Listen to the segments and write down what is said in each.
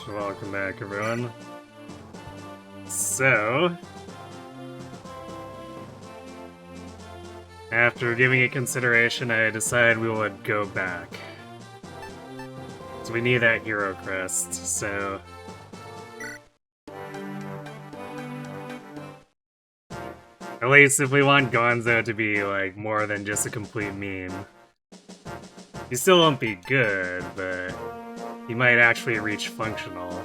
Welcome back, everyone. So, after giving it consideration, I decided we would go back. So we need that hero crest, so... At least if we want Gonzo to be, like, more than just a complete meme. He still won't be good, but he might actually reach functional.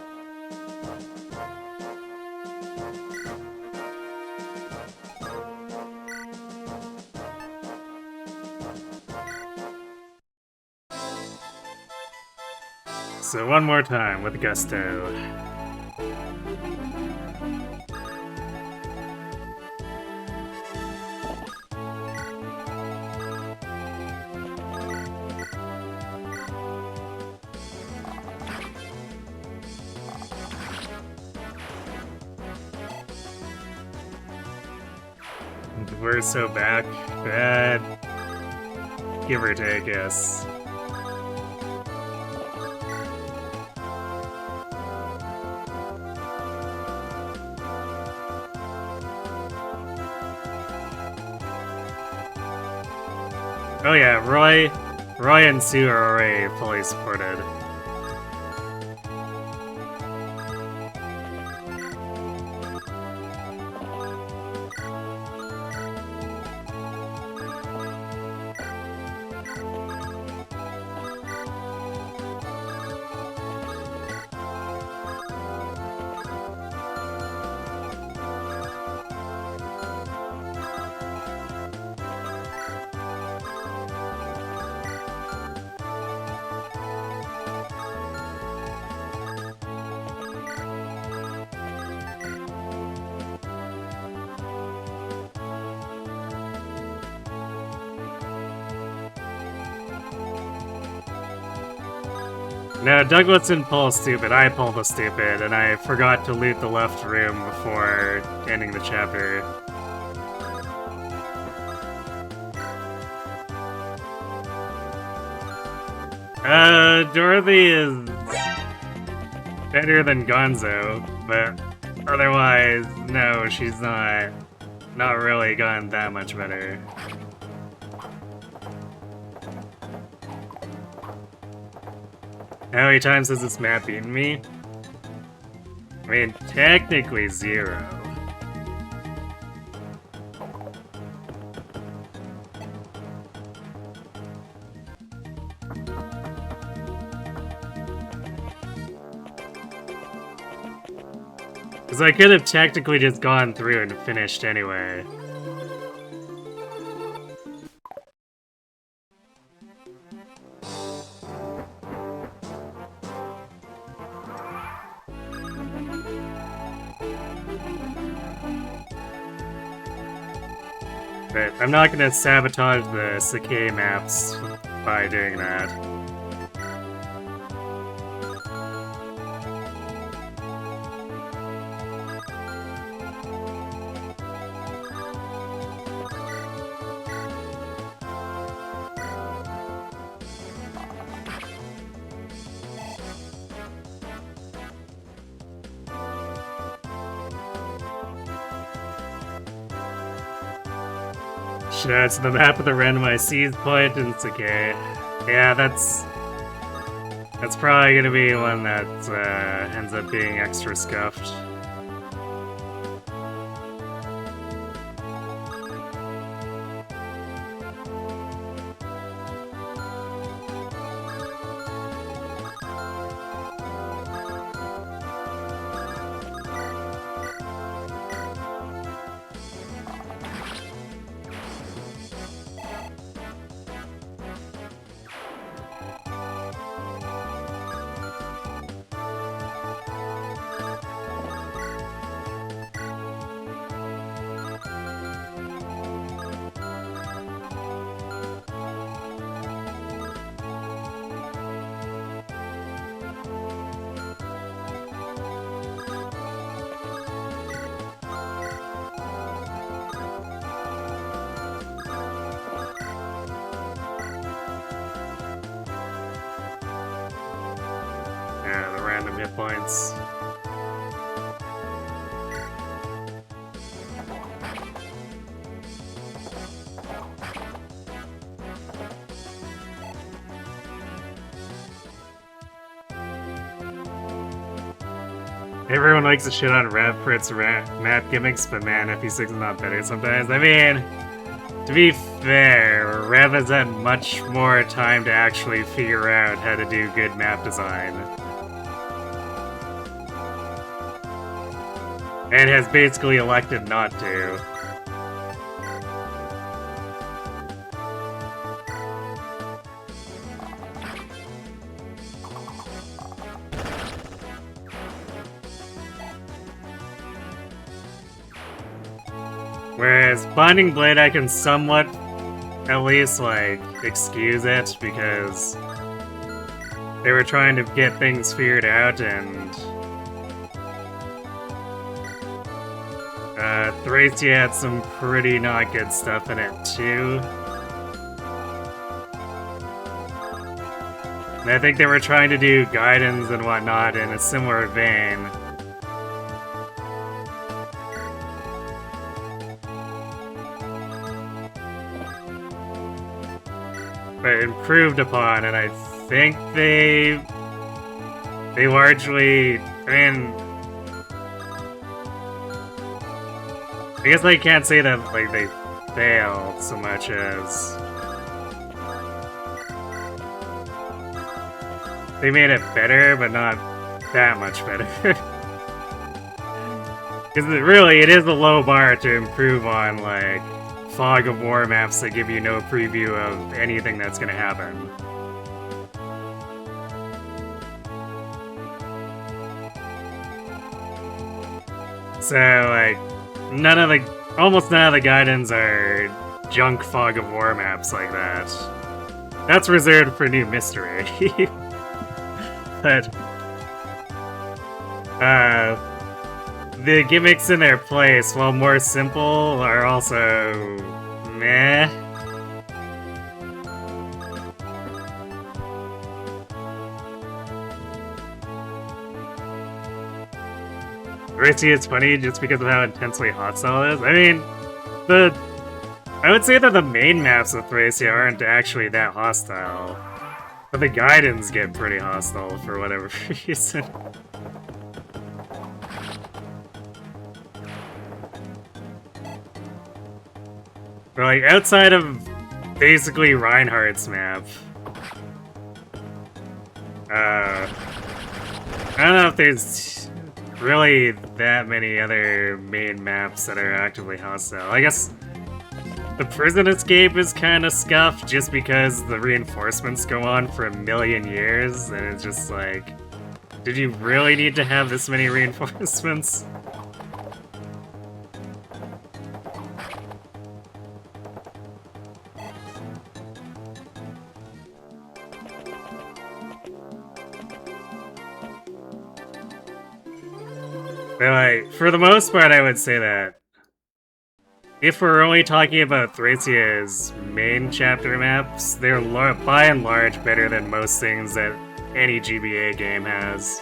So one more time with gusto. We're so back. Bad. Give or take, yes. Oh yeah, Roy and Sue are already fully supported. No, Douglas didn't pull stupid, I pulled the stupid, and I forgot to loot the left room before ending the chapter. Dorothy is better than Gonzo, but otherwise, no, she's not really gotten that much better. How many times has this map beaten me? I mean, technically 0. Because I could have technically just gone through and finished anyway. But I'm not gonna sabotage the Sacae maps by doing that. Sure, it's the map with the randomized seed point and Sacae. Yeah, that's probably gonna be one that ends up being extra scuffed. random hit points. Everyone likes to shit on Rev for its map gimmicks, but man, FE6 is not better sometimes. I mean, to be fair, Rev has had much more time to actually figure out how to do good map design. And has basically elected not to. Whereas Binding Blade, I can somewhat, at least, like, excuse it, because they were trying to get things figured out, and Thracia had some pretty not good stuff in it, too. And I think they were trying to do guidance and whatnot in a similar vein. But improved upon, and I think they largely, I mean, I guess I can't say that, like, they failed so much as they made it better, but not that much better. Because it is a low bar to improve on, like, Fog of War maps that give you no preview of anything that's gonna happen. So, like, almost none of the guidance are junk Fog of War maps like that. That's reserved for New Mystery. But, the gimmicks in their place, while more simple, are also meh. Thracia is funny just because of how intensely hostile it is. I mean, I would say that the main maps of Thracia aren't actually that hostile, but the guidance get pretty hostile for whatever reason. But, like, outside of basically Reinhardt's map, I don't know if there's really that many other main maps that are actively hostile. I guess the Prison Escape is kind of scuffed just because the reinforcements go on for a million years, and it's just like, did you really need to have this many reinforcements? But, like, for the most part, I would say that if we're only talking about Thracia's main chapter maps, they're by and large better than most things that any GBA game has.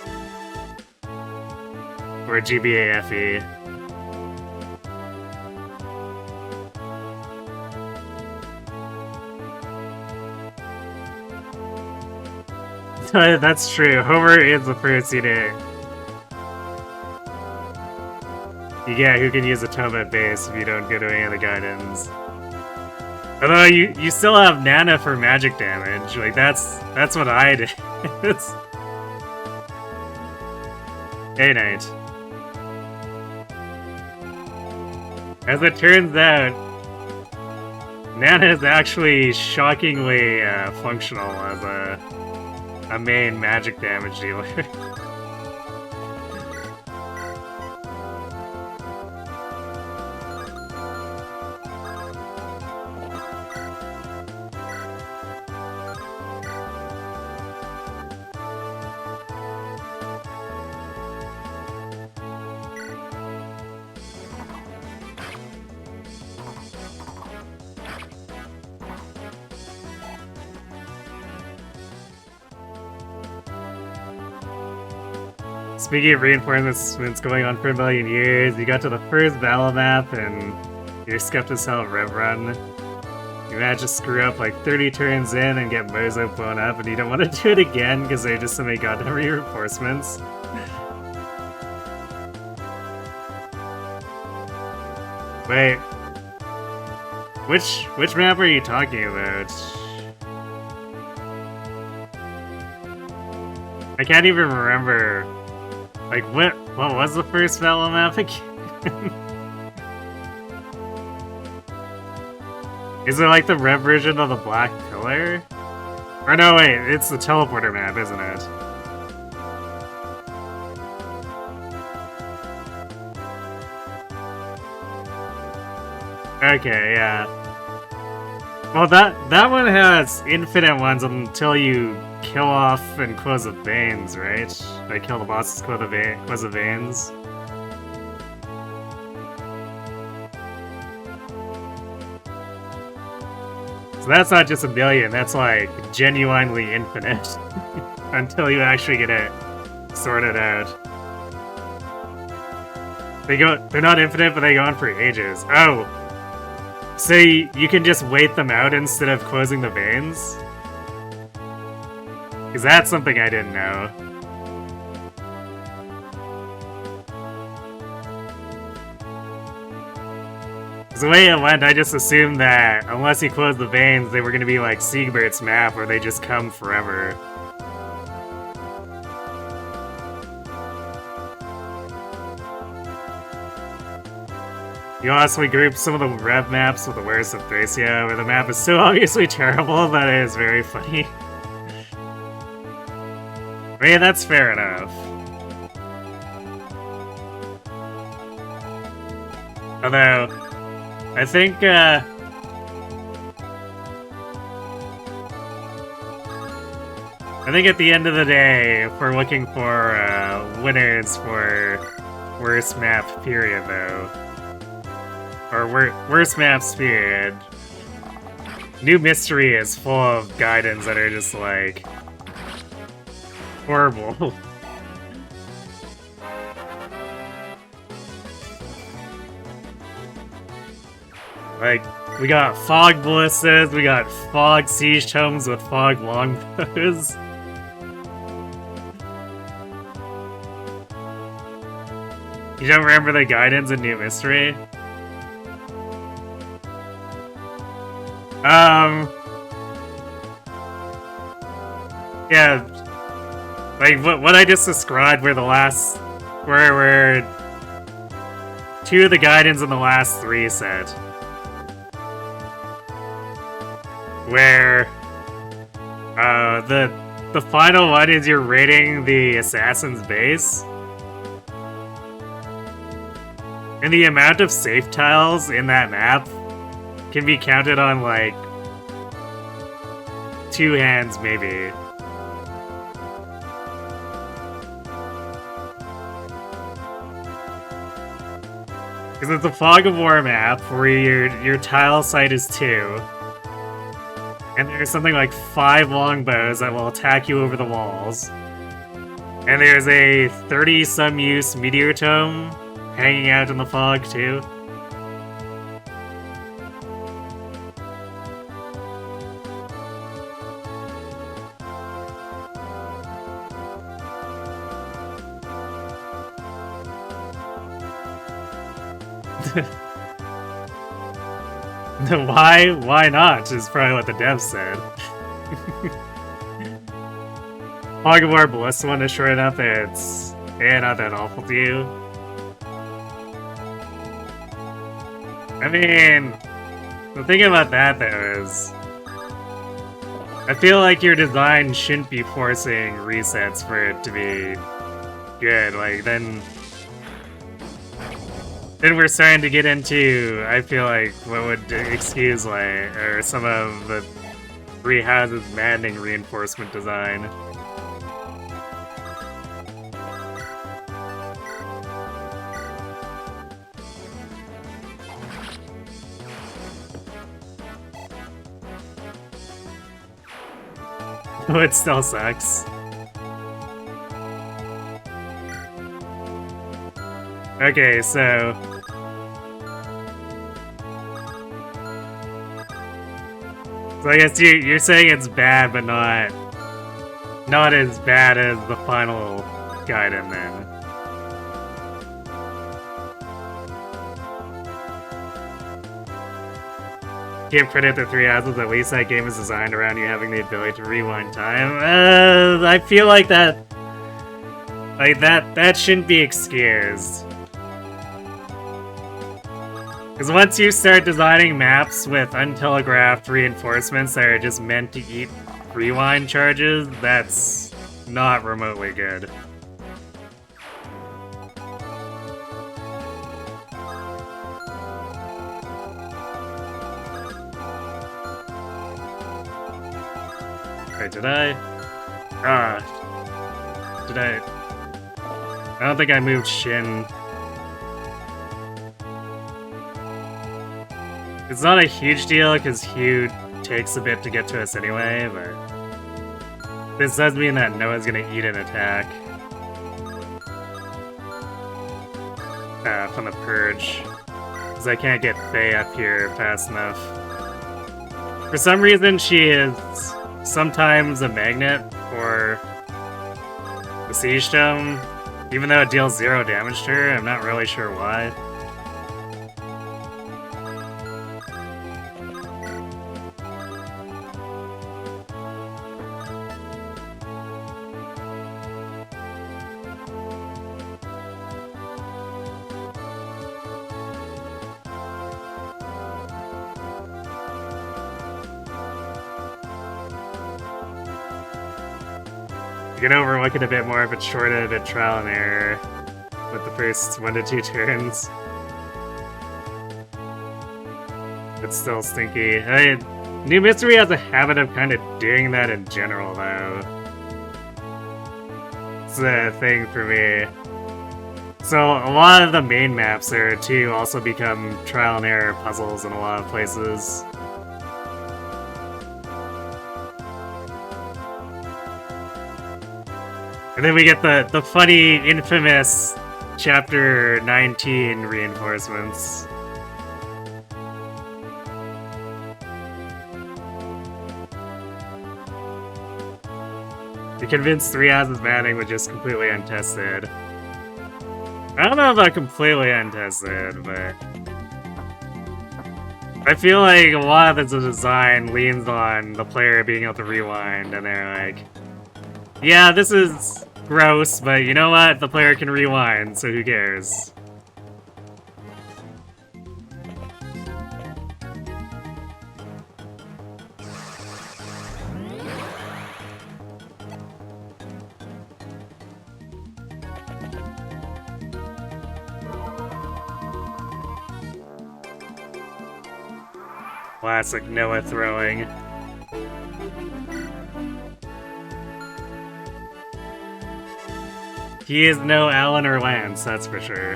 Or GBA FE. That's true. Homer is the first to... Yeah, who can use a Tomet base if you don't go to any of the guidance? Although you still have Nana for magic damage, like that's what I did. Hey, Knight. As it turns out, Nana is actually shockingly functional as a main magic damage dealer. Speaking of reinforcements going on for a million years, you got to the first battle map and your Skepticel Rev Run. You managed to screw up like 30 turns in and get Mozo blown up, and you don't want to do it again because they're just so many goddamn reinforcements. Wait. Which map are you talking about? I can't even remember. Like, what was the first battle map again? Is it like the Rev version of the Black Pillar? Or no, wait, it's the teleporter map, isn't it? Okay, yeah. Well, that one has infinite ones until you kill off and close the veins, right? Like kill the bosses, close the veins. So that's not just a million, that's like genuinely infinite. Until you actually get it sorted out. They're not infinite, but they go on for ages. Oh! So you can just wait them out instead of closing the veins? Because that's something I didn't know. Because the way it went, I just assumed that unless you close the veins, they were going to be like Siegbert's map, where they just come forever. You honestly group some of the Rev maps with the worst of Thracia, where the map is so obviously terrible that it is very funny. I mean, that's fair enough. Although, I think at the end of the day, if we're looking for winners for worst map period, though, or worst maps period, New Mystery is full of guidance that are just like horrible. Like, we got fog ballistas, we got fog siege tomes with fog longbows. You don't remember the guidance in New Mystery? Yeah, like what I just described were the last, were two of the guidance in the last three set. Where, the final one is you're raiding the assassin's base. And the amount of safe tiles in that map can be counted on, like, 2 hands, maybe. Because it's a Fog of War map where your tile site is 2. And there's something like 5 longbows that will attack you over the walls. And there's a 30-some use meteor tome hanging out in the fog, too. Why not, is probably what the devs said. Fog of War Ballista one is short enough that it's not that awful to you. I mean, the thing about that, though, is I feel like your design shouldn't be forcing resets for it to be good. Like, then we're starting to get into, I feel like, what would excuse, like, or some of the Three Houses maddening reinforcement design. It still sucks. Okay, so... So I guess you're saying it's bad, but not as bad as the final Gaiden, then. Give credit to 3 Houses, at least that game is designed around you having the ability to rewind time. I feel like that shouldn't be excused. Because once you start designing maps with untelegraphed reinforcements that are just meant to eat rewind charges, that's not remotely good. Wait, did I? Did I? I don't think I moved Shin. It's not a huge deal, because Hugh takes a bit to get to us anyway, but... This does mean that Noah's gonna eat an attack. From the Purge. Because I can't get Faye up here fast enough. For some reason, she is sometimes a magnet for the Siege Stone, even though it deals 0 damage to her. I'm not really sure why. You can overlook it a bit more if it's shorted at trial and error with the first 1 to 2 turns. It's still stinky. New Mystery has a habit of kind of doing that in general, though. It's a thing for me. So a lot of the main maps there, too, also become trial and error puzzles in a lot of places. And then we get the funny, infamous Chapter 19 reinforcements. You're convinced 3 Houses Manning was just completely untested. I don't know about completely untested, but... I feel like a lot of the design leans on the player being able to rewind, and they're like... Yeah, this is gross, but you know what? The player can rewind, so who cares? Classic Noah throwing. He is no Alan or Lance, that's for sure.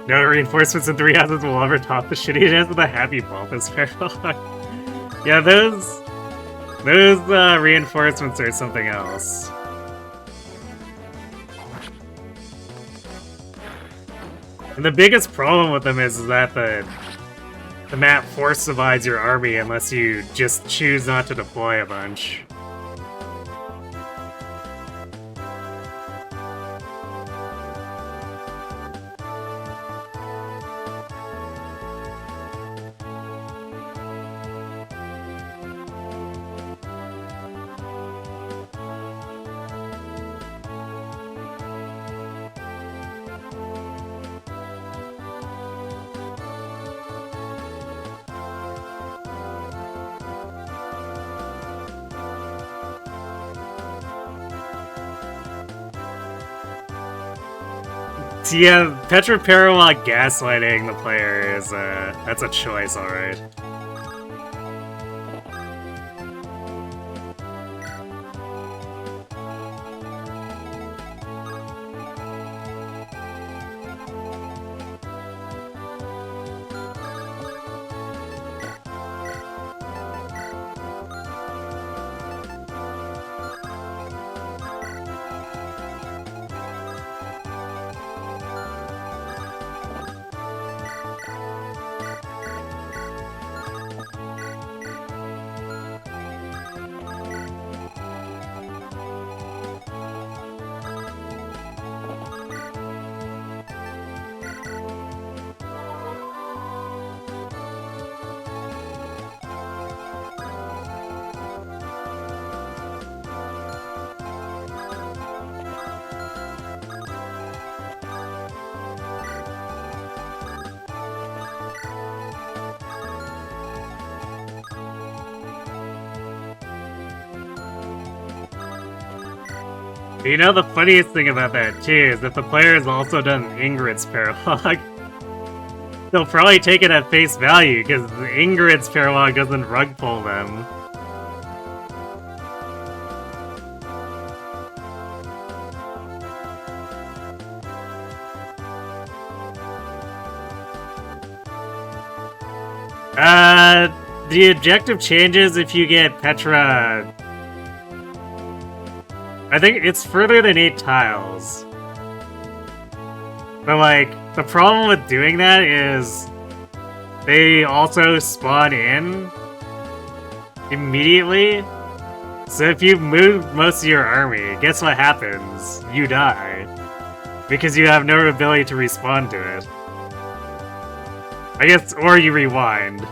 No reinforcements in 3 Houses will ever top the shittiness of the Happy Bulbous Parallel. Yeah, those reinforcements are something else. And the biggest problem with them is that the map force divides your army unless you just choose not to deploy a bunch. Yeah, Petra Parawak gaslighting the player is that's a choice, alright. You know, the funniest thing about that, too, is if the player has also done Ingrid's paralog, they'll probably take it at face value, because Ingrid's paralog doesn't rug pull them. The objective changes if you get Petra. I think it's further than 8 tiles. But, like, the problem with doing that is they also spawn in immediately. So if you move most of your army, guess what happens? You die. Because you have no ability to respawn to it. I guess, or you rewind.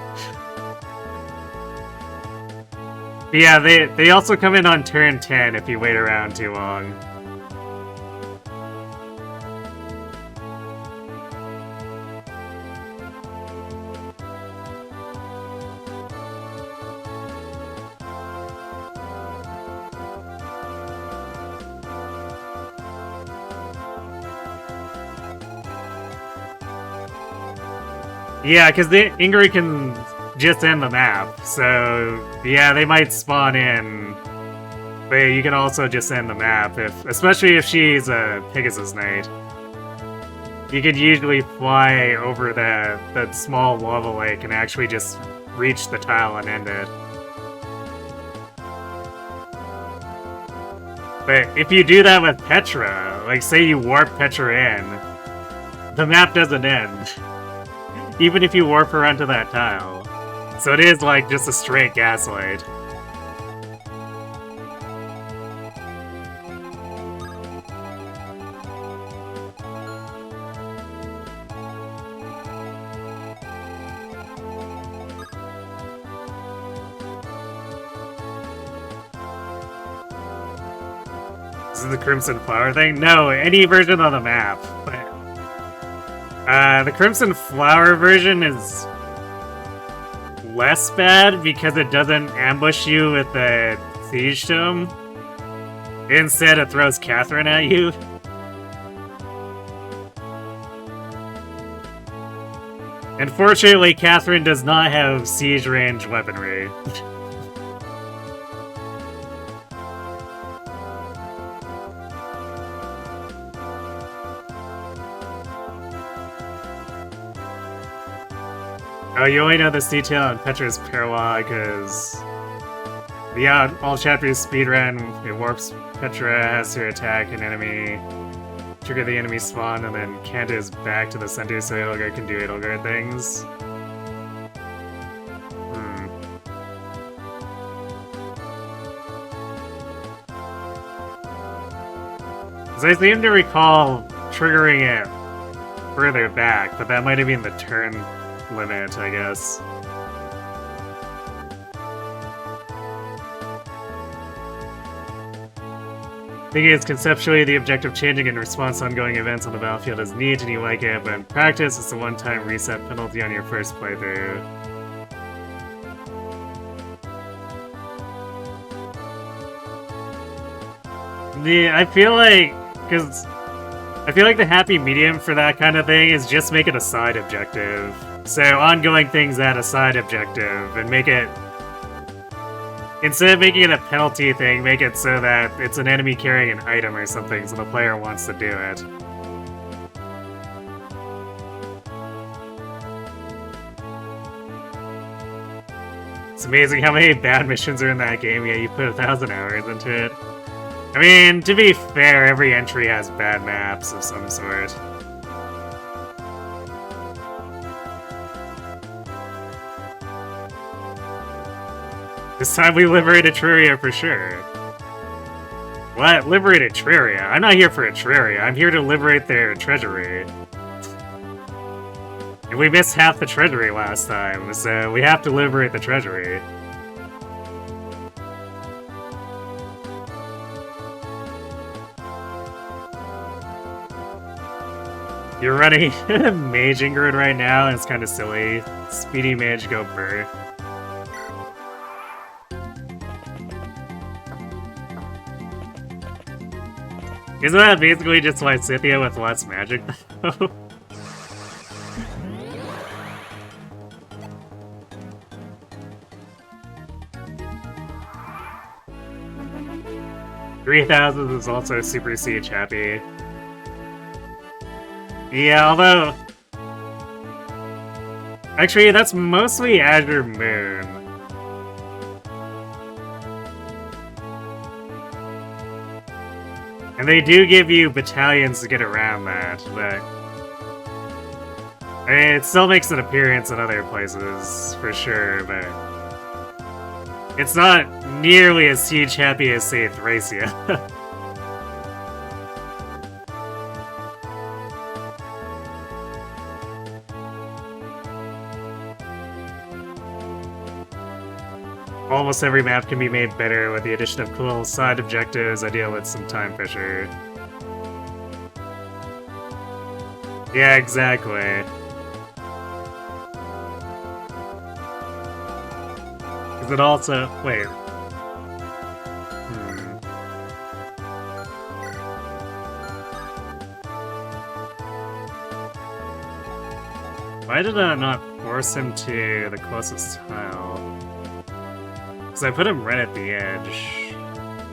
But yeah, they also come in on turn 10 if you wait around too long. Yeah, because the Ingrid can just end the map, so yeah, they might spawn in, but you can also just end the map, especially if she's a Pegasus Knight. You could usually fly over that small lava lake and actually just reach the tile and end it. But if you do that with Petra, like say you warp Petra in, the map doesn't end. Even if you warp her onto that tile. So it is like just a straight gaslight. This is the Crimson Flower thing? No, any version of the map. But the Crimson Flower version is less bad because it doesn't ambush you with the Siege Tome. Instead, it throws Catherine at you. Unfortunately, Catherine does not have siege range weaponry. Oh, you only know this detail on Petra's paralog because yeah, all chapters speedrun, it warps Petra, has her attack an enemy, trigger the enemy spawn, and then Candace back to the center so Edelgard can do Edelgard things. Because I seem to recall triggering it further back, but that might have been the turn limit, I guess. Thinking it's conceptually the objective changing in response to ongoing events on the battlefield is neat and you like it, but in practice it's a one-time reset penalty on your first playthrough. I feel like the happy medium for that kind of thing is just make it a side objective. So ongoing things add a side objective and make it, instead of making it a penalty thing, make it so that it's an enemy carrying an item or something so the player wants to do it. It's amazing how many bad missions are in that game, yet you put 1,000 hours into it. I mean, to be fair, every entry has bad maps of some sort. This time we liberated Triria for sure. What? Liberated Triria? I'm not here for a Triria, I'm here to liberate their treasury. And we missed half the treasury last time, so we have to liberate the treasury. You're running Mage Ingrid right now, and it's kind of silly. Speedy Mage go burr. Isn't that basically just Lysithea with less magic, though? 3000 is also Super Siege happy. Yeah, although... Actually, that's mostly Azure Moon. And they do give you battalions to get around that, but... I mean, it still makes an appearance in other places, for sure, but... It's not nearly as siege happy as, say, Thracia. Almost every map can be made better with the addition of cool side objectives, ideal with some time pressure. Yeah, exactly. Is it also... wait. Why did I not force him to the closest tile? Because I put him right at the edge.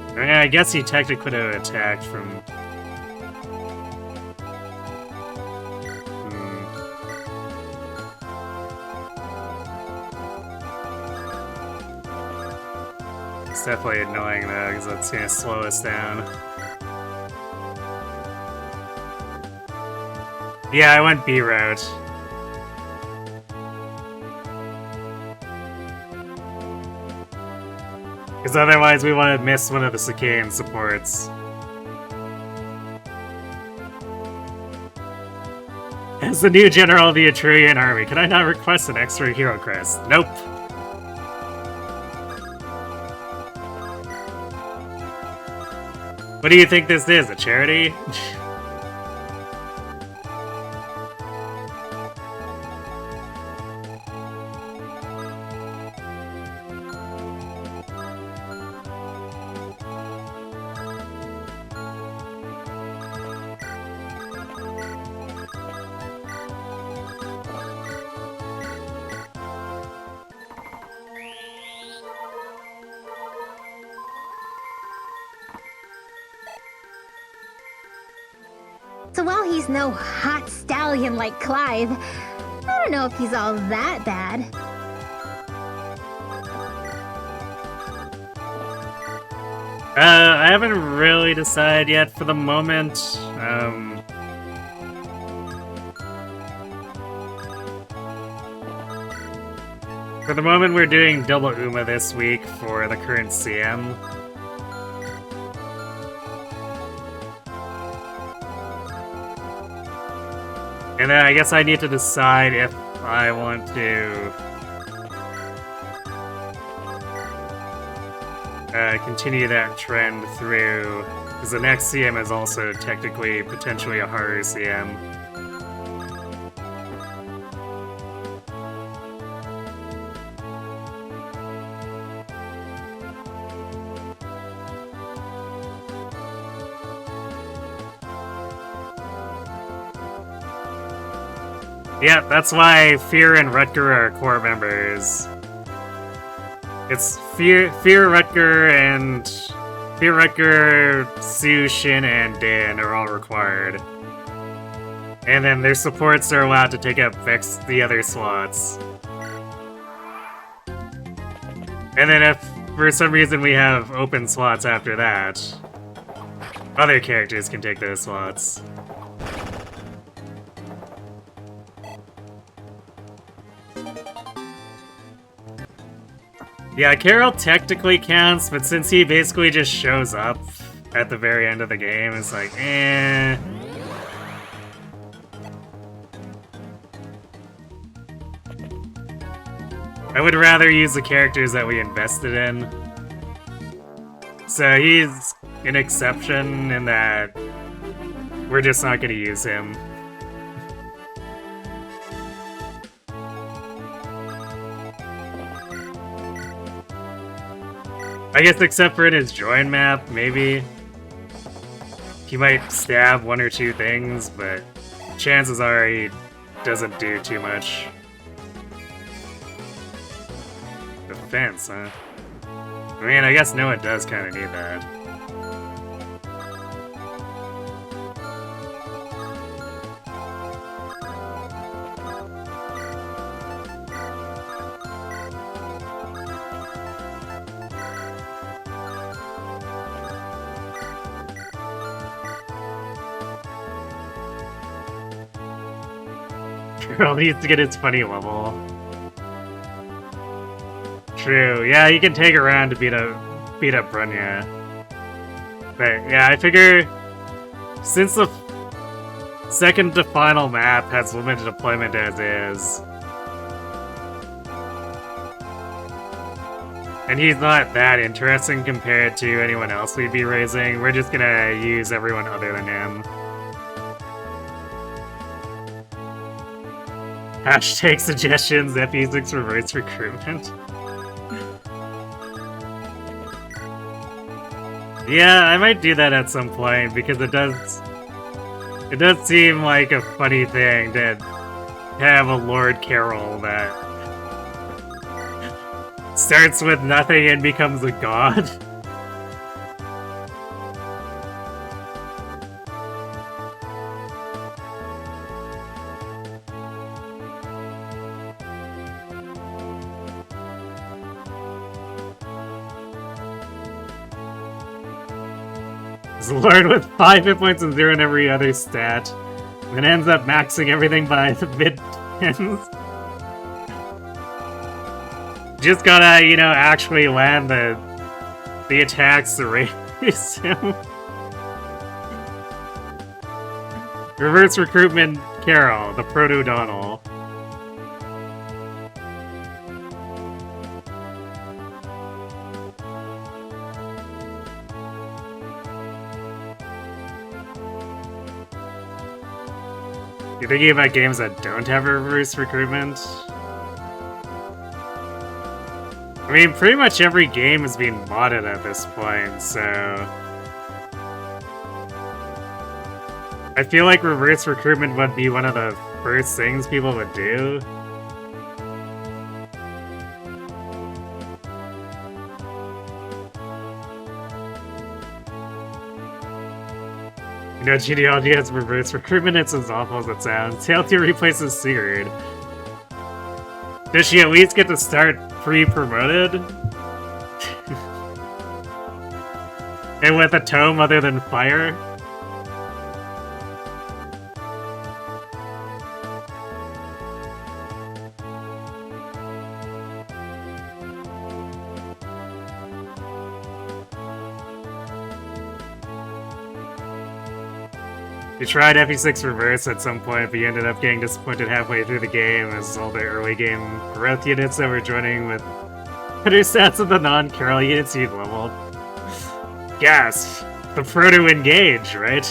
I mean, I guess he technically could have attacked from... It's definitely annoying though, because that's gonna slow us down. Yeah, I went B route. Because otherwise we want to miss one of the Sacaen supports. As the new general of the Etrurian army, can I not request an extra hero crest? Nope. What do you think this is, a charity? So while he's no hot stallion like Clive, I don't know if he's all that bad. I haven't really decided yet for the moment. For the moment, we're doing double Uma this week for the current CM. And then I guess I need to decide if I want to continue that trend through, because the next CM is also technically potentially a horror CM. Yeah, that's why Fear and Rutger are core members. It's Fear, Rutger, Sue, Shin, and Dan are all required. And then their supports are allowed to take up the other slots. And then if for some reason we have open slots after that, other characters can take those slots. Yeah, Carol technically counts, but since he basically just shows up at the very end of the game, it's like, eh. I would rather use the characters that we invested in. So he's an exception in that we're just not going to use him. I guess except for in his join map, maybe. he might stab one or two things, but chances are he doesn't do too much. Defense, huh? I mean, I guess Noah does kind of need that. Girl needs to get its funny level. True, yeah, you can take her around to beat up Brunya. But yeah, I figure since the second to final map has limited deployment as is, and he's not that interesting compared to anyone else we'd be raising, we're just gonna use everyone other than him. Hashtag suggestions, FE6 reverse recruitment. Yeah, I might do that at some point because it does seem like a funny thing to have a Lord Carol that starts with nothing and becomes a god. It's a Lord with 5 hit points and 0 in every other stat, and then ends up maxing everything by the mid-pins. Just gotta, you know, actually land the attacks to raise him. Reverse recruitment Carol, the Proto-Donald. You thinking about games that don't have reverse recruitment? I mean, pretty much every game is being modded at this point, so I feel like reverse recruitment would be one of the first things people would do. You know, genealogy has reverse recruitment, it's as awful as it sounds. Tail 2 replaces Sigurd. Does she at least get to start pre-promoted? And with a tome other than fire? We tried FE6 reverse at some point, but you ended up getting disappointed halfway through the game as all the early game growth units that were joining with better stats of the non-Carol units you'd leveled. Gasp! The proto-engage, right?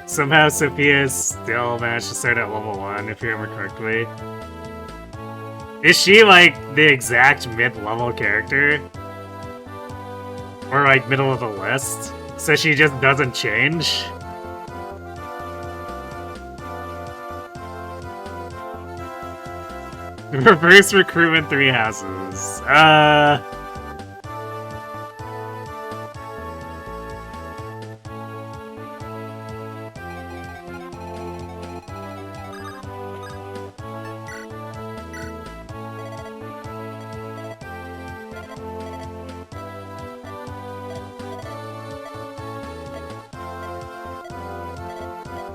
Somehow Sophia still managed to start at level 1, if you remember correctly. Is she, like, the exact mid-level character? Or, like, middle of the list? So she just doesn't change? Reverse recruitment 3 houses.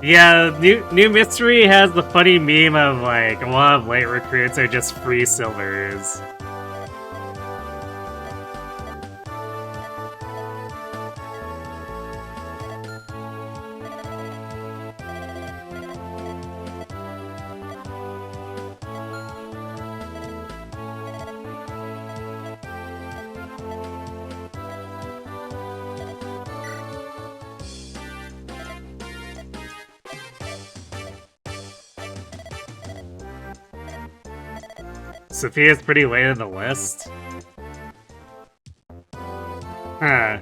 Yeah, new mystery has the funny meme of like a lot of late recruits are just free silvers. Sophia's pretty late in the list. Huh.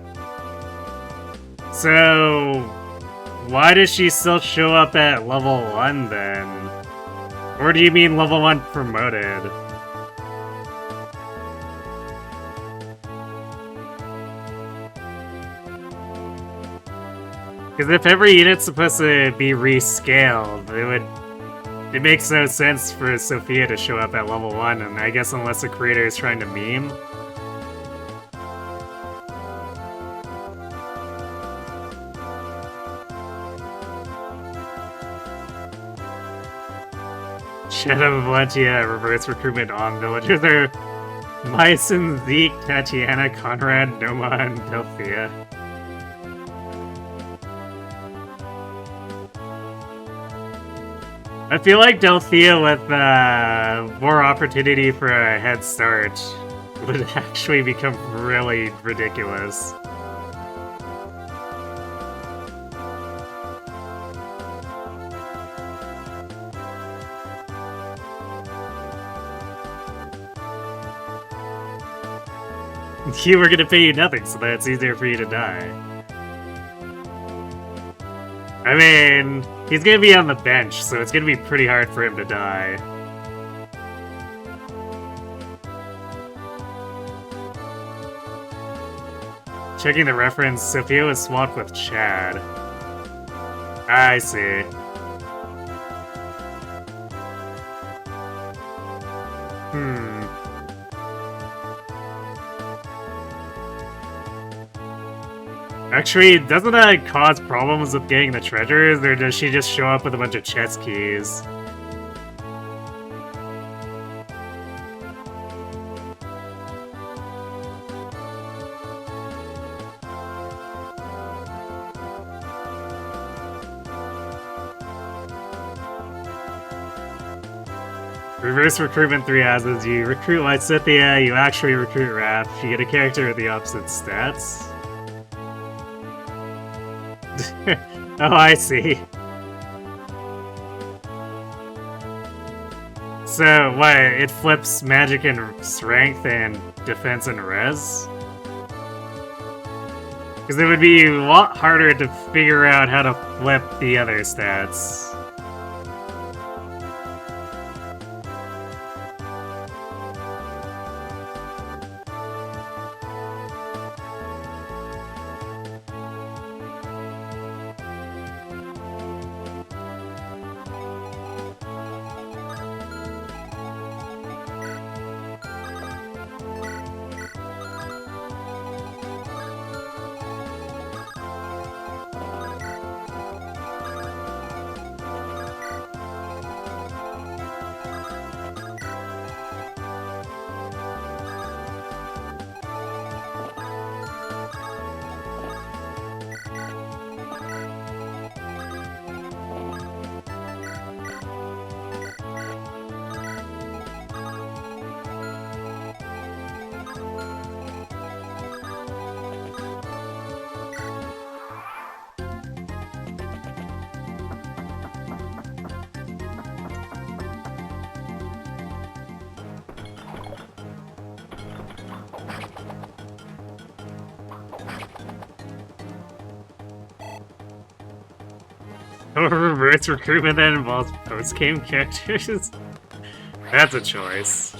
So, why does she still show up at level 1 then? Or do you mean level 1 promoted? Because if every unit's supposed to be rescaled, it makes no sense for Sophia to show up at level 1, and I guess unless the creator is trying to meme. Shadow Valentia reverse recruitment on villagers are Myson, Zeke, Tatiana, Conrad, Noma, and Delphia. I feel like Delphia with more opportunity for a head start would actually become really ridiculous. You were gonna pay you nothing, so that it's easier for you to die. I mean, he's gonna be on the bench, so it's gonna be pretty hard for him to die. Checking the reference, Sophia was swapped with Chad. I see. Actually, doesn't that cause problems with getting the treasures, or does she just show up with a bunch of chest keys? Reverse recruitment 3 houses. You recruit Lysithia, you actually recruit Raph. You get a character with the opposite stats. Oh, I see. So, what, it flips magic and strength and defense and res? Because it would be a lot harder to figure out how to flip the other stats. Reverse recruitment that involves post-game characters? That's a choice.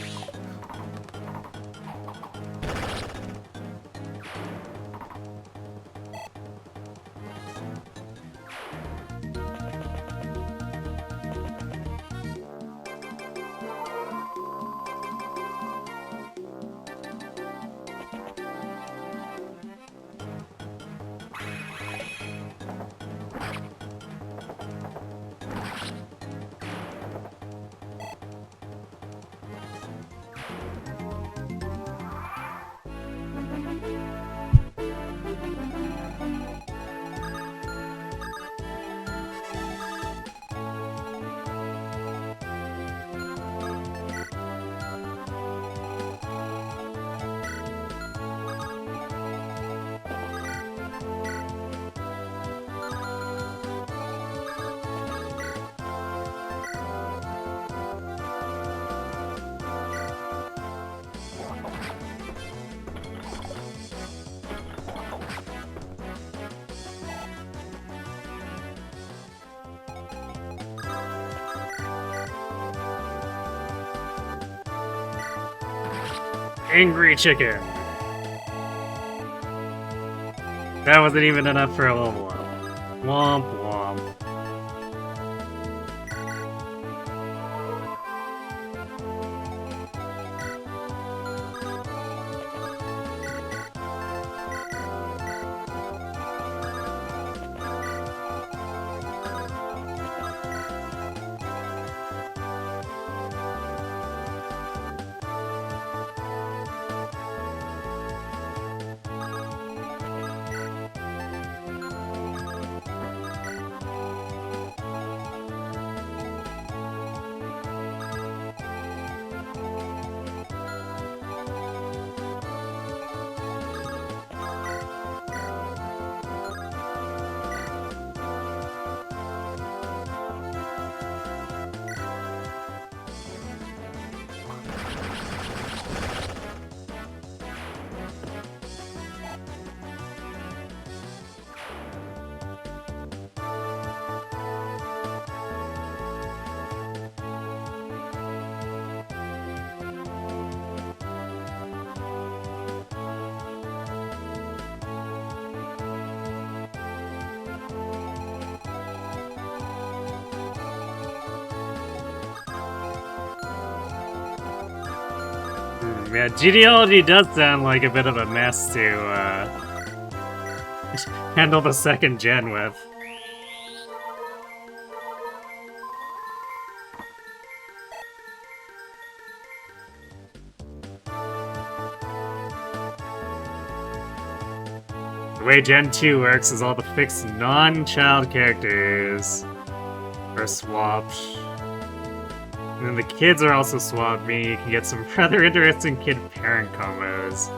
Angry chicken. That wasn't even enough for a level up. Womp womp. Yeah, genealogy does sound like a bit of a mess to handle the second gen with. The way Gen 2 works is all the fixed non-child characters are swapped. And then the kids are also swapped, meaning you can get some rather interesting kid-parent combos.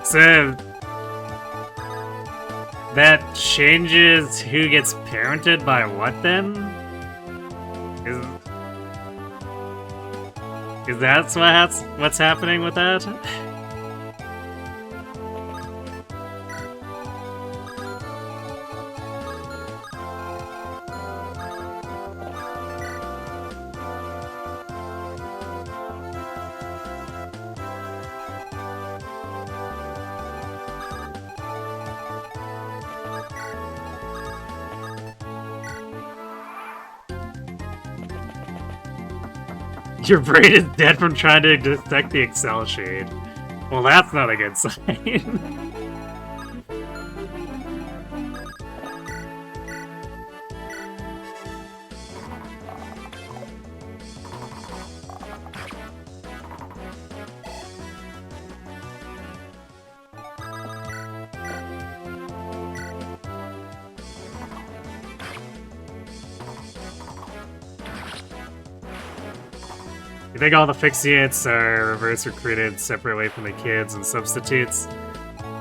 So that changes who gets parented by what then? Is that what's happening with that? Your brain is dead from trying to detect the Excel shade. Well, that's not a good sign. You think all the Fixiates are reverse recruited separately from the kids and substitutes?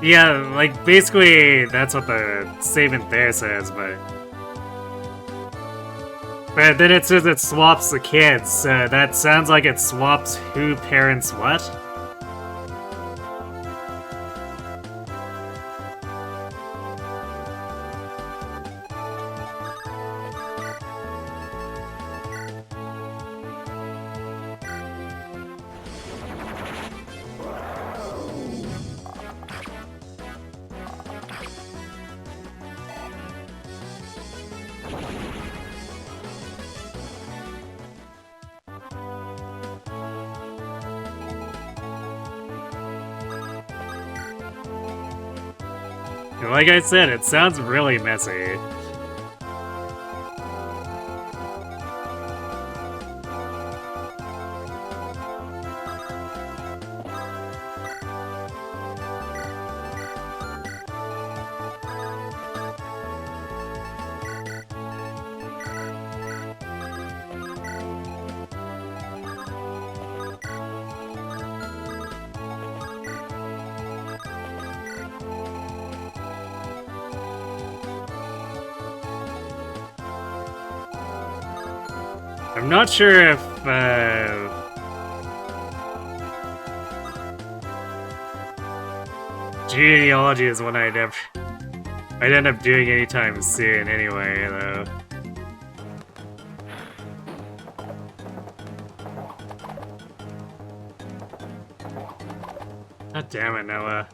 Yeah, like, basically, that's what the statement there says, but then it says it swaps the kids, so that sounds like it swaps who parents what? Like I said, it sounds really messy. I'm not sure if, genealogy is one I'd end up doing anytime soon anyway, though. God damn it, Noah.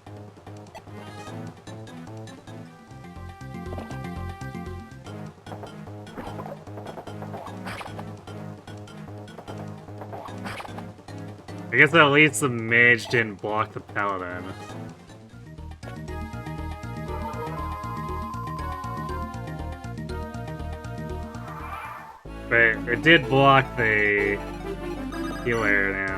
I guess at least the mage didn't block the paladin. But it did block the healer now.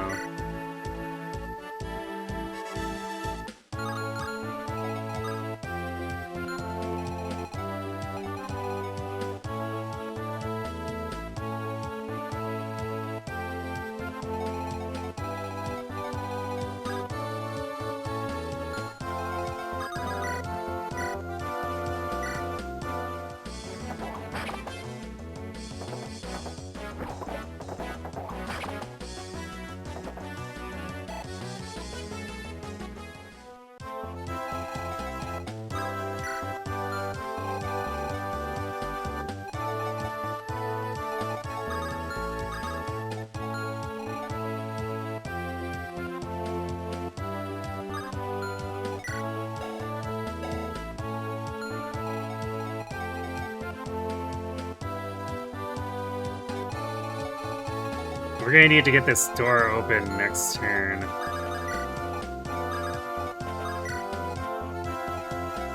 We're gonna need to get this door open next turn.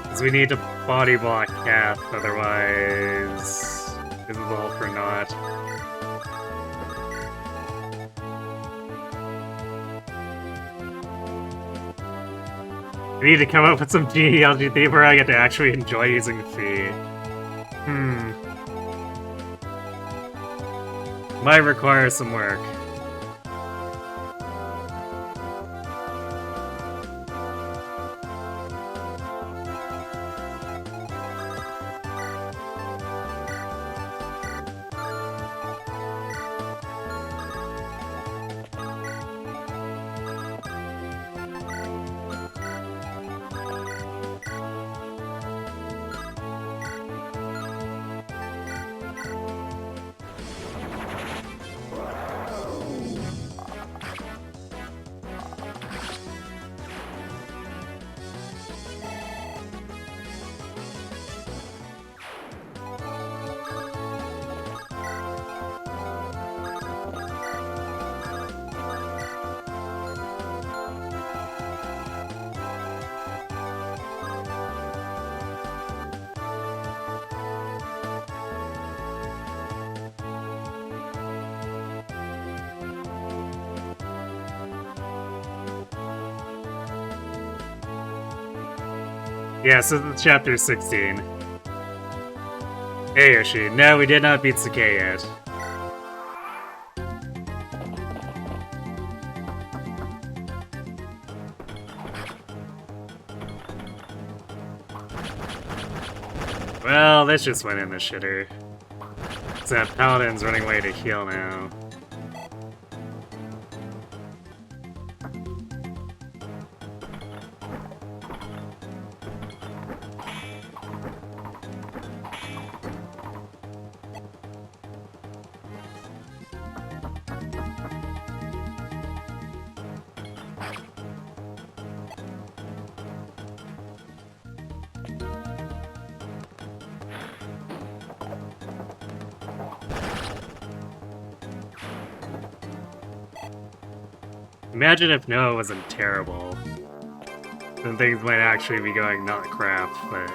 Because we need to body block Kath, otherwise this is all for naught. We need to come up with some genealogy theme where I get to actually enjoy using Fee. Might require some work. Yeah, so it's chapter 16. Hey Yoshi, no, we did not beat Sacae yet. Well, this just went in the shitter. So that paladin's running away to heal now. Imagine if Noah wasn't terrible. Then things might actually be going not crap, but...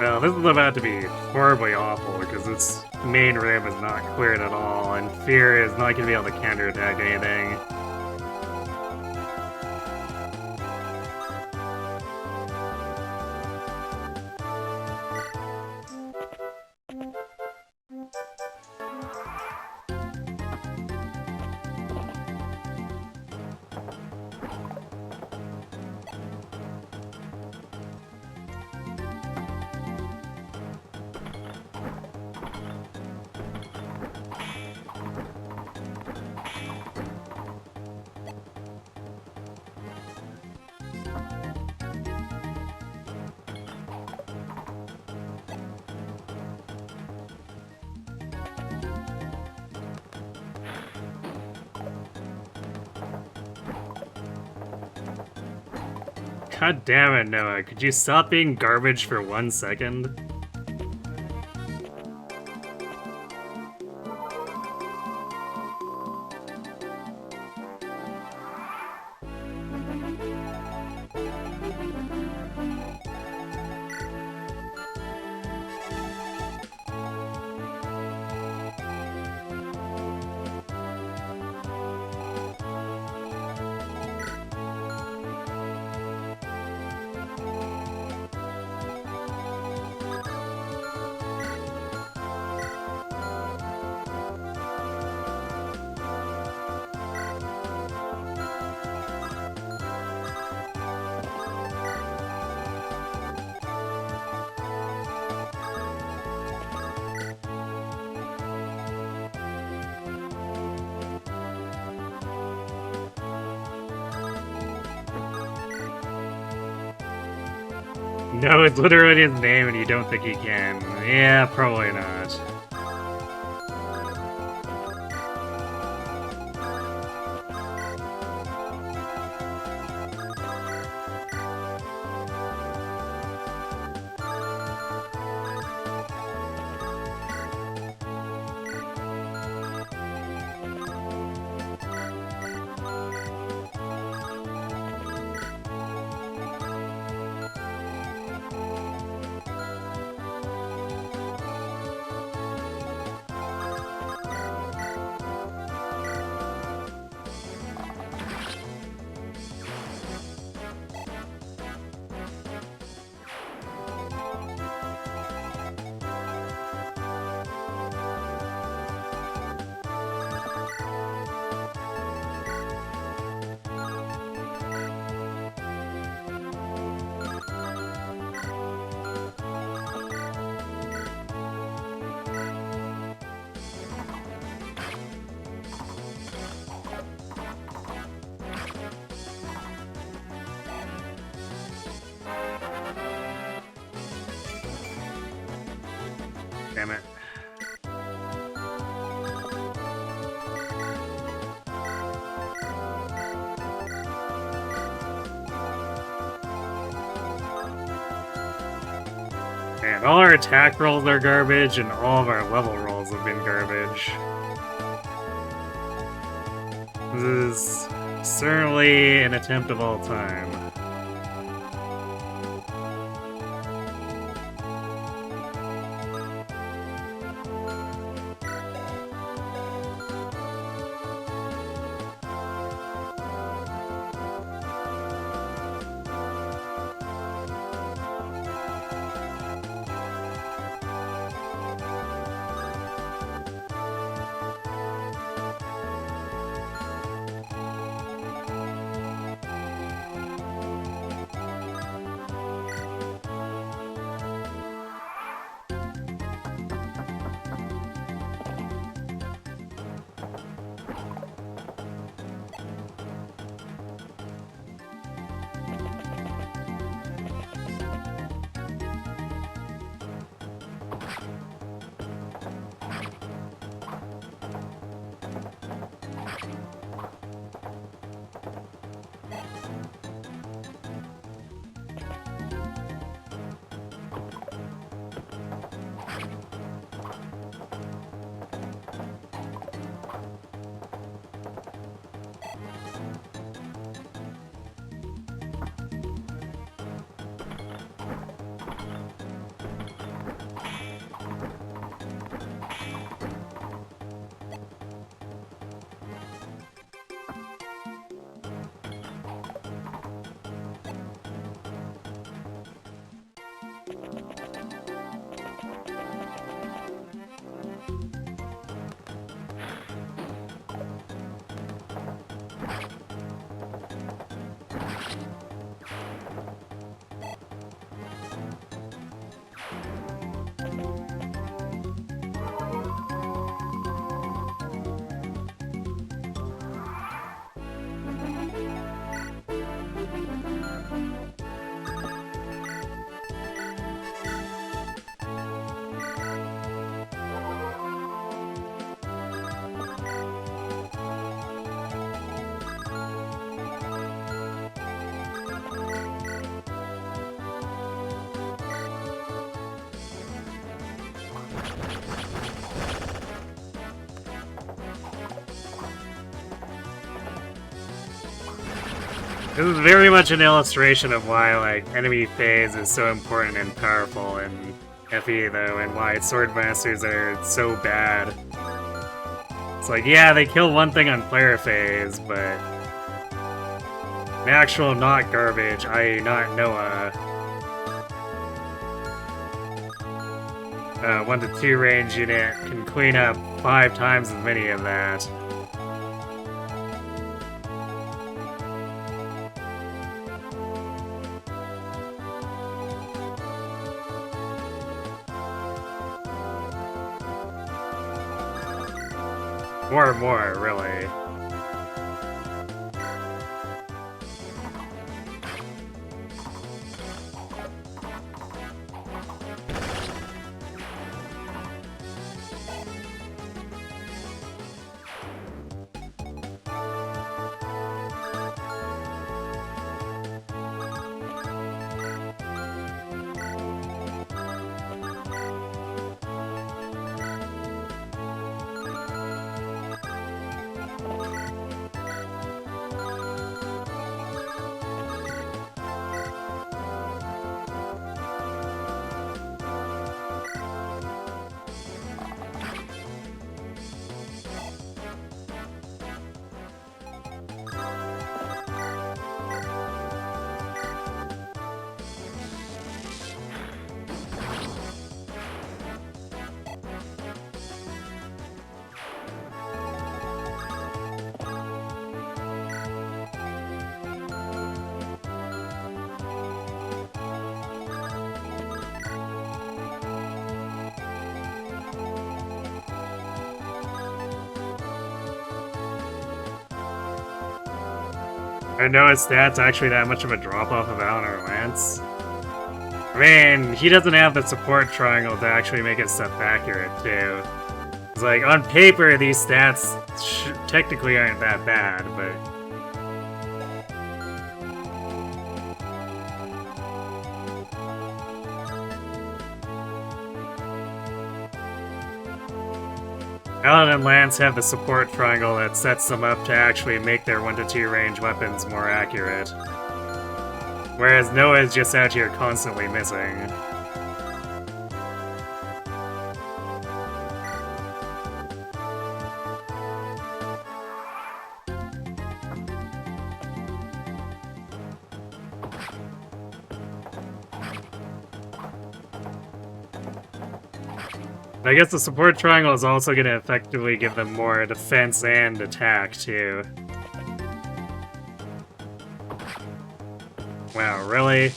Well, this is about to be horribly awful because its main rim is not cleared at all, and Fear is not going to be able to counterattack anything. God damn it, Noah. Could you stop being garbage for 1 second? No, it's literally his name and you don't think he can. Yeah, probably not. Damn it. And all our attack rolls are garbage, and all of our level rolls have been garbage. This is certainly an attempt of all time. This is very much an illustration of why, like, enemy phase is so important and powerful in FE, though, and why Swordmasters are so bad. It's like, yeah, they kill one thing on player phase, but an actual not garbage, i.e. not Noah. 1 to 2 range unit can clean up 5 times as many of that. More, really. I know his stats actually that much of a drop-off of Alan or Lance. I mean, he doesn't have the support triangle to actually make his stuff accurate, too. It's like, on paper, these stats technically aren't that bad, but... Alan and Lance have the support triangle that sets them up to actually make their 1 to 2 range weapons more accurate. Whereas Noah is just out here constantly missing. I guess the support triangle is also going to effectively give them more defense and attack, too. Wow, really?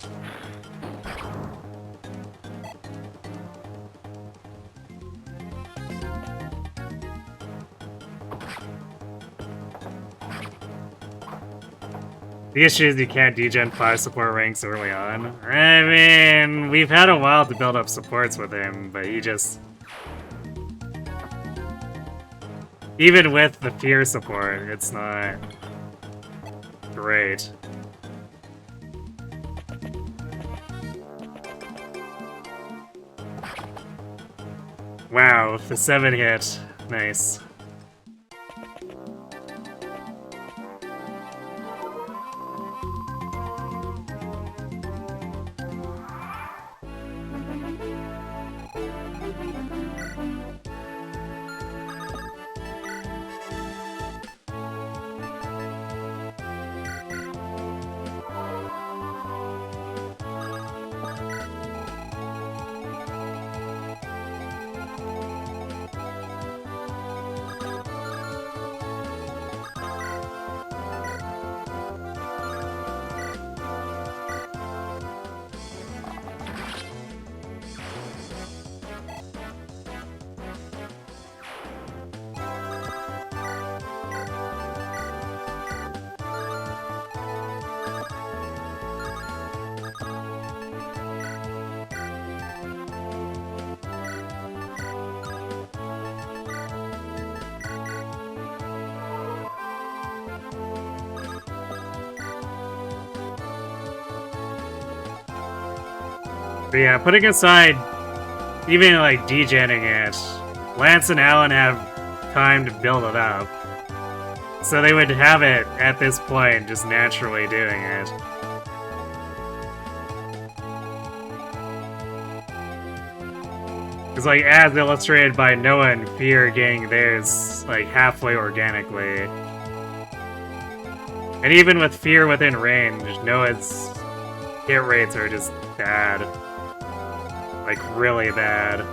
The issue is you can't degen 5 support ranks early on. I mean, we've had a while to build up supports with him, but he just... Even with the fear support, it's not great. Wow, the 7 hit. Nice. But yeah, putting aside even like degenning it, Lance and Alan have time to build it up. So they would have it at this point, just naturally doing it. Because, like, as illustrated by Noah and Fear getting theirs, like, halfway organically. And even with Fear within range, Noah's hit rates are just bad. Like, really bad.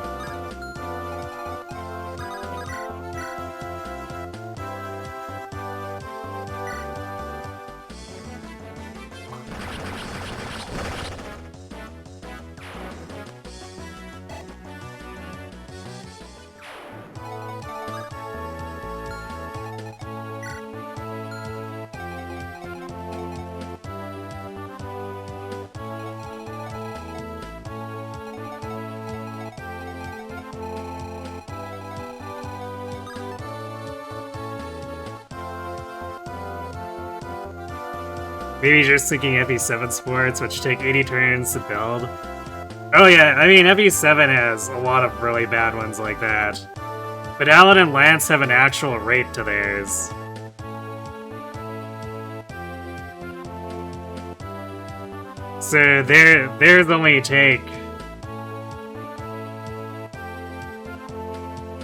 Maybe you're just thinking FE7 sports, which take 80 turns to build. Oh yeah, I mean, FE7 has a lot of really bad ones like that. But Alan and Lance have an actual rate to theirs. So theirs only take...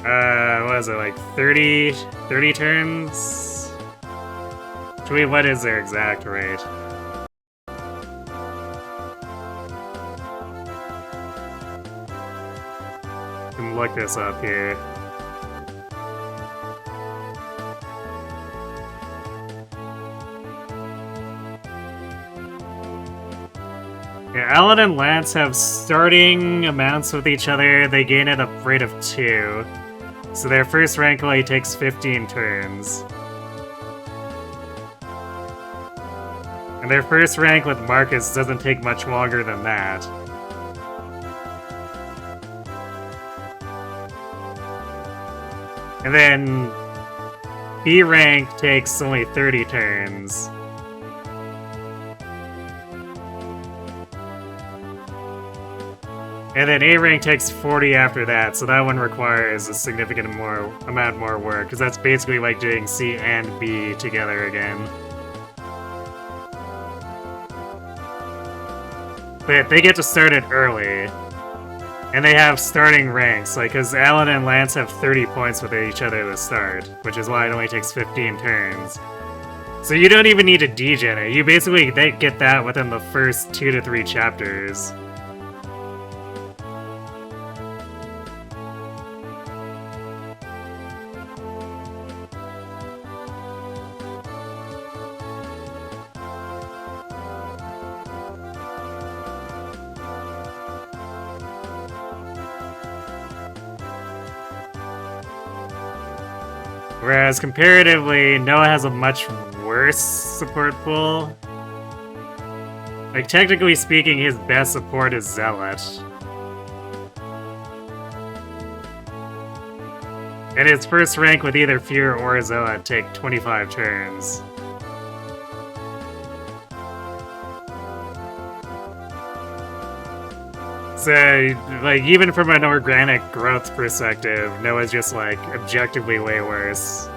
what is it, like 30 turns? Wait, what is their exact rate? I can look this up here. Yeah, Alan and Lance have starting amounts with each other. They gain at a rate of 2. So their first rank only takes 15 turns. And their first rank with Marcus doesn't take much longer than that. And then B rank takes only 30 turns. And then A rank takes 40 after that, so that one requires a significant amount more work, because that's basically like doing C and B together again. But they get to start it early. And they have starting ranks, like, because Alan and Lance have 30 points with each other to start, which is why it only takes 15 turns. So you don't even need to degen it, you basically get that within the first 2 to 3 chapters. Whereas, comparatively, Noah has a much worse support pool. Like, technically speaking, his best support is Zealot. And his first rank with either Fear or Zealot take 25 turns. So, like, even from an organic growth perspective, Noah's just, like, objectively way worse.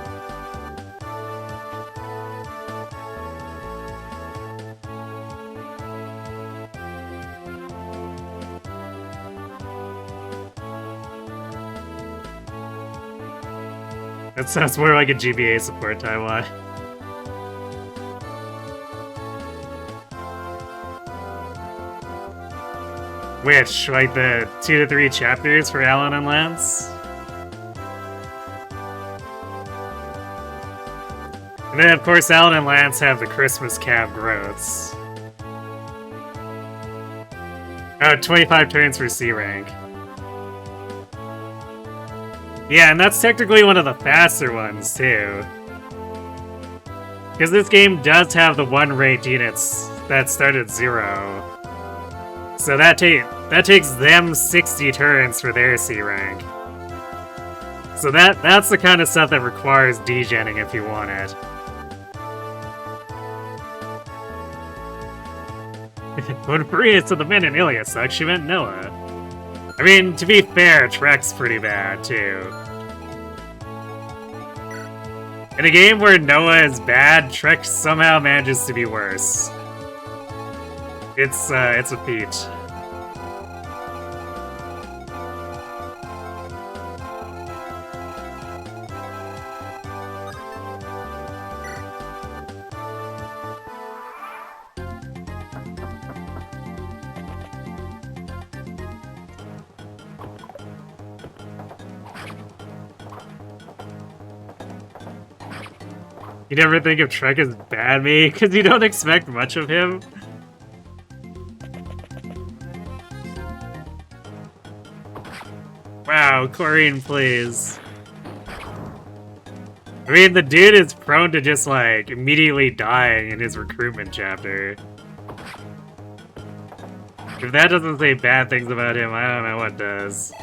That sounds more like a GBA support timeline. Which, like the 2 to 3 chapters for Alan and Lance? And then, of course, Alan and Lance have the Christmas Cab growths. Oh, 25 turns for C rank. Yeah, and that's technically one of the faster ones, too. Because this game does have the 1 rate units that start at 0. So that takes them 60 turns for their C rank. So that's the kind of stuff that requires degenning if you want it. When Maria to the men in Ilya sucks, she meant Noah. I mean, to be fair, Trek's pretty bad, too. In a game where Noah is bad, Trek somehow manages to be worse. It's a feat. You never think of Trek as bad, me? Because you don't expect much of him? Wow, Corrine, please. I mean, the dude is prone to just, like, immediately dying in his recruitment chapter. If that doesn't say bad things about him, I don't know what does.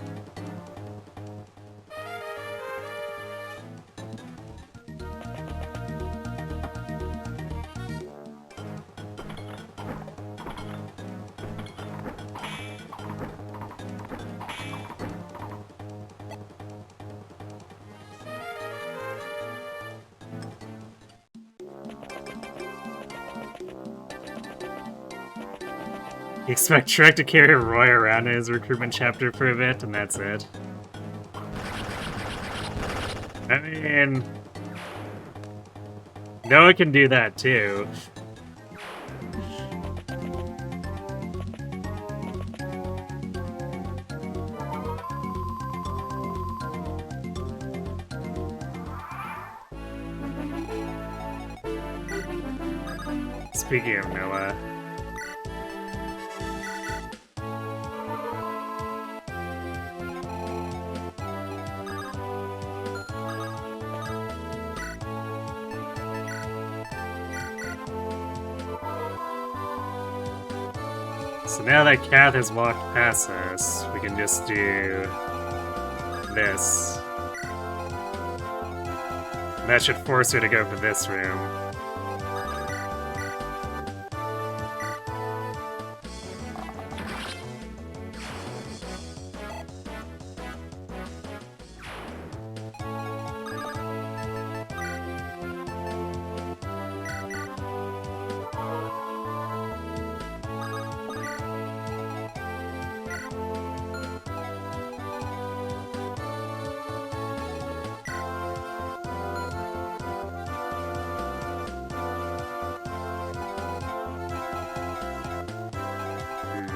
You expect Trek to carry Roy around in his recruitment chapter for a bit, and that's it. I mean... Noah can do that too. Speaking of Noah... So now that Kath has walked past us, we can just do this. And that should force her to go for this room.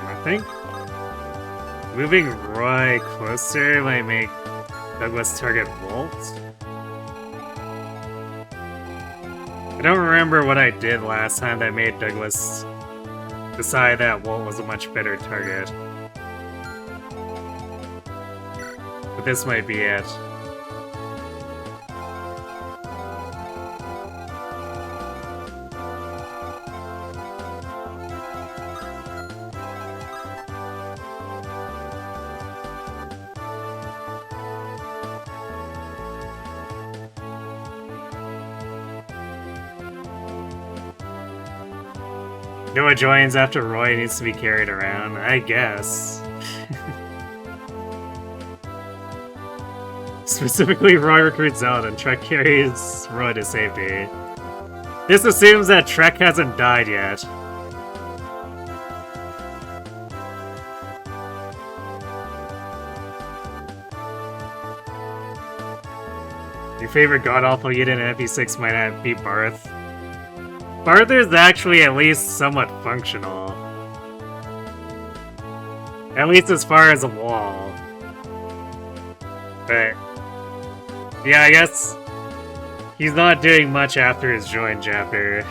I think moving Roy closer might make Douglas target Walt. I don't remember what I did last time that made Douglas decide that Walt was a much better target. But this might be it. Noah joins after Roy needs to be carried around, I guess. Specifically, Roy recruits Zelda and Trek carries Roy to safety. This assumes that Trek hasn't died yet. Your favorite god-awful unit in FE6 might not be Barth. Barth is actually at least somewhat functional. At least as far as a wall. But yeah, I guess he's not doing much after his join chapter.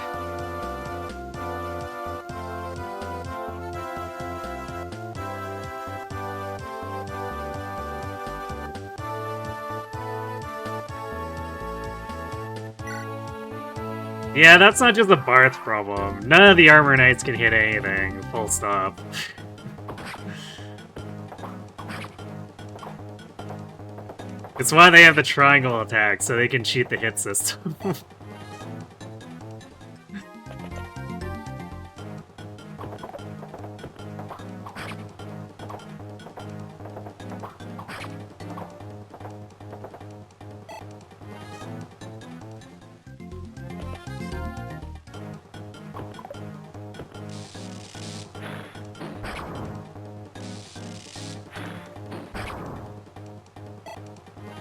Yeah, that's not just a Barth problem. None of the Armor Knights can hit anything, full stop. It's why they have the triangle attack, so they can cheat the hit system.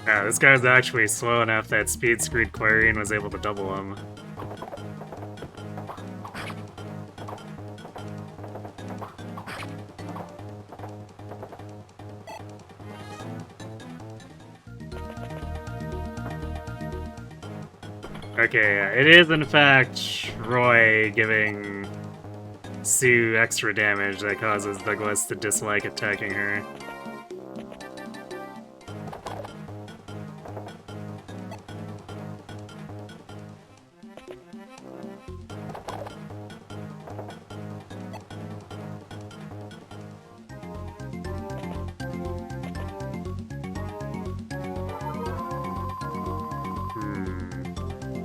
Yeah, this guy's actually slow enough that Speed Screed Quarian was able to double him. Okay, it is in fact Roy giving Sue extra damage that causes Douglas to dislike attacking her.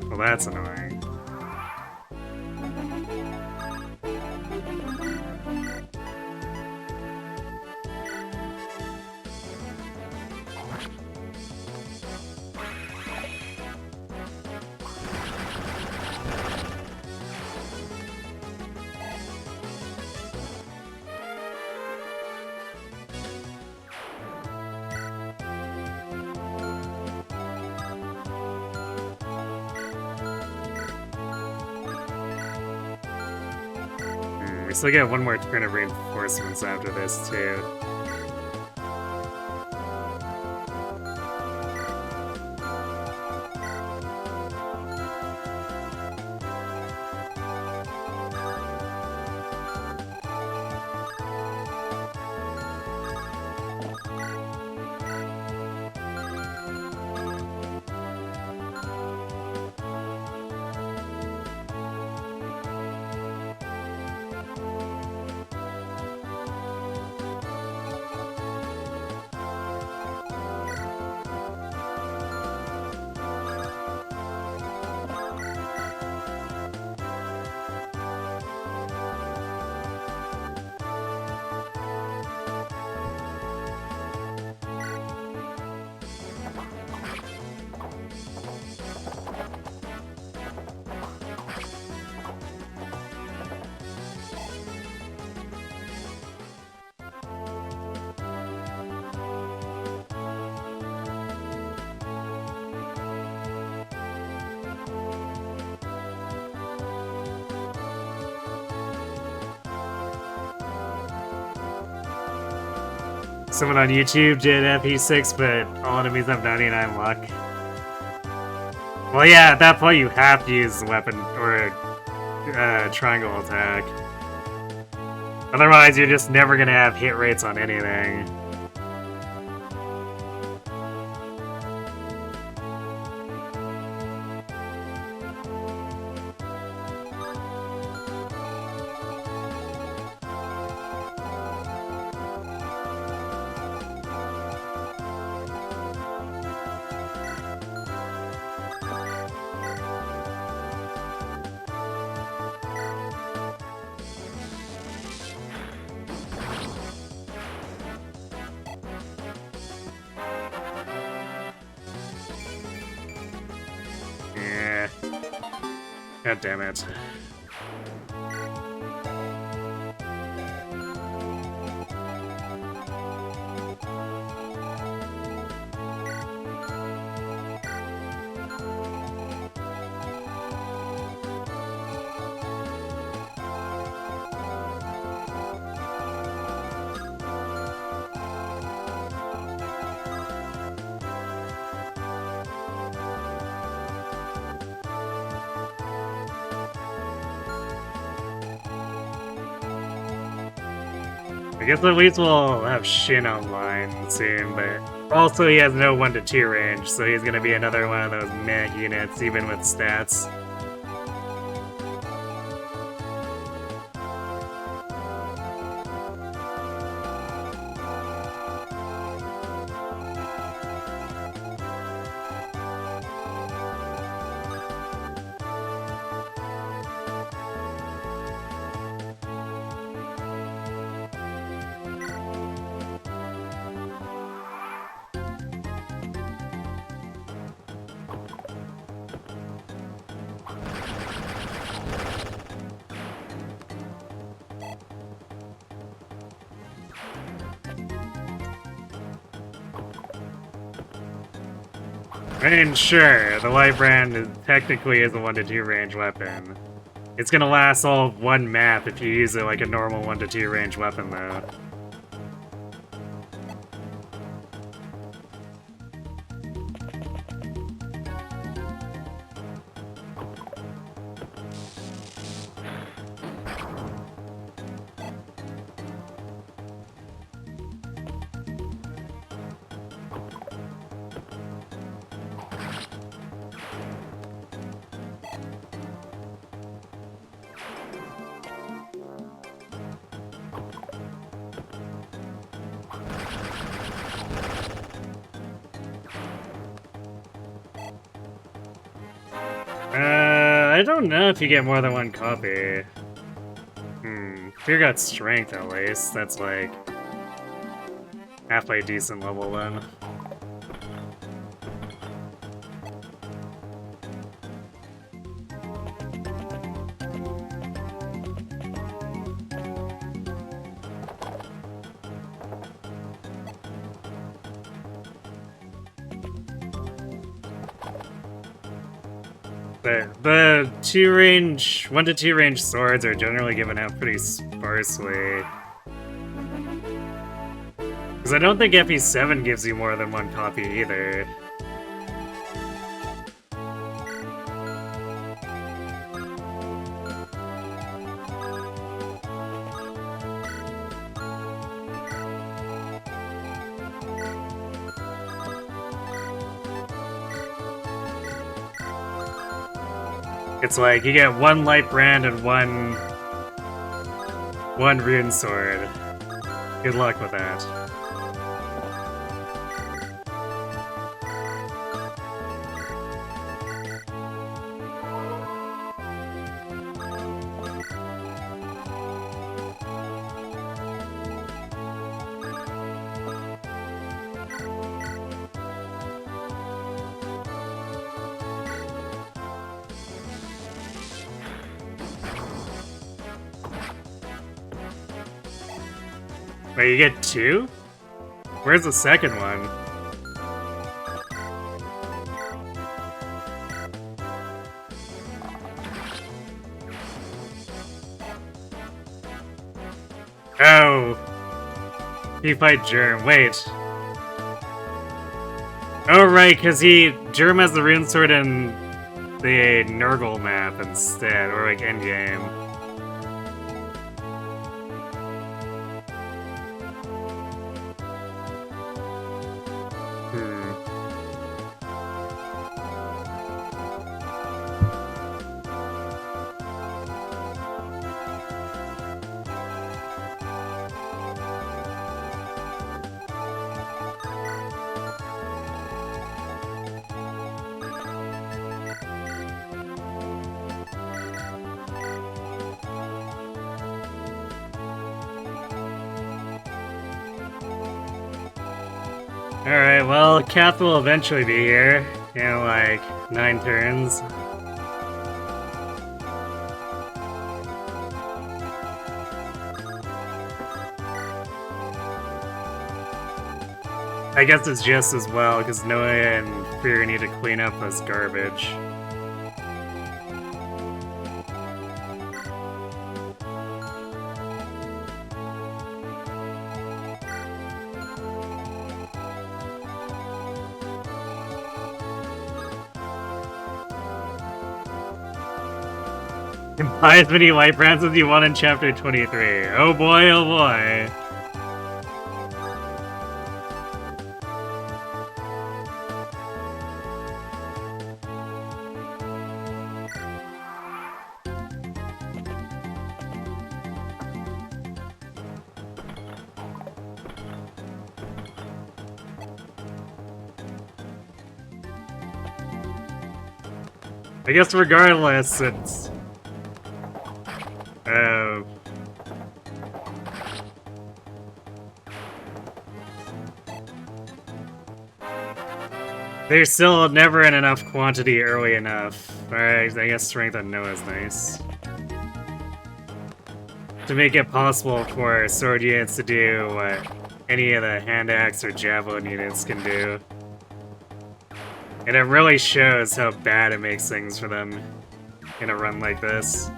Well, that's annoying. We still get one more turn of reinforcements after this, too. Someone on YouTube did FE6, but all enemies have 99 luck. Well, yeah, at that point you have to use weapon or triangle attack. Otherwise, you're just never gonna have hit rates on anything. Yeah. God damn it. I guess at least we'll have Shin online soon, but also he has no 1 to 2 range, so he's gonna be another one of those meh units, even with stats. I mean, sure, the light brand technically is a 1 to 2 range weapon. It's gonna last all of one map if you use it like a normal 1 to 2 range weapon, though. I don't know if you get more than one copy. If you got strength at least, that's like halfway decent level then. The 1 to 2 range swords are generally given out pretty sparsely. Because I don't think FE7 gives you more than one copy either. It's like, you get one light brand and one rune sword. Good luck with that. Wait, you get 2? Where's the second one? Oh! You fight Germ. Wait. Oh, right, because Germ has the rune sword in the Nurgle map instead, or like endgame. Alright, well, Kath will eventually be here in like 9 turns. I guess it's just as well, because Noah and Fear need to clean up this garbage. Buy as many light brands as you want in Chapter 23. Oh boy, oh boy. I guess regardless, it's... There's still never in enough quantity early enough. Alright, I guess strength on Noah is nice. To make it possible for sword units to do what any of the hand axe or javelin units can do. And it really shows how bad it makes things for them in a run like this.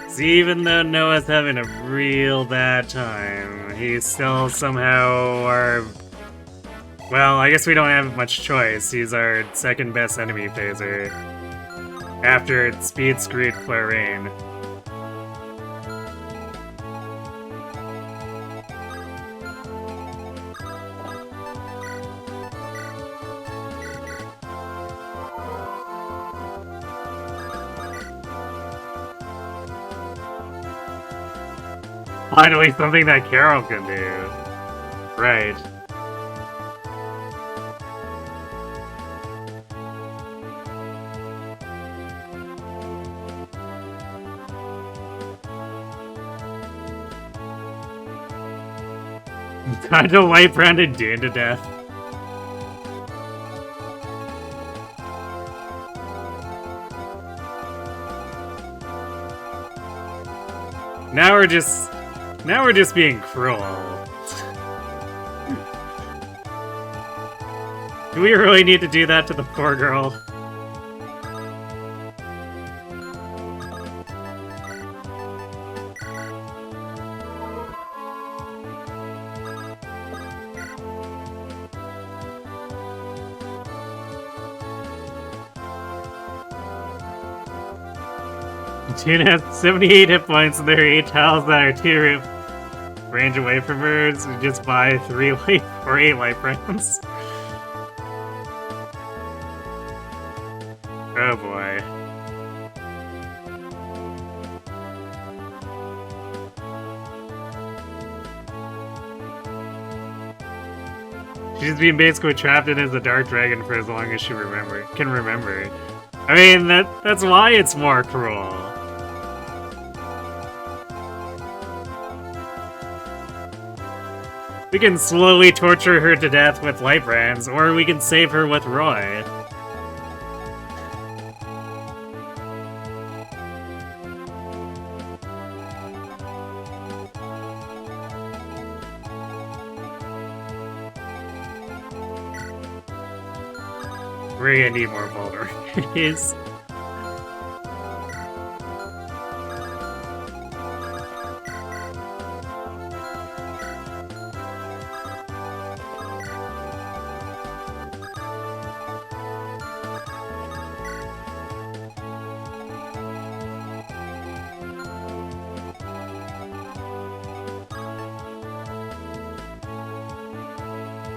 See, even though Noah's having a real bad time, he's still somehow our... Well, I guess we don't have much choice. He's our second best enemy phaser. After Speed screwed Clarine. Finally, something that Carol can do. Right. Time to wipe Brandon Dune to death. Now we're just being cruel. Do we really need to do that to the poor girl? June has 78 hit points and there are 8 tiles that are 2 range away from her, so just buy 3 life or 8 life rounds. Oh boy. She's been basically trapped in as a dark dragon for as long as she can remember. I mean, that's why it's more cruel. We can slowly torture her to death with light brands, or we can save her with Roy. We're gonna need more vulnerabilities.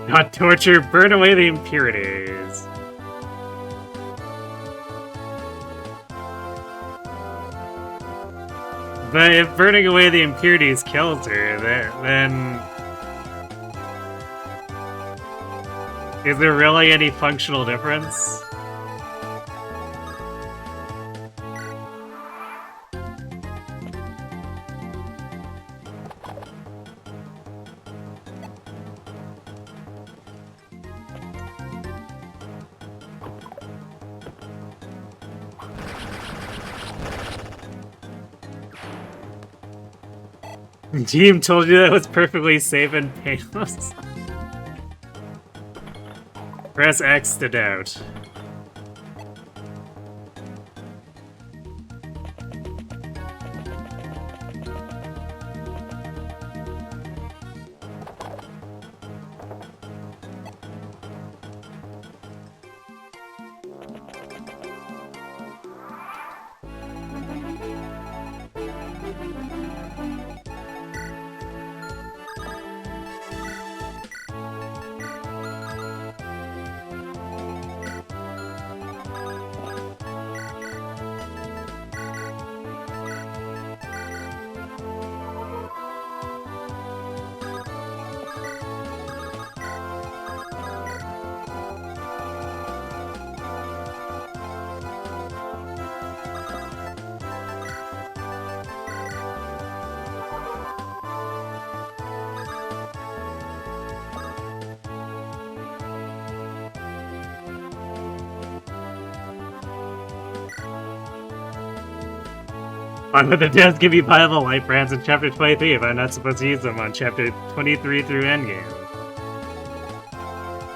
Not torture, burn away the impurities. But if burning away the impurities kills her, then... Is there really any functional difference? Team told you that was perfectly safe and painless. Press X to doubt. On the devs give you viable light brands in Chapter 23 if I'm not supposed to use them on Chapter 23 through Endgame.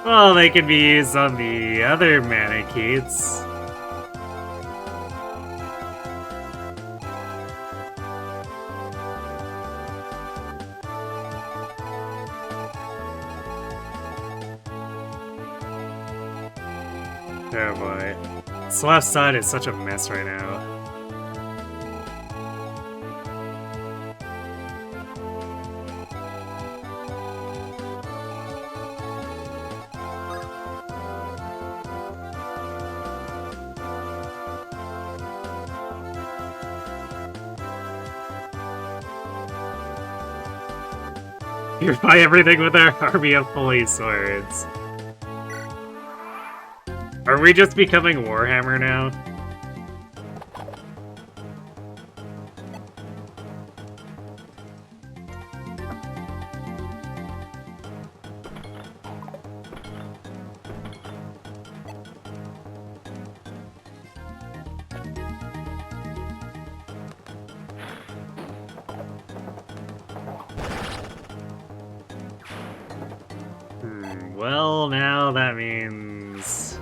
Well, they can be used on the other Manicheets. Oh boy. This left side is such a mess right now. Purify everything with our army of police swords. Are we just becoming Warhammer now? Well, now that means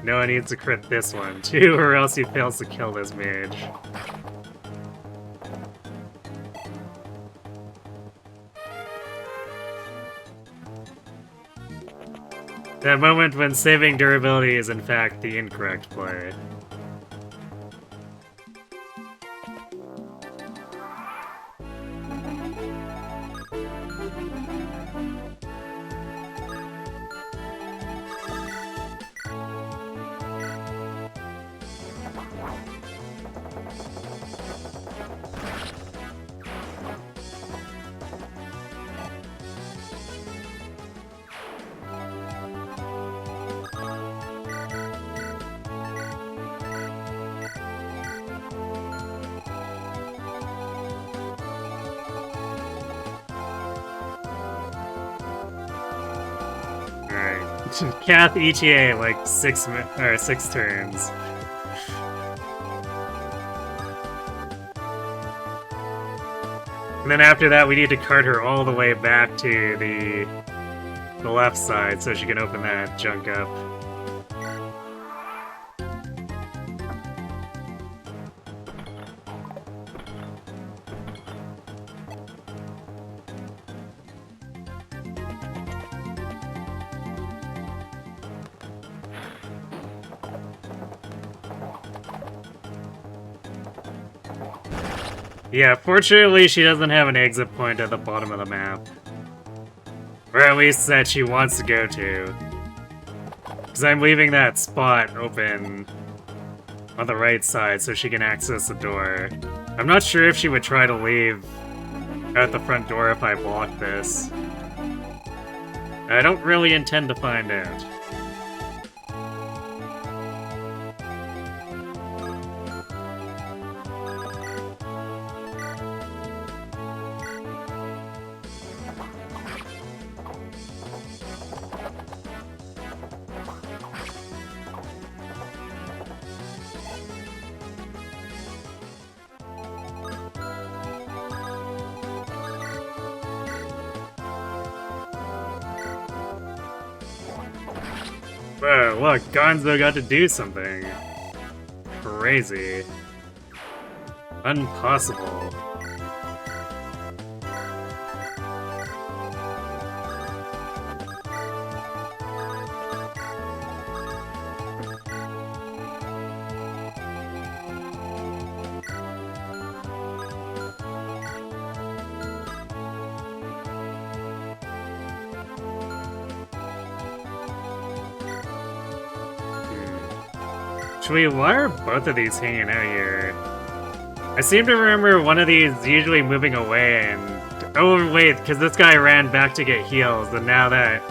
Noah needs to crit this one too, or else he fails to kill this mage. That moment when saving durability is in fact the incorrect play. Cath ETA like 6 turns. And then after that, we need to cart her all the way back to the left side so she can open that junk up. Yeah, fortunately she doesn't have an exit point at the bottom of the map. Or at least that she wants to go to. Because I'm leaving that spot open on the right side so she can access the door. I'm not sure if she would try to leave out the front door if I block this. I don't really intend to find out. Whoa, look, Gonzo got to do something. Crazy. Impossible. Actually, why are both of these hanging out here? I seem to remember one of these usually moving away and... Oh, wait, because this guy ran back to get heals, and now that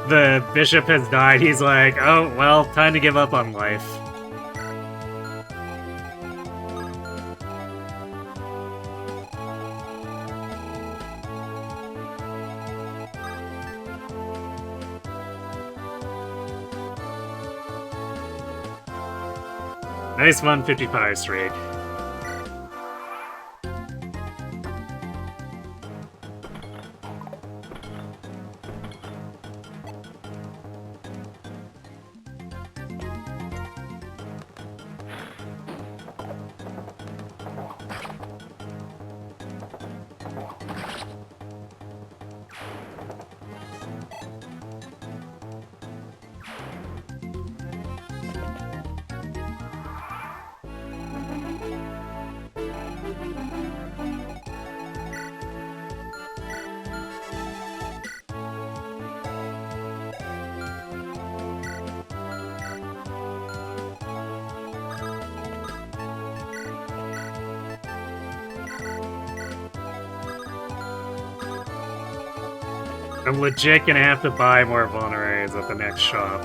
the bishop has died, he's like, oh, well, time to give up on life. Nice 155 streak. I'm legit gonna have to buy more vulneraries at the next shop.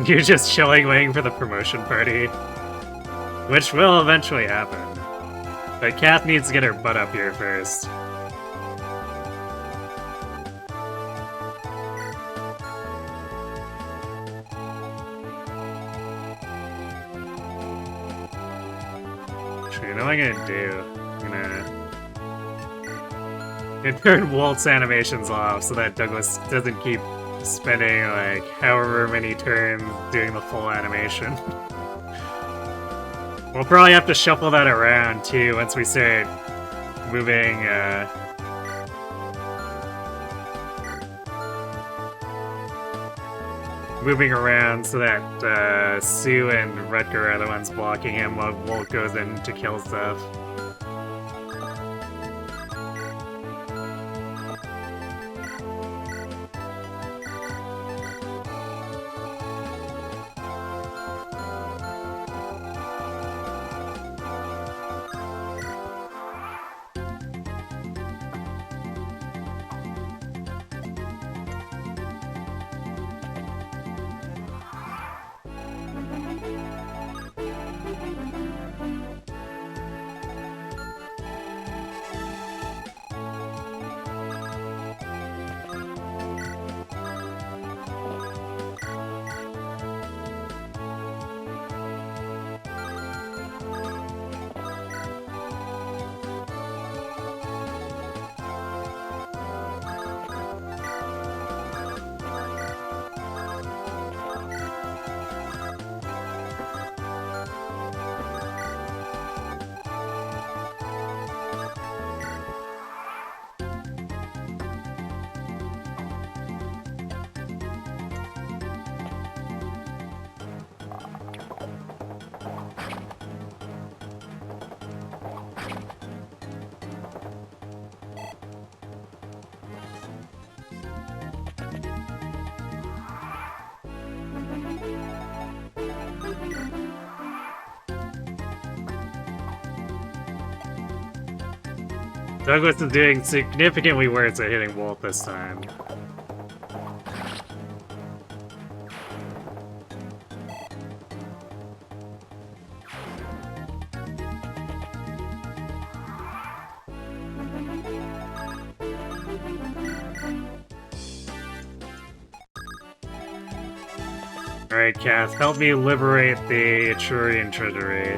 You're just chilling, waiting for the promotion party. Which will eventually happen. But Kath needs to get her butt up here first. Actually, you know what I'm gonna do? I'm gonna turn Walt's animations off so that Douglas doesn't keep spending like however many turns doing the full animation. We'll probably have to shuffle that around too once we start moving moving around so that Sue and Rutger are the ones blocking him while Walt goes in to kill stuff. Douglas is doing significantly worse at hitting Walt this time. Alright, Kath, help me liberate the Etrurian treasury.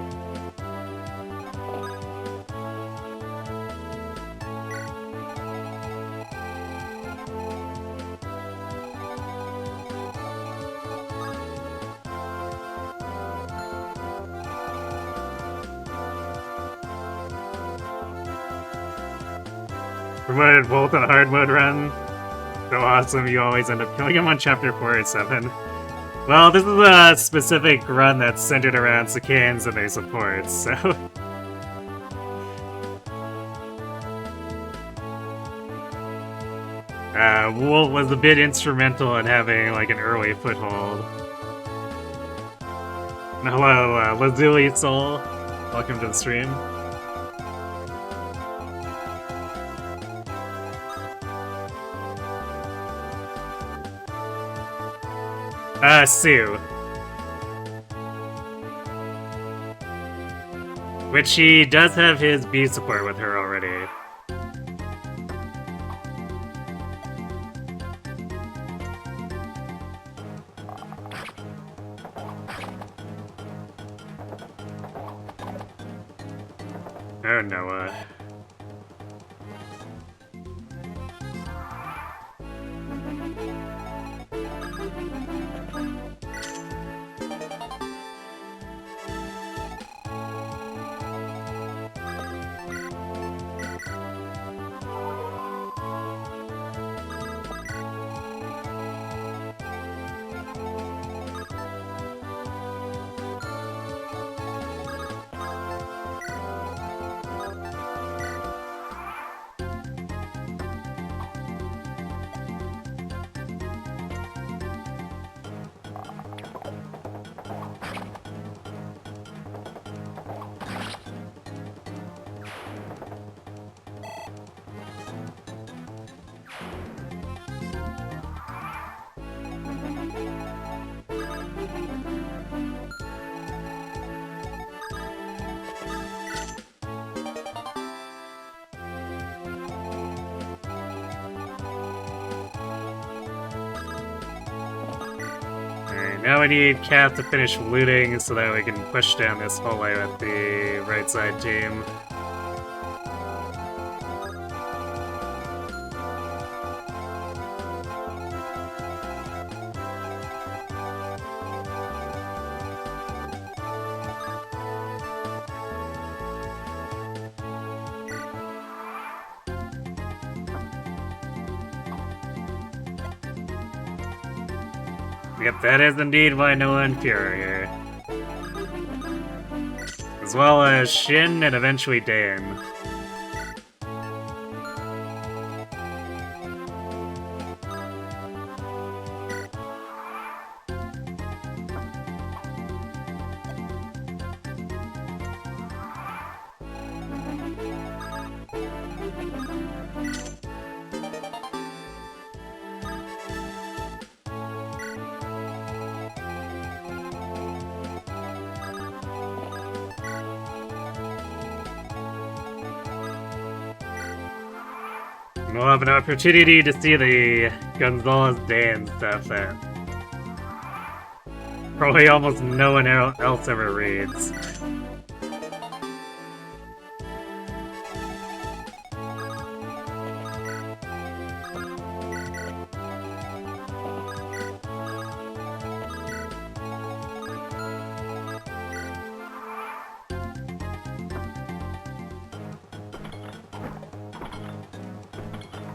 Promoted Bolt on hard mode run. So awesome, you always end up killing him on chapter 4 or 7. Well, this is a specific run that's centered around Sacaens and their supports, so... Wolf was a bit instrumental in having, like, an early foothold. And hello, Lazuli Soul. Welcome to the stream. Sue. Which he does have his B support with her already. Oh, Noah. Now we need Cap to finish looting so that we can push down this hallway with the right side team. Yep, that is indeed why Noah and Pure are here. As well as Shin and eventually Dan. We'll have an opportunity to see the Gonzalez-Dan stuff that probably almost no one else ever reads.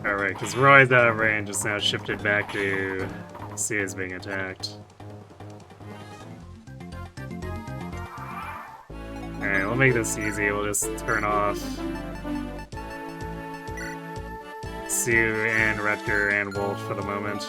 Alright, because Roy's out of range is now shifted back to see is being attacked. Alright, we'll make this easy. We'll just turn off Sue and Rutger and Wolf for the moment.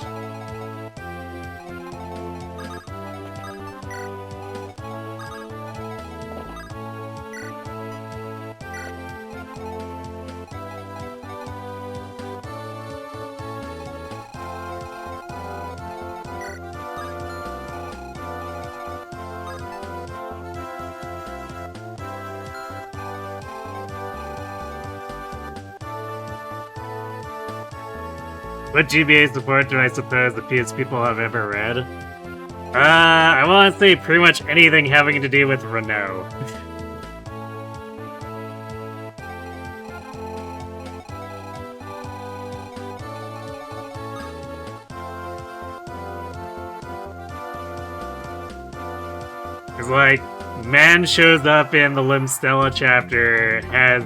What GBA support do I suppose the PS people have ever read? I want to say pretty much anything having to do with Renault. It's like, man shows up in the Limstella chapter, has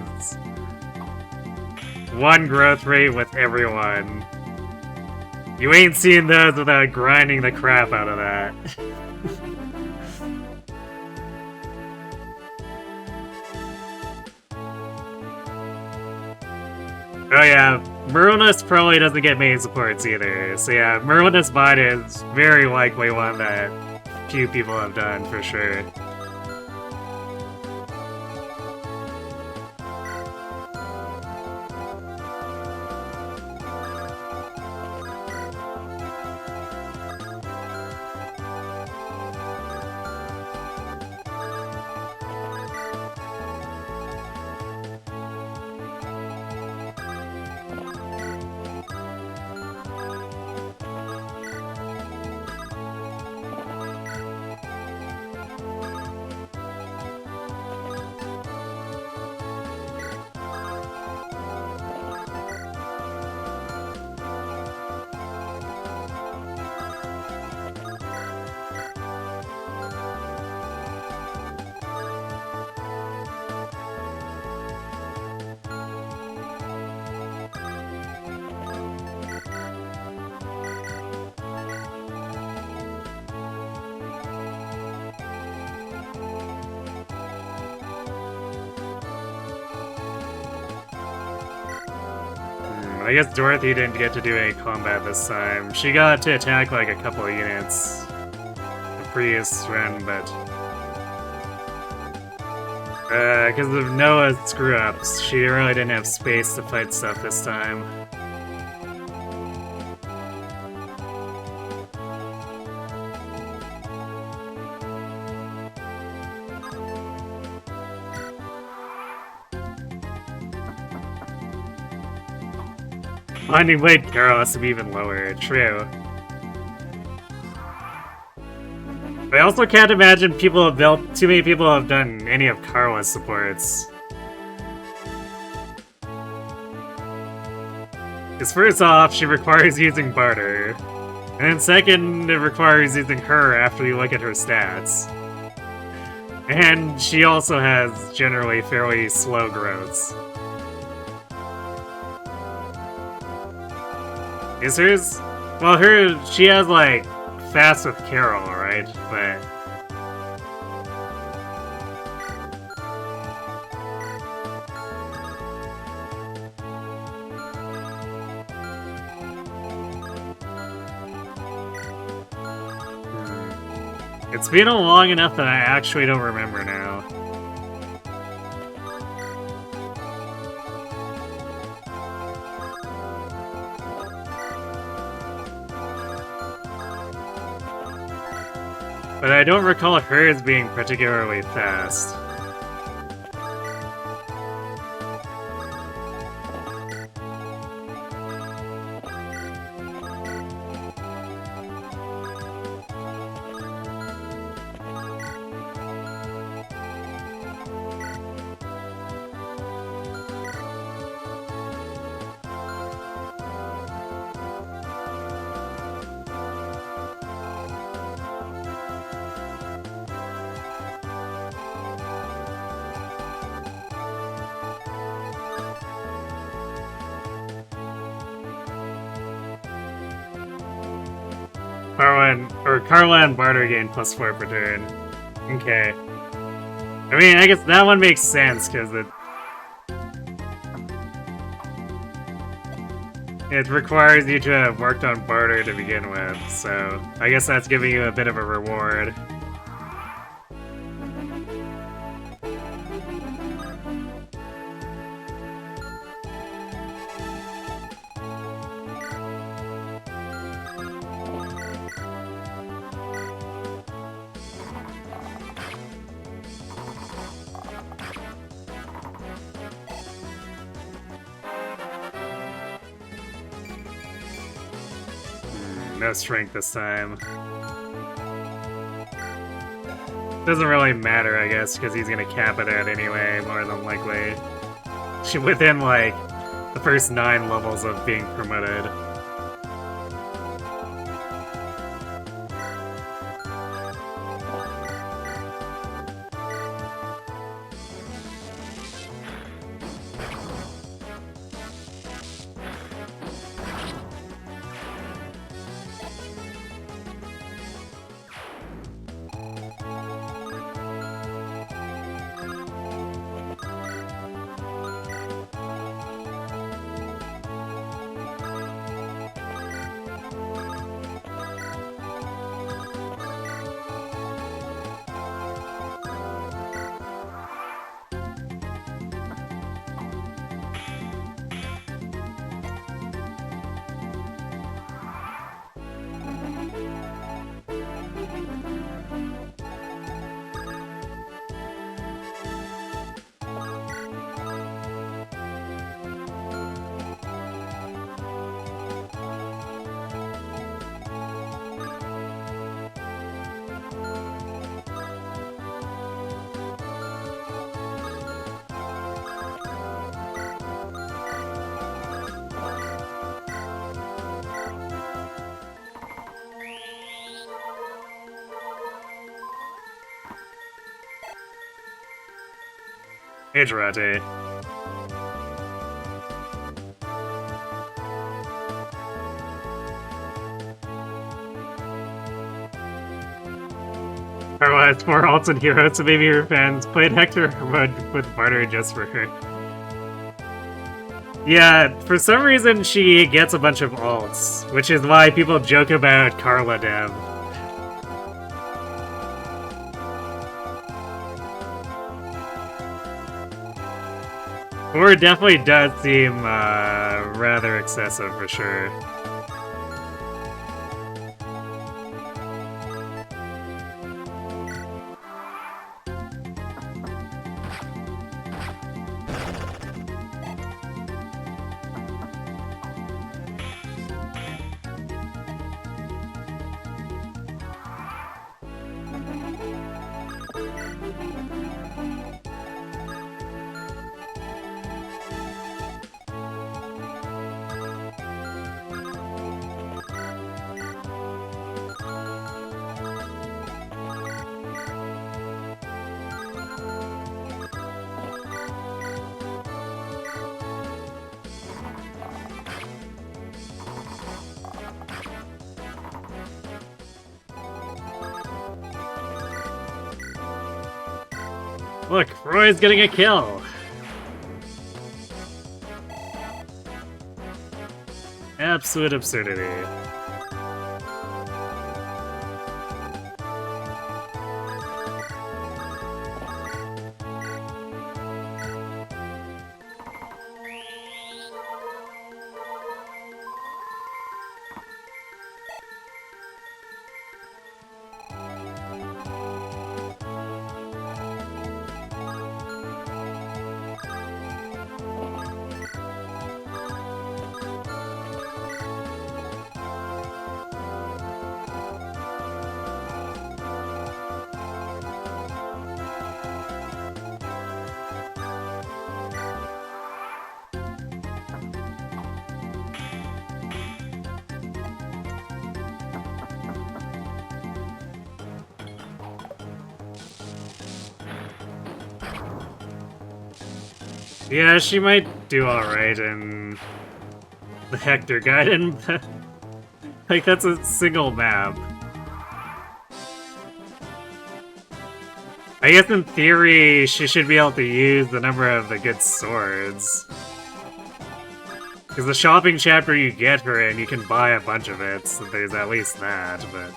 one growth rate with everyone. You ain't seen those without grinding the crap out of that. Oh yeah, Maronis probably doesn't get main supports either. So yeah, Maronis bot is very likely one that few people have done for sure. I guess Dorothy didn't get to do any combat this time. She got to attack like a couple of units the previous run, but because of Noah's screw-ups, she really didn't have space to fight stuff this time. Binding Blade Carol has to be even lower, true. I also can't imagine people have built, too many people have done any of Carla's supports. Because first off, she requires using Barter. And then second, it requires using her after you look at her stats. And she also has generally fairly slow growths. Is hers? Well, she has like fast with Carol, right? But it's been long enough that I actually don't remember now. But I don't recall hers being particularly fast. Carla and Barter gain +4 per turn. Okay. I mean, I guess that one makes sense, because it requires you to have worked on Barter to begin with, so I guess that's giving you a bit of a reward. No strength this time. Doesn't really matter, I guess, because he's gonna cap it at anyway, more than likely. Within, like, the first 9 levels of being promoted. Iterate. Carla has 4 alts and heroes, so maybe her fans played Hector mode with Barter just for her. Yeah, for some reason she gets a bunch of alts, which is why people joke about Carla Dev. Or it definitely does seem rather excessive for sure. Look, Roy's getting a kill! Absolute absurdity. Yeah, she might do alright in the Hector Gaiden. Like, that's a single map. I guess in theory, she should be able to use the number of the good swords. Because the shopping chapter you get her in, you can buy a bunch of it, so there's at least that, but...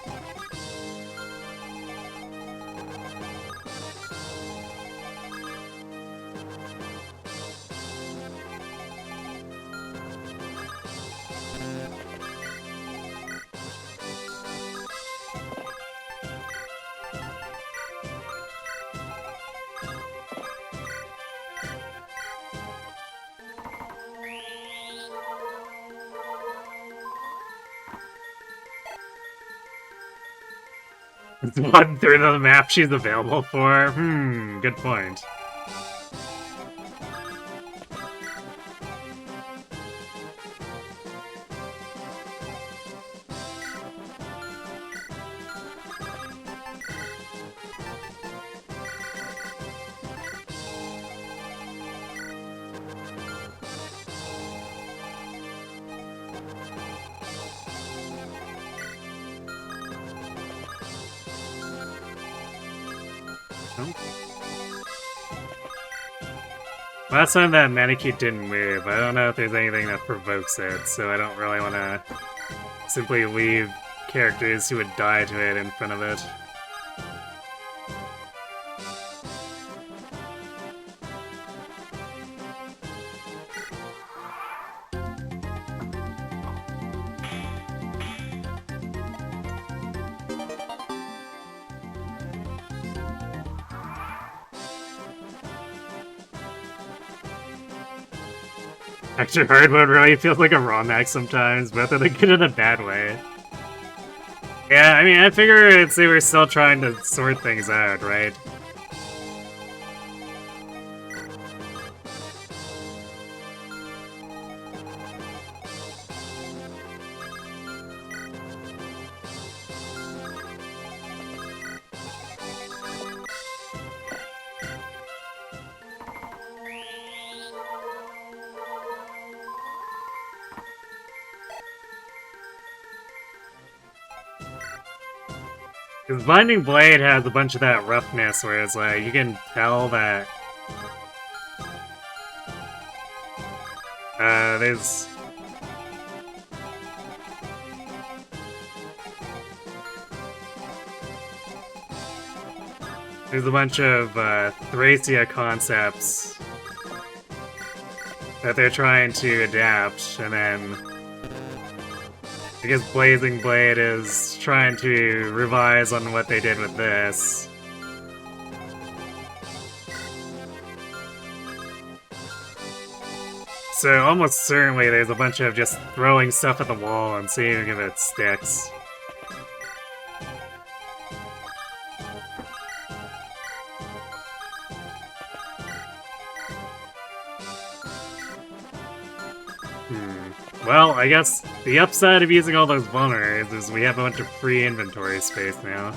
It's 1/3 of the map she's available for? Good point. Last time that Manakete didn't move, I don't know if there's anything that provokes it, so I don't really want to simply leave characters who would die to it in front of it. Extra hard mode really feels like a raw max sometimes, but they're good in a bad way. Yeah, I mean, I figure they were still trying to sort things out, right? Because Binding Blade has a bunch of that roughness where it's like, you can tell that there's... There's a bunch of Thracia concepts that they're trying to adapt, and then I guess Blazing Blade is trying to revise on what they did with this. So almost certainly there's a bunch of just throwing stuff at the wall and seeing if it sticks. Well, I guess the upside of using all those vulners is we have a bunch of free inventory space now.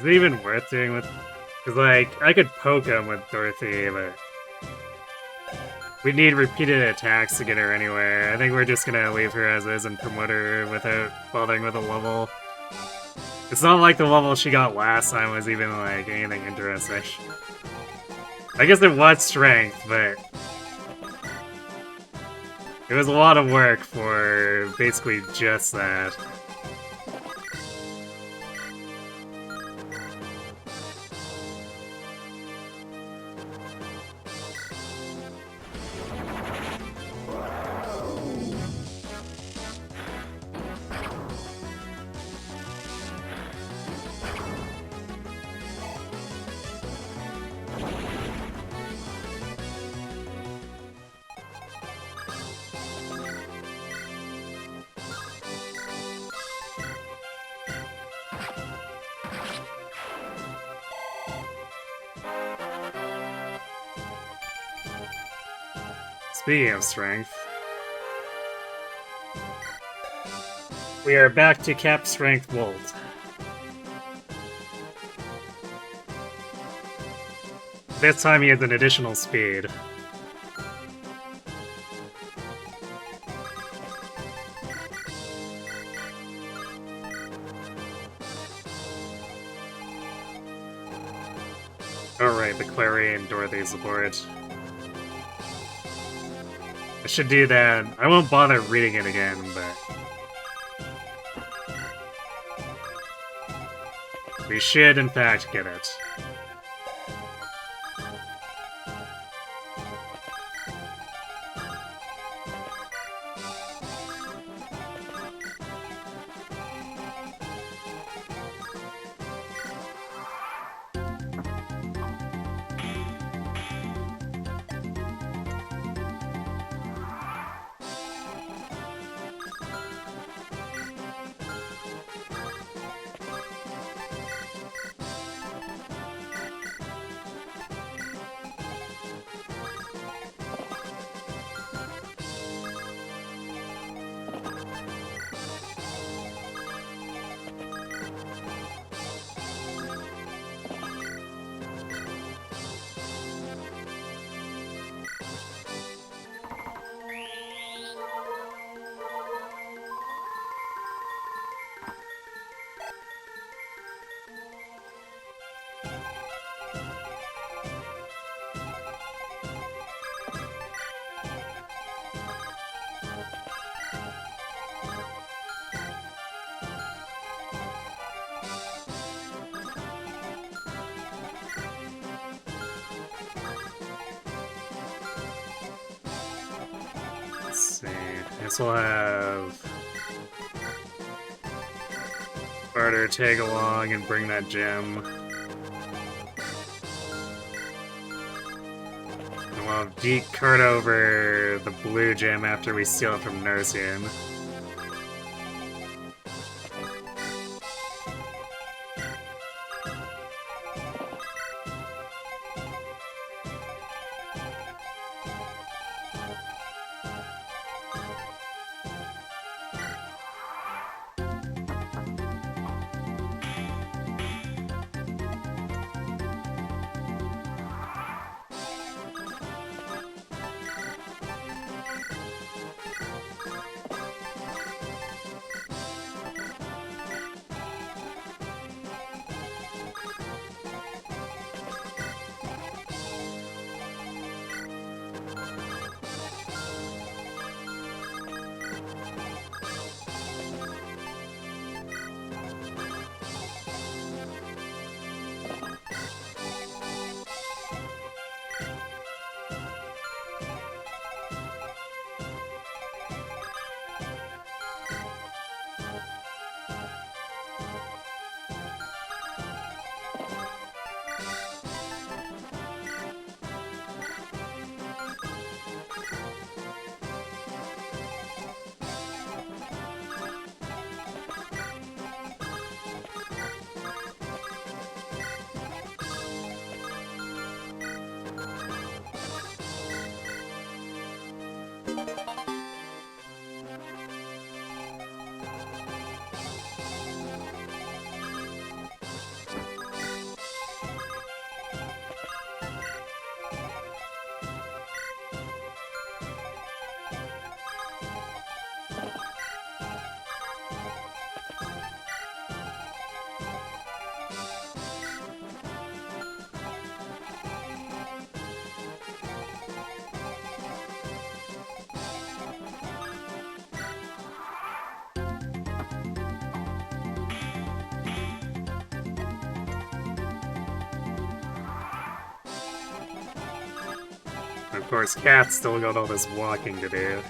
Is it even worth doing with... Because, like, I could poke him with Dorothy, but... we'd need repeated attacks to get her anywhere. I think we're just gonna leave her as is and promote her without bothering with a level. It's not like the level she got last time was even, like, anything interesting. I guess it was strength, but... it was a lot of work for basically just that. Speaking of strength, we are back to cap strength Volt. This time he has an additional speed. Alright, the Clarion Dorothy's aboard. I should do that. I won't bother reading it again, but... we should, in fact, get it. Guess we'll have Barter tag along and bring that gem. And we'll have Deke cart over the blue gem after we steal it from Narcian. Of course, Cat's still got all this walking to do.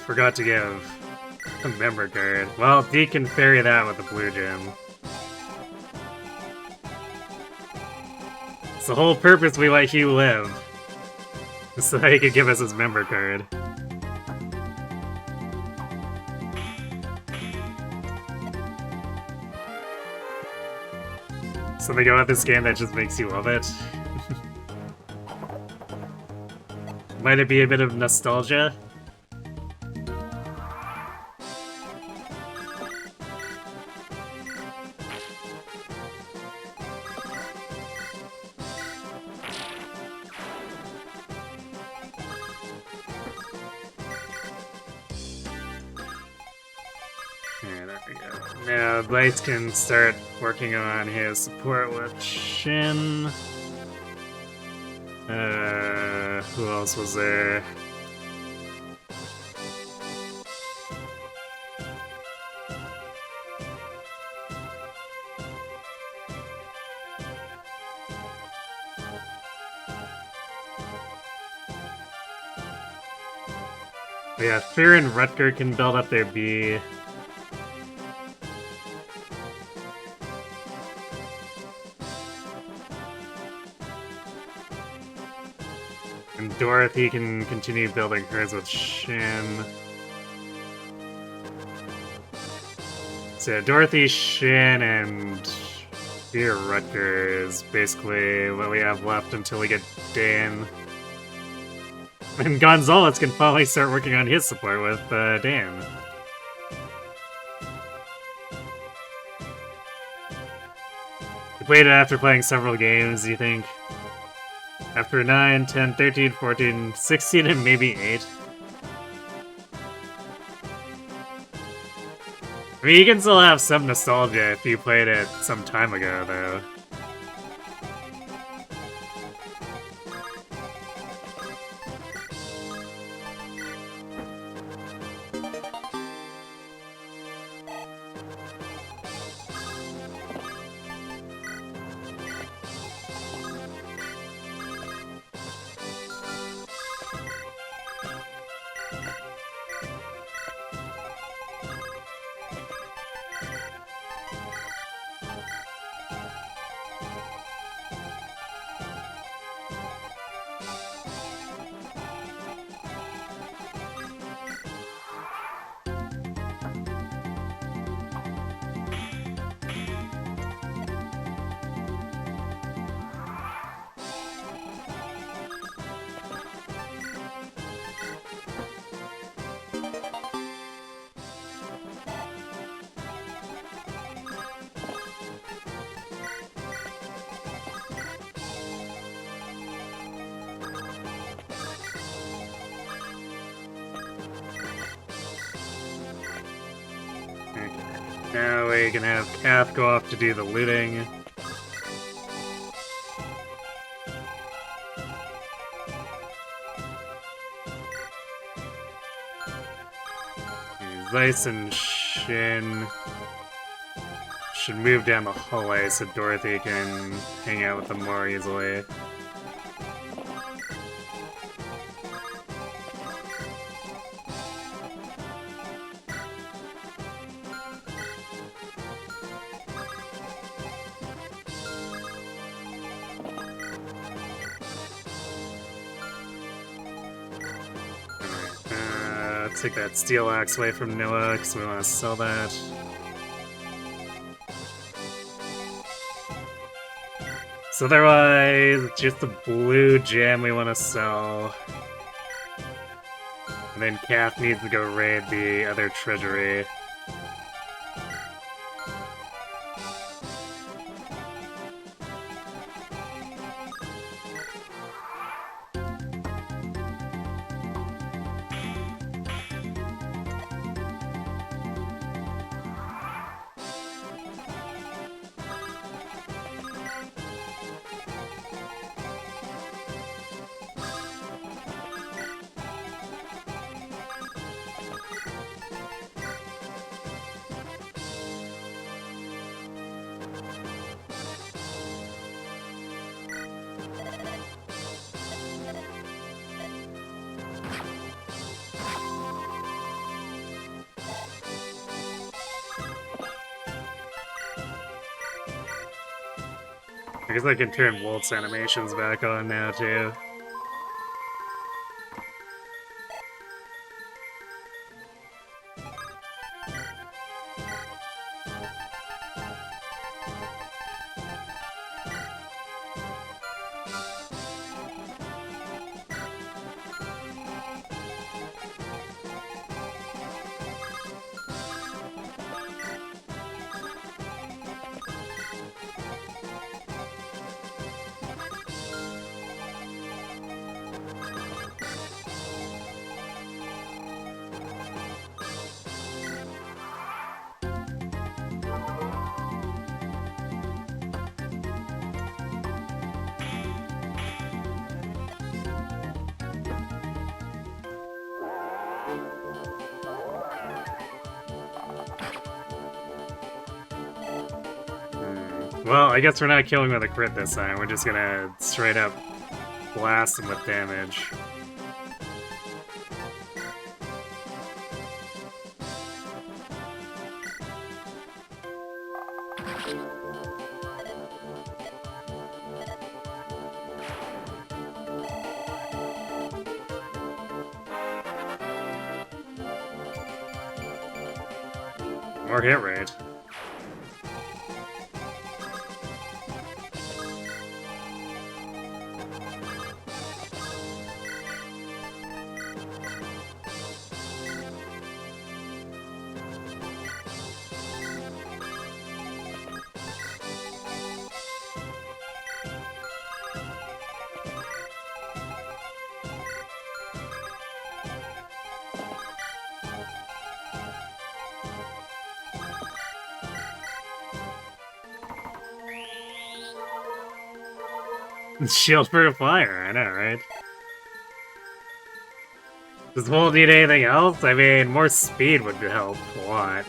Forgot to give a member card. Well, Deke can ferry that with the blue gem. It's the whole purpose we let Hugh live. So that he could give us his member card. Something about this game that just makes you love it. Might it be a bit of nostalgia? Now, Blaze can start working on his support with Shin. Who else was there? Yeah, Fear and Rutger can build up their B. And Dorothy can continue building hers with Shin. So yeah, Dorothy, Shin, and Fear Rutger is basically what we have left until we get Dan. And Gonzalez can finally start working on his support with Dan. played it after playing several games, you think? After 9, 10, 13, 14, 16, and maybe 8? I mean, you can still have some nostalgia if you played it some time ago, though. Now we can have Kath go off to do the looting. Zeiss and Shin should move down the hallway so Dorothy can hang out with them more easily. Take that steel axe away from Noah because we want to sell that. So otherwise, just the blue gem we want to sell. And then Kath needs to go raid the other treasury. I guess I can turn Wolf's animations back on now, too. Well, I guess we're not killing with a crit this time. We're just gonna straight up blast him with damage. More hit rate. Shield for a flyer, I know, right? Does Volt need anything else? I mean, more speed would help a lot.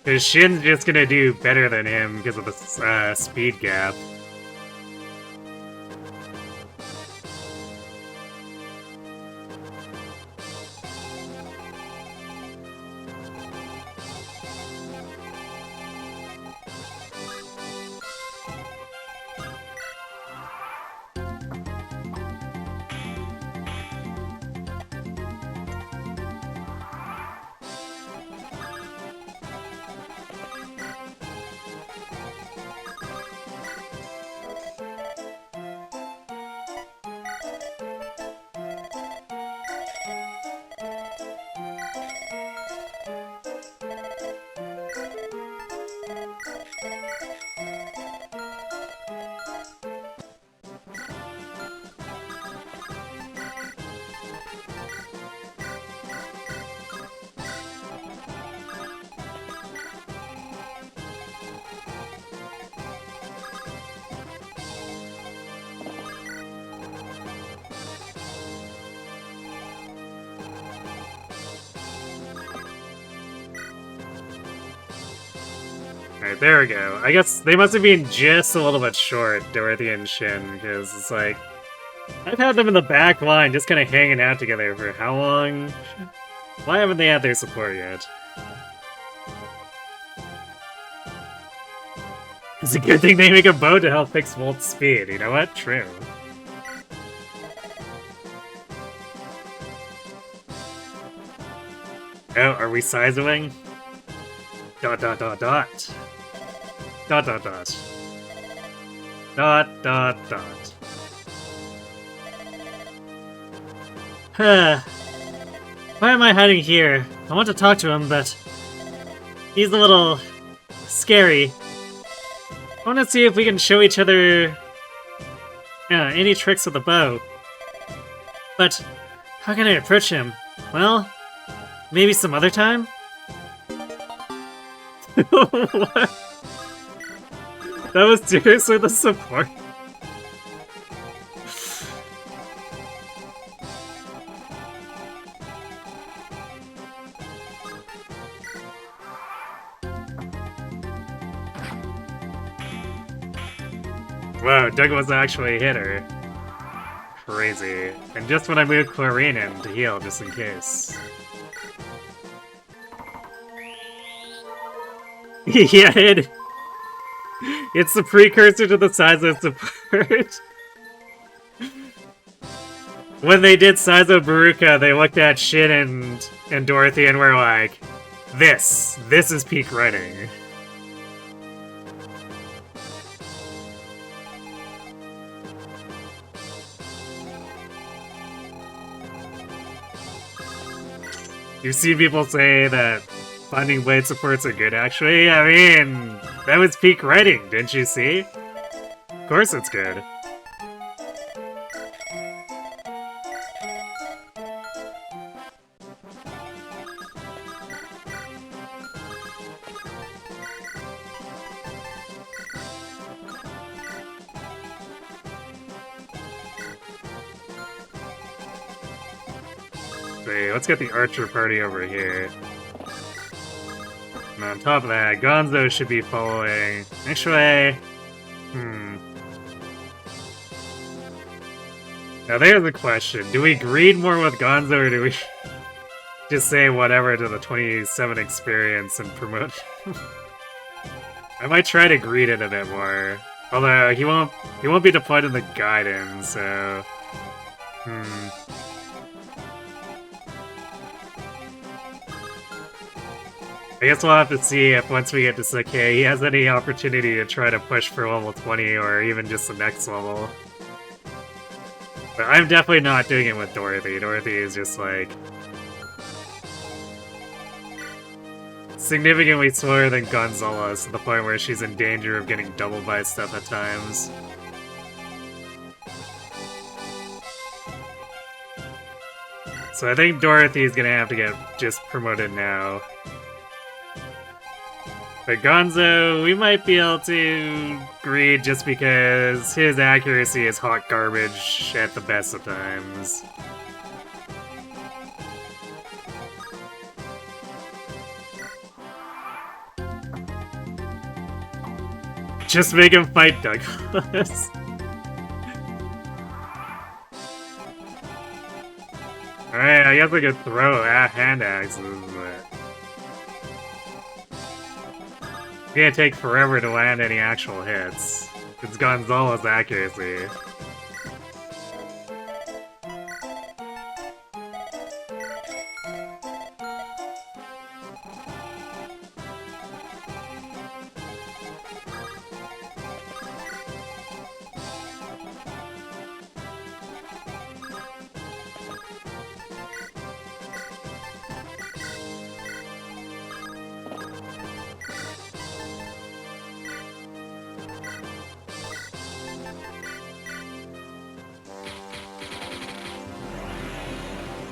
Because Shin's just gonna do better than him because of the speed gap. Alright, there we go. I guess they must have been just a little bit short, Dorothy and Shin, because it's like... I've had them in the back line, just kind of hanging out together for how long? Why haven't they had their support yet? It's a good thing they make a bow to help fix Volt's speed, you know what? True. Oh, are we sizoing? Dot dot dot dot. Dot dot dot. Dot dot dot. Huh. Why am I hiding here? I want to talk to him, but he's a little scary. I want to see if we can show each other any tricks with the bow. But how can I approach him? Well, maybe some other time? What? That was seriously the support? Whoa, Doug was actually a hitter. Crazy. And just when I moved Chlorine in to heal, just in case. Yeah, it's the precursor to the Saizo support. When they did Saizo Baruka, they looked at Shin and Dorothy and were like, this is peak writing. You've seen people say that finding blade supports are good, actually. I mean, that was peak writing, didn't you see? Of course it's good. Let's get the archer party over here. And on top of that, Gonzo should be following. Actually, now there's the question. Do we greed more with Gonzo, or do we just say whatever to the 27 experience and promote him? I might try to greed it a bit more. Although, he won't be deployed in the Gaiden, so... I guess we'll have to see if once we get to Sacae, he has any opportunity to try to push for level 20 or even just the next level. But I'm definitely not doing it with Dorothy. Dorothy is just like... significantly slower than Gonzalez to the point where she's in danger of getting doubled by stuff at times. So I think Dorothy's gonna have to get just promoted now. But Gonzo, we might be able to greed just because his accuracy is hot garbage at the best of times. Just make him fight Douglas. Alright, I guess I could throw hand axes, but it's gonna take forever to land any actual hits. It's Gonzalo's accuracy.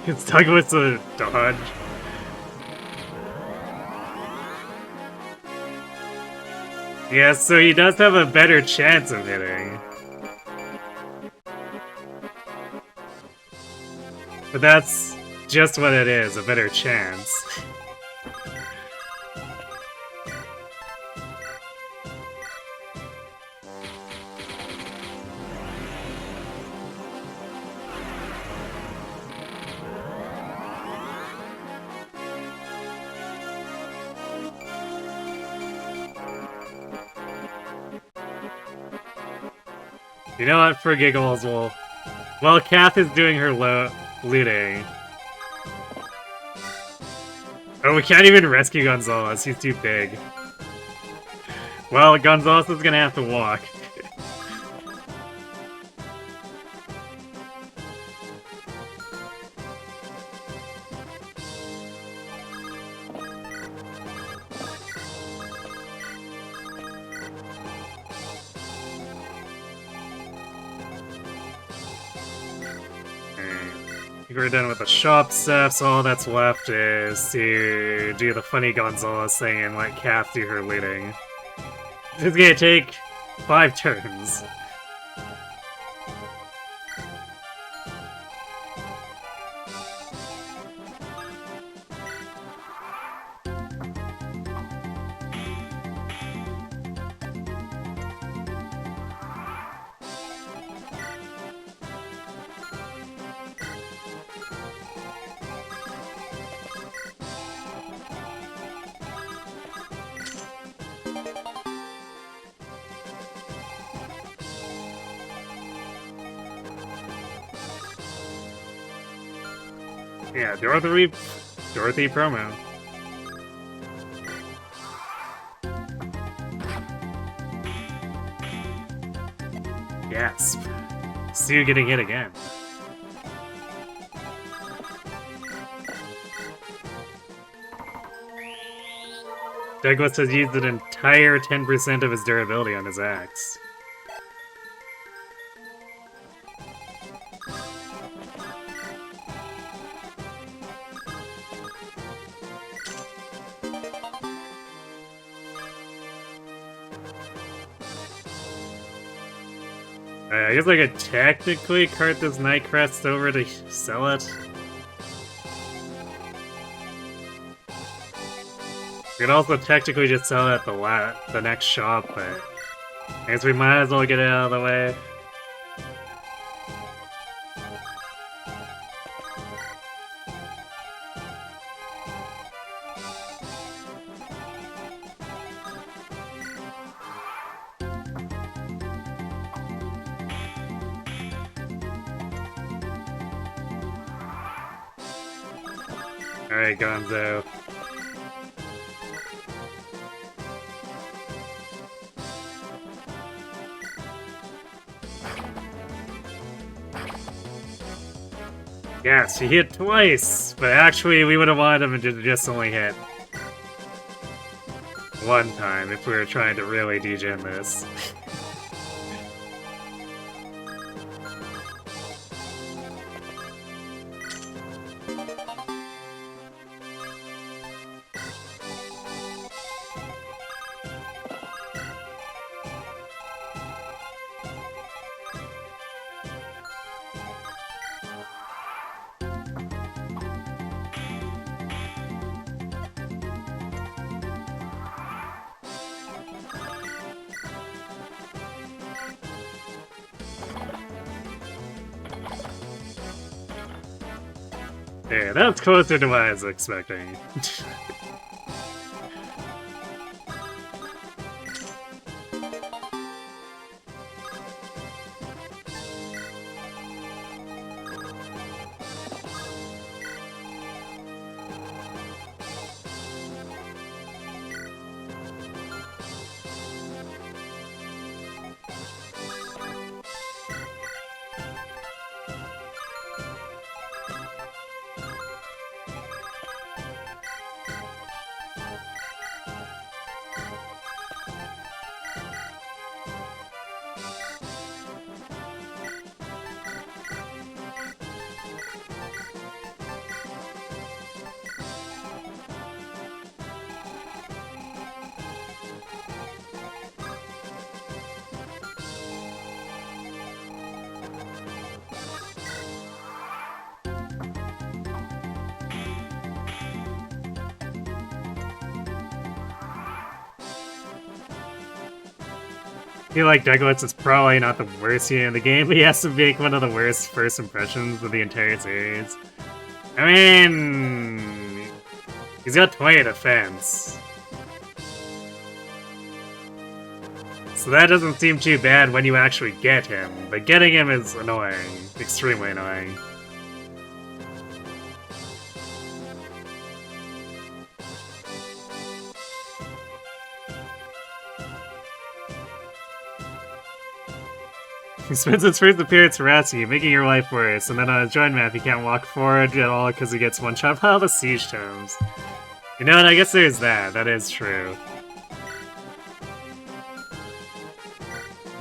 It's Douglas a dodge. Yeah, so he does have a better chance of hitting. But that's just what it is, a better chance. You know what, for giggles, well, Kath is doing her looting. Oh, we can't even rescue Gonzalez, he's too big. Well, Gonzalez is gonna have to walk. We're done with the shop stuff, so all that's left is to do the funny Gonzalez thing and let Kath do her looting. It's gonna take 5 turns. Yeah, Dorothy promo. Yes. Sue getting hit again. Douglas has used an entire 10% of his durability on his axe. I guess I could technically cart this Night Crest over to sell it. We could also technically just sell it at the next shop, but I guess we might as well get it out of the way. Alright, Gonzo. Yes, he hit twice, but actually we would have wanted him to just only hit one time if we were trying to really degen this. Yeah, that's closer to what I was expecting. I feel like Douglas is probably not the worst unit in the game, but he has to make one of the worst first impressions of the entire series. I mean, he's got 20 defense. So that doesn't seem too bad when you actually get him, but getting him is annoying. Extremely annoying. He spends his first appearance harassing you, making your life worse, and then on his join map he can't walk forward at all because he gets one shot by all the siege tomes. You know what, I guess there's that. That is true.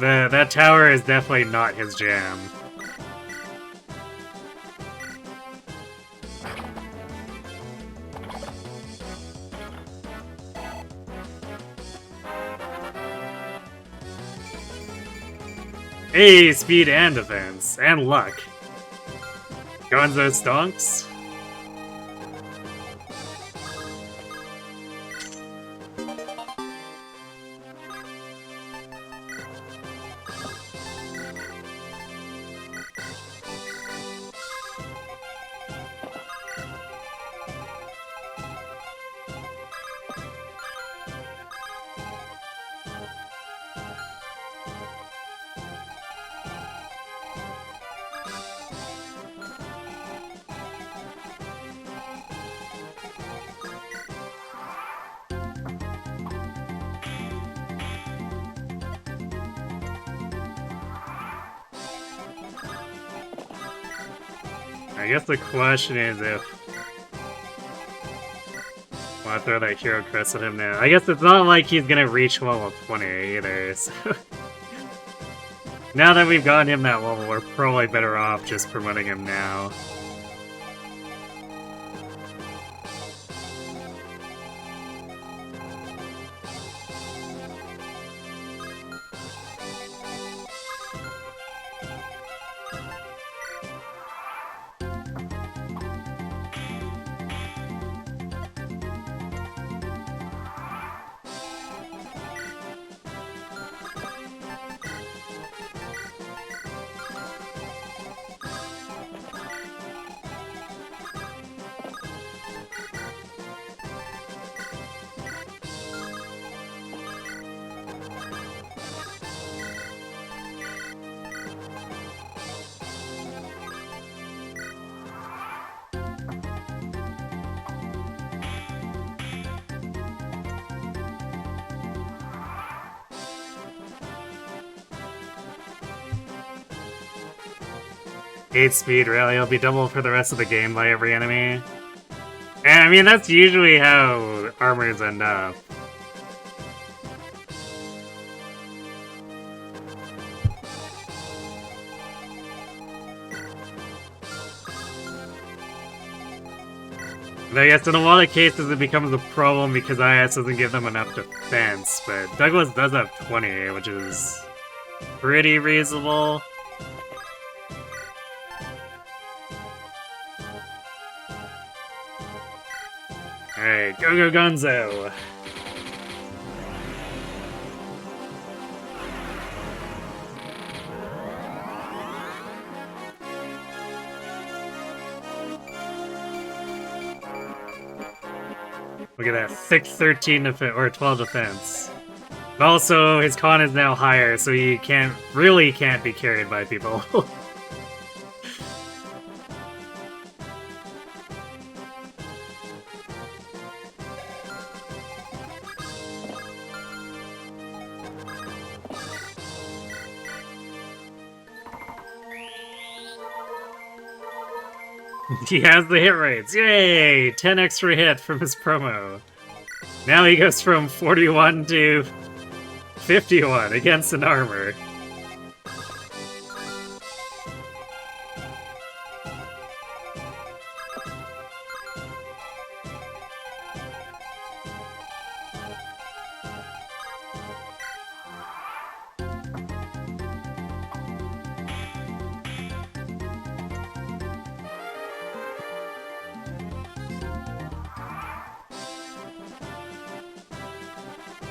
That tower is definitely not his jam. Hey, speed and defense, and luck. Gonzo stonks. I guess the question is if... Well, I throw that hero crest at him now. I guess it's not like he's gonna reach level 20 either, so... Now that we've gotten him that level, we're probably better off just promoting him now. Eight speed, really? It'll be double for the rest of the game by every enemy. And I mean, that's usually how armors end up. I guess in a lot of cases it becomes a problem because IS doesn't give them enough defense, but Douglas does have 20, which is pretty reasonable. Alright, go Gonzo! Look at that, thick 13 or 12 defense. But also, his con is now higher, so he really can't be carried by people. He has the hit rates! Yay! 10 extra hit from his promo. Now he goes from 41 to 51 against an armor.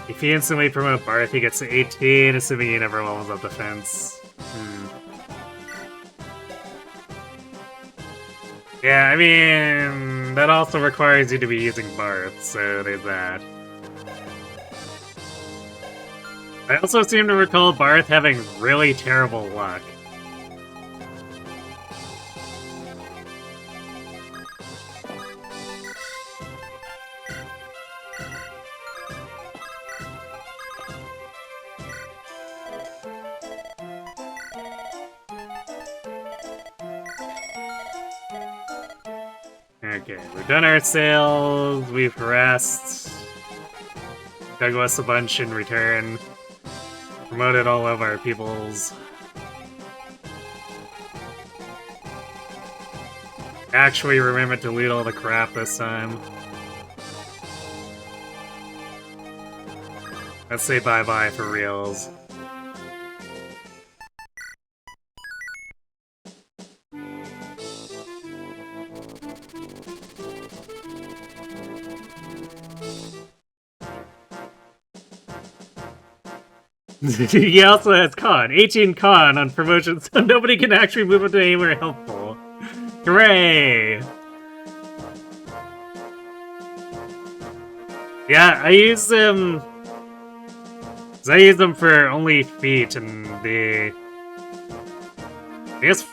If you instantly promote Barth, he gets to 18, assuming he never levels up defense. Yeah, I mean, that also requires you to be using Barth, so there's that. I also seem to recall Barth having really terrible luck. Okay, we've done our sales, we've harassed Douglas a bunch in return, promoted all of our peoples. Actually remembered to loot all the crap this time. Let's say bye-bye for reals. He also has con. 18 con on promotion, so nobody can actually move into anywhere helpful. Hooray! Yeah, I use them... I use them for only feet and the... I guess...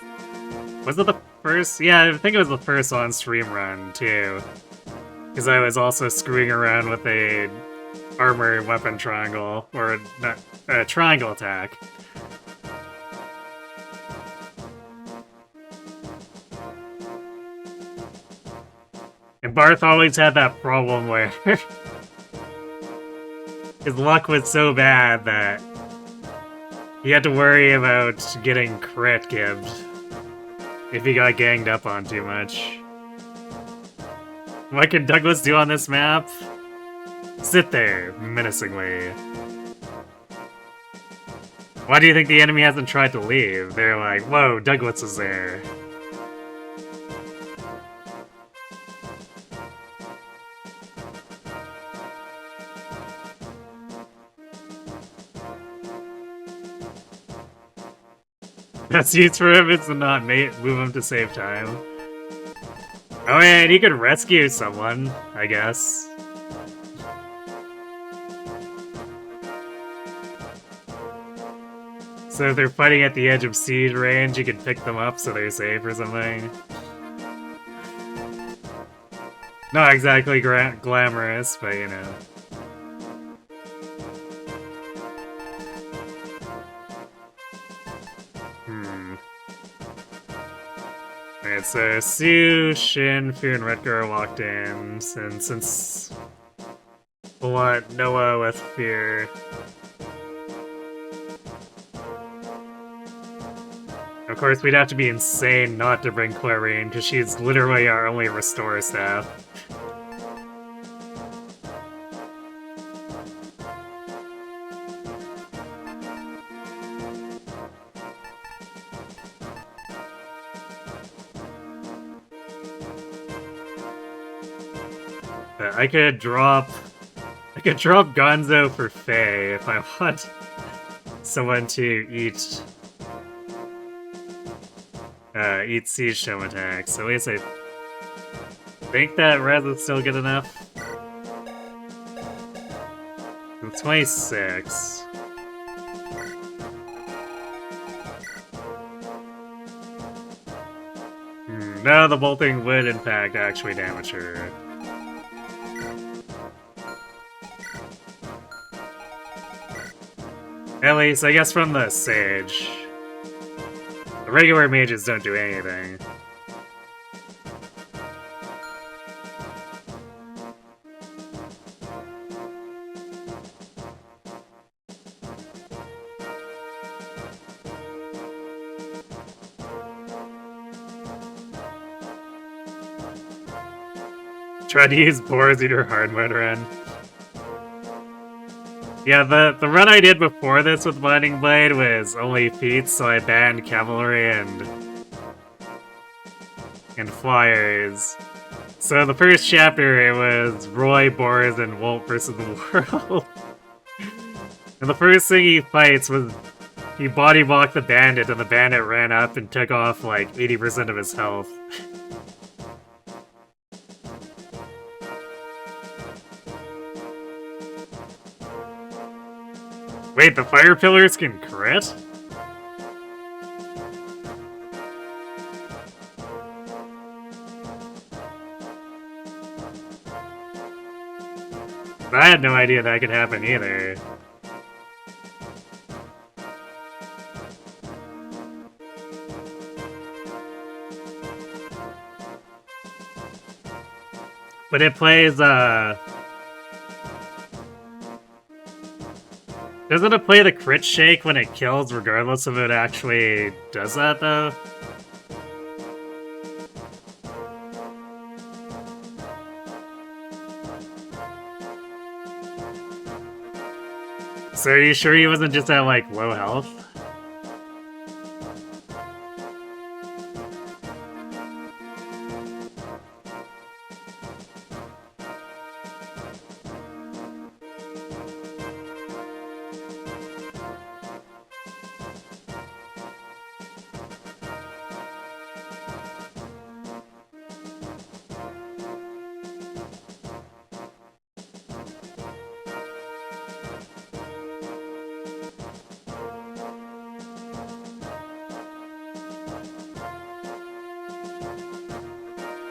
Was it the first? Yeah, I think it was the first on-stream run, too. Because I was also screwing around with a armor weapon triangle, or not, a triangle attack. And Barth always had that problem where his luck was so bad that he had to worry about getting crit gibbed if he got ganged up on too much. What can Douglas do on this map? Sit there, menacingly. Why do you think the enemy hasn't tried to leave? They're like, whoa, Douglas is there. Best use for him is to not move him to save time. Oh man, he could rescue someone, I guess. So if they're fighting at the edge of siege range, you can pick them up so they're safe or something. Not exactly glamorous, but you know. Alright, so Sue, Shin, Fear, and Redgar walked in, and since we'll want Noah with Fear. Of course, we'd have to be insane not to bring Clarine, because she's literally our only restore staff. I could drop Gonzo for Faye if I want someone to eat siege tome attacks. So at least I think that res is still good enough. 26. No, the bolting would in fact actually damage her. At least, I guess from the Sage. The regular mages don't do anything. Tried to use boars in your hard mode run. Yeah, the run I did before this with Binding Blade was only feats, so I banned cavalry and flyers. So the first chapter, it was Roy, Boris, and Walt versus the world. And the first thing he fights was he body blocked the bandit, and the bandit ran up and took off like 80% of his health. Wait, the fire pillars can crit? I had no idea that could happen either. But it plays, doesn't it play the crit shake when it kills, regardless if it actually does that, though? So are you sure he wasn't just at, like, low health?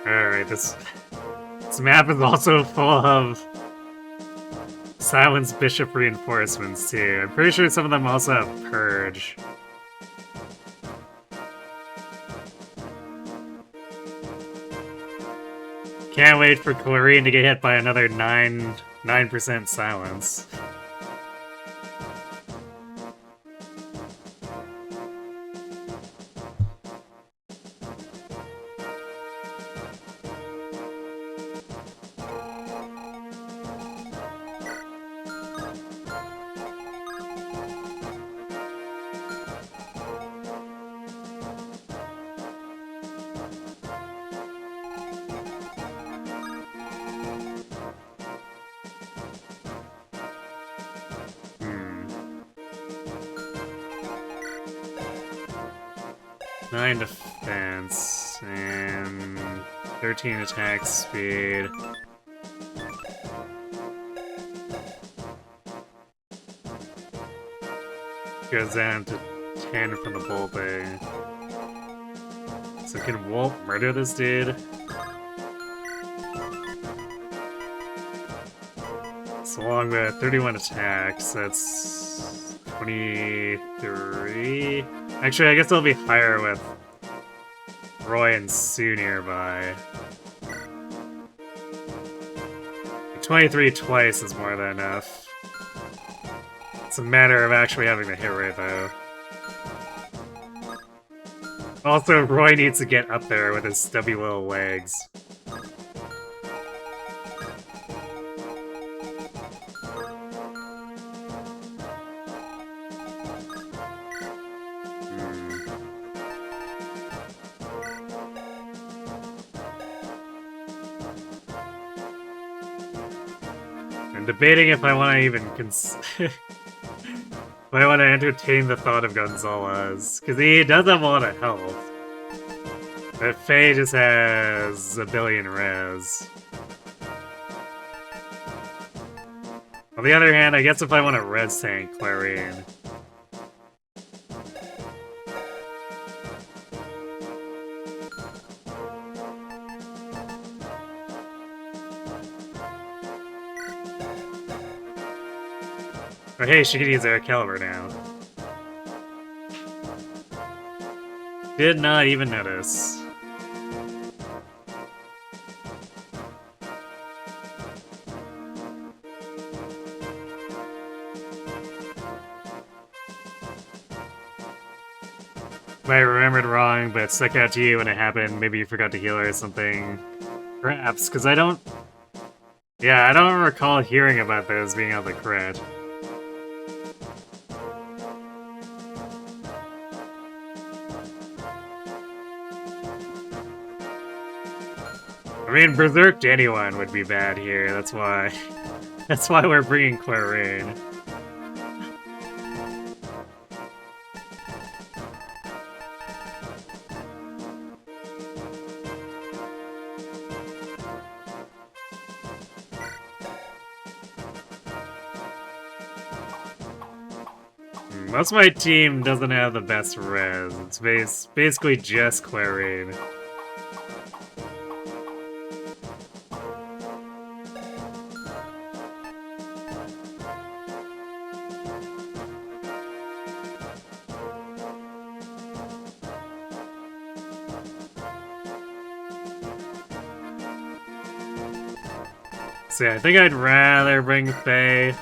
Alright, this map is also full of Silence Bishop reinforcements, too. I'm pretty sure some of them also have Purge. Can't wait for Chlorine to get hit by another 9% silence. Nine defense and 13 attack speed. Goes down to 10 from the bolting. So can Walt murder this dude? So along with 31 attacks, that's 23. Actually, I guess it'll be higher with Roy and Sue nearby. 23 twice is more than enough. It's a matter of actually having the hit rate, though. Also, Roy needs to get up there with his stubby little legs. Debating if I want to even if I want to entertain the thought of Gonzalez, because he does have a lot of health. But Faye just has a billion res. On the other hand, I guess if I want a red tank, Clarine. Oh hey, she can use Air Caliber now. Did not even notice. I remembered wrong, but it stuck out to you when it happened. Maybe you forgot to heal her or something. Perhaps, because I don't... Yeah, I don't recall hearing about those being on the crit. I mean, Berserk to anyone would be bad here, that's why... That's why we're bringing Clarine. Most of my team doesn't have the best res. It's basically just Clarine. So yeah, I think I'd rather bring Faye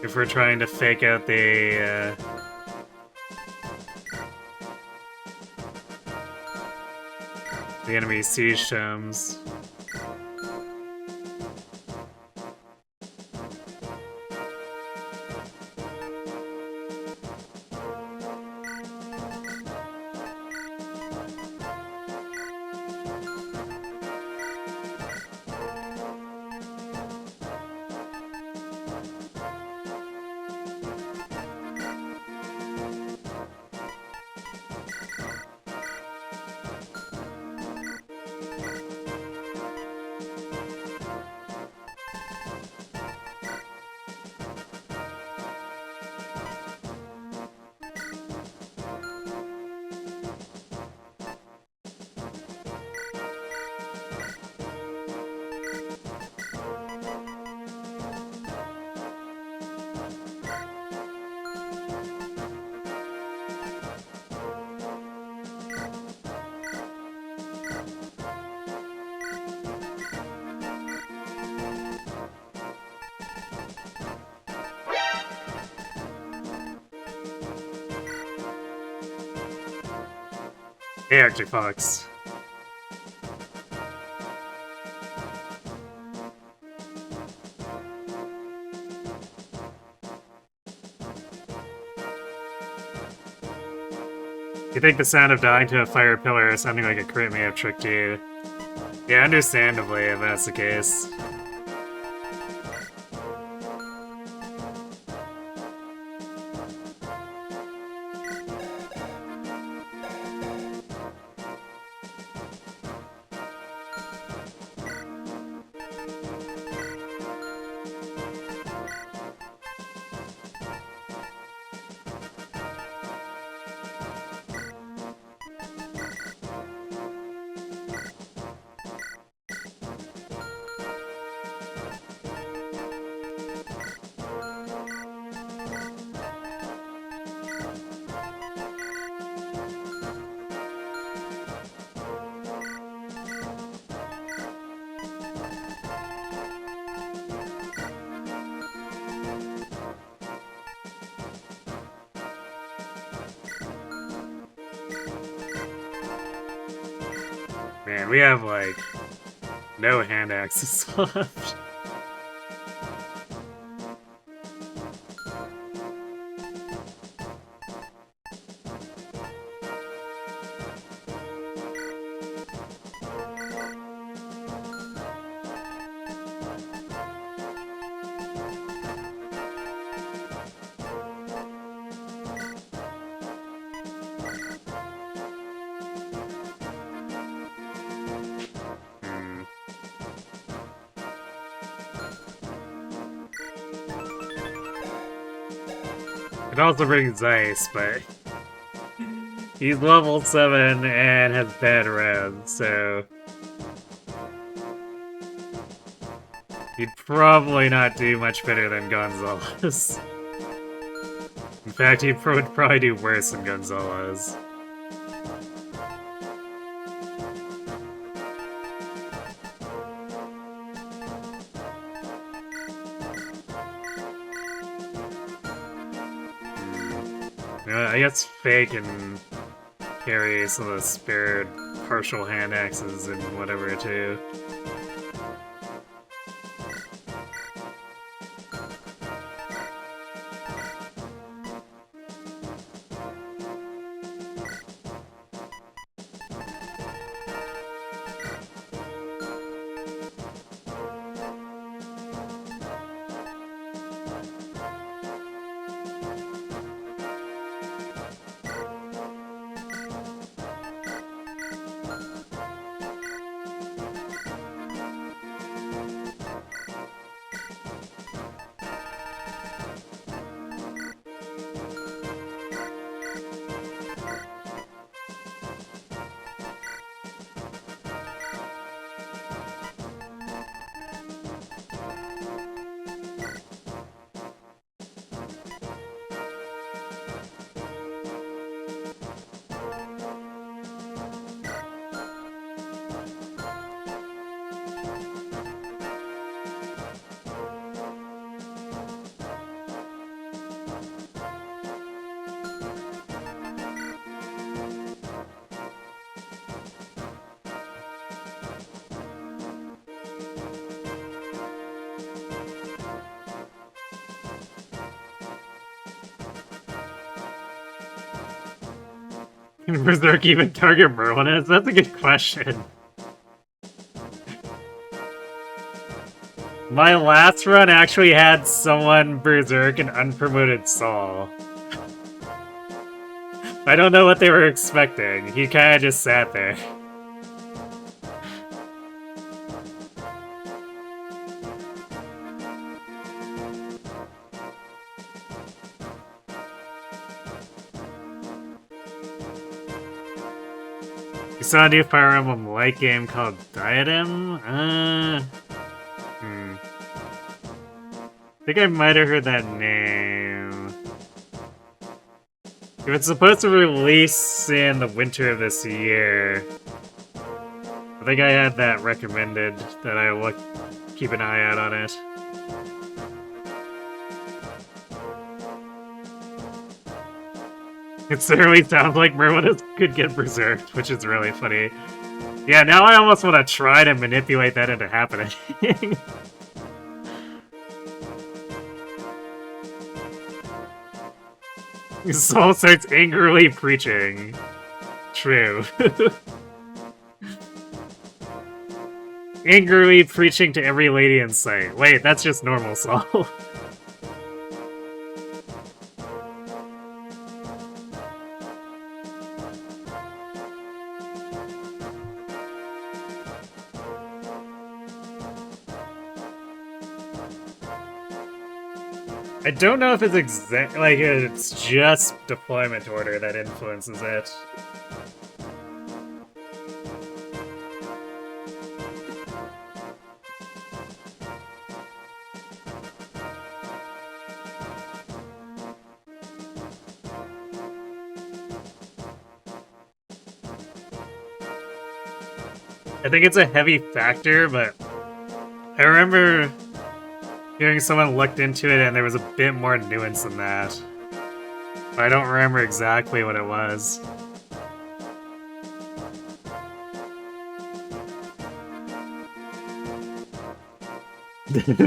if we're trying to fake out the enemy siege tomes. Hey, Arctic Fox. You think the sound of dying to a fire pillar or sounding like a crit may have tricked you? Yeah, understandably, if that's the case. Man, we have, like, no hand axes left. It also brings ice, but he's level 7 and has bad red, so he'd probably not do much better than Gonzalez. In fact, he would probably do worse than Gonzalez. I guess Faye can carry some of the spared partial hand axes and whatever too. Can Berserk even target Merlinus? That's a good question. My last run actually had someone Berserk an unpromoted Saul. I don't know what they were expecting. He kinda just sat there. You saw a new Fire Emblem light game called Diadem? I think I might have heard that name. If it's supposed to release in the winter of this year, I think I had that recommended that I keep an eye out on it. It certainly sounds like Merlinus could get berserked, which is really funny. Yeah, now I almost want to try to manipulate that into happening. Saul starts angrily preaching. True. Angrily preaching to every lady in sight. Wait, that's just normal Saul. I don't know if it's it's just deployment order that influences it. I think it's a heavy factor, but I remember hearing someone looked into it and there was a bit more nuance than that. But I don't remember exactly what it was.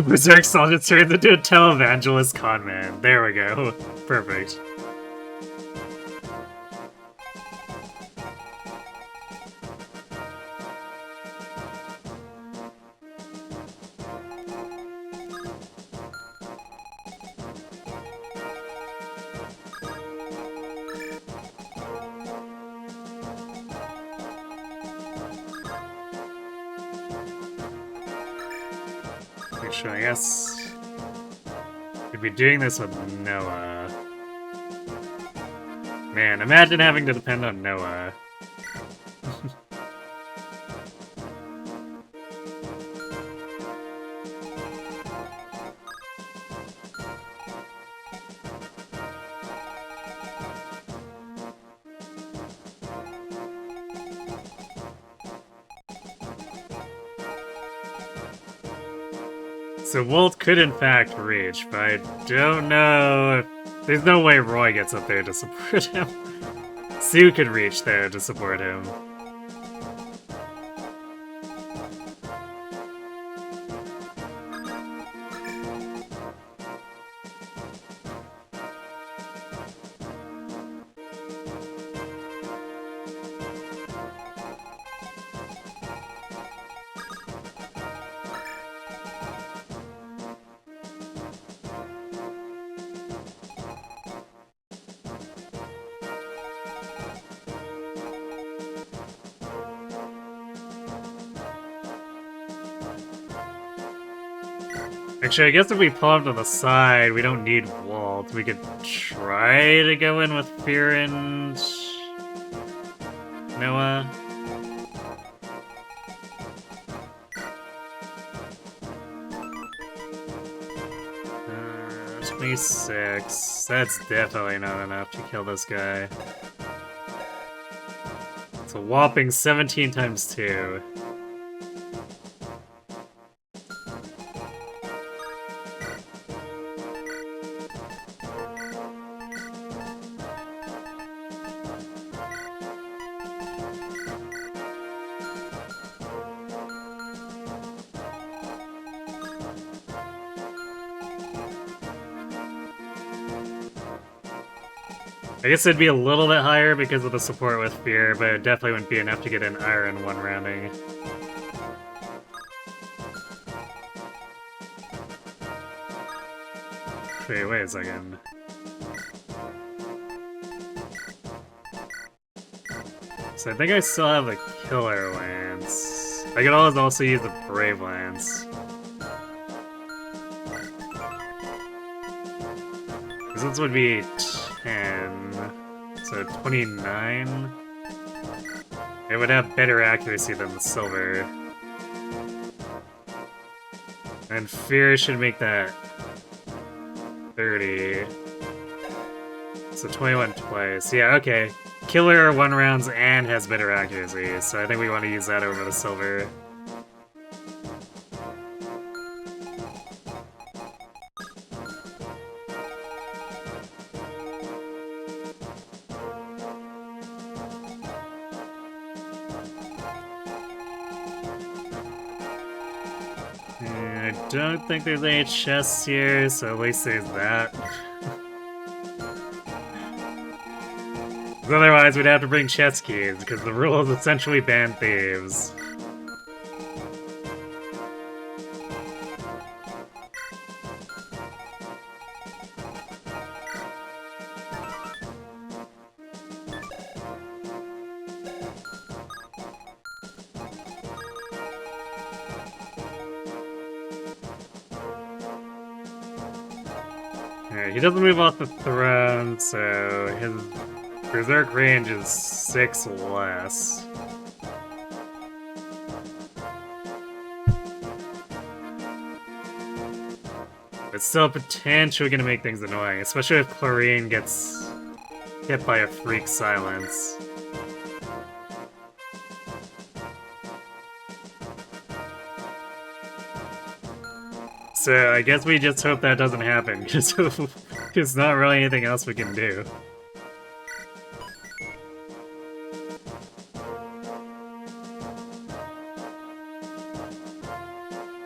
Berserk Saul just turns into a televangelist conman. There we go. Perfect. I guess we'd be doing this with Noah. Man, imagine having to depend on Noah. So Walt could in fact reach, but I don't know if... There's no way Roy gets up there to support him. Sue could reach there to support him. Actually, I guess if we pull him to the side, we don't need Walt. We could try to go in with Fear and... Noah. 26. That's definitely not enough to kill this guy. It's a whopping 17 times 2. I guess it'd be a little bit higher because of the support with Fear, but it definitely wouldn't be enough to get an Iron 1 rounding. Wait a second. So I think I still have the Killer Lance. I could always also use the Brave Lance. This would be 10, so 29. It would have better accuracy than the silver. And Fear should make that 30. So 21 twice. Yeah, okay. Killer 1 rounds and has better accuracy, so I think we want to use that over the silver. I don't think there's any chests here, so at least there's that. Otherwise, we'd have to bring chest keys, because the rules essentially ban thieves. Alright, he doesn't move off the throne, so his Berserk range is 6 less. It's still potentially gonna make things annoying, especially if Chlorine gets hit by a Freak Silence. So I guess we just hope that doesn't happen, because there's not really anything else we can do.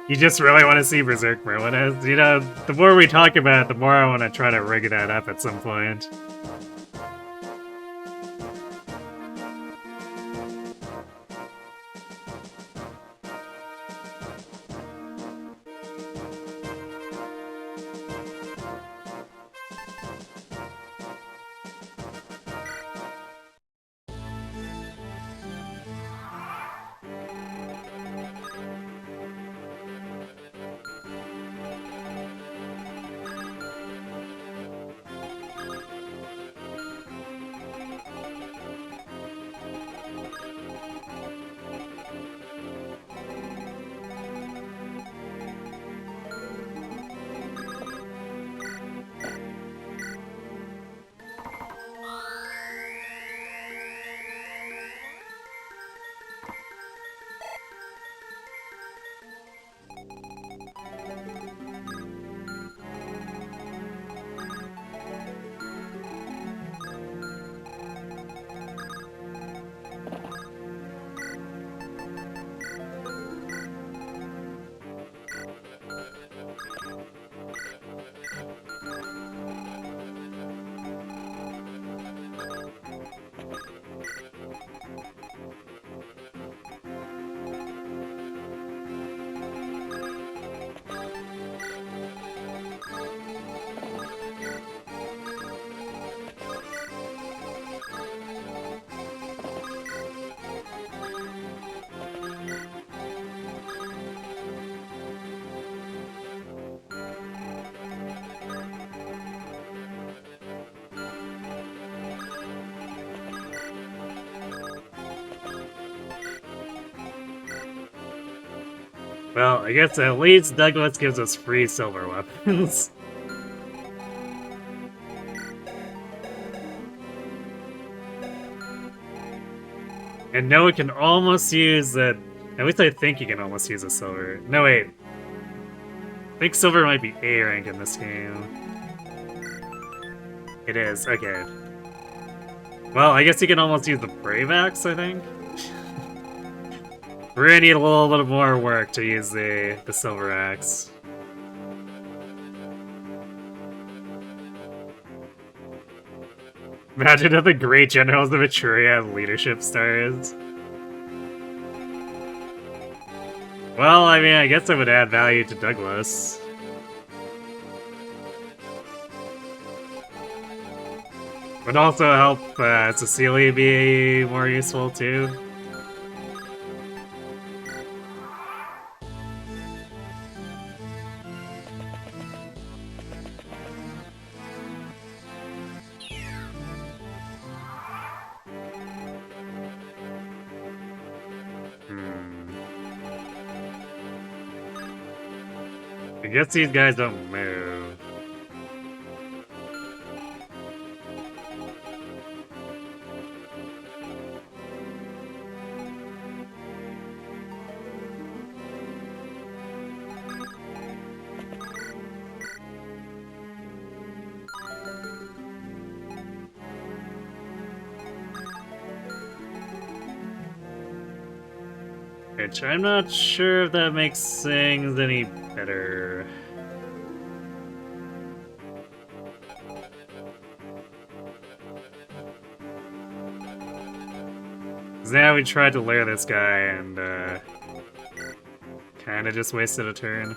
You just really want to see Berserk Merlin. You know, the more we talk about it, the more I want to try to rig that up at some point. Well, I guess at least Douglas gives us free silver weapons. And Noah can almost use that. At least I think he can almost use a silver. No, wait. I think silver might be A rank in this game. It is, okay. Well, I guess he can almost use the Brave Axe, I think. We're gonna need a little bit more work to use the Silver Axe. Imagine if the great generals of Etruria have leadership stars. Well, I mean, I guess it would add value to Douglas. Would also help Cecilia be more useful, too. I guess these guys don't move. Which I'm not sure if that makes things any better. Now we tried to lair this guy and kinda just wasted a turn.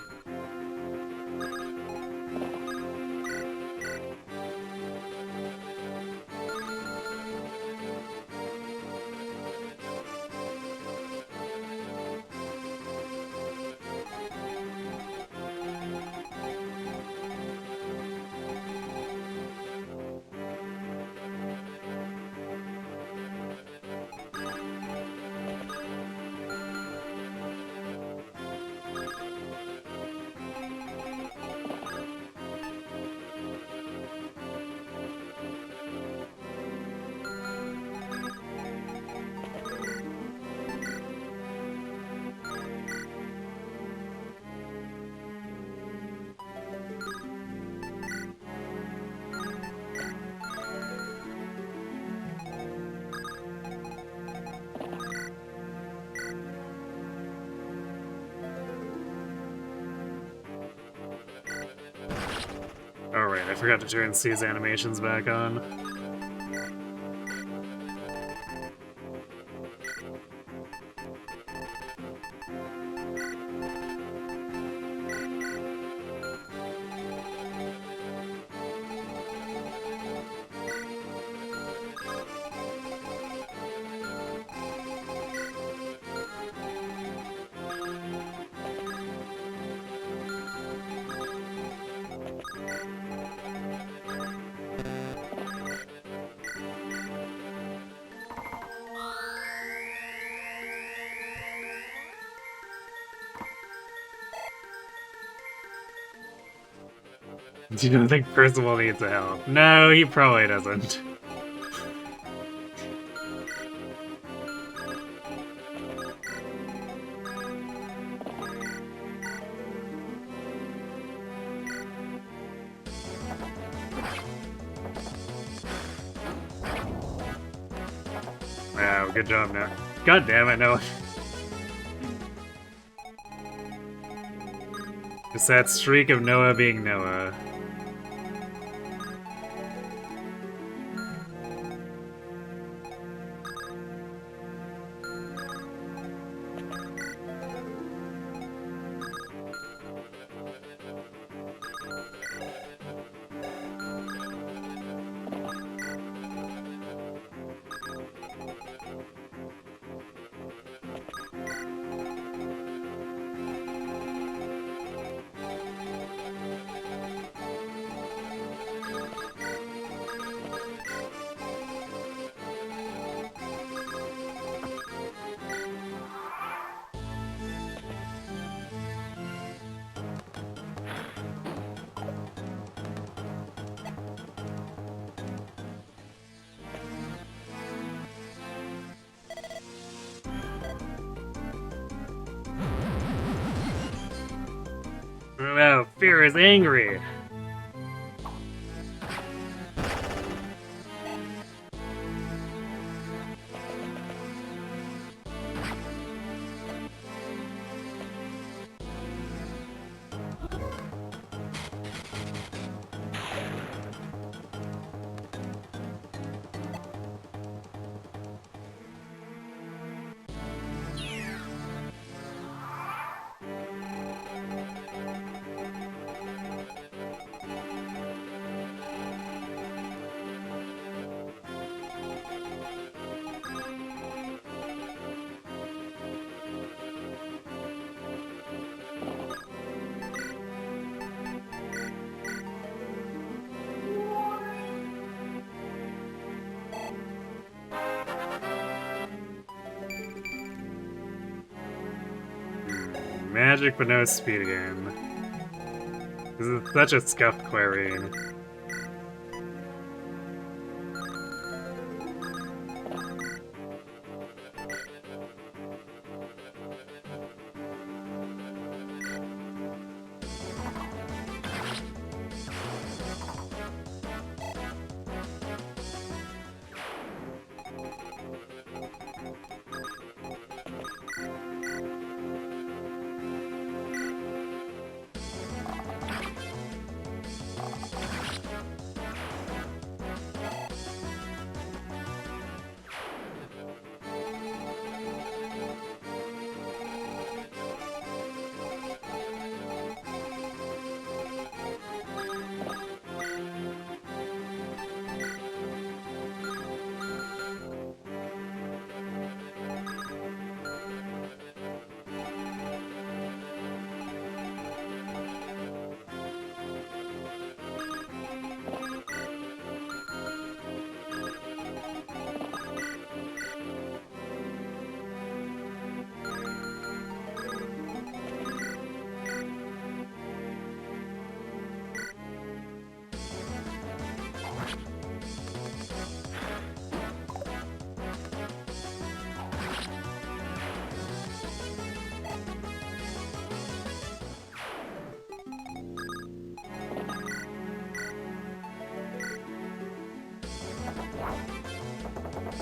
Alright, I forgot to turn C's animations back on. Do you not think Percival needs a help? No, he probably doesn't. Wow, good job now. God damn it, no. It's that streak of Noah being Noah. No, fear is angry. Magic but no speed again. This is such a scuffed query.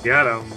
Got him.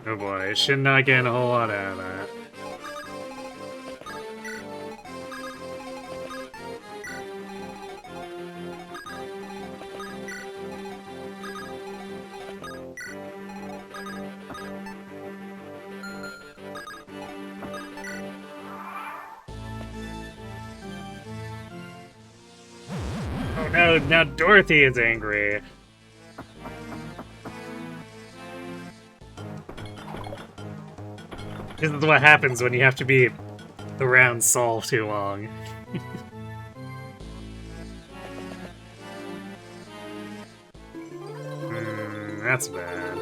Oh boy, should not get a whole lot out of that. Oh no, now Dorothy is angry. This is what happens when you have to beat the round solve too long. That's bad.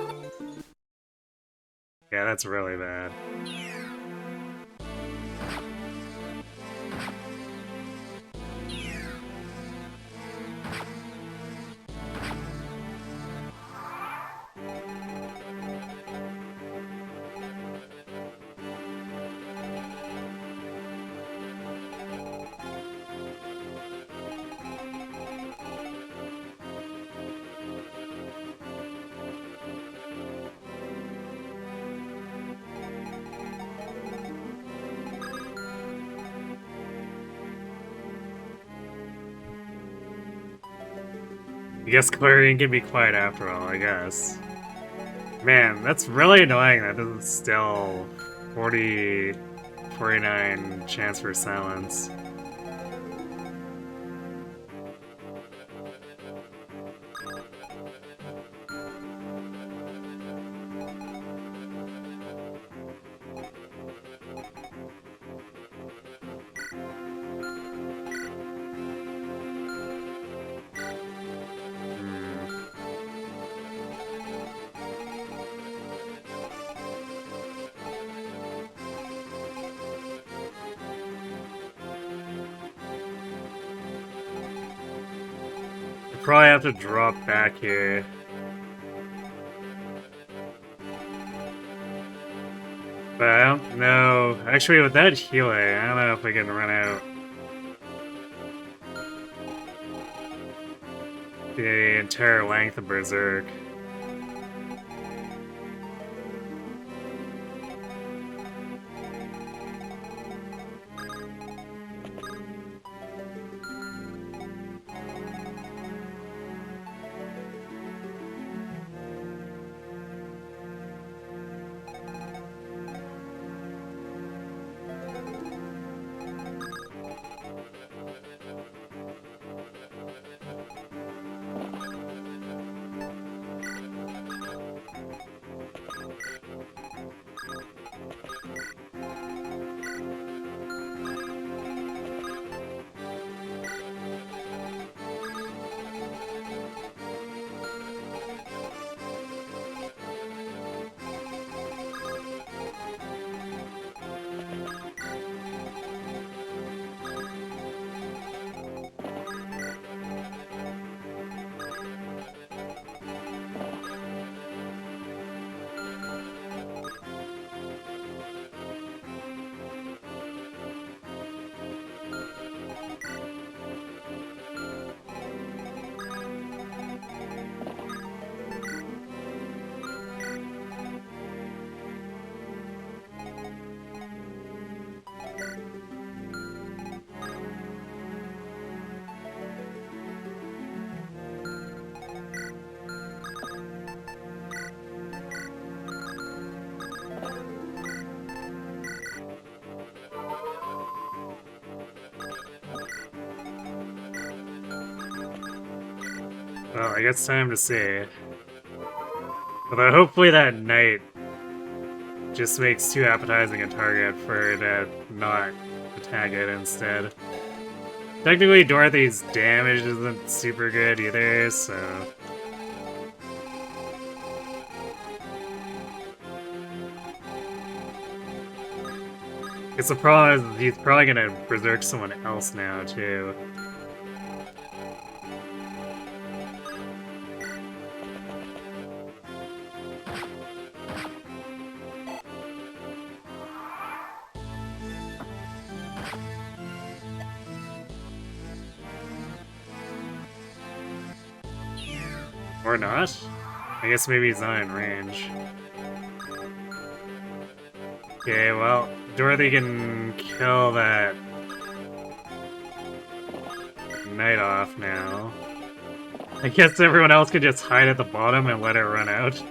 Yeah, that's really bad. I guess Clarion can be quiet after all, I guess. Man, that's really annoying that this is still 49 chance for silence. probably have to drop back here. But I don't know. Actually, with that healer, I don't know if we can run out the entire length of Berserk. Well, I guess time to see. Although hopefully that knight just makes too appetizing a target for her to not attack it instead. Technically, Dorothy's damage isn't super good either, so... It's the problem is he's probably gonna berserk someone else now, too. Or not? I guess maybe he's not in range. Okay, well, Dorothy can kill that knight off now. I guess everyone else could just hide at the bottom and let it run out.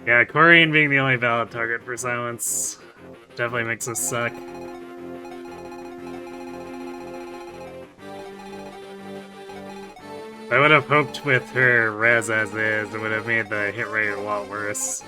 Yeah, Corian being the only valid target for silence definitely makes us suck. I would have hoped with her res as is, it would have made the hit rate a lot worse.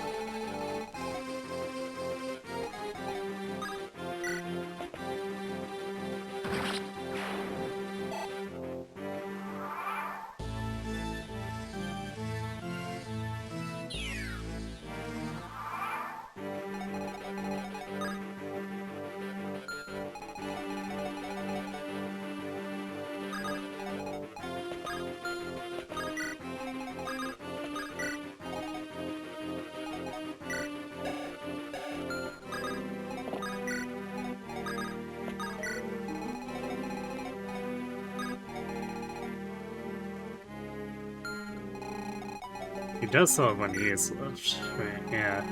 He does still have one use left, right? Yeah.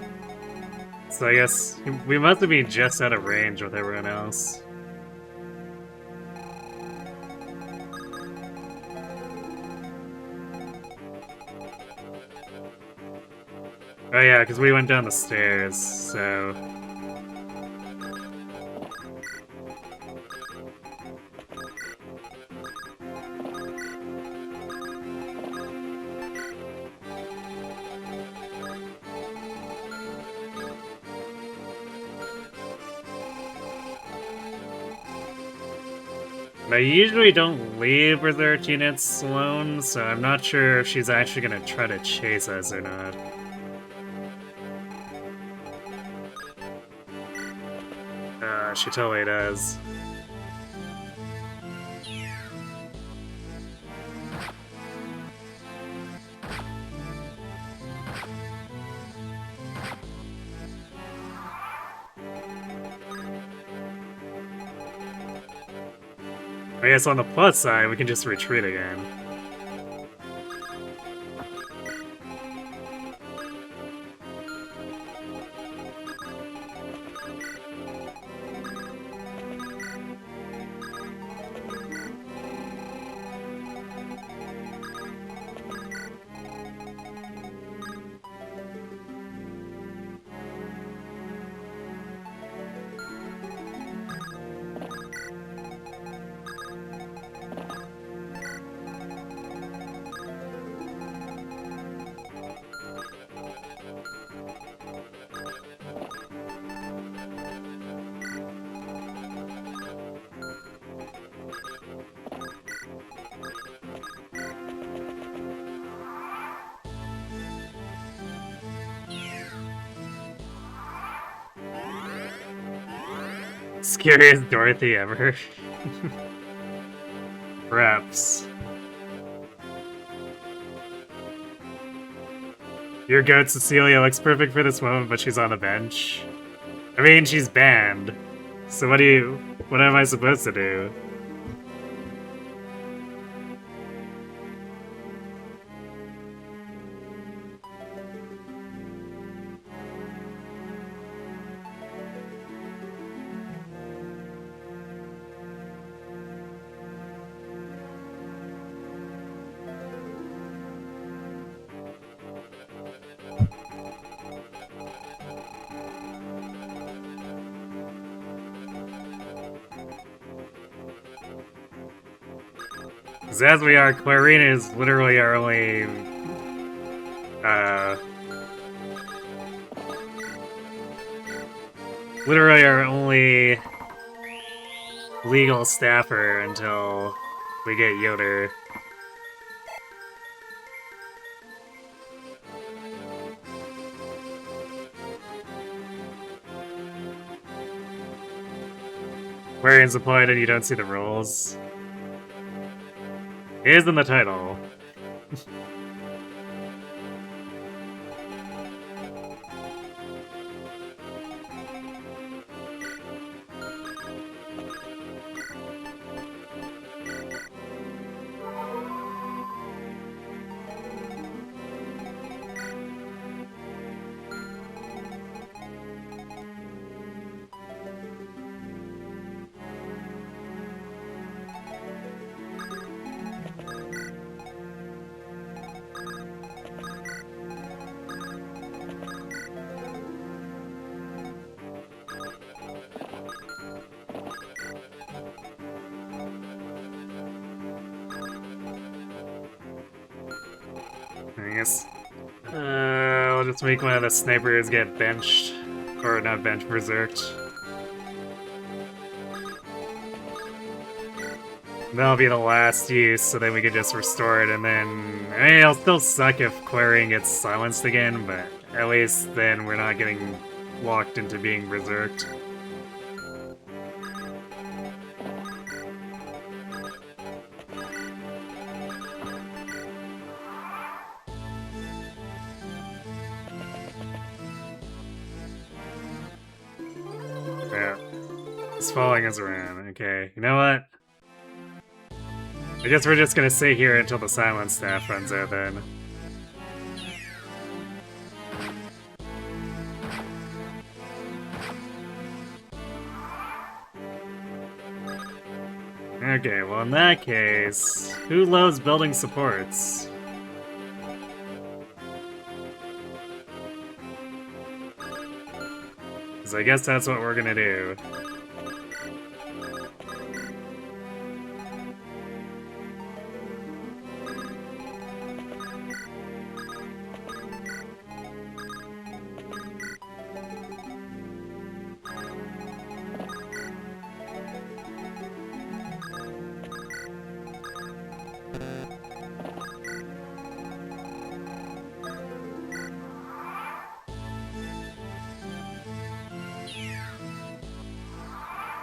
So I guess we must have been just out of range with everyone else. Oh yeah, because we went down the stairs, so... I usually don't leave Berserk units alone, so I'm not sure if she's actually gonna try to chase us or not. She totally does. I guess on the plus side, we can just retreat again. Scariest Dorothy ever. Perhaps. Your goat Cecilia looks perfect for this moment, but she's on the bench. I mean, she's banned. So what am I supposed to do? Because as we are, Clarina is literally our only, legal staffer until we get Yoder. Quarian's appointed, you don't see the rules. It is in the title. I guess I'll just make one of the snipers get benched. Or not benched, berserked. That'll be the last use, so then we can just restore it, and then... I mean, it'll still suck if Quarian gets silenced again, but at least then we're not getting locked into being berserked. Yeah. It's following us around. Okay, you know what? I guess we're just gonna sit here until the silence staff runs out then. Okay, well in that case, who loves building supports? Because I guess that's what we're gonna do.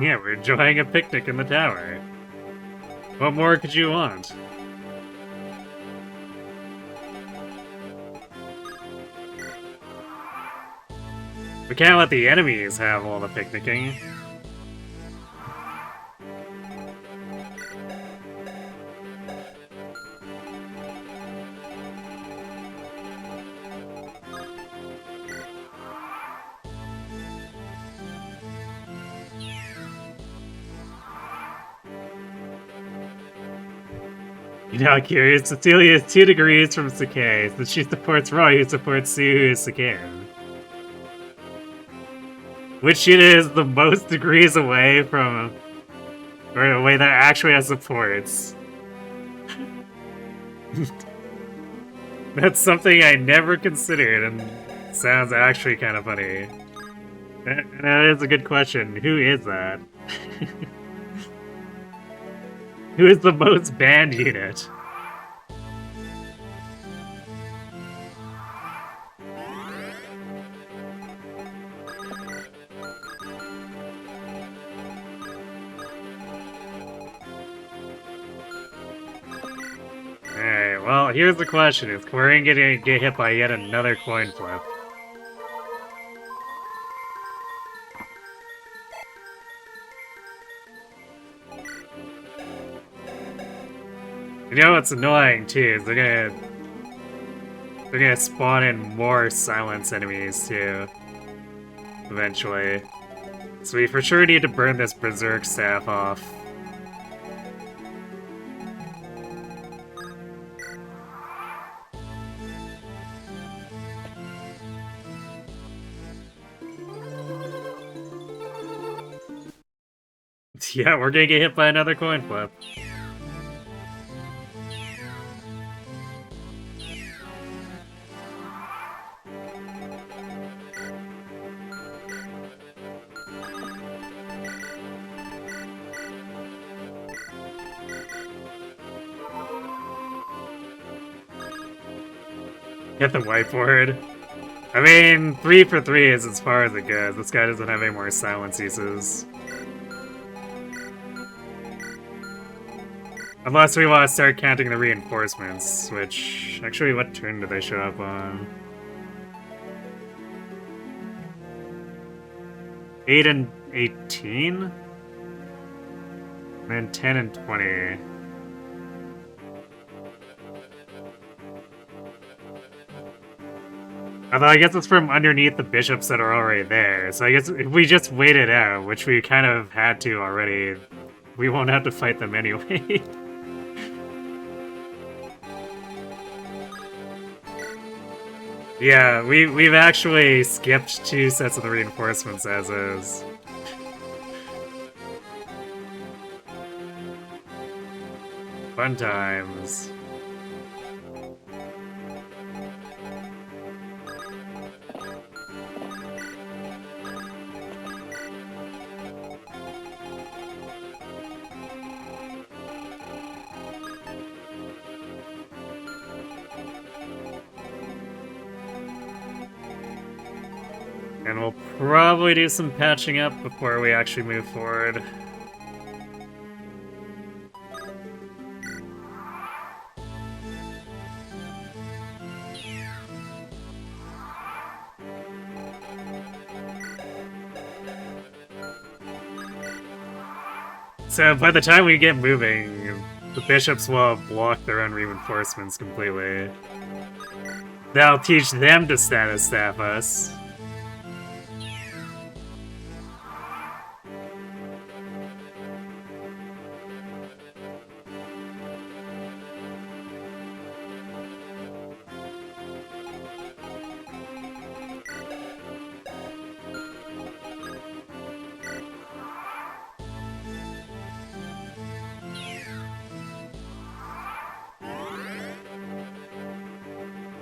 Yeah, we're enjoying a picnic in the tower. What more could you want? We can't let the enemies have all the picnicking. You know, curious, Cecilia is 2 degrees from Sacae, since she supports Roy, who supports Sue, who is Sacaen. Which it is the most degrees away from, or away that actually has supports. That's something I never considered, and sounds actually kind of funny. That is a good question. Who is that? Who is the most banned unit? Alright, well, here's the question. Is Quarian gonna get hit by yet another coin flip? You know what's annoying, too, is they're gonna spawn in more silence enemies, too. Eventually. So we for sure need to burn this Berserk staff off. Yeah, we're gonna get hit by another coin flip. Hit the whiteboard. I mean, 3 for 3 is as far as it goes. This guy doesn't have any more silence uses. Unless we want to start counting the reinforcements, which... Actually, what turn do they show up on? 8 and 18? And then 10 and 20. Although I guess it's from underneath the bishops that are already there, so I guess if we just wait it out, which we kind of had to already, we won't have to fight them anyway. Yeah, we've actually skipped 2 sets of the reinforcements as is. Fun times. And we'll probably do some patching up before we actually move forward. So by the time we get moving, the bishops will have blocked their own reinforcements completely. That'll teach them to status staff us.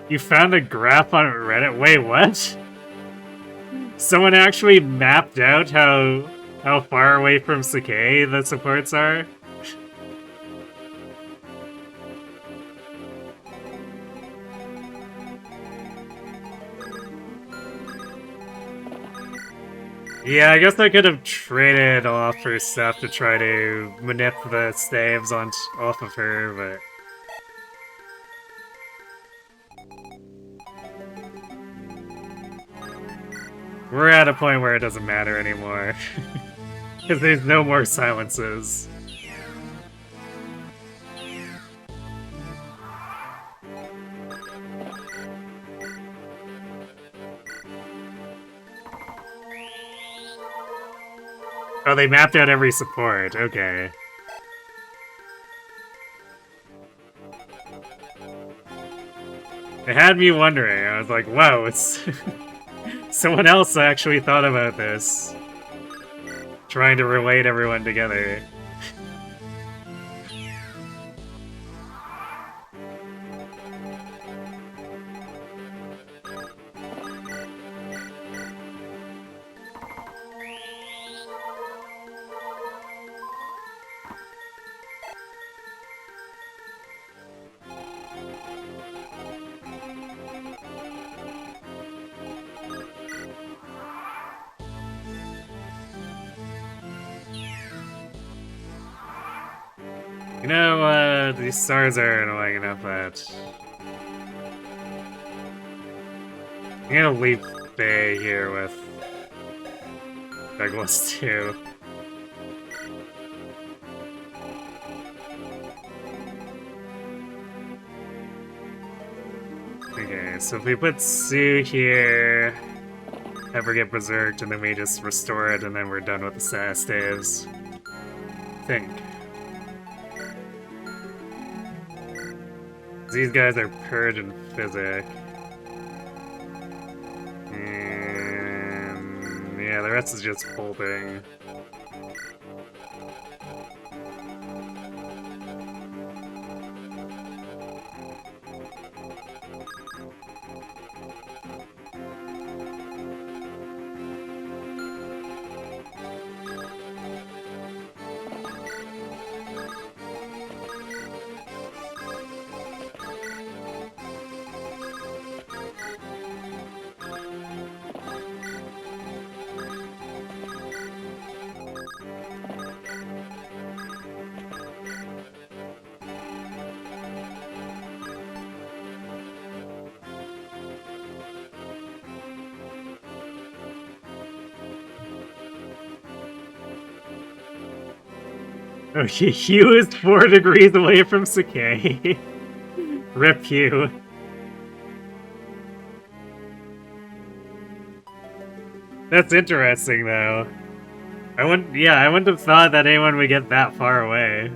You found a graph on Reddit? Wait, what? Someone actually mapped out how far away from Sacae the supports are? Yeah, I guess I could have traded off her stuff to try to manip the staves off of her, but... We're at a point where it doesn't matter anymore. Because there's no more silences. Oh, they mapped out every support. Okay. It had me wondering. I was like, whoa, it's... Someone else actually thought about this. Trying to relate everyone together. You know, these stars are annoying enough that... I'm gonna leave Bay here with Douglas too. Okay, so if we put Sue here, have her get berserked, and then we just restore it, and then we're done with the SAS staves. I think. These guys are Purge and Physic. And yeah, the rest is just holding. Oh, Hugh is 4 degrees away from Sacae. Rip Hugh. That's interesting, though. I wouldn't have thought that anyone would get that far away.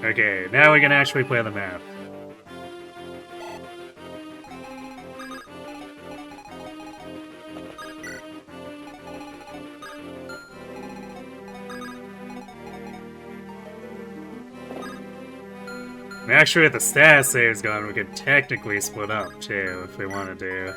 Okay, now we can actually play the map. And actually, with the stat saves gone, we could technically split up, too, if we wanted to.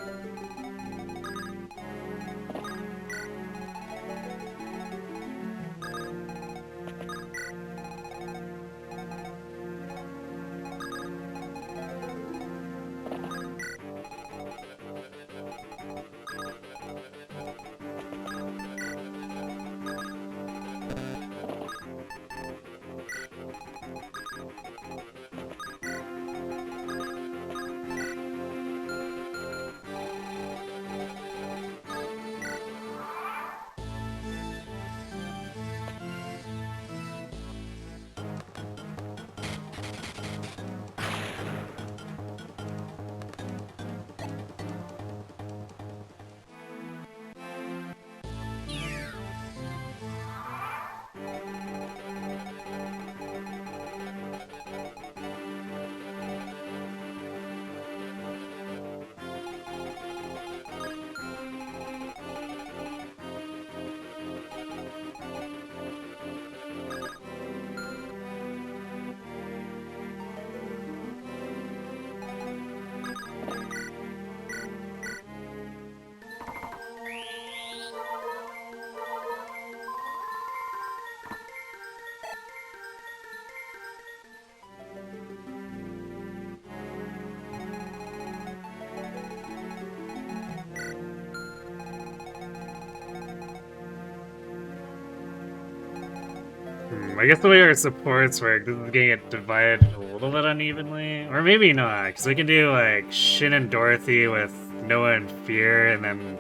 I guess the way our supports work, this is gonna get divided a little bit unevenly. Or maybe not, because we can do like Shin and Dorothy with Noah and Fear, and then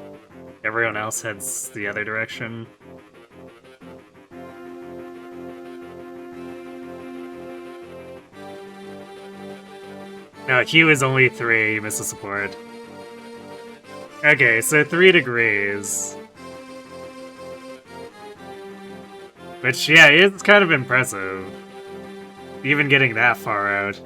everyone else heads the other direction. No, Hugh is only 3, you missed a support. Okay, so 3 degrees. Which, yeah, it's kind of impressive. Even getting that far out.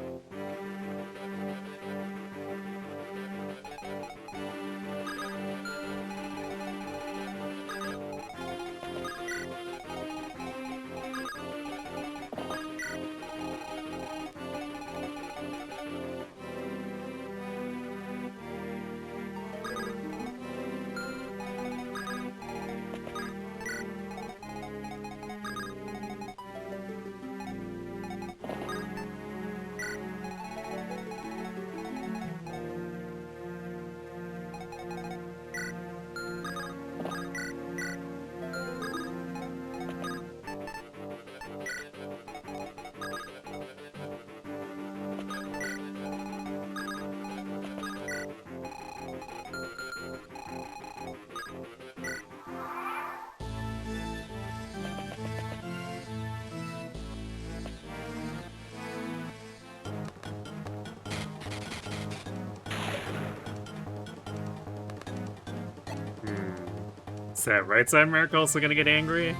Is that right side mark also gonna get angry?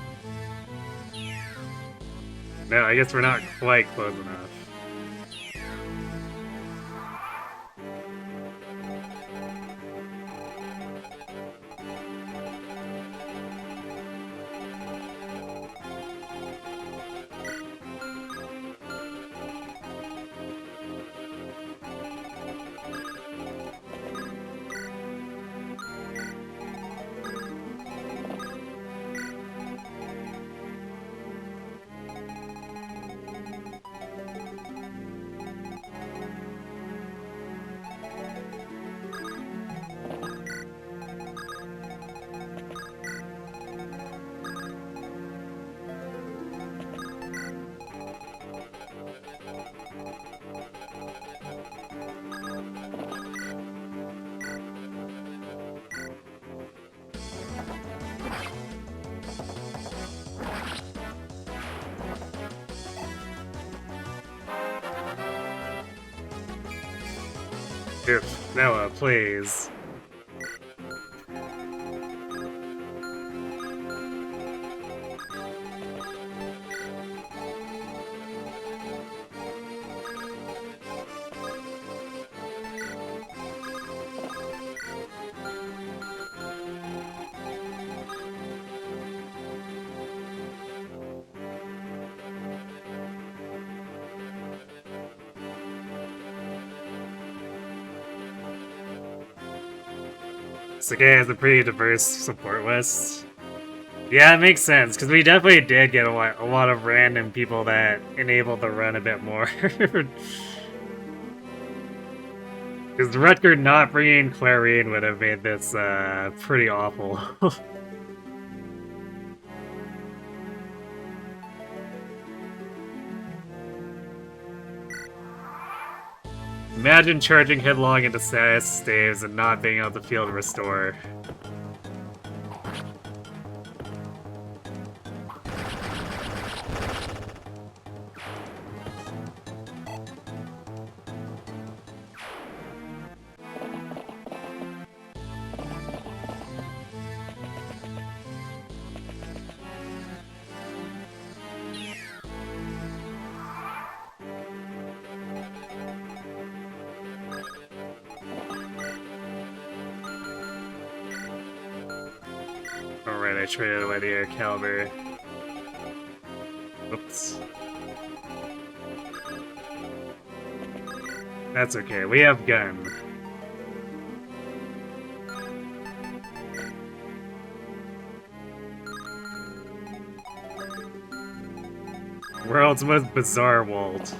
No, I guess we're not quite close enough. Noah, please. Sacae has a pretty diverse support list. Yeah, it makes sense, because we definitely did get a lot of random people that enabled the run a bit more. Because Rutger not bringing Clarine would have made this pretty awful. Imagine charging headlong into status staves and not being able to field restore. Alright, I traded away the air caliber. Oops. That's okay, we have gun. World's most bizarre Walt.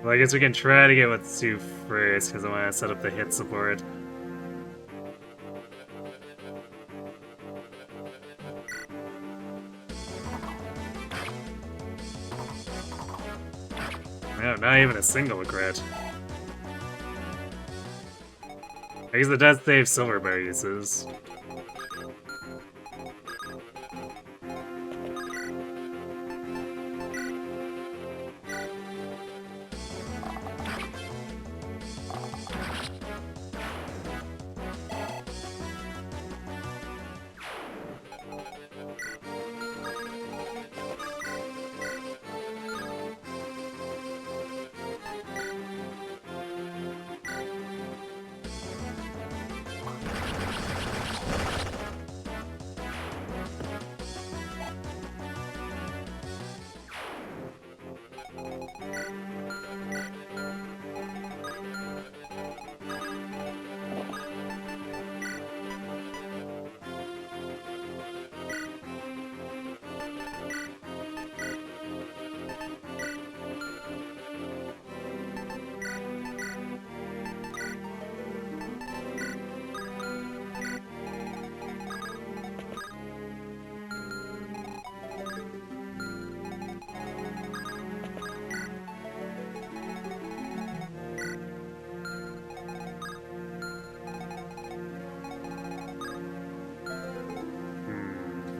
Well, I guess we can try to get with Sue first, because I want to set up the hit support. No, not even a single crit. I guess it does save silver bar uses.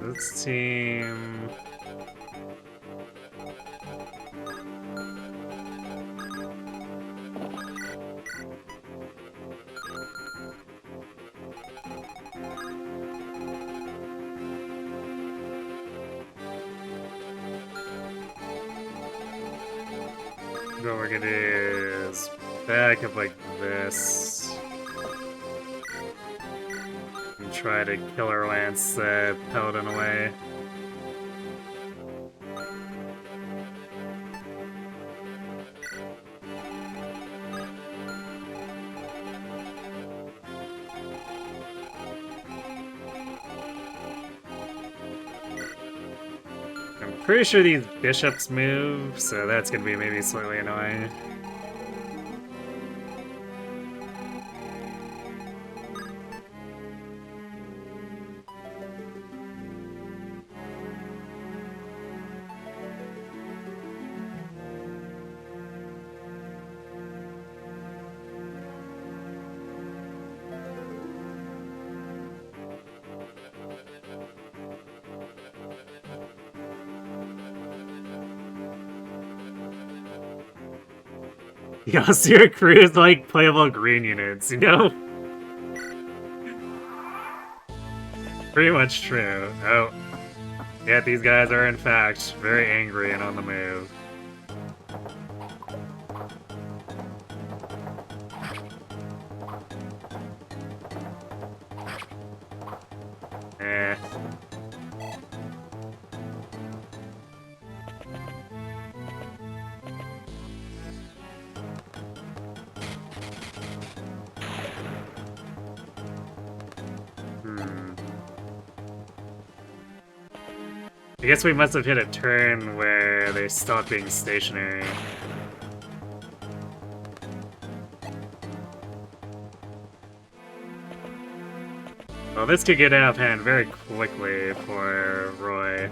This team... What we're gonna do is back up like this. And try to Killer Lance Paladin away. I'm pretty sure these bishops move, so that's gonna be maybe slightly annoying. Your crew is like playable green units, you know? Pretty much true. Oh. Yeah, these guys are in fact very angry and on the move. Eh. I guess we must have hit a turn where they stopped being stationary. Well, this could get out of hand very quickly for Roy.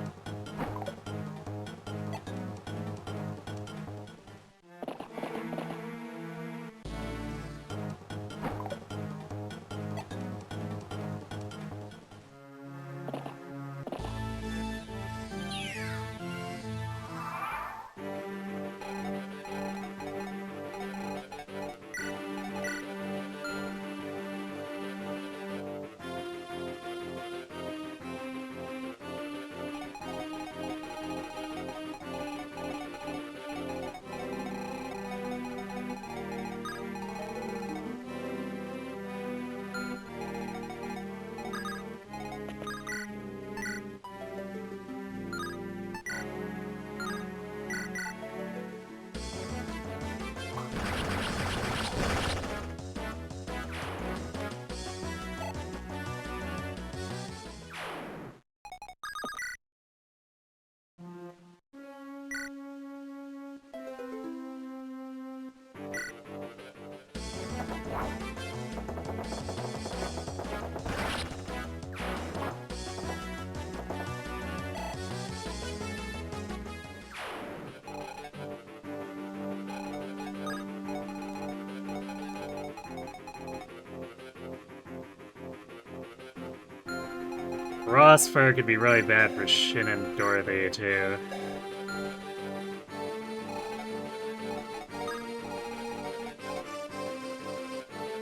Frostfire could be really bad for Shin and Dorothy, too.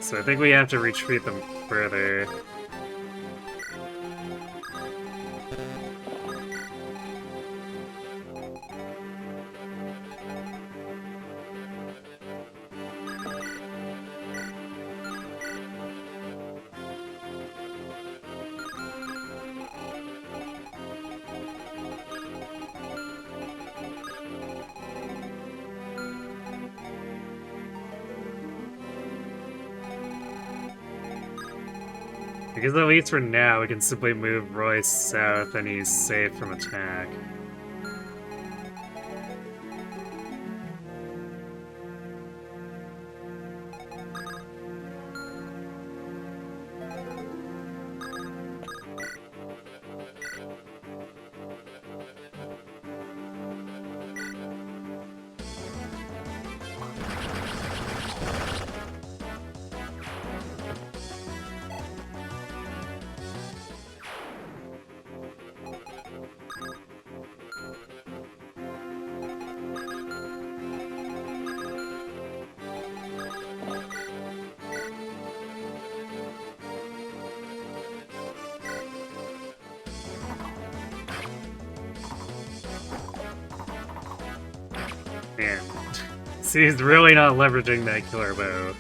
So I think we have to retreat them further. Because at least for now, we can simply move Royce south and he's safe from attack. Man, see, he's really not leveraging that killer bow.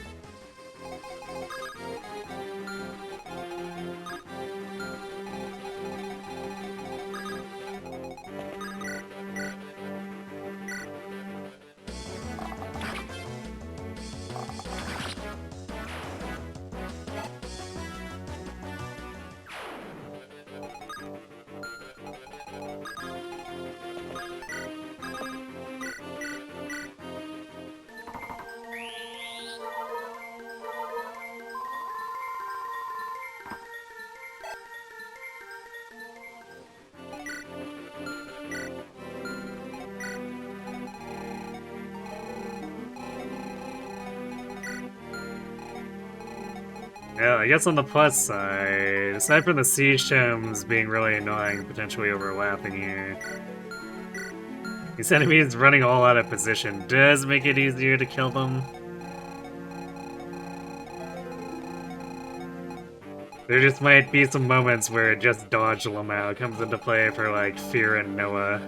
Yeah, I guess on the plus side, aside from the siege tomes being really annoying, potentially overlapping here, these enemies running all out of position does make it easier to kill them. There just might be some moments where just dodge Lamau comes into play for like Fear and Noah.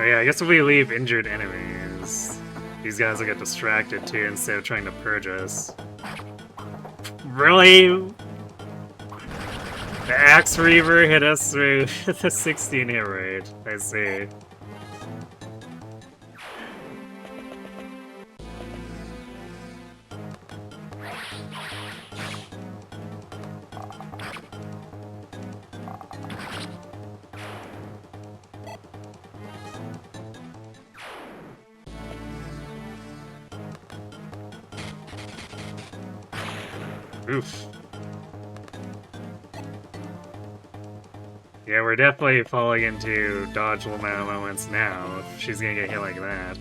Oh yeah, I guess if we leave injured enemies, these guys will get distracted too instead of trying to purge us. Really? The Axe Reaver hit us through the 16 hit rate, I see. Oof. Yeah, we're definitely falling into dodge Lamau moments now, if she's gonna get hit like that.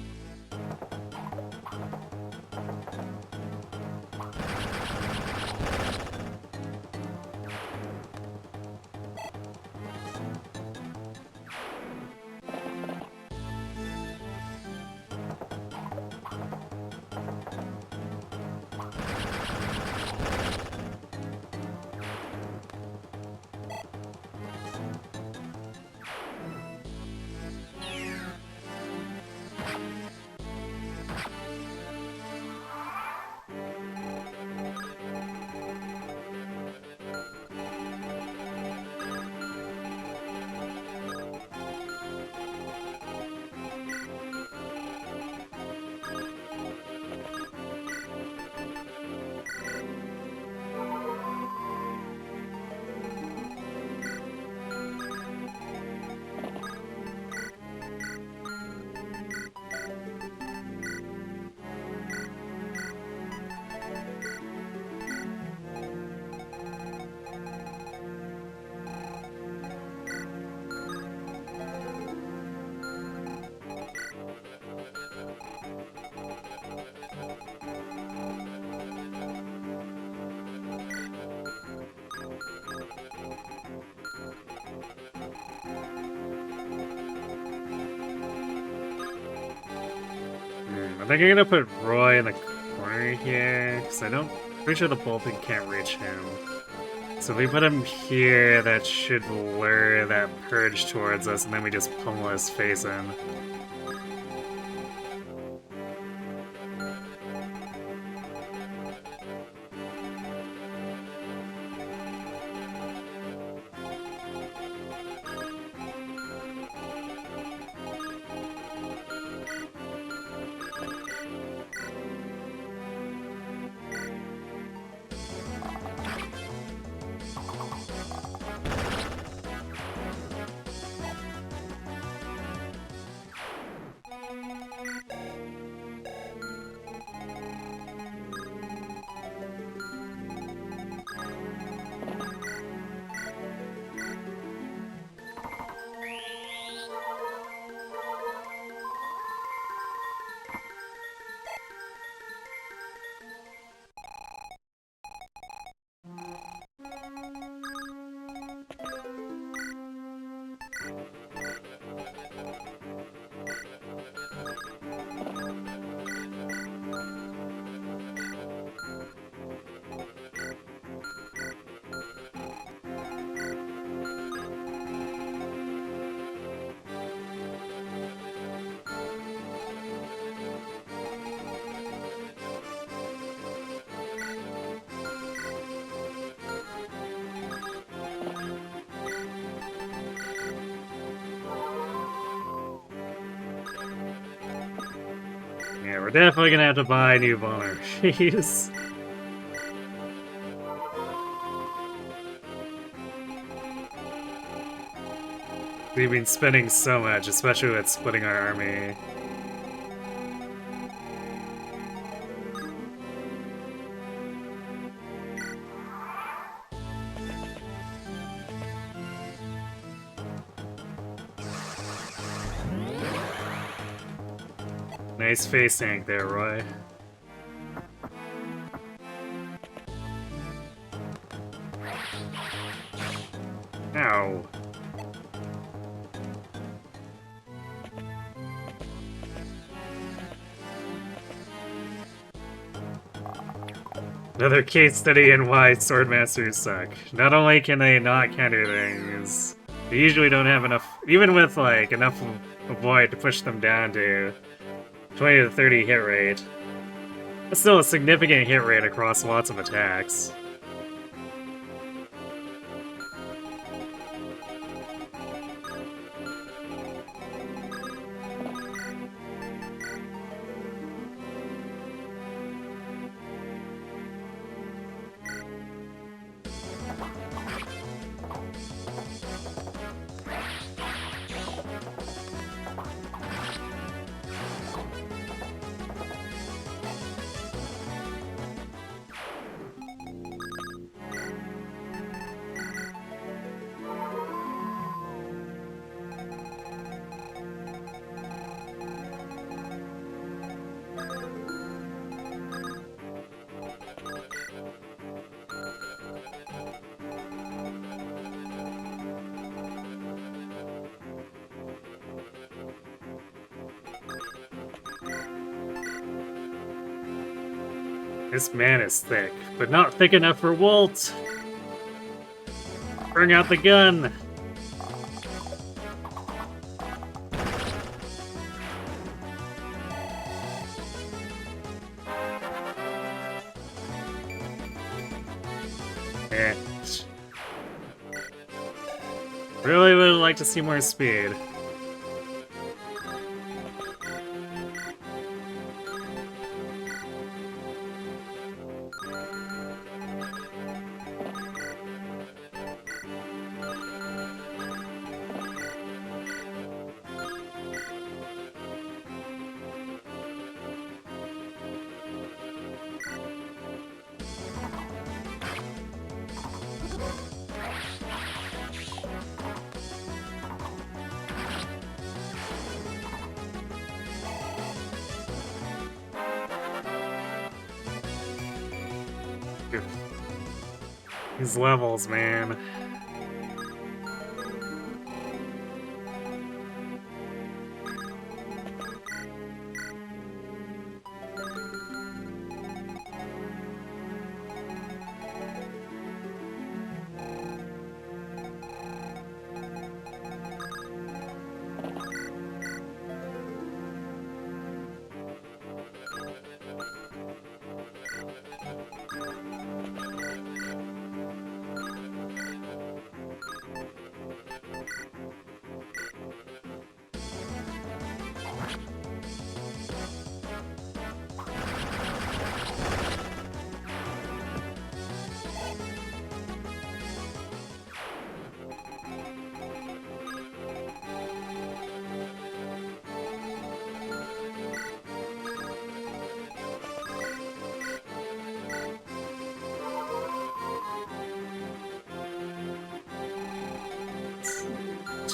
think I'm gonna put Roy in the corner here, because I don't... Pretty sure the bullpen can't reach him. So if we put him here, that should lure that purge towards us, and then we just pummel his face in. Yeah, we're definitely gonna have to buy new Boner. Jeez. We've been spending so much, especially with splitting our army. Nice face tank there, Roy. Ow. Another case study in why swordmasters suck. Not only can they not counter things, they usually don't have enough, even with like enough of void to push them down to 20 to 30 hit rate. That's still a significant hit rate across lots of attacks. This man is thick, but not thick enough for Walt. Bring out the gun. Eh. Really would like to see more speed. These levels, man.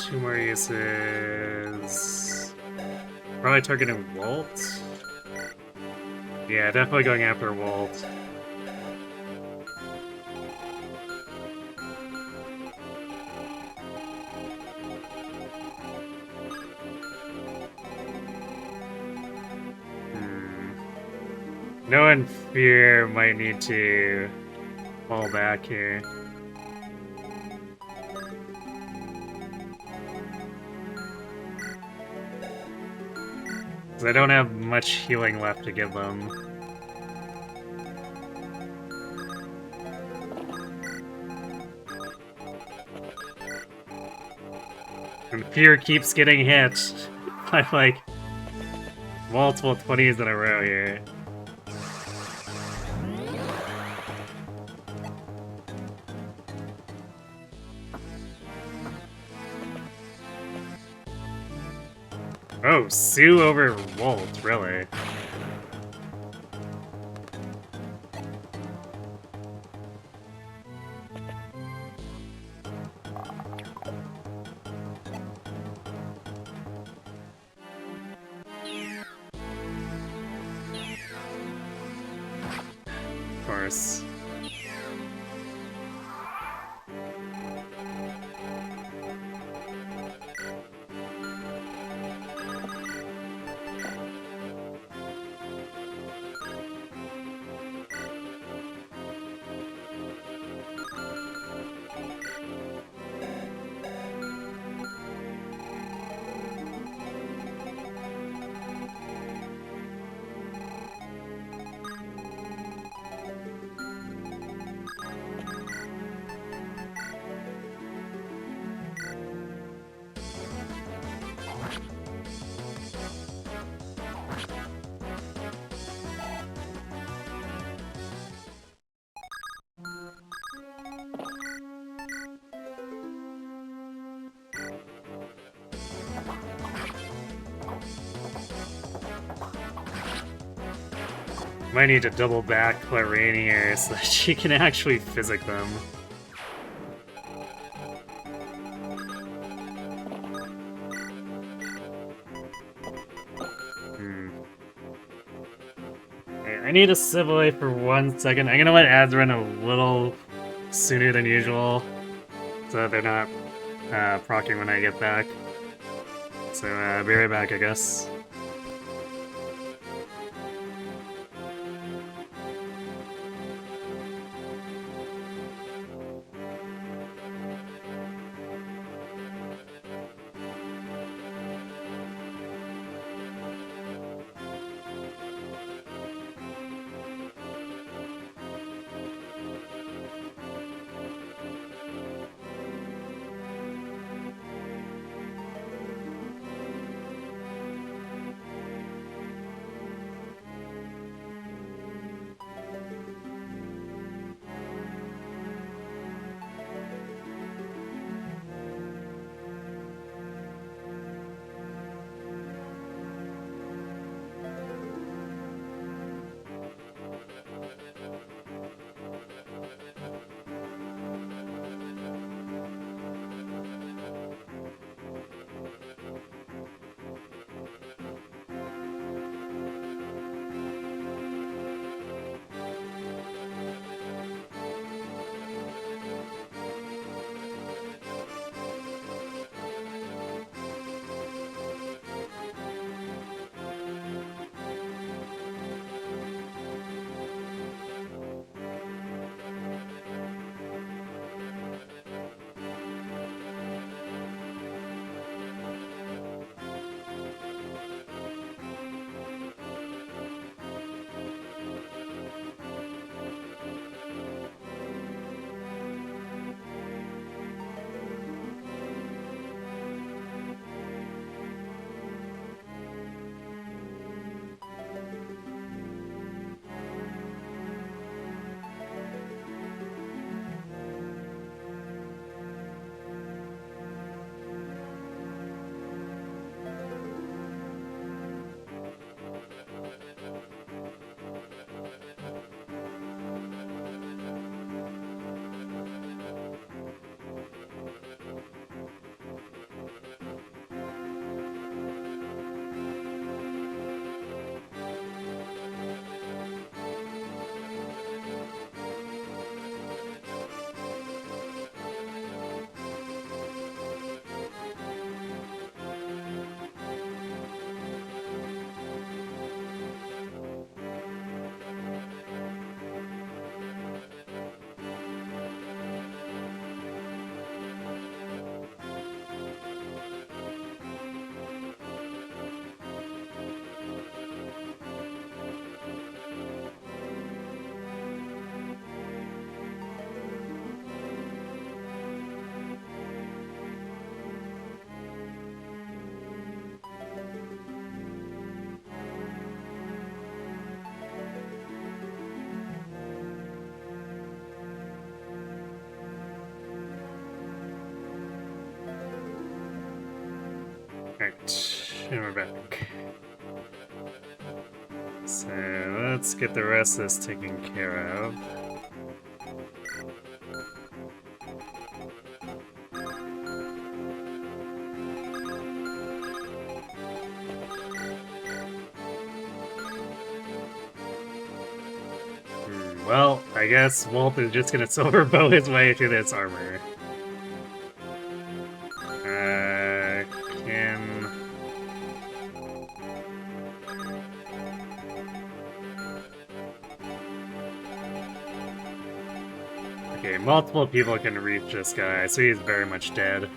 2 more uses. Probably targeting Walt. Yeah, definitely going after Walt. No in fear might need to fall back here. Because I don't have much healing left to give them. And fear keeps getting hit by like multiple 20s in a row here. Oh, Sue over Walt, really? Of course. Might need to double back Lorraine here so that she can actually physic them. Okay, I need to step away for 1 second. I'm gonna let ads run a little sooner than usual so that they're not proccing when I get back. So be right back, I guess. Alright, and we're back. So let's get the rest of this taken care of. Well, I guess Wolf is just gonna silver bow his way through this armor. Can... Okay, multiple people can reach this guy, so he's very much dead.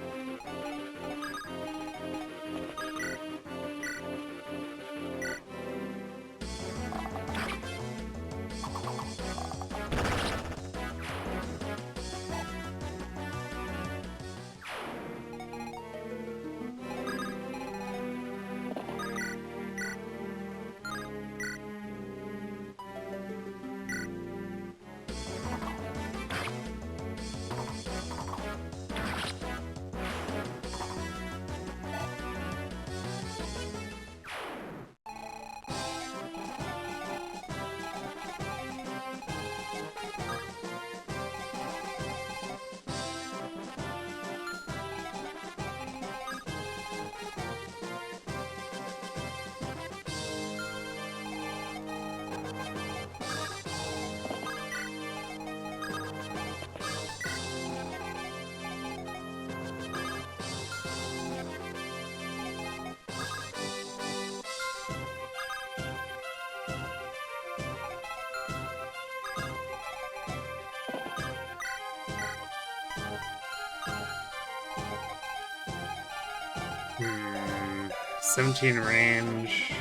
Hmm, 17 range.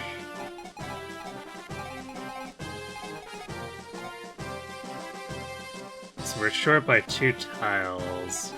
So we're short by 2 tiles.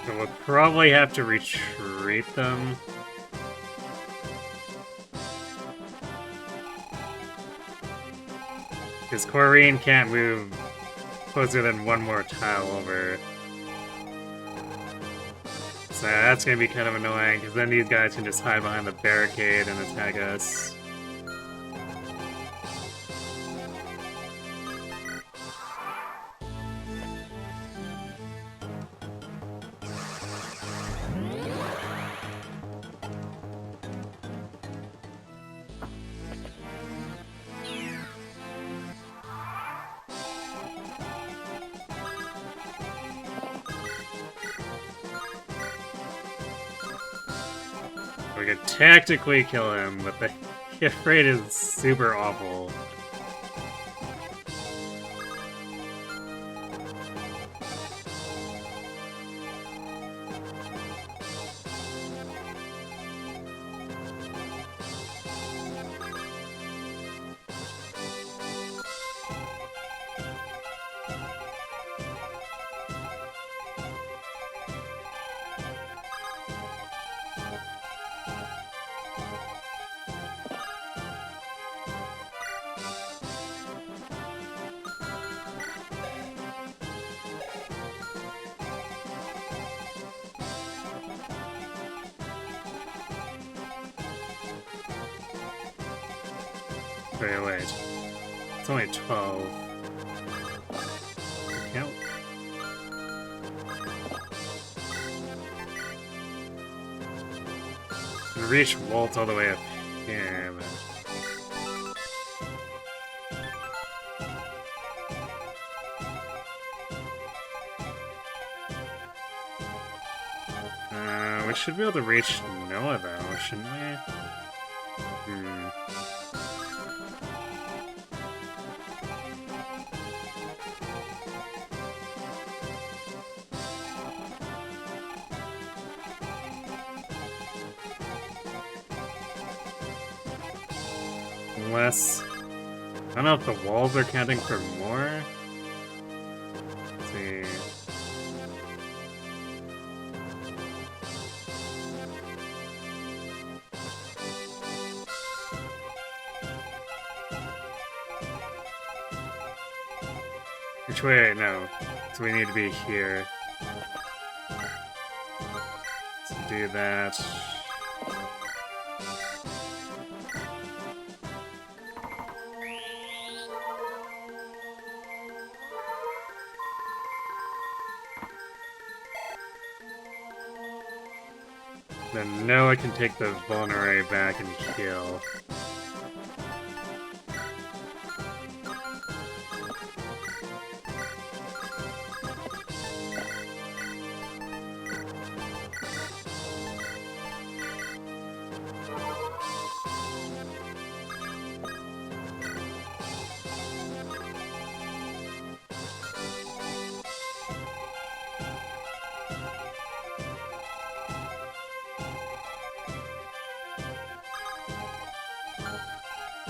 So we'll probably have to retreat them. Because Corrine can't move closer than 1 more tile over. So that's gonna be kind of annoying, because then these guys can just hide behind the barricade and attack us. We could tactically kill him, but the hit rate is super awful. Wait. It's only 12. Yep. Can reach Walt all the way up here, but... we should be able to reach Noah, though, shouldn't we? Hmm. Unless... I don't know if the walls are counting for more? Let's see... Which way? No. So we need to be here. To do that... Then Noah can take the Vulnerary back and heal.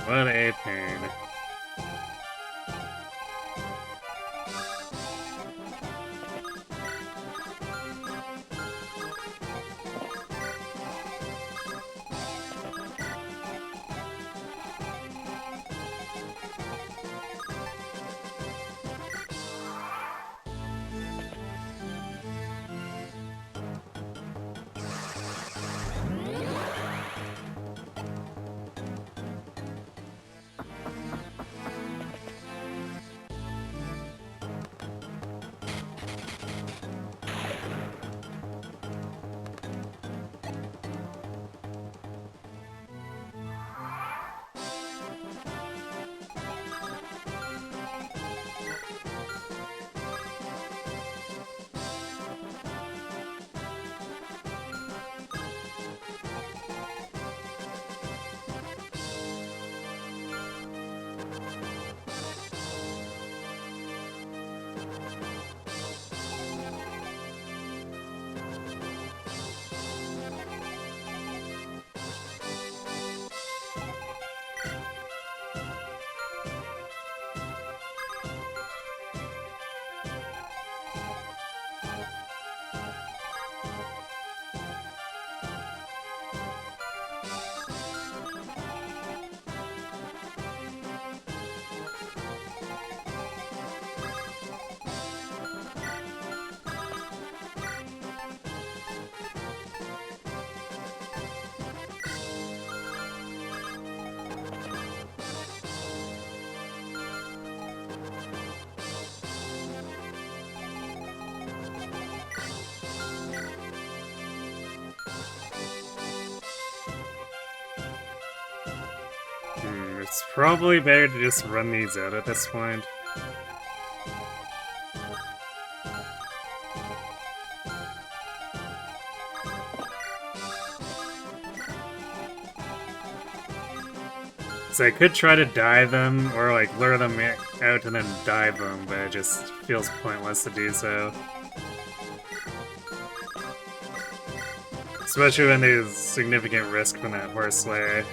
What a pain. It's probably better to just run these out at this point. So I could try to dive them, or like lure them out and then dive them, but it just feels pointless to do so. Especially when there's significant risk from that horse slayer.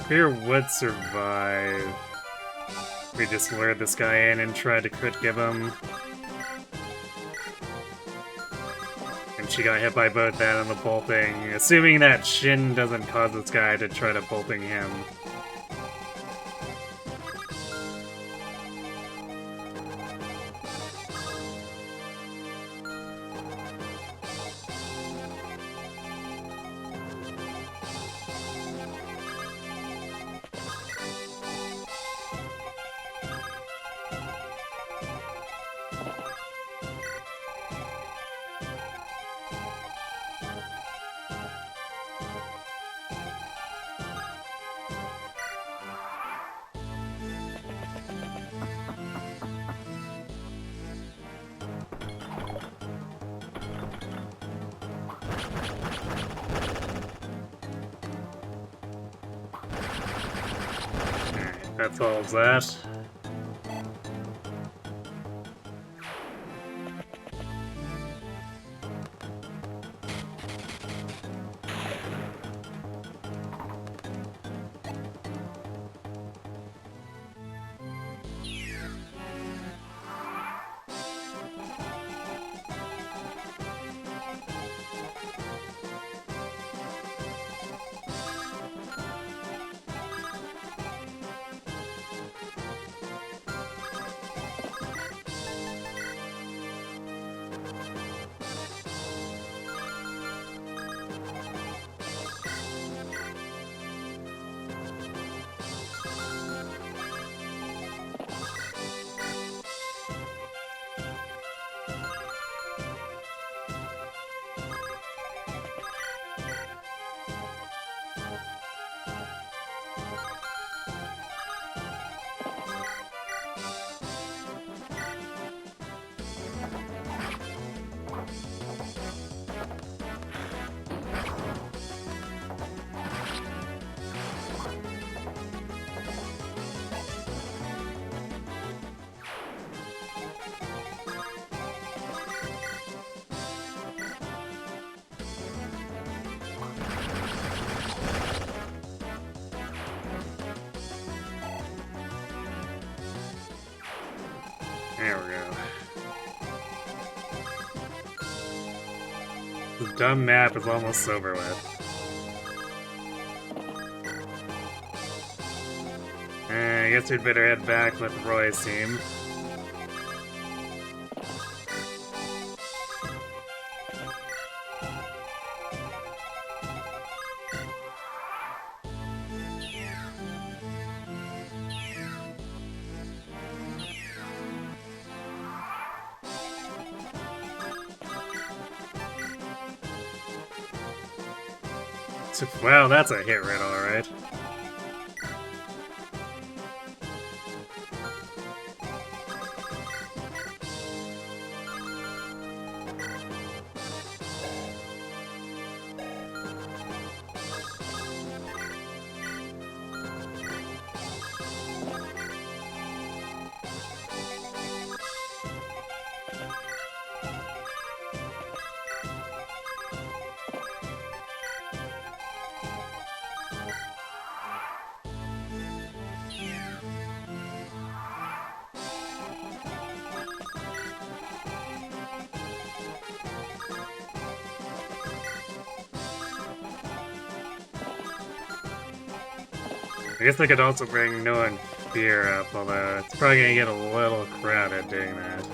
Fear would survive. We just lured this guy in and tried to crit give him. And she got hit by both that and the bolting, assuming that Shin doesn't cause this guy to try to bolting him. That solves that. There we go. The dumb map is almost over with. I guess we'd better head back with Roy's team. Wow, that's a hit rate, alright. I guess I could also bring Noah and Fear up, although it's probably gonna get a little crowded doing that.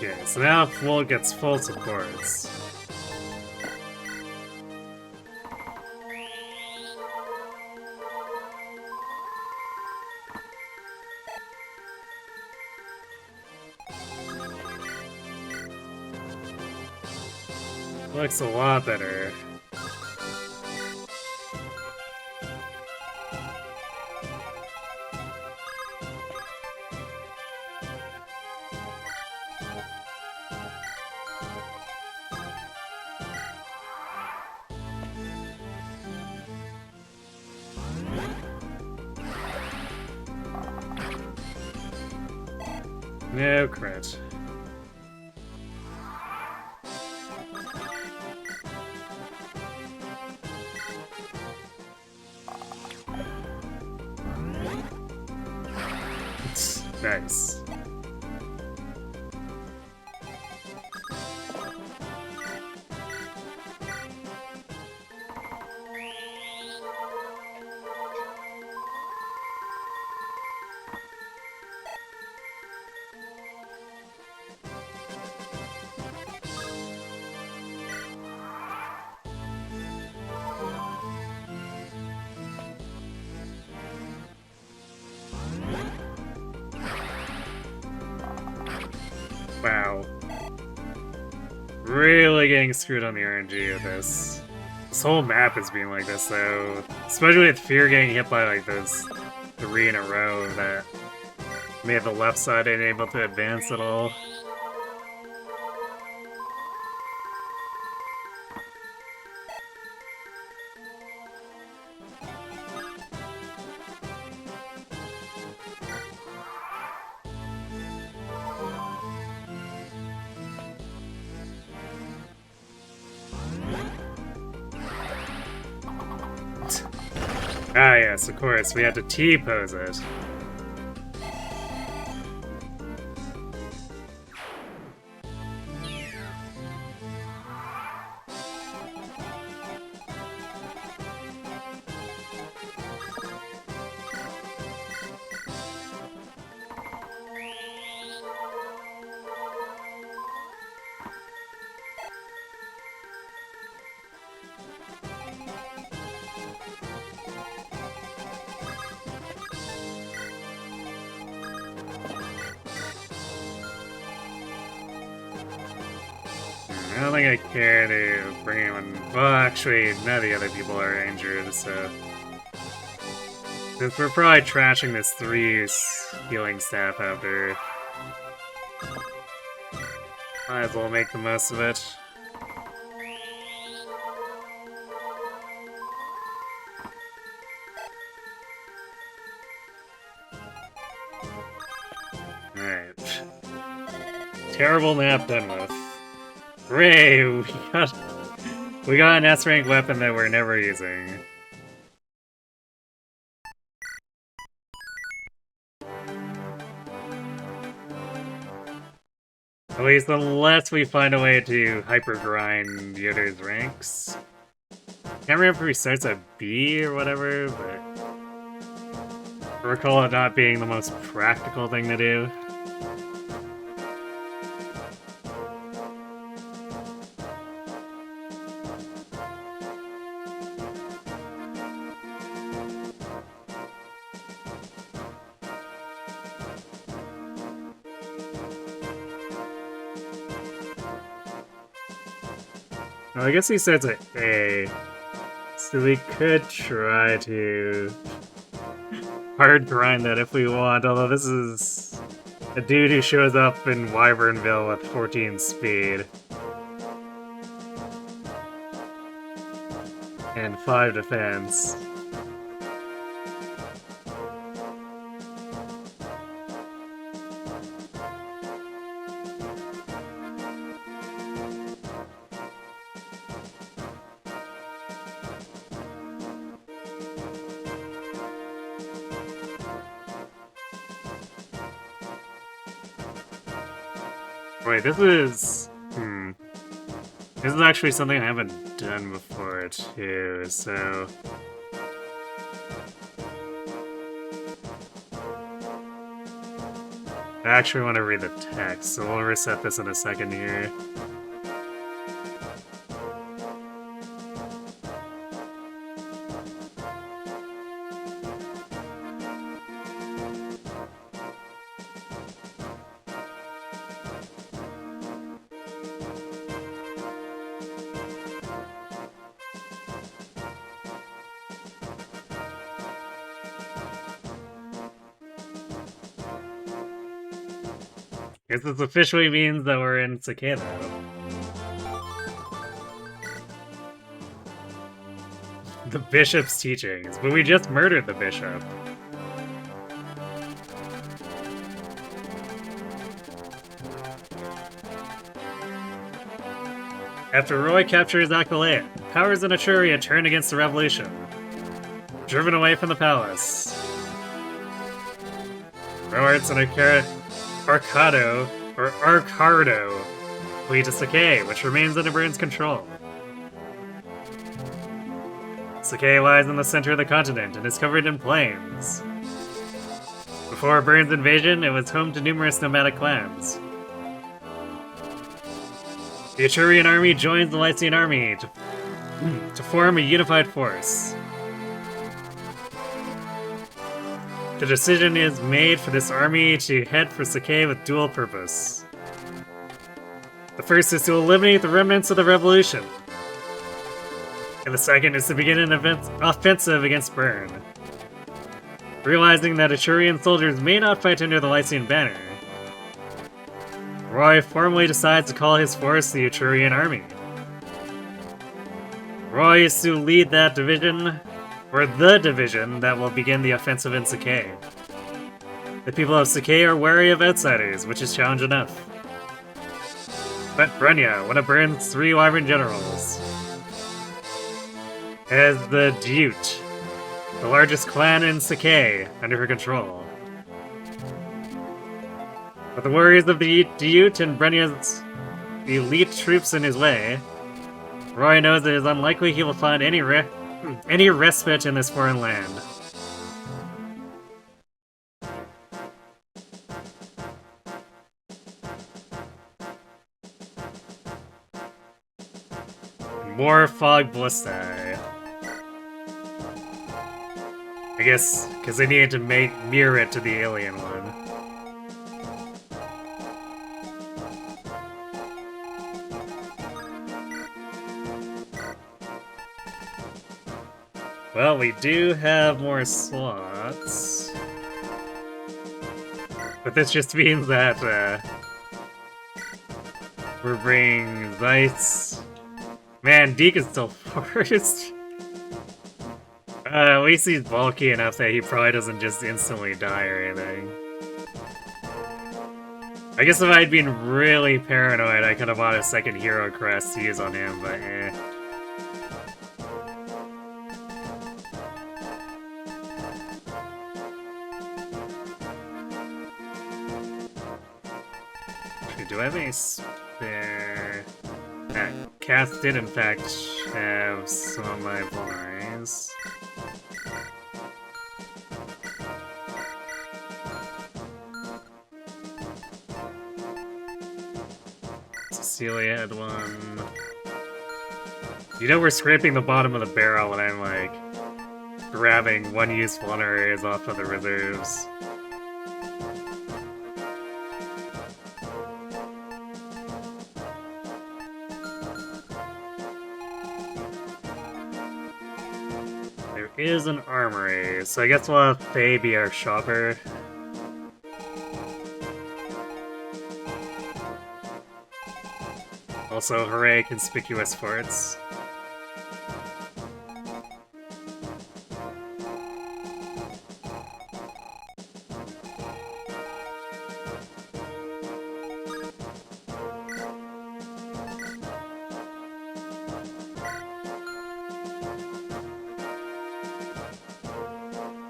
Okay, so now Full gets full supports. Looks a lot better. No crit. Nice. Wow. Really getting screwed on the RNG of this. This whole map is being like this, though. Especially with Fear getting hit by, like, those 3 in a row that made the left side unable to advance at all. Ah yes, of course, we had to T-pose it. I don't think I care to bring anyone. Well, actually, none of the other people are injured, so. Since we're probably trashing this 3 healing staff after. Might as well make the most of it. Alright. Terrible map done with. Hooray! We got an S-rank weapon that we're never using. At least unless we find a way to hyper-grind the other's ranks. Can't remember if he starts at B or whatever, but I recall it not being the most practical thing to do. Well, I guess he starts at A, so we could try to hard grind that if we want, although this is a dude who shows up in Wyvernville with 14 speed. And 5 defense. Wait, this is... This is actually something I haven't done before, too, so... I actually want to read the text, so we'll reset this in a second here. I guess this officially means that we're in Sacae, though. The bishop's teachings, but we just murdered the bishop. After Roy captures Sacae, powers in Etruria turn against the revolution. Driven away from the palace. Roarts and Arcado flee to Sacae, which remains under Byrne's control. Sacae lies in the center of the continent and is covered in plains. Before Byrne's invasion, it was home to numerous nomadic clans. The Etrurian army joins the Lycian army to form a unified force. The decision is made for this army to head for Sacae with dual purpose. The first is to eliminate the remnants of the revolution, and the second is to begin an offensive against Byrne. Realizing that Etrurian soldiers may not fight under the Lycian banner, Roy formally decides to call his force the Etrurian army. Roy is to lead that division, or the division that will begin the offensive in Sacae. The people of Sacae are wary of outsiders, which is challenge enough. But Brenya, one of Byrne's 3 Wyvern generals, has the Dute, the largest clan in Sacae, under her control. With the warriors of the Dute and Brenya's elite troops in his way, Roy knows it is unlikely he will find any respite in this foreign land. More fog ballistae. I guess because they needed to mirror it to the alien one. Well, we do have more slots. But this just means that, we're bringing Zeiss. Man, Deke is still first. At least he's bulky enough that he probably doesn't just instantly die or anything. I guess if I'd been really paranoid, I could have bought a second hero crest to use on him, but eh. Do I have any spare? Cass did in fact have some of my vulneraries. Cecilia had one. You know we're scraping the bottom of the barrel when I'm like grabbing one-use vulneraries off of the reserves. Is an armory, so I guess we'll have Faye be our shopper. Also, hooray, conspicuous forts.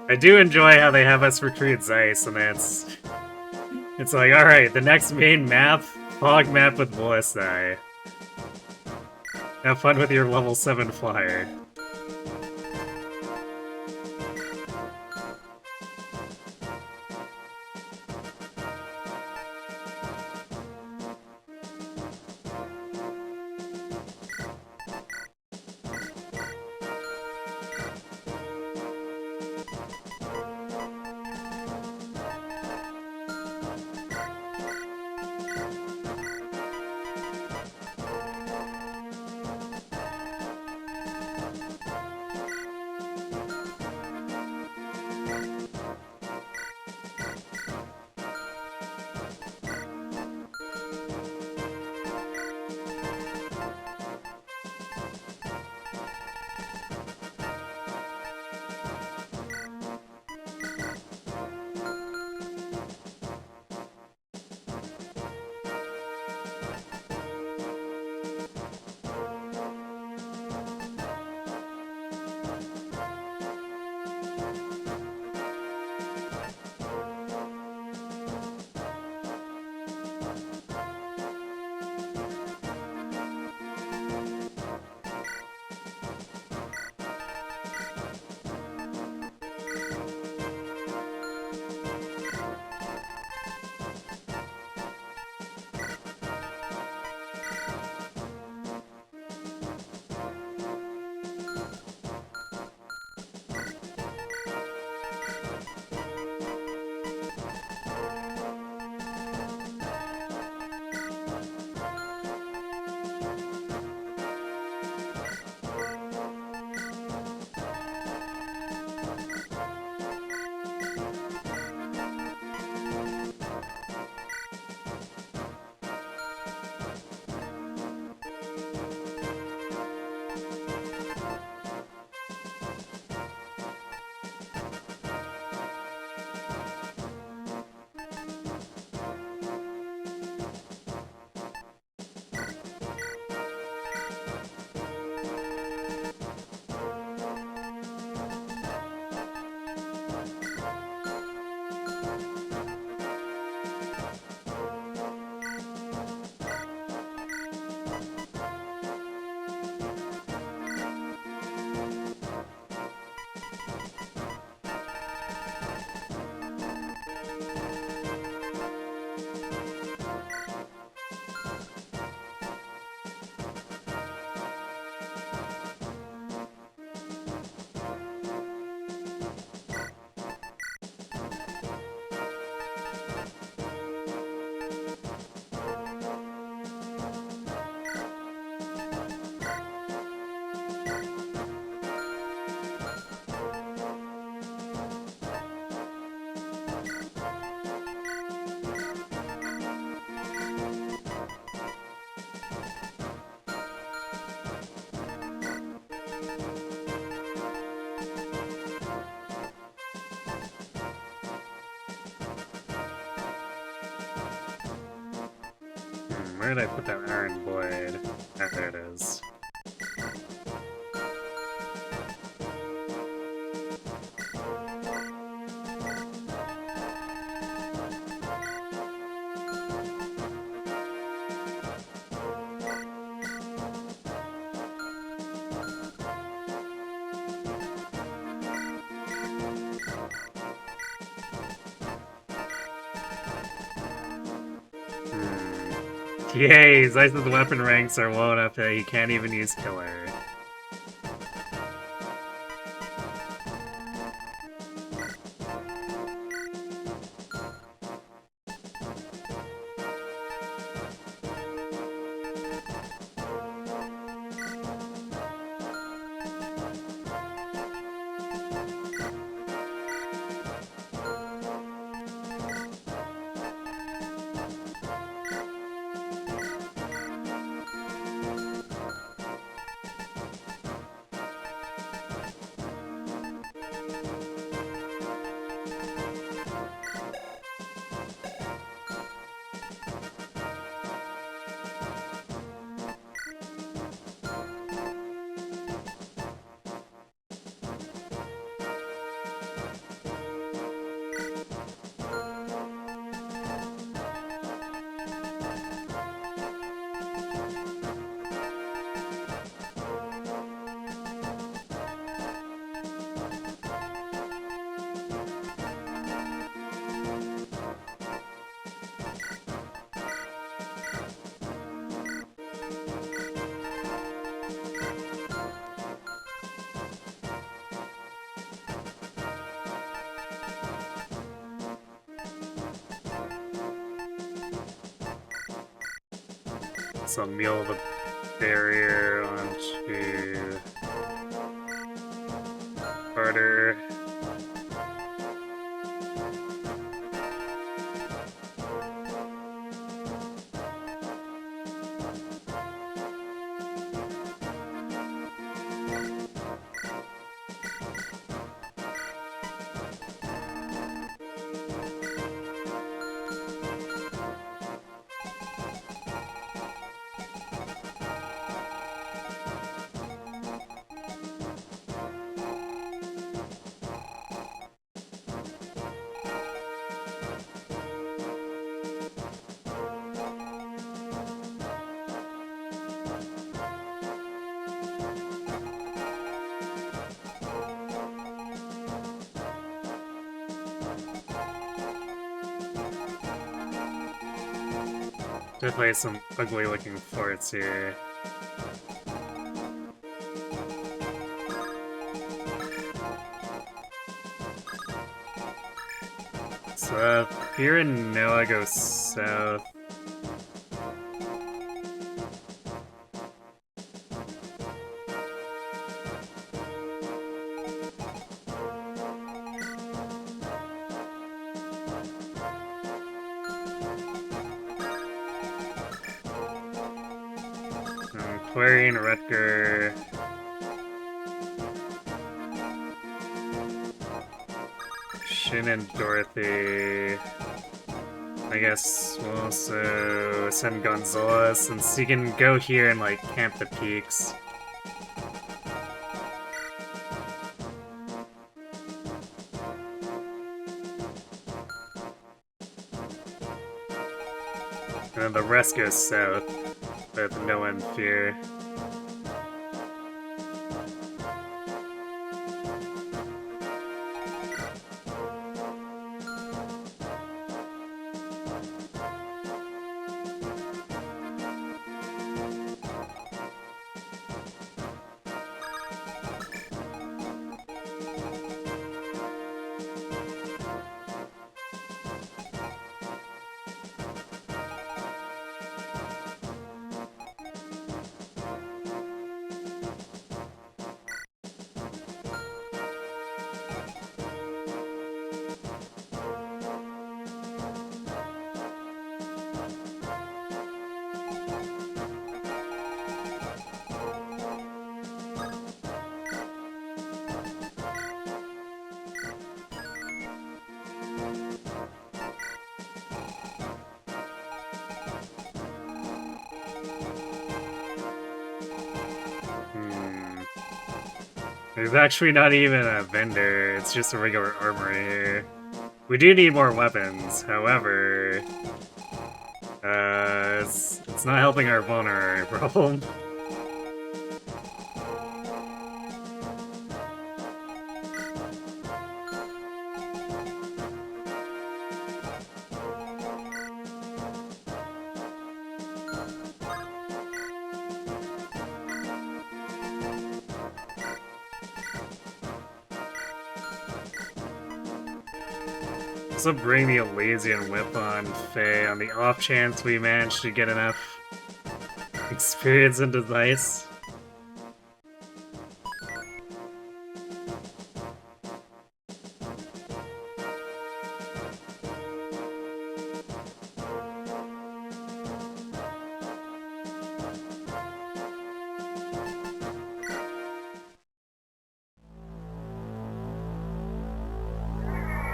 I do enjoy how they have us recruit Zeiss, and it's like, alright, the next main map, fog map with ballistae. Have fun with your level 7 flyer. Where did I put that iron blade? Ah, there it is. Yay, Zeiss's weapon ranks are low enough that he can't even use Killer. So mill the barrier onto Carter. Definitely some ugly looking forts here. So here in Noah, go south. Clarion, Rutger. Shin and Dorothy. I guess we'll also send Gonzalez, since he can go here and like camp the peaks. And then the rest goes south, with no end fear. There's actually not even a vendor, it's just a regular armory here. We do need more weapons, however... it's not helping our vulnerary problem. Also bring the Elysian Whip on Faye on the off chance we manage to get enough experience into Dice.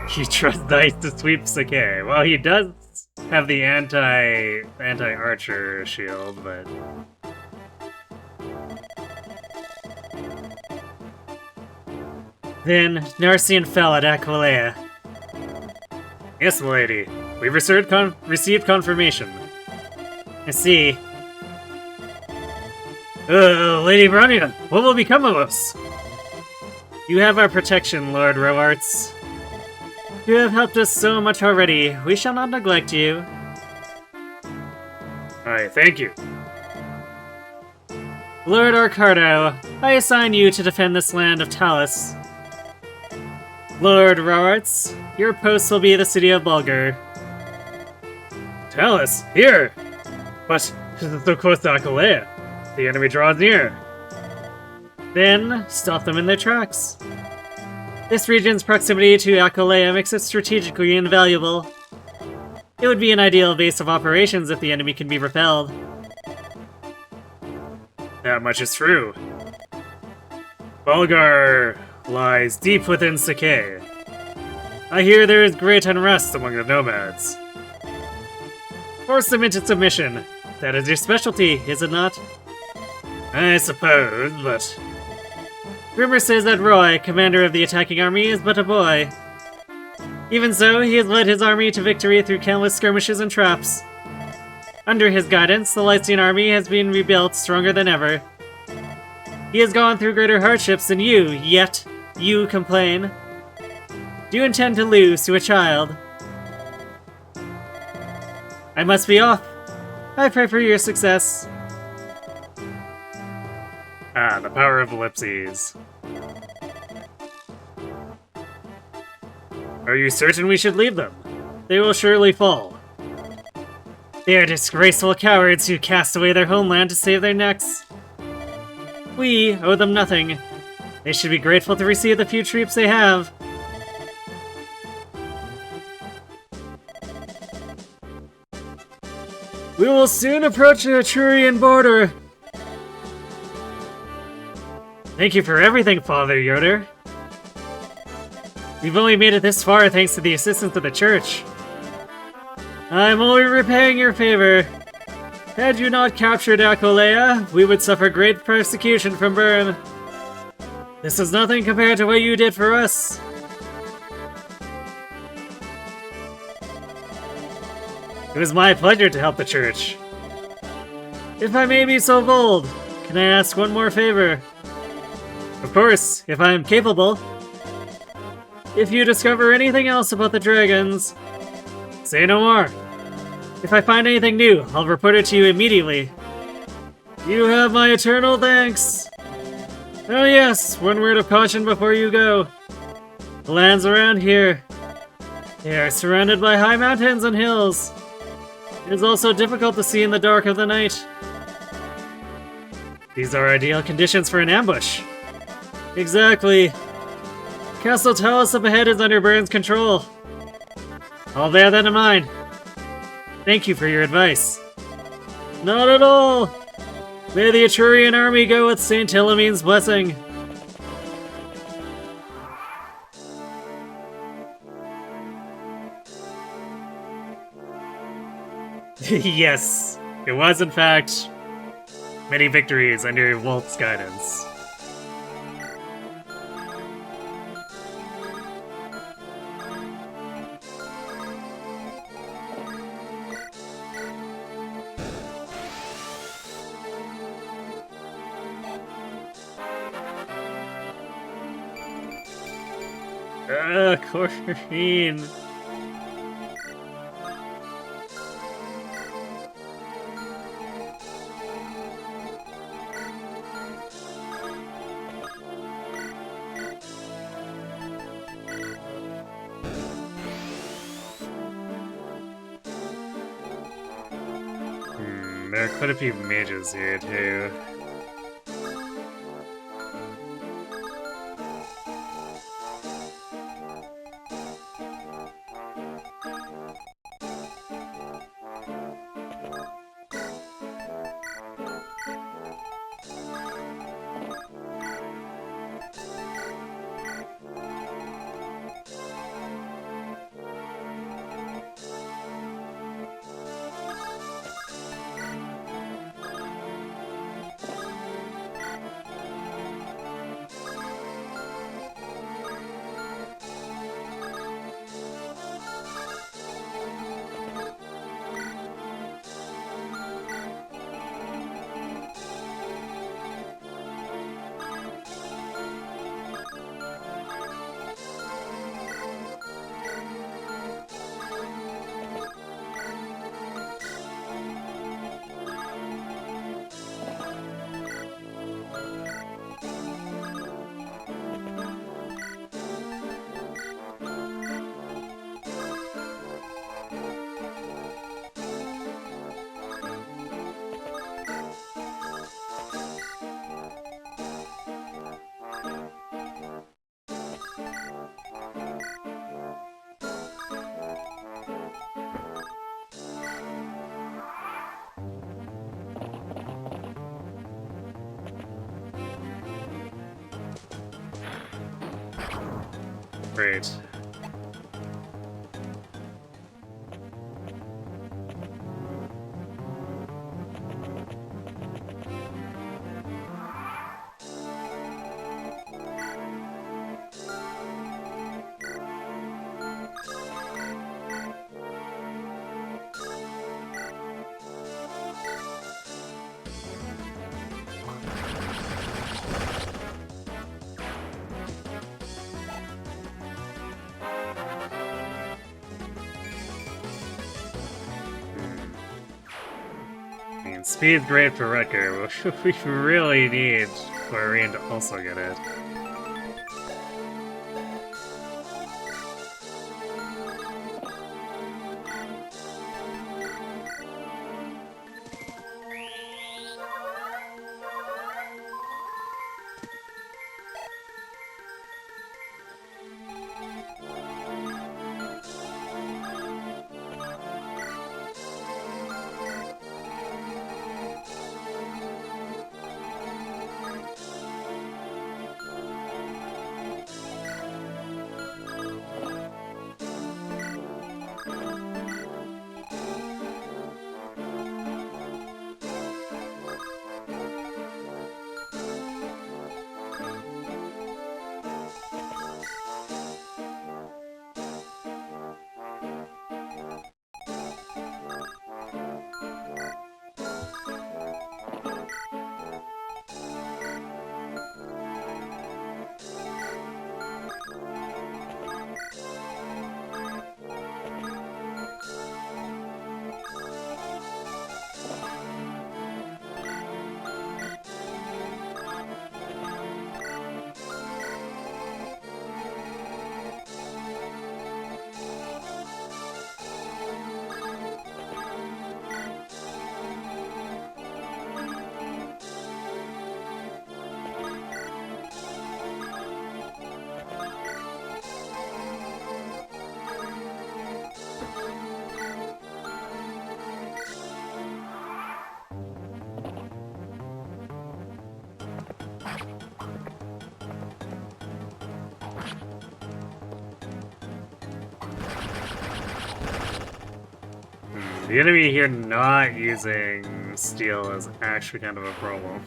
He trusts Dice to sweep Sacae. Well, he does have the anti-archer shield, but... Then, Narcian fell at Aquilea. Yes, milady. We've received confirmation. I see. Lady Bronia, what will become of us? You have our protection, Lord Roarts. You have helped us so much already. We shall not neglect you. Aye, thank you. Lord Arcardo, I assign you to defend this land of Talus. Lord Roarts, your post will be the city of Bulgur. Talus, here! But this is so close to Aquilea. The enemy draws near. Then, stop them in their tracks. This region's proximity to Aquilea makes it strategically invaluable. It would be an ideal base of operations if the enemy can be repelled. That much is true. Bulgur lies deep within Sacae. I hear there is great unrest among the nomads. Force them into submission. That is your specialty, is it not? I suppose, but... Rumor says that Roy, commander of the attacking army, is but a boy. Even so, he has led his army to victory through countless skirmishes and traps. Under his guidance, the Lycian army has been rebuilt stronger than ever. He has gone through greater hardships than you, yet you complain. Do you intend to lose to a child? I must be off. I pray for your success. Ah, the power of ellipses. Are you certain we should leave them? They will surely fall. They are disgraceful cowards who cast away their homeland to save their necks. We owe them nothing. They should be grateful to receive the few troops they have. We will soon approach the Etrurian border. Thank you for everything, Father Yoder. We've only made it this far thanks to the assistance of the church. I'm only repaying your favor. Had you not captured Aquilea, we would suffer great persecution from Bern. This is nothing compared to what you did for us. It was my pleasure to help the church. If I may be so bold, can I ask one more favor? Of course, if I am capable. If you discover anything else about the dragons, say no more. If I find anything new, I'll report it to you immediately. You have my eternal thanks. Oh yes, one word of caution before you go. The lands around here, they are surrounded by high mountains and hills. It is also difficult to see in the dark of the night. These are ideal conditions for an ambush. Exactly. Castle Talus up ahead is under Bern's control. I'll bear that in mind. Thank you for your advice. Not at all. May the Etrurian army go with Saint Tilamene's blessing. Yes, it was in fact many victories under Wolf's guidance. Corinne! There are quite a few mages here, too. Great. Speed's great for Wrecker, but we really need Chlorine to also get it. The enemy here not using steel is actually kind of a problem.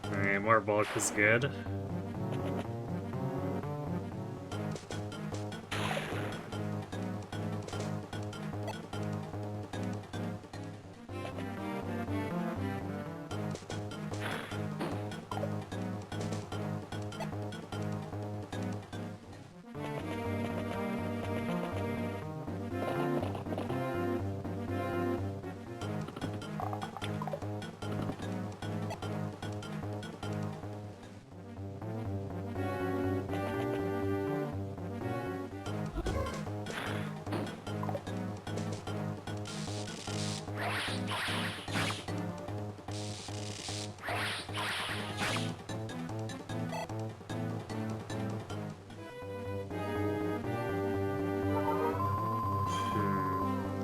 Alright, more bulk is good.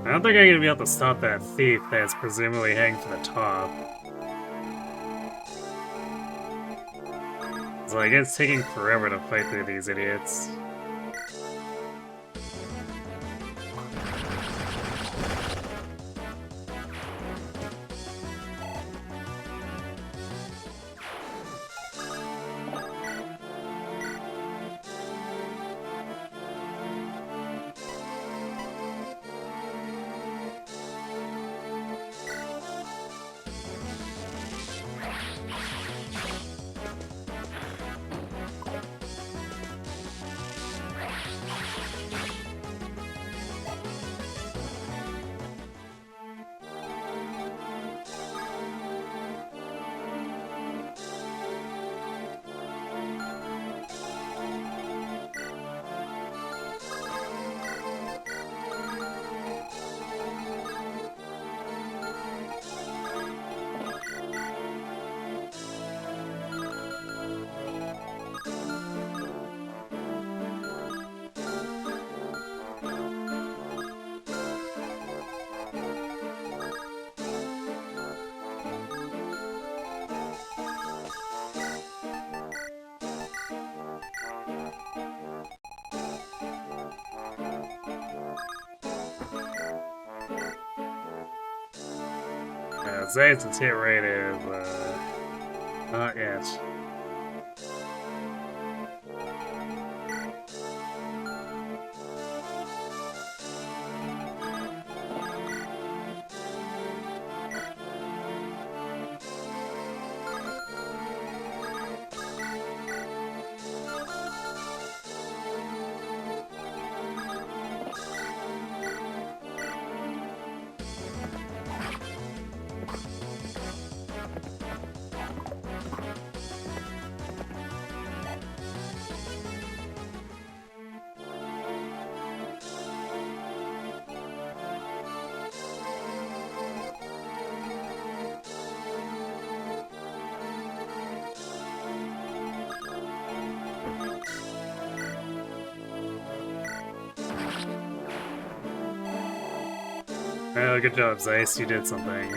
I don't think I'm gonna be able to stop that thief that's presumably hanging from the top. It's like, it's taking forever to fight through these idiots. Zayt's hit rate is, not yet. Oh, good job, Zeiss. You did something.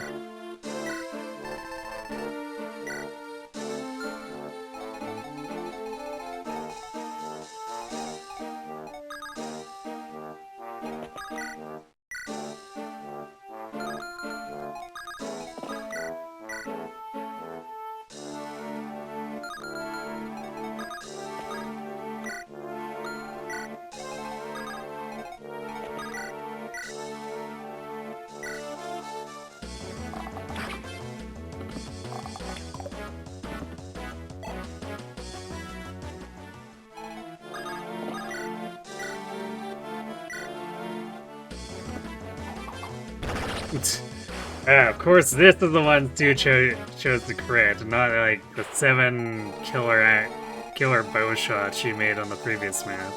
Of course, this is the one Stu chose to crit, not like the 7 killer bow shots she made on the previous map.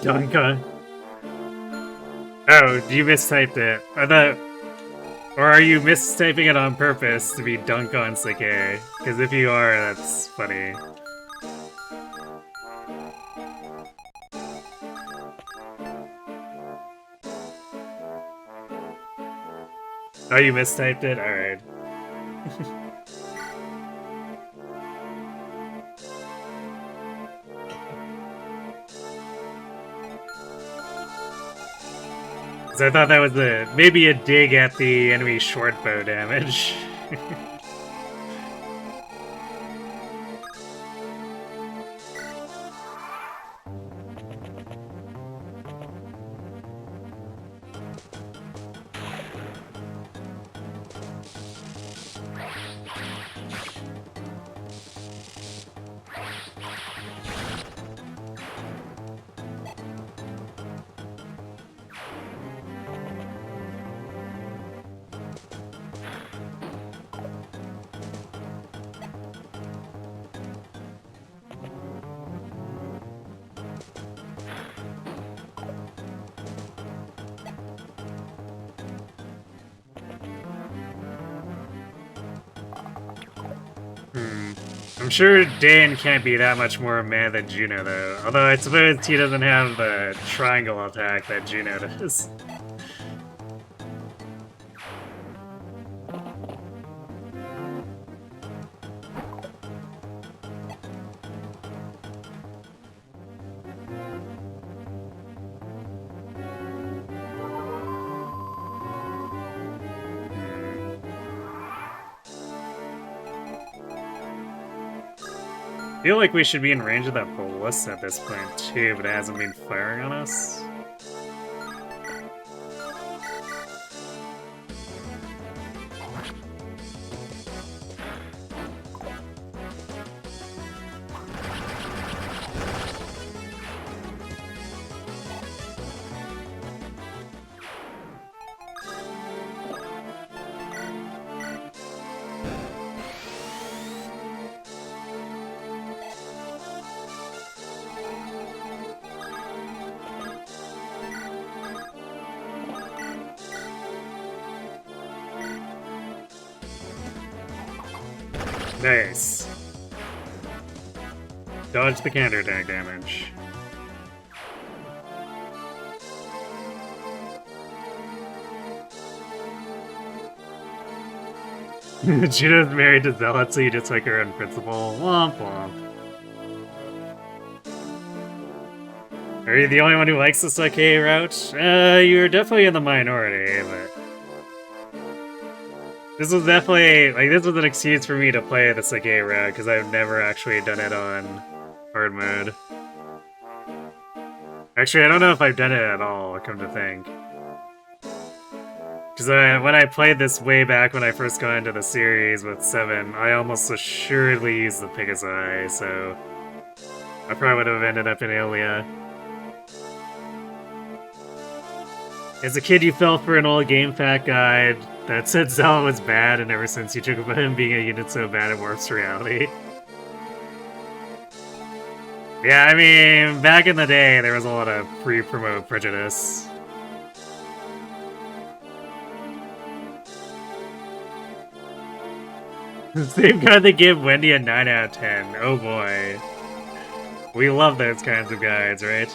Dunk on. Oh, you mistyped it. I thought. Or are you mistyping it on purpose to be dunk on Sacae? Because if you are, that's funny. Oh, you mistyped it? Alright. So I thought that was maybe a dig at the enemy short bow damage. I'm sure Dan can't be that much more mad than Juno, though. Although I suppose he doesn't have the triangle attack that Juno does. I feel like we should be in range of that ballista at this point too, but it hasn't been firing on us. Nice. Dodge the counterattack damage. Juno's married to Zealot, so you just like her on principle. Womp womp. Are you the only one who likes the Sacae route? You're definitely in the minority, but... This was definitely, like, this was an excuse for me to play the Sacae route, because I've never actually done it on hard mode. Actually, I don't know if I've done it at all, come to think. Because when I played this way back when I first got into the series with 7, I almost assuredly used the Pegasi, so... I probably would have ended up in Ilia. As a kid, you fell for an old GameFAQ guide that said Zealot was bad, and ever since you took about him being a unit so bad it warps reality. Yeah, I mean, back in the day, there was a lot of pre-promote prejudice. Same card that gave Wendy a 9 out of 10. Oh boy. We love those kinds of guides, right?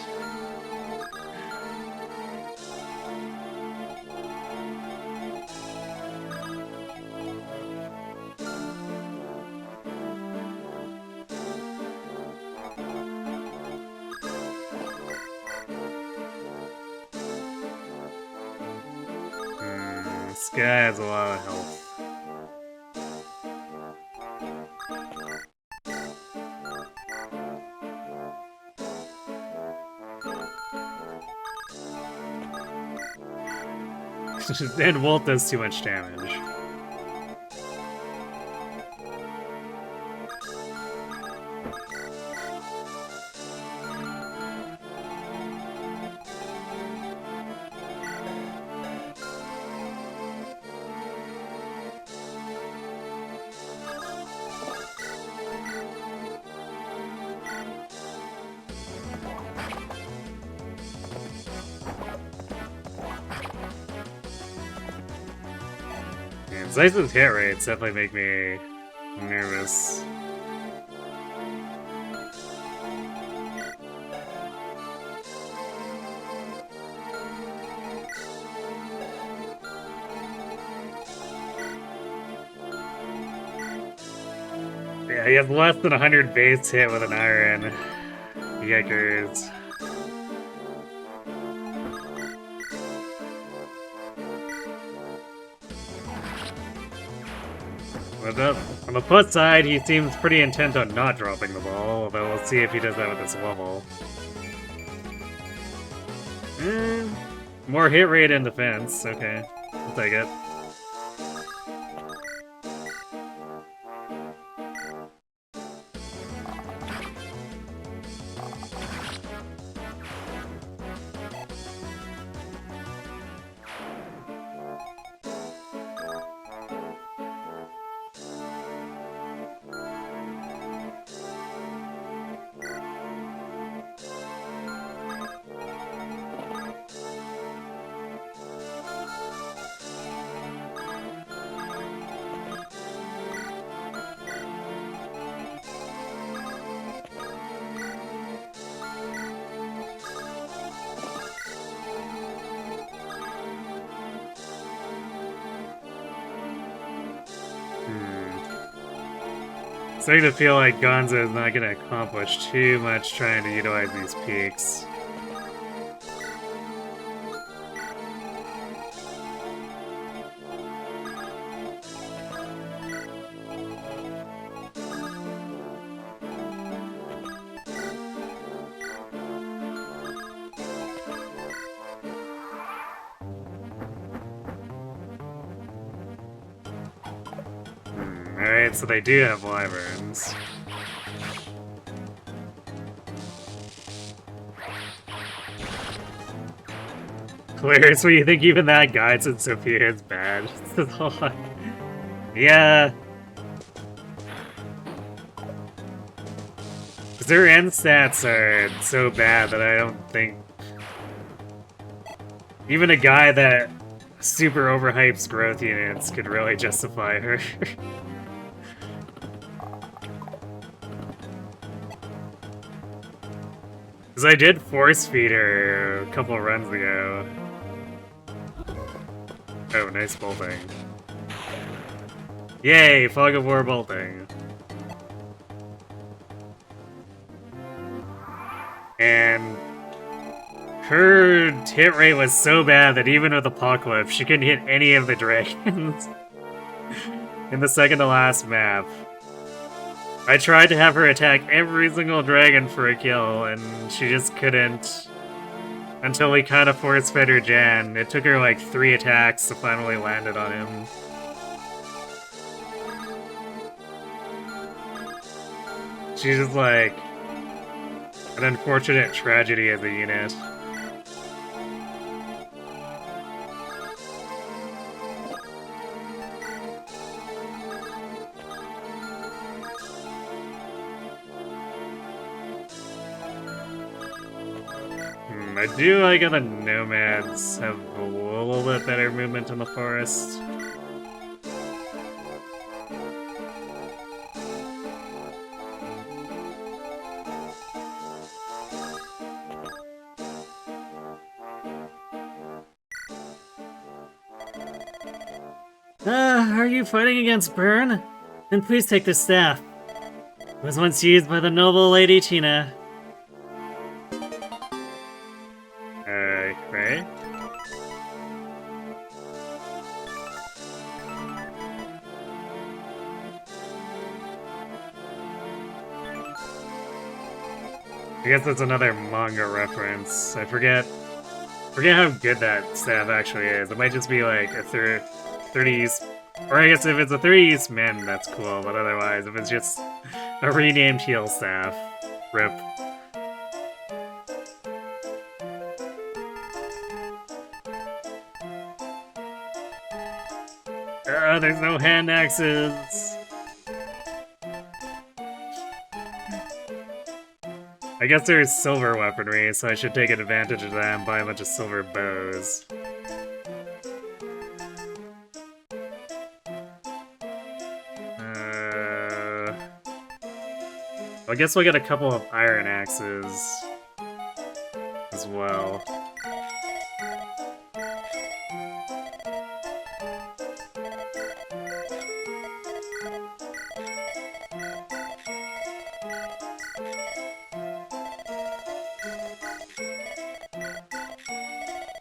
This guy has a lot of health. And Walt does too much damage. Zeiss's hit rates definitely make me nervous. Yeah, he has less than 100 base hit with an iron. Yikers. But on the plus side, he seems pretty intent on not dropping the ball, although we'll see if he does that with this level. More hit rate and defense, okay. I'll take it. Starting to feel like Gonzo is not going to accomplish too much trying to utilize these peaks. Alright, so they do have wyverns. Clear, so you think even that guide said Sophia is bad? Yeah. Because their end stats are so bad that I don't think... Even a guy that super overhypes growth units could really justify her. Because I did force feed her a couple runs ago. Oh, nice bolting. Yay, Fog of War bolting. And her hit rate was so bad that even with Apocalypse, she couldn't hit any of the dragons in the second to last map. I tried to have her attack every single dragon for a kill, and she just couldn't. Until we kind of force-fed her Jan. It took her like 3 attacks to finally land it on him. She's just like an unfortunate tragedy as a unit. I do like how the nomads have a little bit better movement in the forest. Are you fighting against Burn? Then please take this staff. It was once used by the noble Lady Tina. Right? I guess that's another manga reference. I forget how good that staff actually is. It might just be like a 30s, or I guess if it's a 30s man, that's cool, but otherwise, if it's just a renamed heal staff, rip. There's no hand axes. I guess there's silver weaponry, so I should take advantage of that and buy a bunch of silver bows. I guess we'll get a couple of iron axes as well.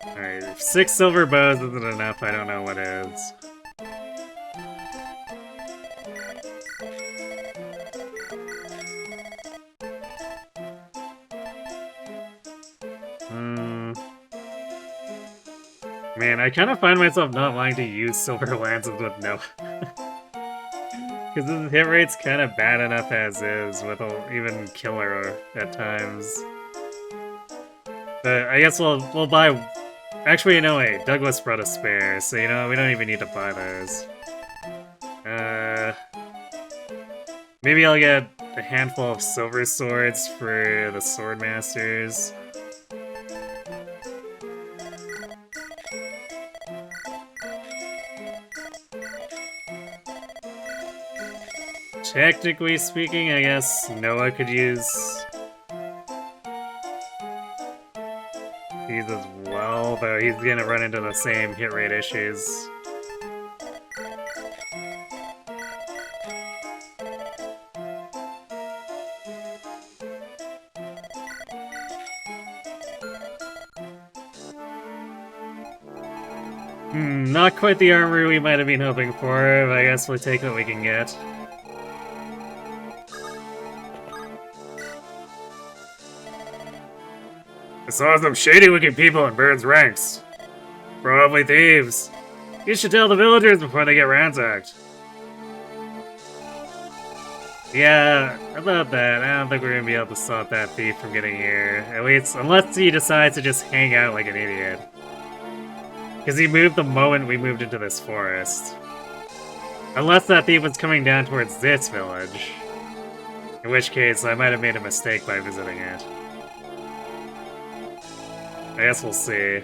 Alright, if 6 silver bows isn't enough, I don't know what is. Man, I kind of find myself not wanting to use silver lances with no... Because the hit rate's kind of bad enough as is, with even killer at times. But I guess we'll buy... Actually, no wait, Douglas brought a spare, so you know, we don't even need to buy those. Maybe I'll get a handful of silver swords for the Swordmasters. Technically speaking, I guess Noah could use these as well, though he's gonna run into the same hit rate issues. Not quite the armor we might have been hoping for, but I guess we'll take what we can get. I saw some shady-looking people in Bird's ranks. Probably thieves. You should tell the villagers before they get ransacked. Yeah, about that. I don't think we're gonna be able to stop that thief from getting here. At least, unless he decides to just hang out like an idiot. Because he moved the moment we moved into this forest. Unless that thief was coming down towards this village. In which case, I might have made a mistake by visiting it. I guess we'll see.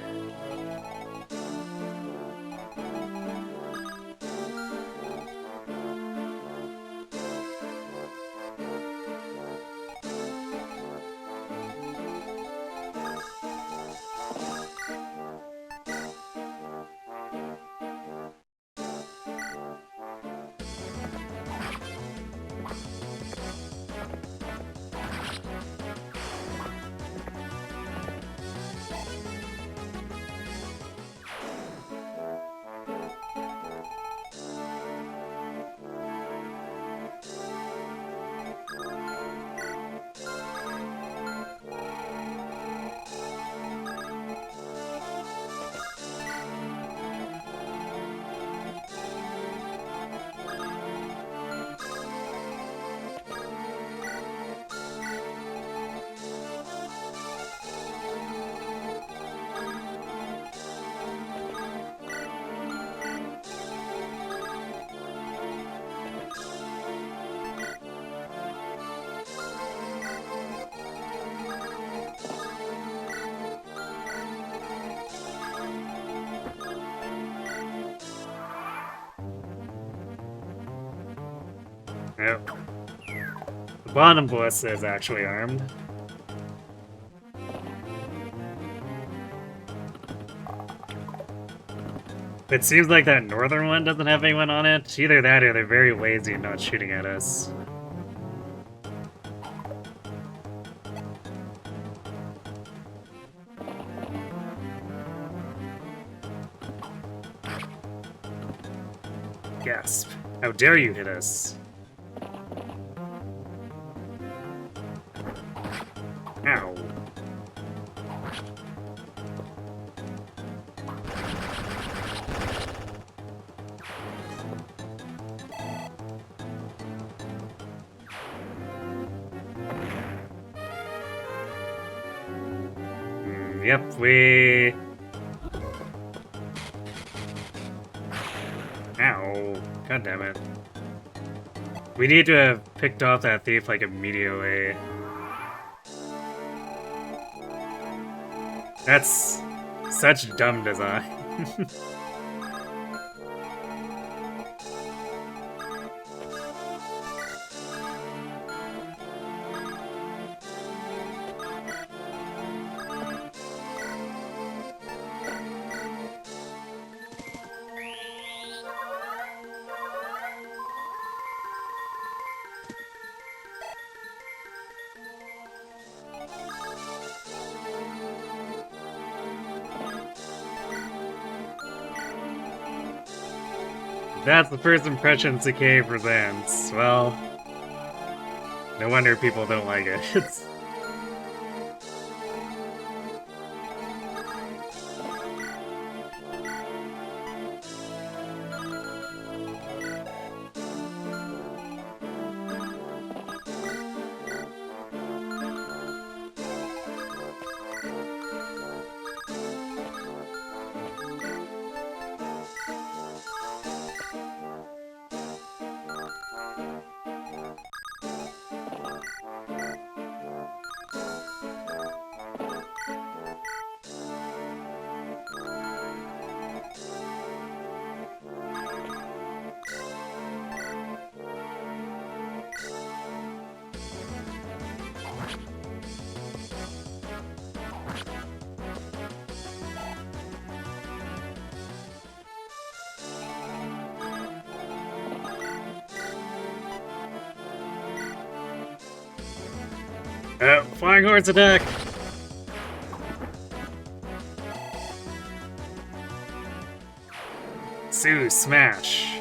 Yep. The bottom ballista is actually armed. It seems like that northern one doesn't have anyone on it. Either that or they're very lazy and not shooting at us. Gasp. How dare you hit us? Ow. Yep, we... Ow. God damn it. We need to have picked off that thief, like, immediately. That's such dumb design. That's the first impression Sacae presents. Well, no wonder people don't like it. Flying horse attack! Sue, smash!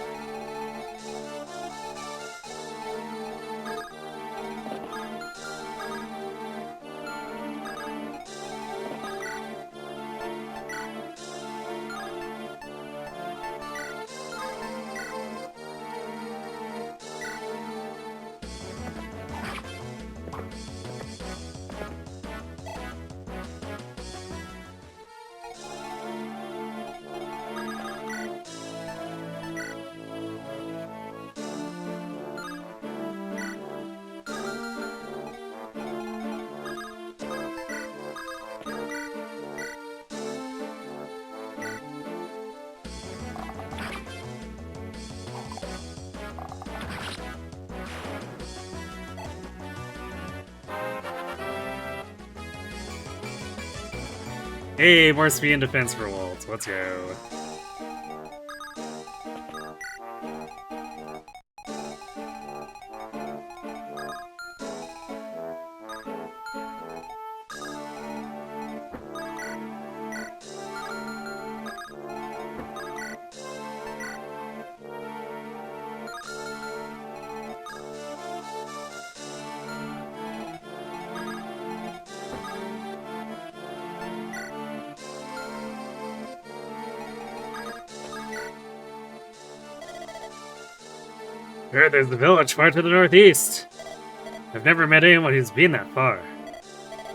Hey, more speed and defense for Waltz. Let's go. There, there's the village far to the northeast. I've never met anyone who's been that far.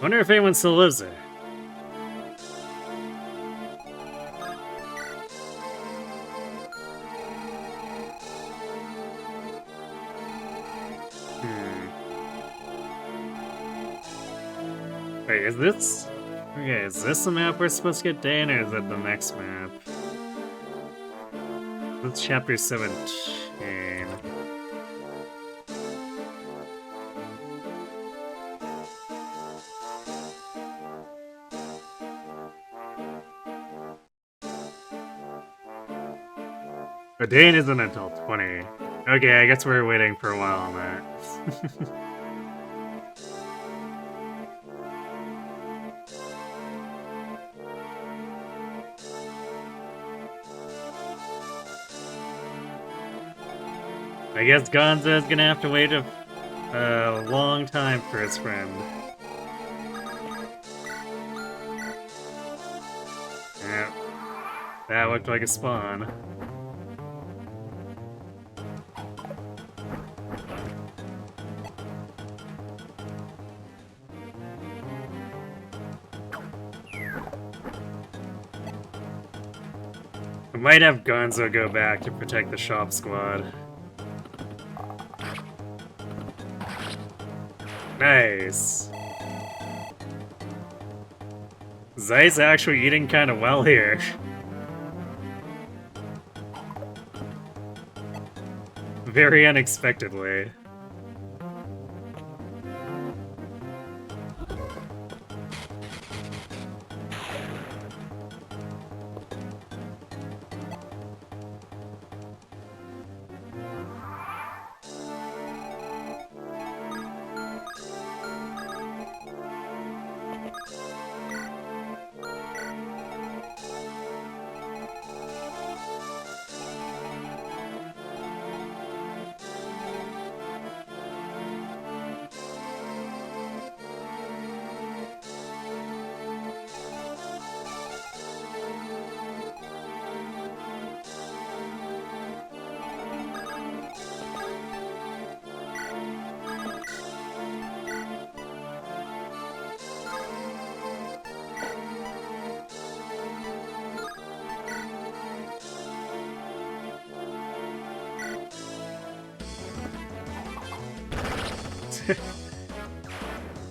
Wonder if anyone still lives there. Wait, is this... Okay, is this the map we're supposed to get Dane, or is it the next map? That's chapter 17. But Dane isn't until 20. Okay, I guess we're waiting for a while on that. I guess Gonzo's gonna have to wait a long time for his friend. Yep. That looked like a spawn. We might have Gonzo go back to protect the shop squad. Nice. Zai's actually eating kind of well here. Very unexpectedly.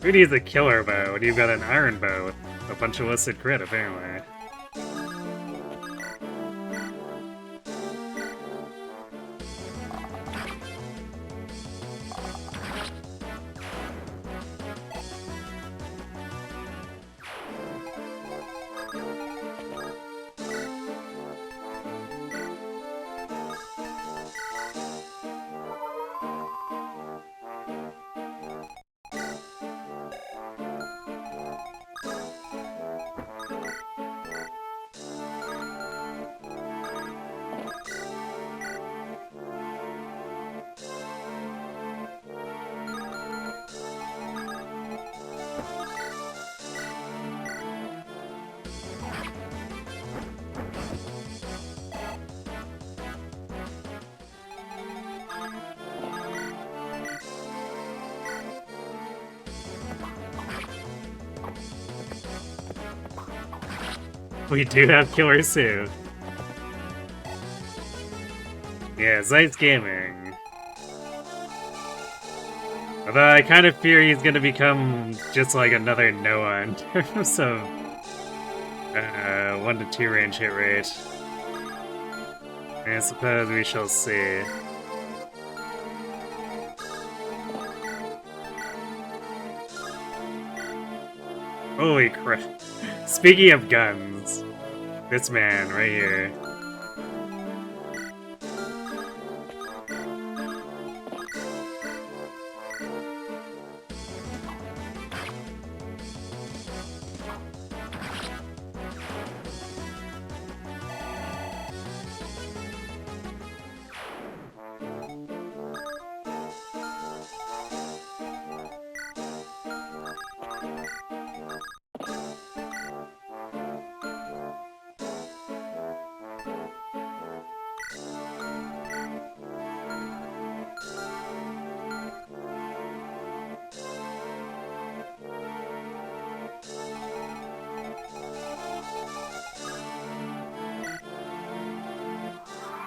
Who needs a killer bow when you've got an iron bow with a bunch of listed crit, apparently? We do have Killer Sue. Yeah, Zeiss Gaming. Although I kind of fear he's gonna become just like another Noah in terms of 1 to 2 range hit rate. I suppose we shall see. Holy crap. Speaking of guns, this man right here.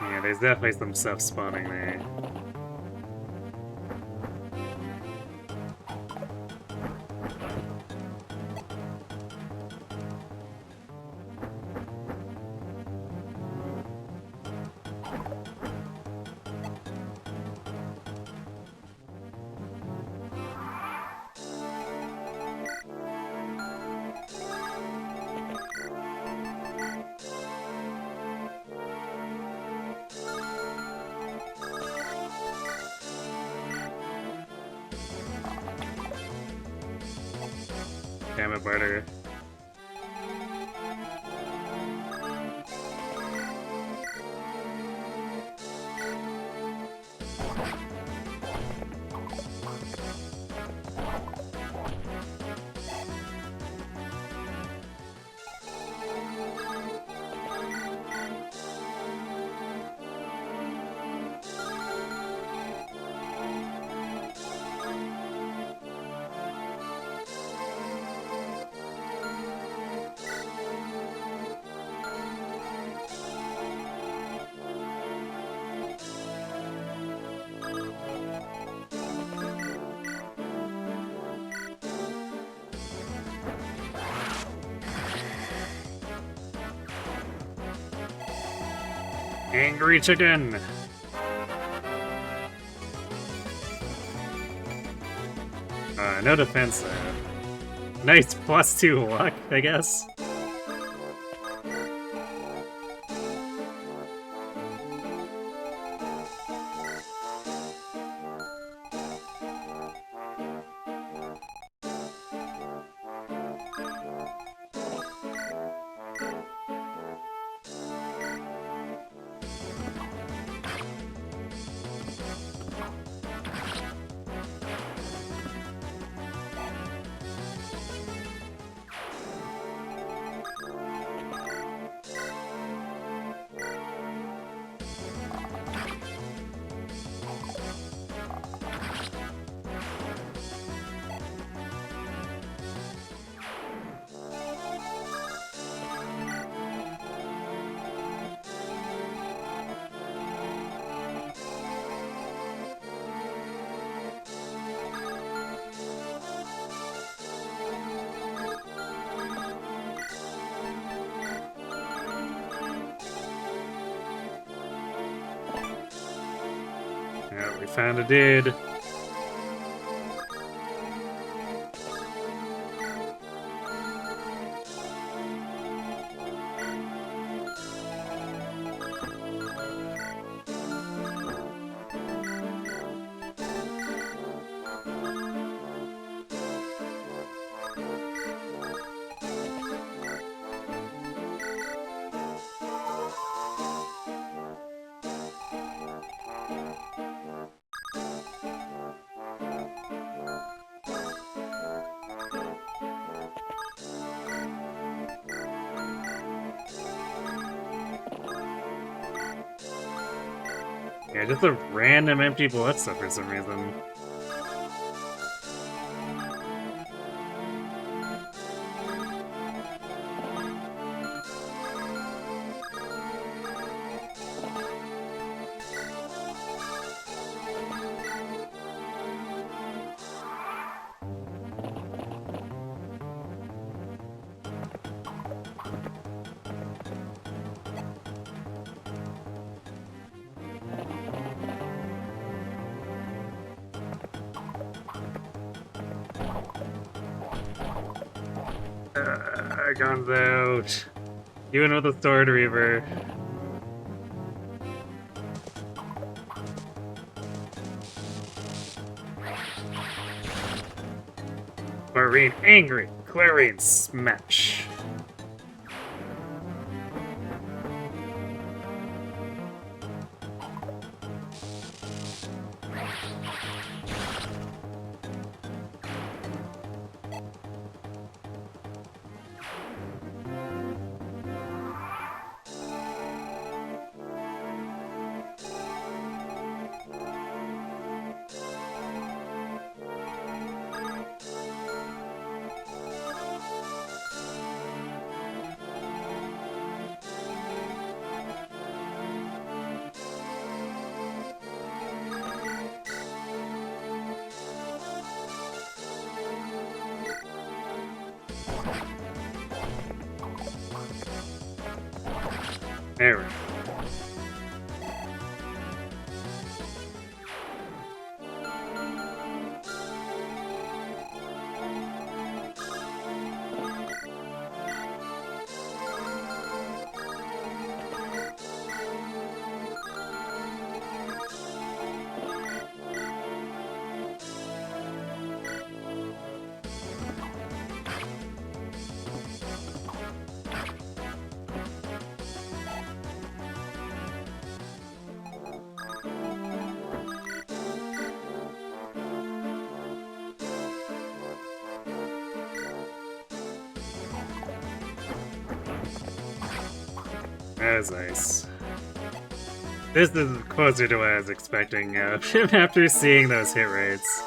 Yeah, there's definitely some stuff spawning there. Damn it, Barter. Angry chicken! No defense there. Nice +2 luck, I guess. Yeah, we found a dude. Yeah, just a random empty ballista for some reason. Guns out. Even with the Sword Reaver. Clarine angry. Clarine smash. There we go. That was nice. This is closer to what I was expecting of him after seeing those hit rates.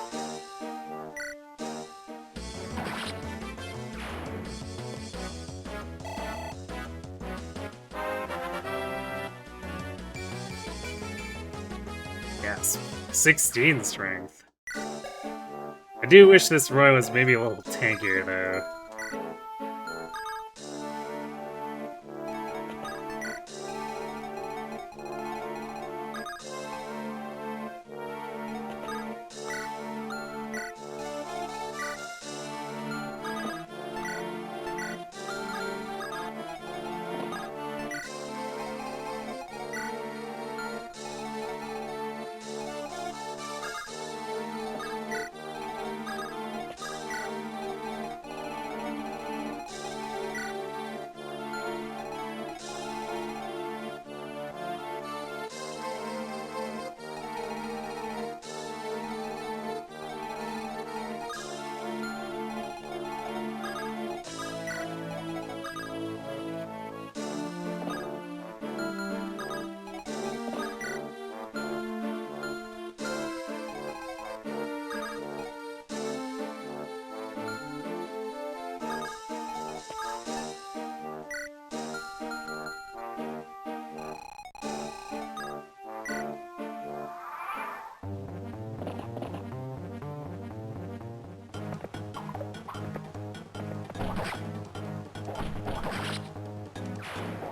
Yes, 16 strength. I do wish this Roy was maybe a little tankier though.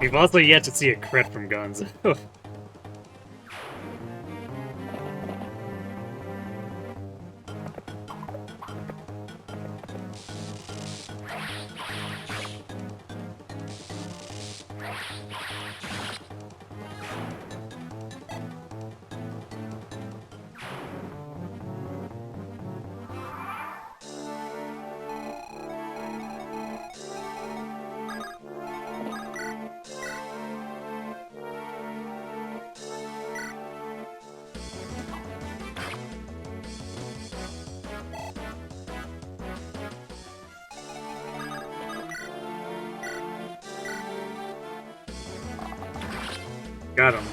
We've also yet to see a crit from Gonzo. Got him.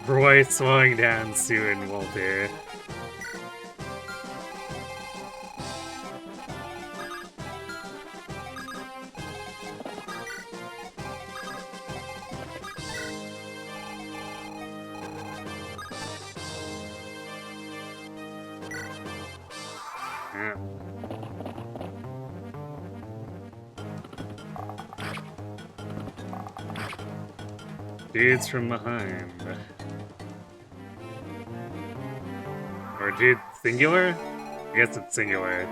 Roy slowing down Sue and Walter. Yeah. Dudes from behind. Or dude, singular? I guess it's singular.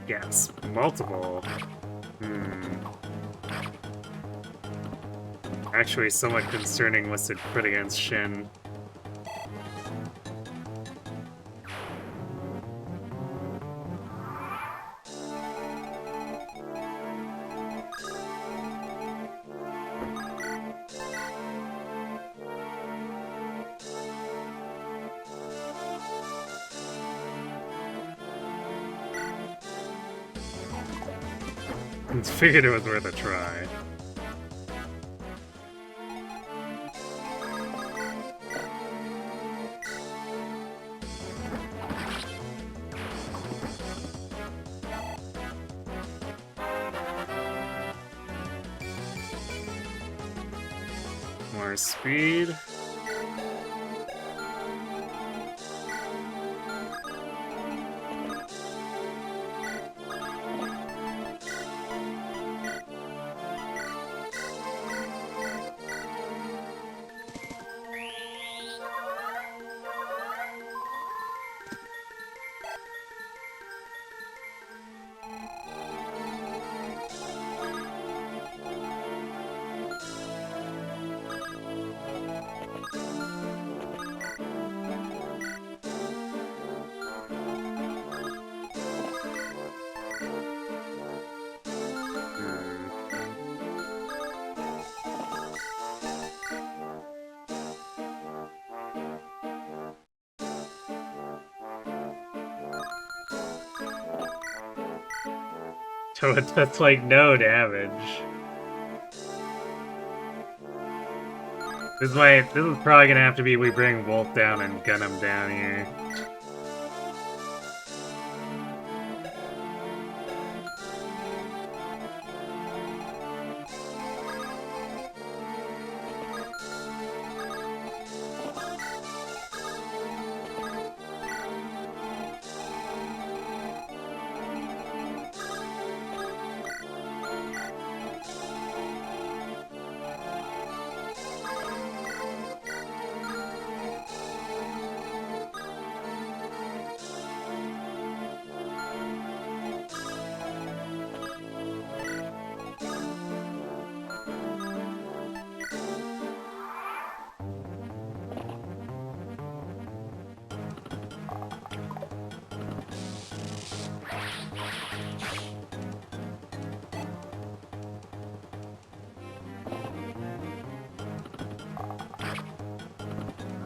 Yes, multiple. Actually, somewhat concerning listed crit against Shin. Figured it was worth a try. More speed. So that's like no damage. This is probably gonna have to be we bring Wolf down and gun him down here.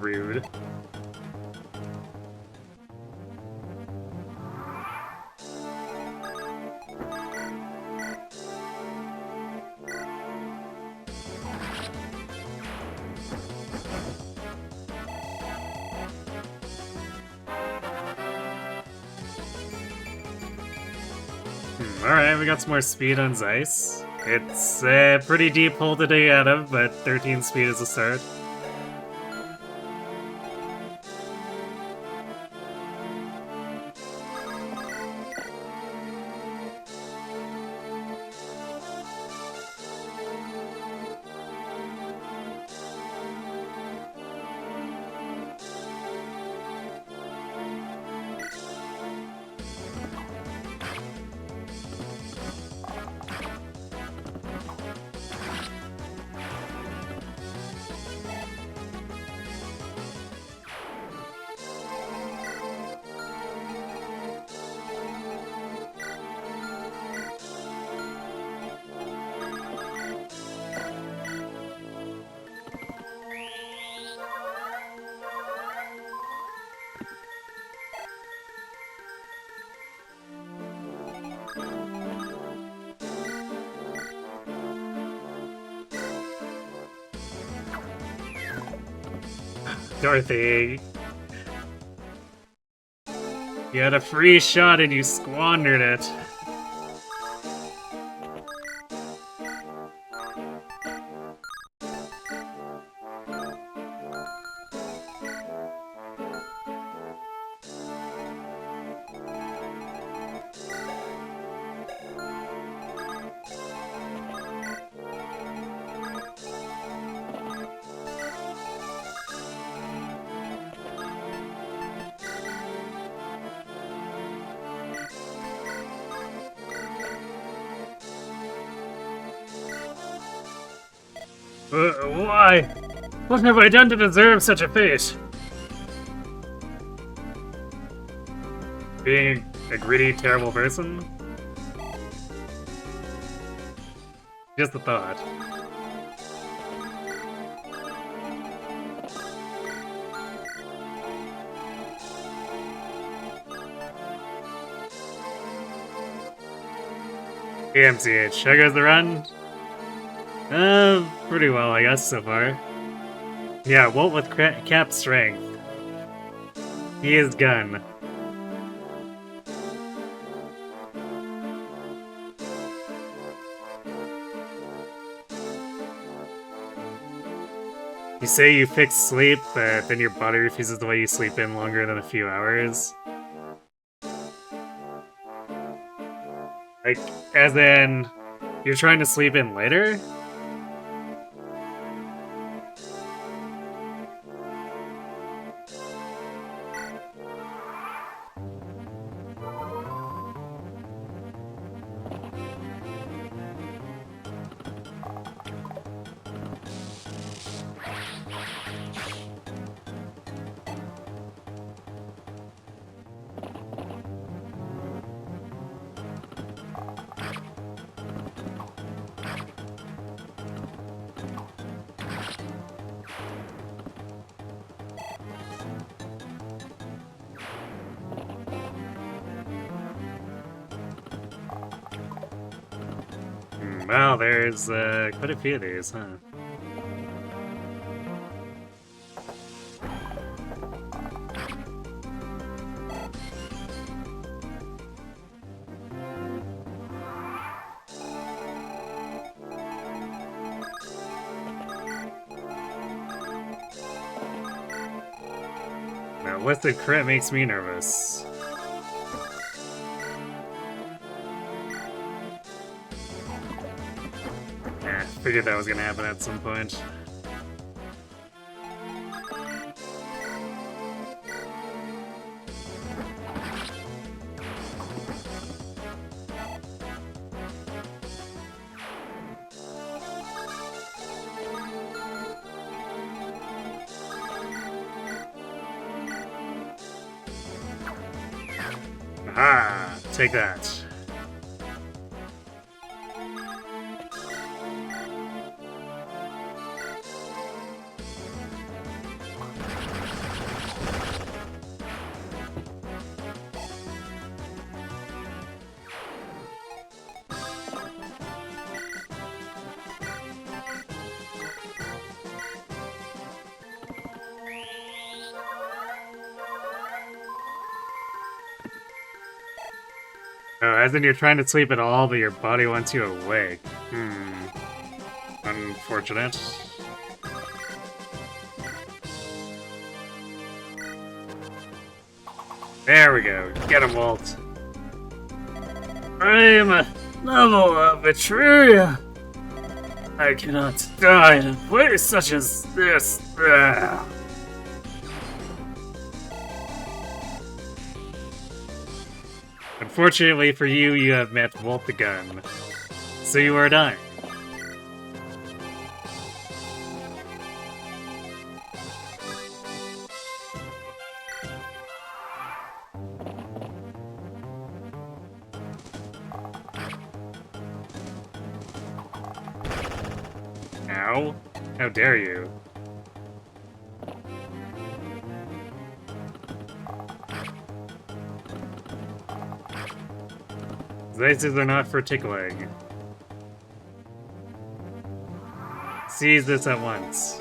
rude. Alright, we got some more speed on Zeiss. It's a pretty deep hole to dig out of, but 13 speed is a start. Dorothy, you had a free shot and you squandered it. Why? What have I done to deserve such a fate? Being a greedy, terrible person? Just a thought. AMCH, how goes the run? Pretty well, I guess, so far. Yeah, Walt with cap strength. He is gun. You say you fix sleep, but then your body refuses to let you sleep in longer than a few hours. Like, as in, you're trying to sleep in later? Wow, there's quite a few of these, huh? Now, listed crit makes me nervous. Figured that was gonna happen at some point. Aha! Take that. Oh, as in you're trying to sleep at all, but your body wants you awake. Unfortunate. There we go. Get him, Walt. I am a level of Etruria. I cannot die in a place such as this. Ugh. Unfortunately for you, you have met Walt the Gun. So you are dying. Ow. How dare you? Zaces are not for tickling. Seize this at once.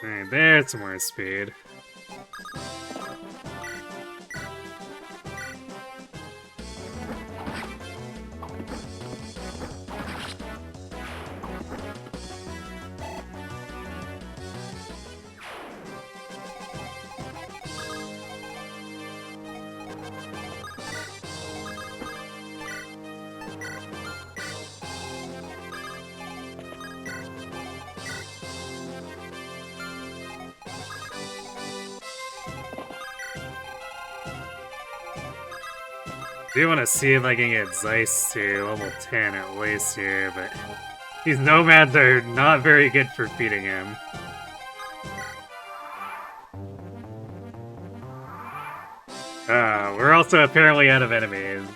Alright, there's some more speed. I do want to see if I can get Zeiss to level 10 at least here, but these nomads are not very good for feeding him. We're also apparently out of enemies.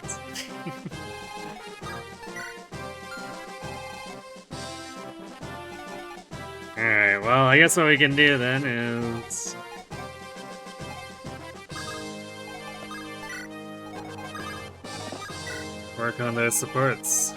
Alright, well, I guess what we can do then is... work on those supports.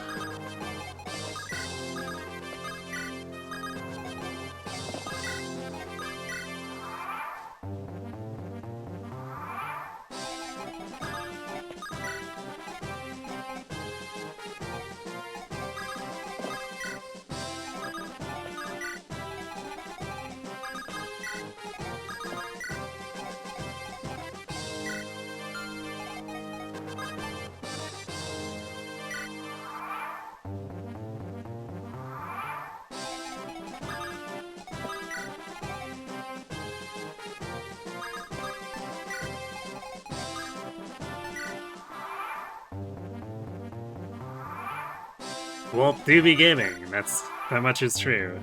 Walt do be gaming, that much is true.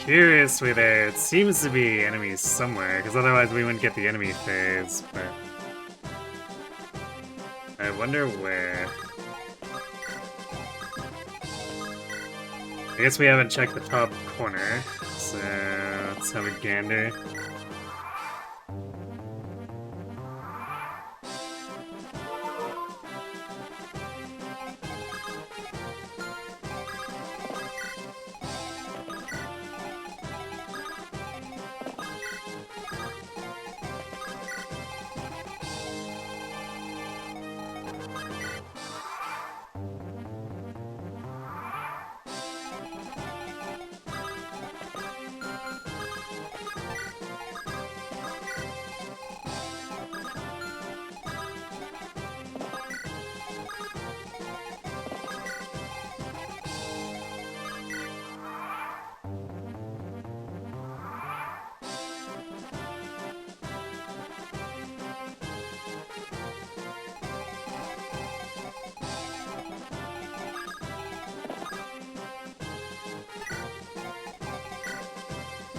Curiously there seems to be enemies somewhere, because otherwise we wouldn't get the enemy phase, but... I wonder where... I guess we haven't checked the top corner, so let's have a gander.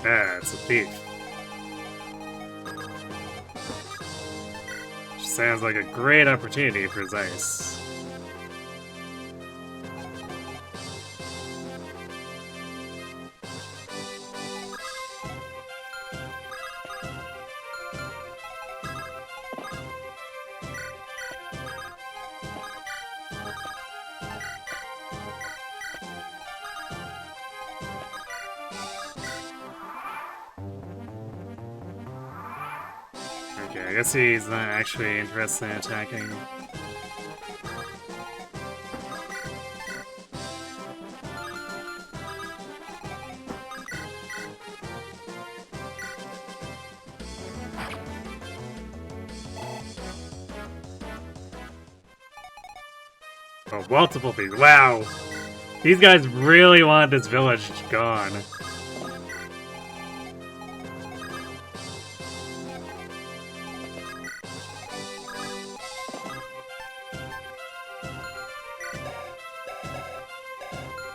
Ah, it's a thief. Which sounds like a great opportunity for Zeiss. Okay, I guess he's not actually interested in attacking. Oh, multiple things. Wow! These guys really want this village gone.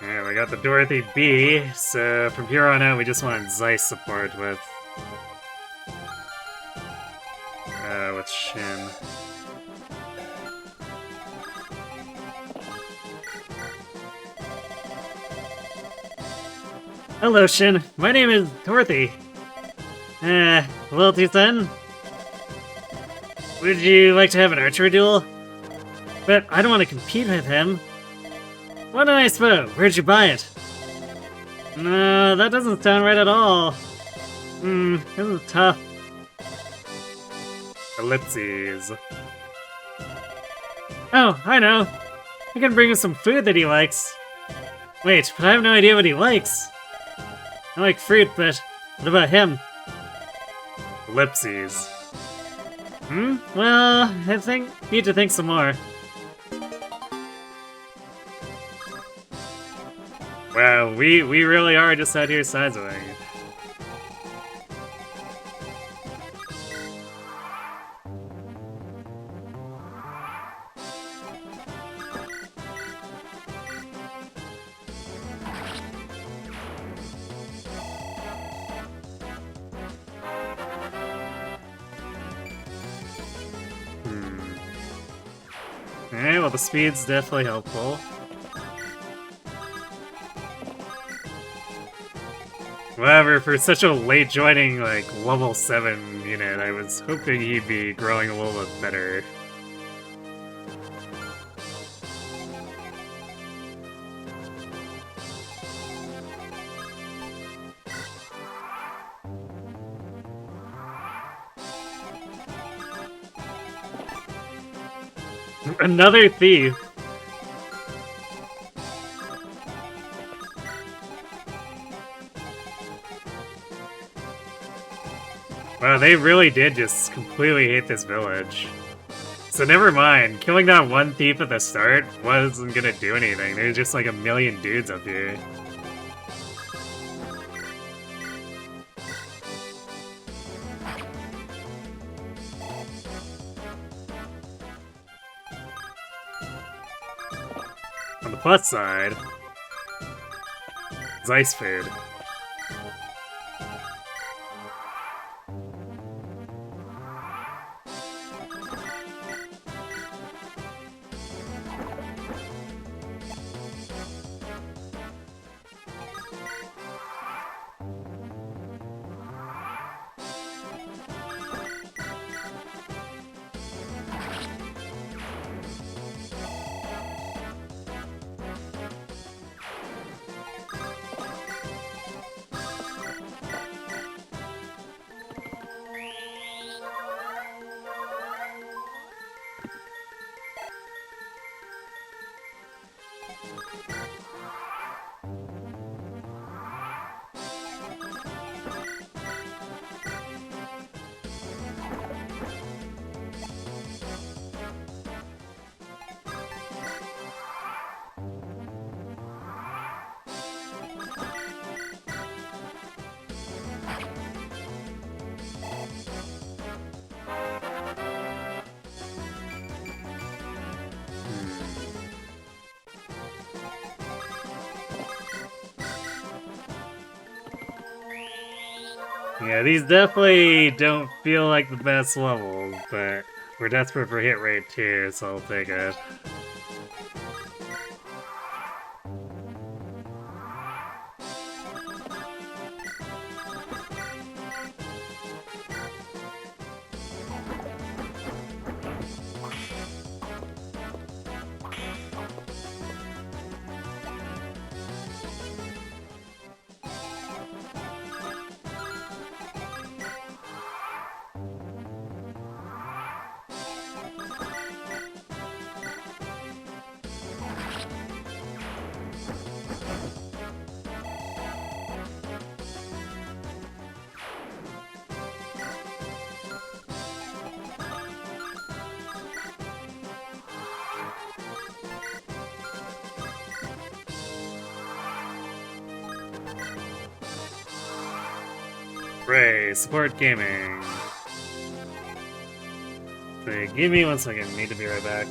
Yeah, we got the Dorothy B, so from here on out we just want Zeiss support with Shin. Hello, Shin. My name is Dorothy. Loyalty Sen? Would you like to have an archery duel? But I don't want to compete with him. What a nice bow. Where'd you buy it? No, that doesn't sound right at all. This is tough. Ellipses. Oh, I know. I can bring him some food that he likes. Wait, but I have no idea what he likes. I like fruit, but what about him? Ellipses. Well, I think need to think some more. Wow, we really are just out here sideswaying. Alright, well the speed's definitely helpful. However, for such a late joining, like, level 7 unit, I was hoping he'd be growing a little bit better. Another thief! Wow, they really did just completely hate this village. So never mind, killing that one thief at the start wasn't gonna do anything. There's just like a million dudes up here. On the plus side, Zeiss food. Yeah, these definitely don't feel like the best levels, but we're desperate for hit rate too, so I'll take it. Ray, support gaming. Okay, give me 1 second, need to be right back.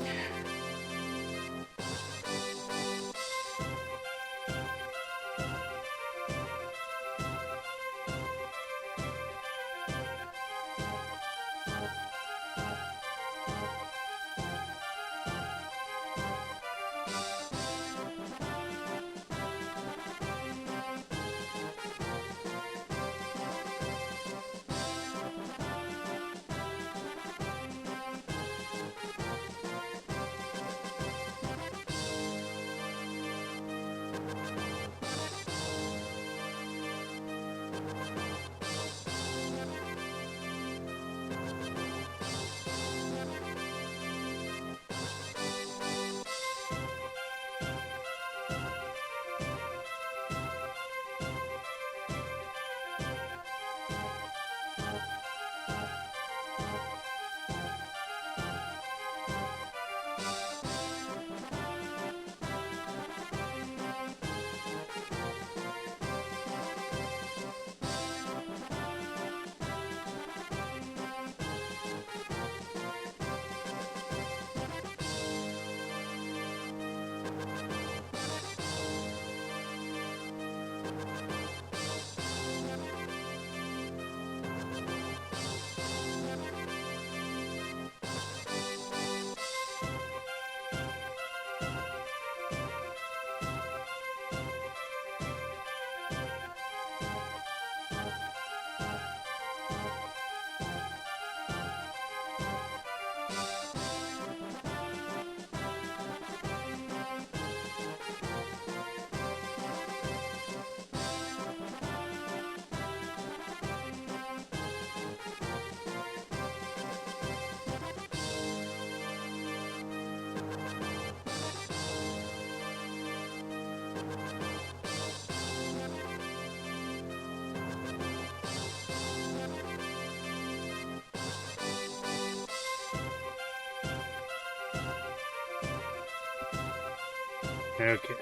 Okay.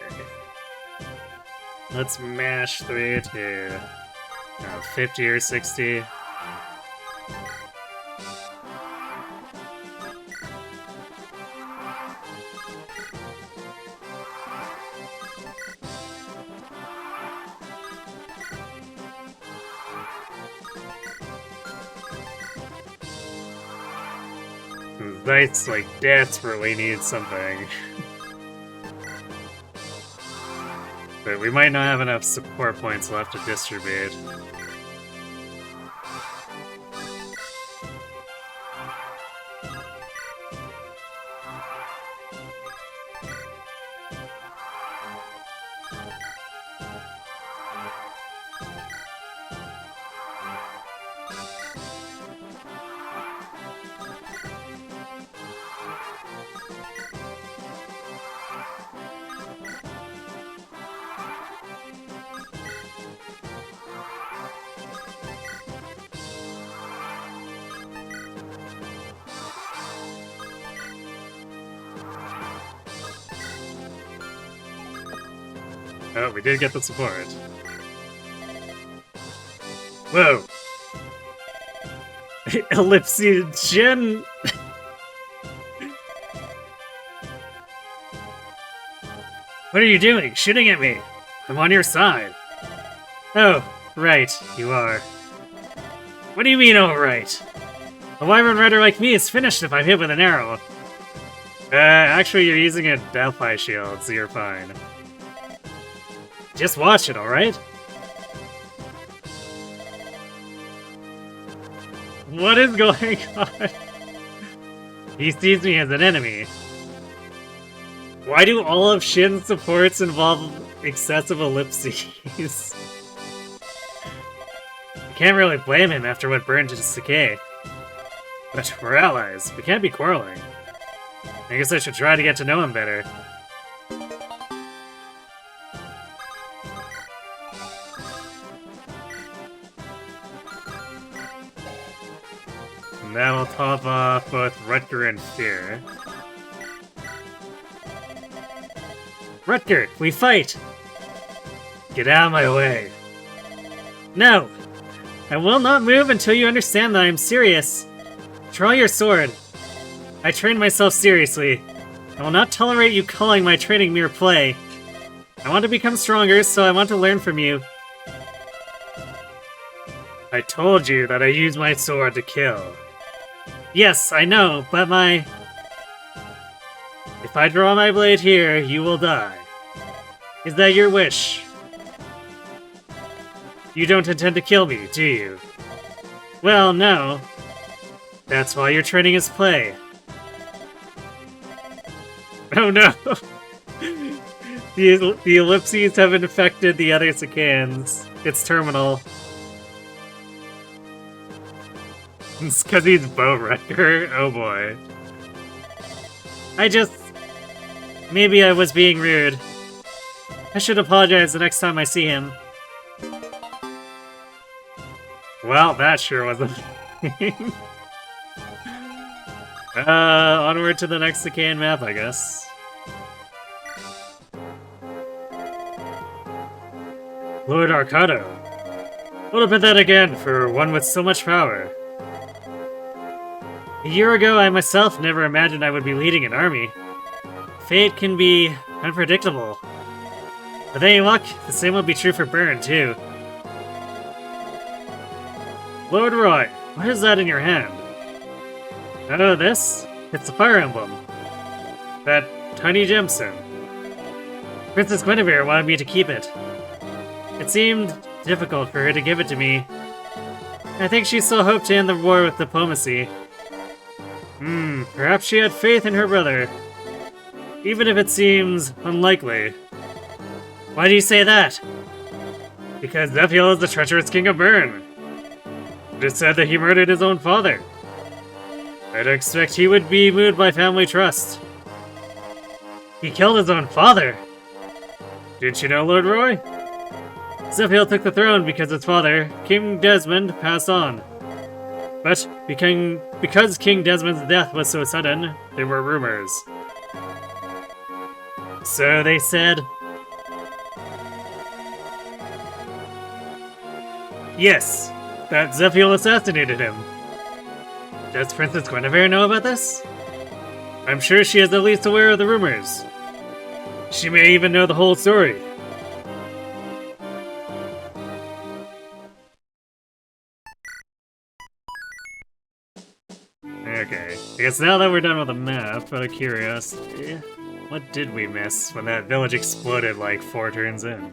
Let's mash 3 to 50 or 60. Knights like desperately need something. But we might not have enough support points left to distribute. Oh, we did get the support. Whoa! Ellipse Gen! What are you doing? Shooting at me! I'm on your side! Oh, right, you are. What do you mean, alright? A wyvern rider like me is finished if I'm hit with an arrow. Actually, you're using a Deathfly shield, so you're fine. Just watch it, alright? What is going on? He sees me as an enemy. Why do all of Shin's supports involve excessive ellipses? I can't really blame him after what burned to Sacae. But we're allies. We can't be quarreling. I guess I should try to get to know him better. And that'll top off both Rutger and Fear. Rutger, we fight! Get out of my way. No! I will not move until you understand that I am serious. Draw your sword. I trained myself seriously. I will not tolerate you calling my training mere play. I want to become stronger, so I want to learn from you. I told you that I use my sword to kill. Yes, I know, but if I draw my blade here, you will die. Is that your wish? You don't intend to kill me, do you? Well, no. That's why your training is play. Oh no! The ellipses have infected the other Sacaeans. It's terminal. It's because he's Bow Rutger? Oh boy. Maybe I was being rude. I should apologize the next time I see him. Well, that sure was a thing. Onward to the next Sacaen map, I guess. Lord Arcado. What about that again for one with so much power? A year ago, I myself never imagined I would be leading an army. Fate can be unpredictable. With any luck, the same will be true for Byrne, too. Lord Roy, what is that in your hand? Oh, this? It's the Fire Emblem. That tiny gemstone. Princess Guinevere wanted me to keep it. It seemed difficult for her to give it to me. I think she still hoped to end the war with diplomacy. Perhaps she had faith in her brother. Even if it seems unlikely. Why do you say that? Because Zephiel is the treacherous king of Byrne. It is said that he murdered his own father. I'd expect he would be moved by family trust. He killed his own father? Didn't you know, Lord Roy? Zephiel took the throne because his father, King Desmond, passed on. But because King Desmond's death was so sudden, there were rumors. So they said... Yes, that Zephiel assassinated him. Does Princess Guinevere know about this? I'm sure she is at least aware of the rumors. She may even know the whole story. Okay, I guess now that we're done with the map, out of curiosity, what did we miss when that village exploded like 4 turns in?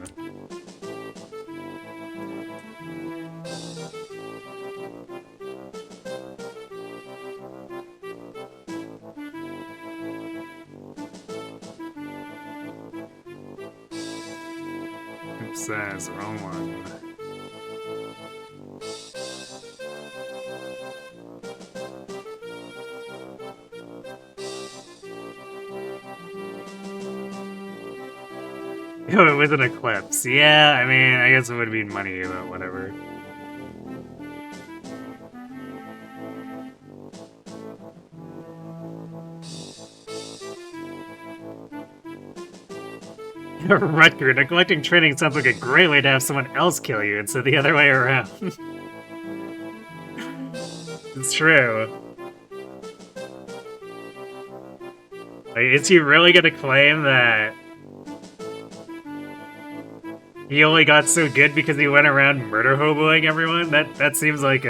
Oops, that's the wrong one. Oh, it was an eclipse. Yeah, I mean, I guess it would mean money, but whatever. Rutger, neglecting training sounds like a great way to have someone else kill you instead of the other way around. It's true. Like, is he really gonna claim that he only got so good because he went around murder hoboing everyone? That seems like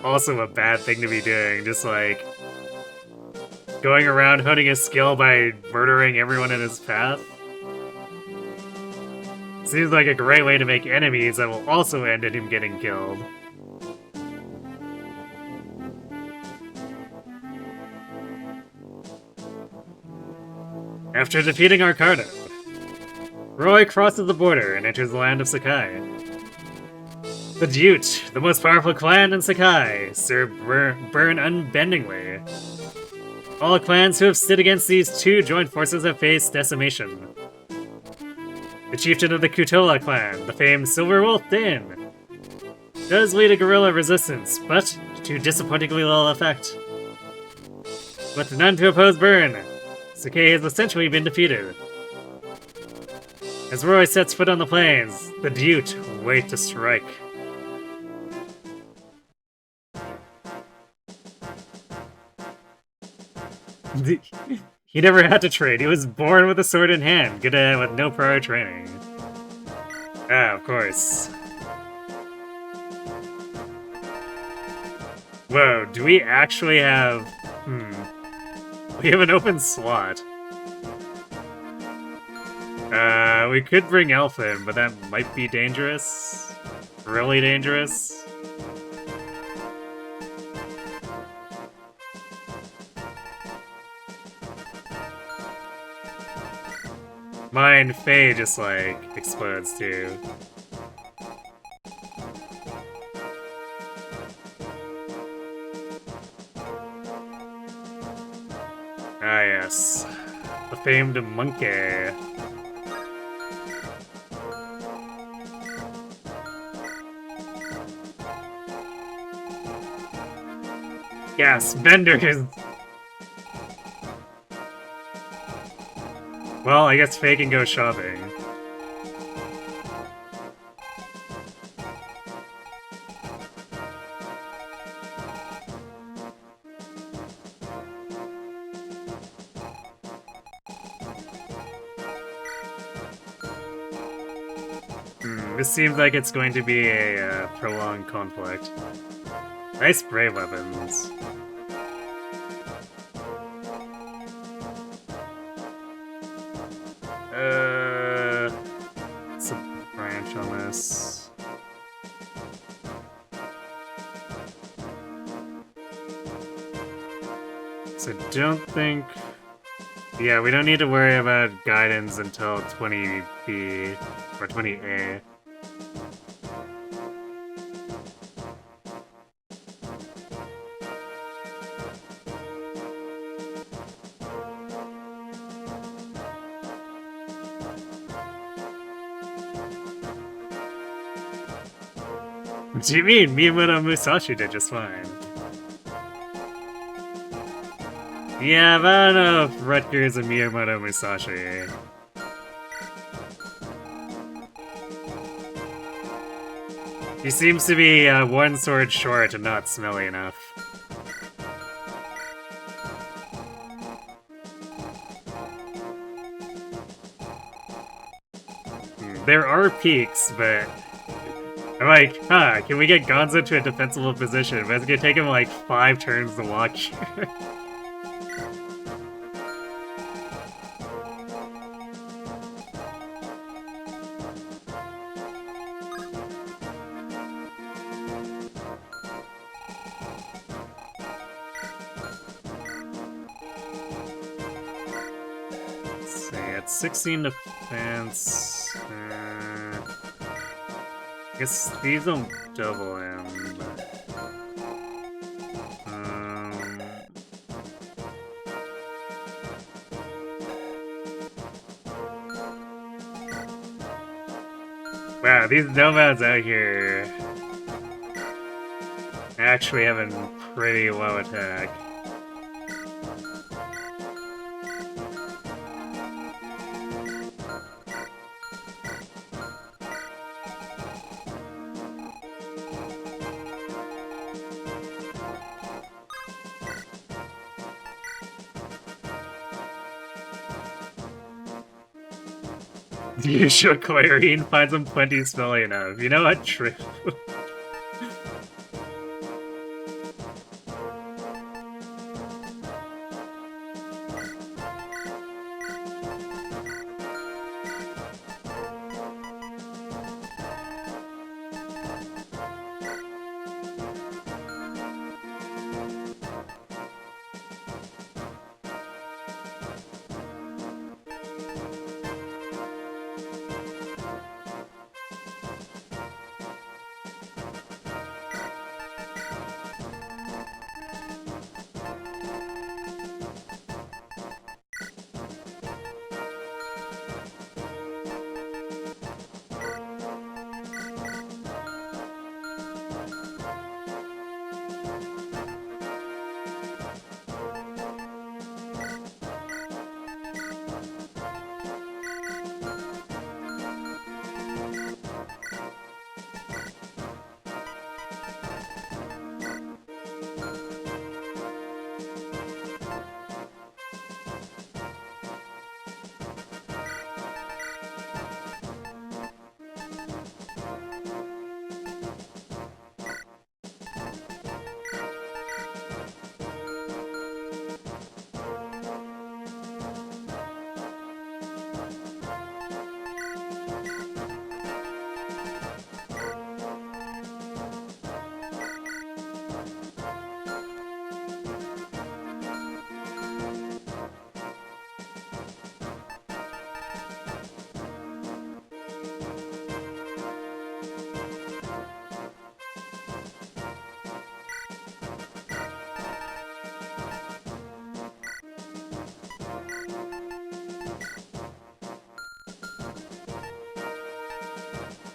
also a bad thing to be doing. Just like going around honing his skill by murdering everyone in his path. Seems like a great way to make enemies that will also end in him getting killed. After defeating Arcardo, Roy crosses the border and enters the land of Sacae. The Dute, the most powerful clan in Sacae, serve burn unbendingly. All clans who have stood against these two joint forces have faced decimation. The chieftain of the Kutola clan, the famed Silver Wolf Din, does lead a guerrilla resistance, but to disappointingly little effect. With none to oppose Burn, Sacae has essentially been defeated. As Roy sets foot on the plains, the Dute wait to strike. He never had to train. He was born with a sword in hand, good at it with no prior training. Ah, of course. Whoa, do we actually have... We have an open slot. We could bring Elf in, but that might be dangerous. Really dangerous. Mine Faye just like explodes too. Ah yes, the famed monkey. Yes, Bender is... Well, I guess Faye can go shopping. This seems like it's going to be a prolonged conflict. Nice brave weapons. What's a branch on this? So don't think... Yeah, we don't need to worry about guidance until 20B or 20A. What do you mean? Miyamoto Musashi did just fine. Yeah, but I don't know if Rutger's a Miyamoto Musashi. He seems to be one sword short and not smelly enough. There are peaks, but... I'm like, can we get Gonzo to a defensible position? But it's gonna take him like 5 turns to walk here. Let's see, it's 16 defense. I guess these don't double him, but... Wow, these nomads out here actually having pretty low attack. The usual Koirine finds him plenty smelly enough. You know what? True.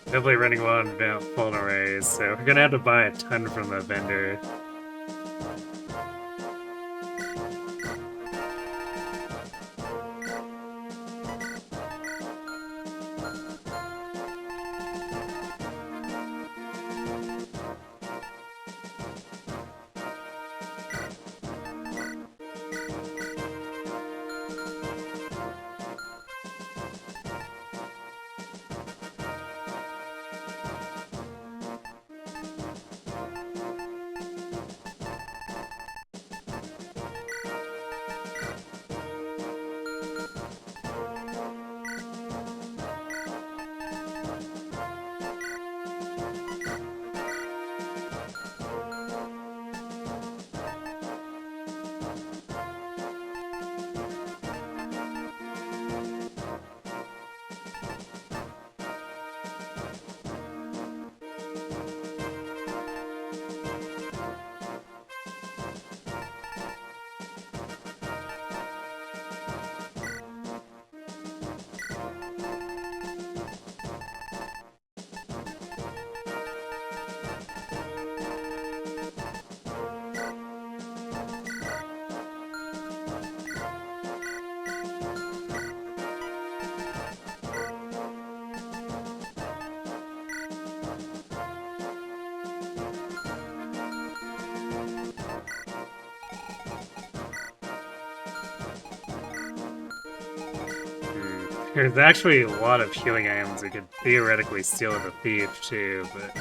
Definitely running low on phone arrays, so we're gonna have to buy a ton from the vendor. There's actually a lot of healing items we could theoretically steal with a thief too, but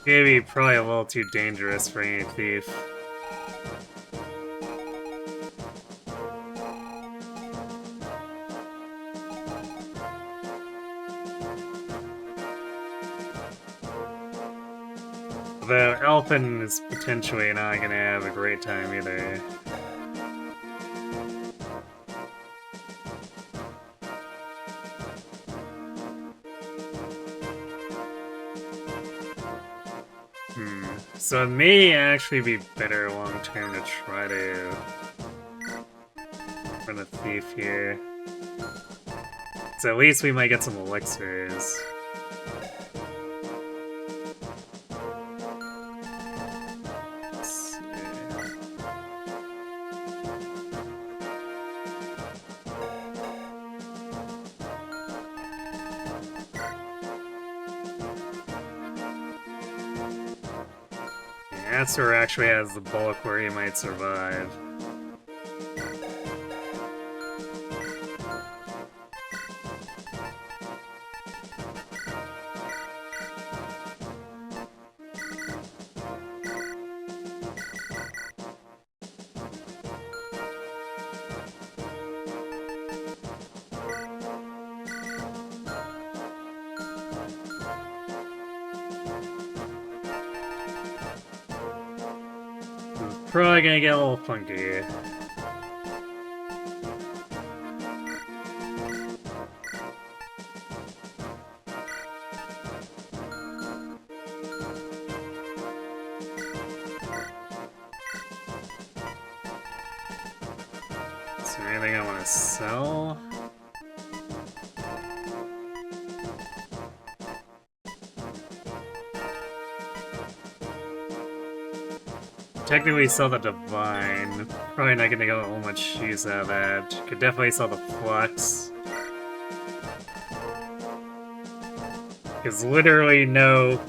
maybe probably a little too dangerous for any thief. Though Elfin is potentially not gonna have a great time either. So it may actually be better long term to try to run a thief here. So at least we might get some elixirs. Answer actually has the bulk where he might survive. probably gonna get a little funky. Is there anything I want to sell? Technically sell the Divine. Probably not gonna get much use out of that. Could definitely sell the Flux. Because literally no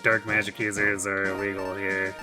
dark magic users are illegal here.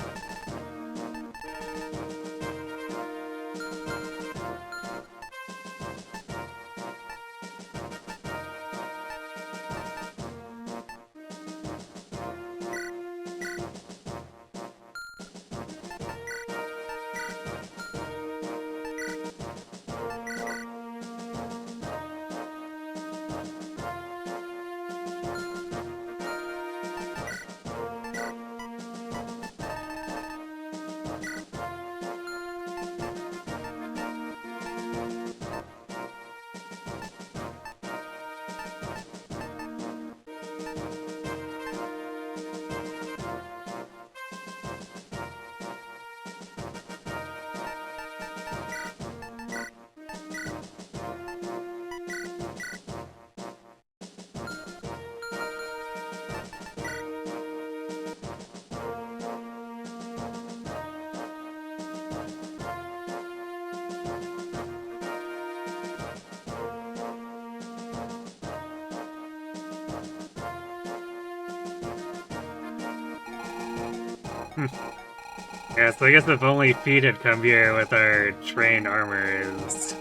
Yeah, so I guess if only feet had come here with our trained armors,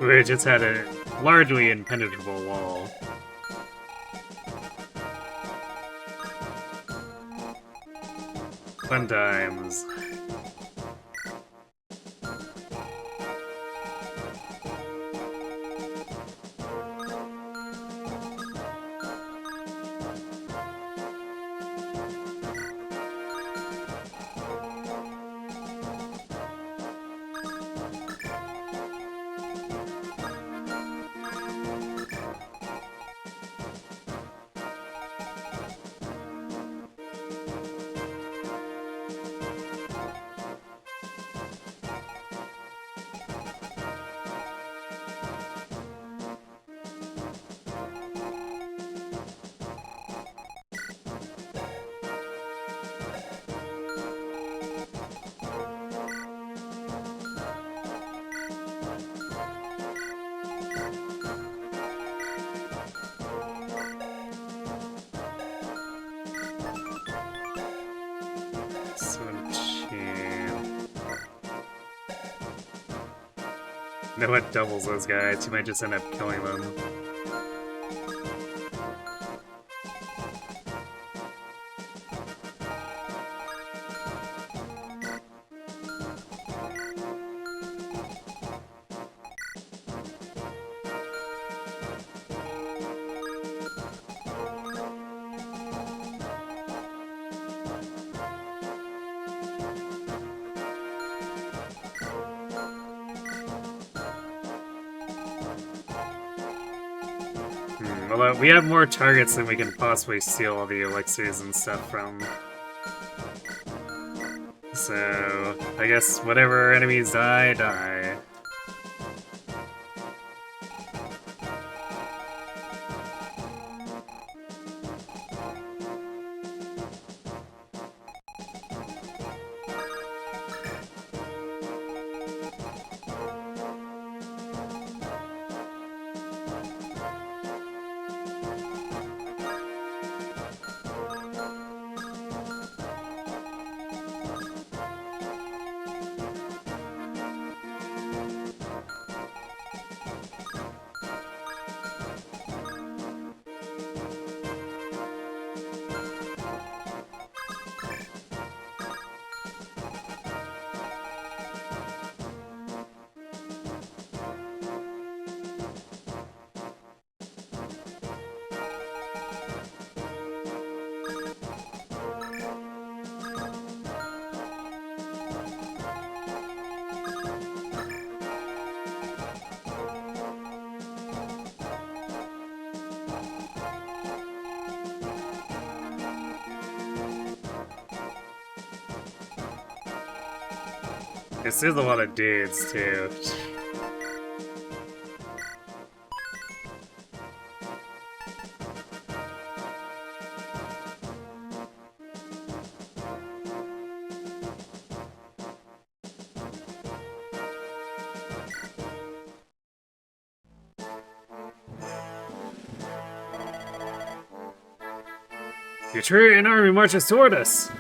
we would've just had a largely impenetrable wall. Fun times. No one doubles those guys, you might just end up killing them. Although we have more targets than we can possibly steal all the elixirs and stuff from. So, I guess whatever our enemies die, die. This is a lot of dudes, too. The Etrurian army marches toward us!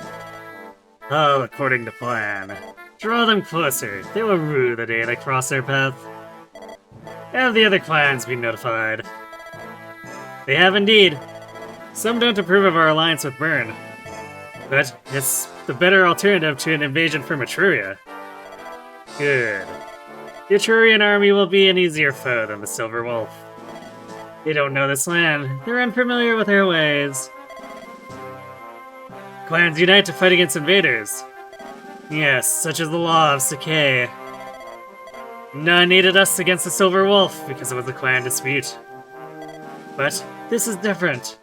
Oh, according to plan. Draw them closer. They will rue the day they cross their path. Have the other clans been notified? They have indeed. Some don't approve of our alliance with Byrne. But it's the better alternative to an invasion from Etruria. Good. The Etrurian army will be an easier foe than the Silver Wolf. They don't know this land. They're unfamiliar with our ways. Clans unite to fight against invaders. Yes, such is the law of Sacae. None needed us against the Silver Wolf because it was a clan dispute. But this is different.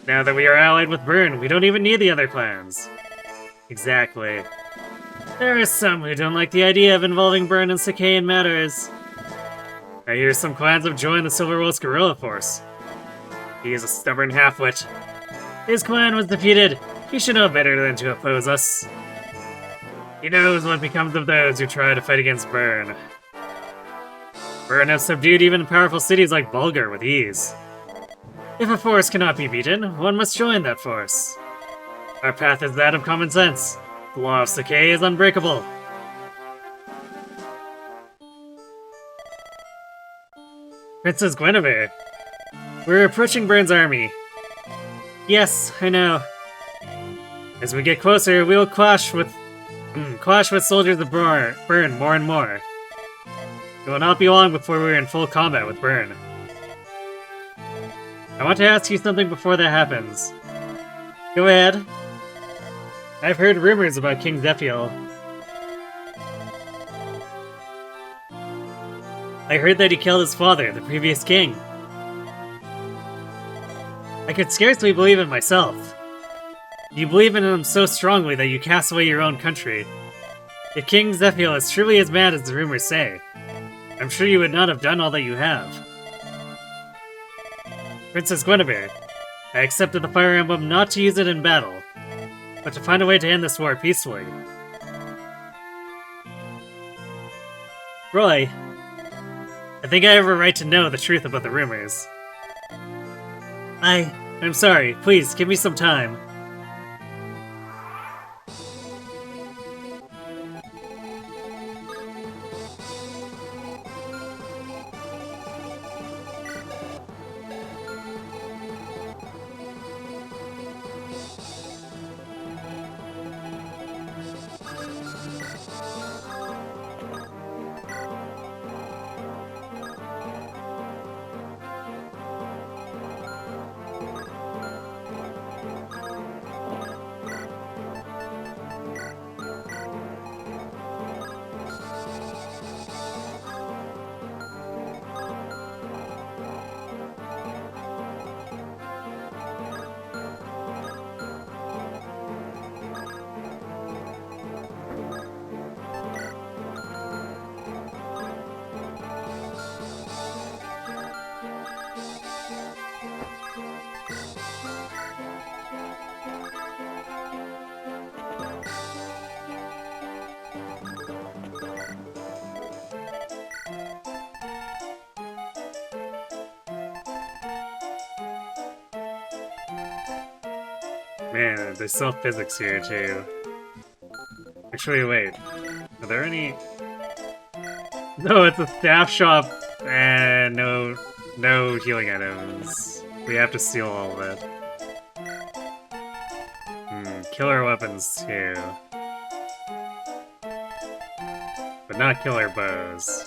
Now that we are allied with Byrne, we don't even need the other clans. Exactly. There are some who don't like the idea of involving Byrne in Sacaen matters. I hear some clans have joined the Silver Wolf's guerrilla force. He is a stubborn half-wit. His clan was defeated. He should know better than to oppose us. He knows what becomes of those who try to fight against Byrne. Byrne has subdued even powerful cities like Bulgar with ease. If a force cannot be beaten, one must join that force. Our path is that of common sense. The law of Sacae is unbreakable. Princess Guinevere. We're approaching Byrne's army. Yes, I know. As we get closer, we will clash with soldiers of Byrne more and more. It will not be long before we are in full combat with Byrne. I want to ask you something before that happens. Go ahead. I've heard rumors about King Zephiel. I heard that he killed his father, the previous king. I could scarcely believe it myself. You believe in him so strongly that you cast away your own country. If King Zephiel is truly as mad as the rumors say, I'm sure you would not have done all that you have. Princess Guinevere, I accepted the Fire Emblem not to use it in battle, but to find a way to end this war peacefully. Roy, I think I have a right to know the truth about the rumors. I'm sorry. Please, give me some time. Man, there's still physics here, too. Actually, wait. Are there any... No, it's a staff shop, and no healing items. We have to steal all of it. Killer weapons, too. But not killer bows.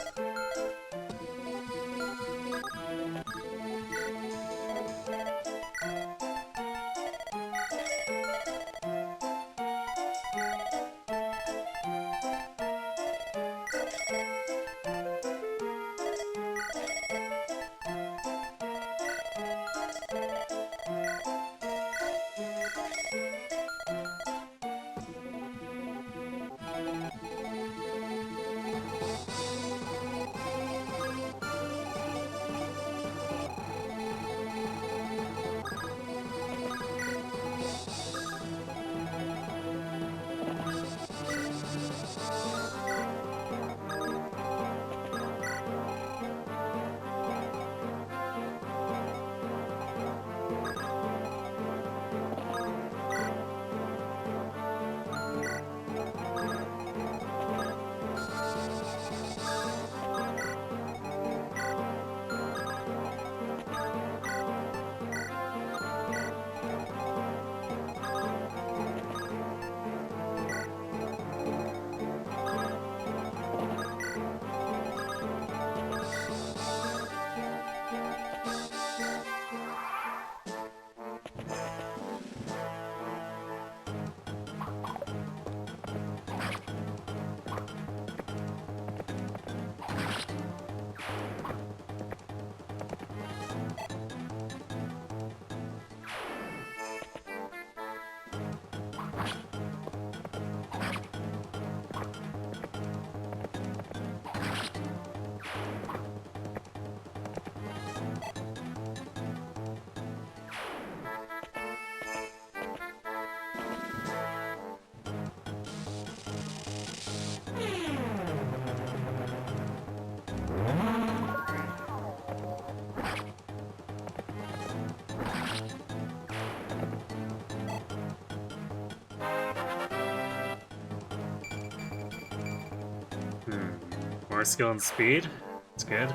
More skill and speed. It's good.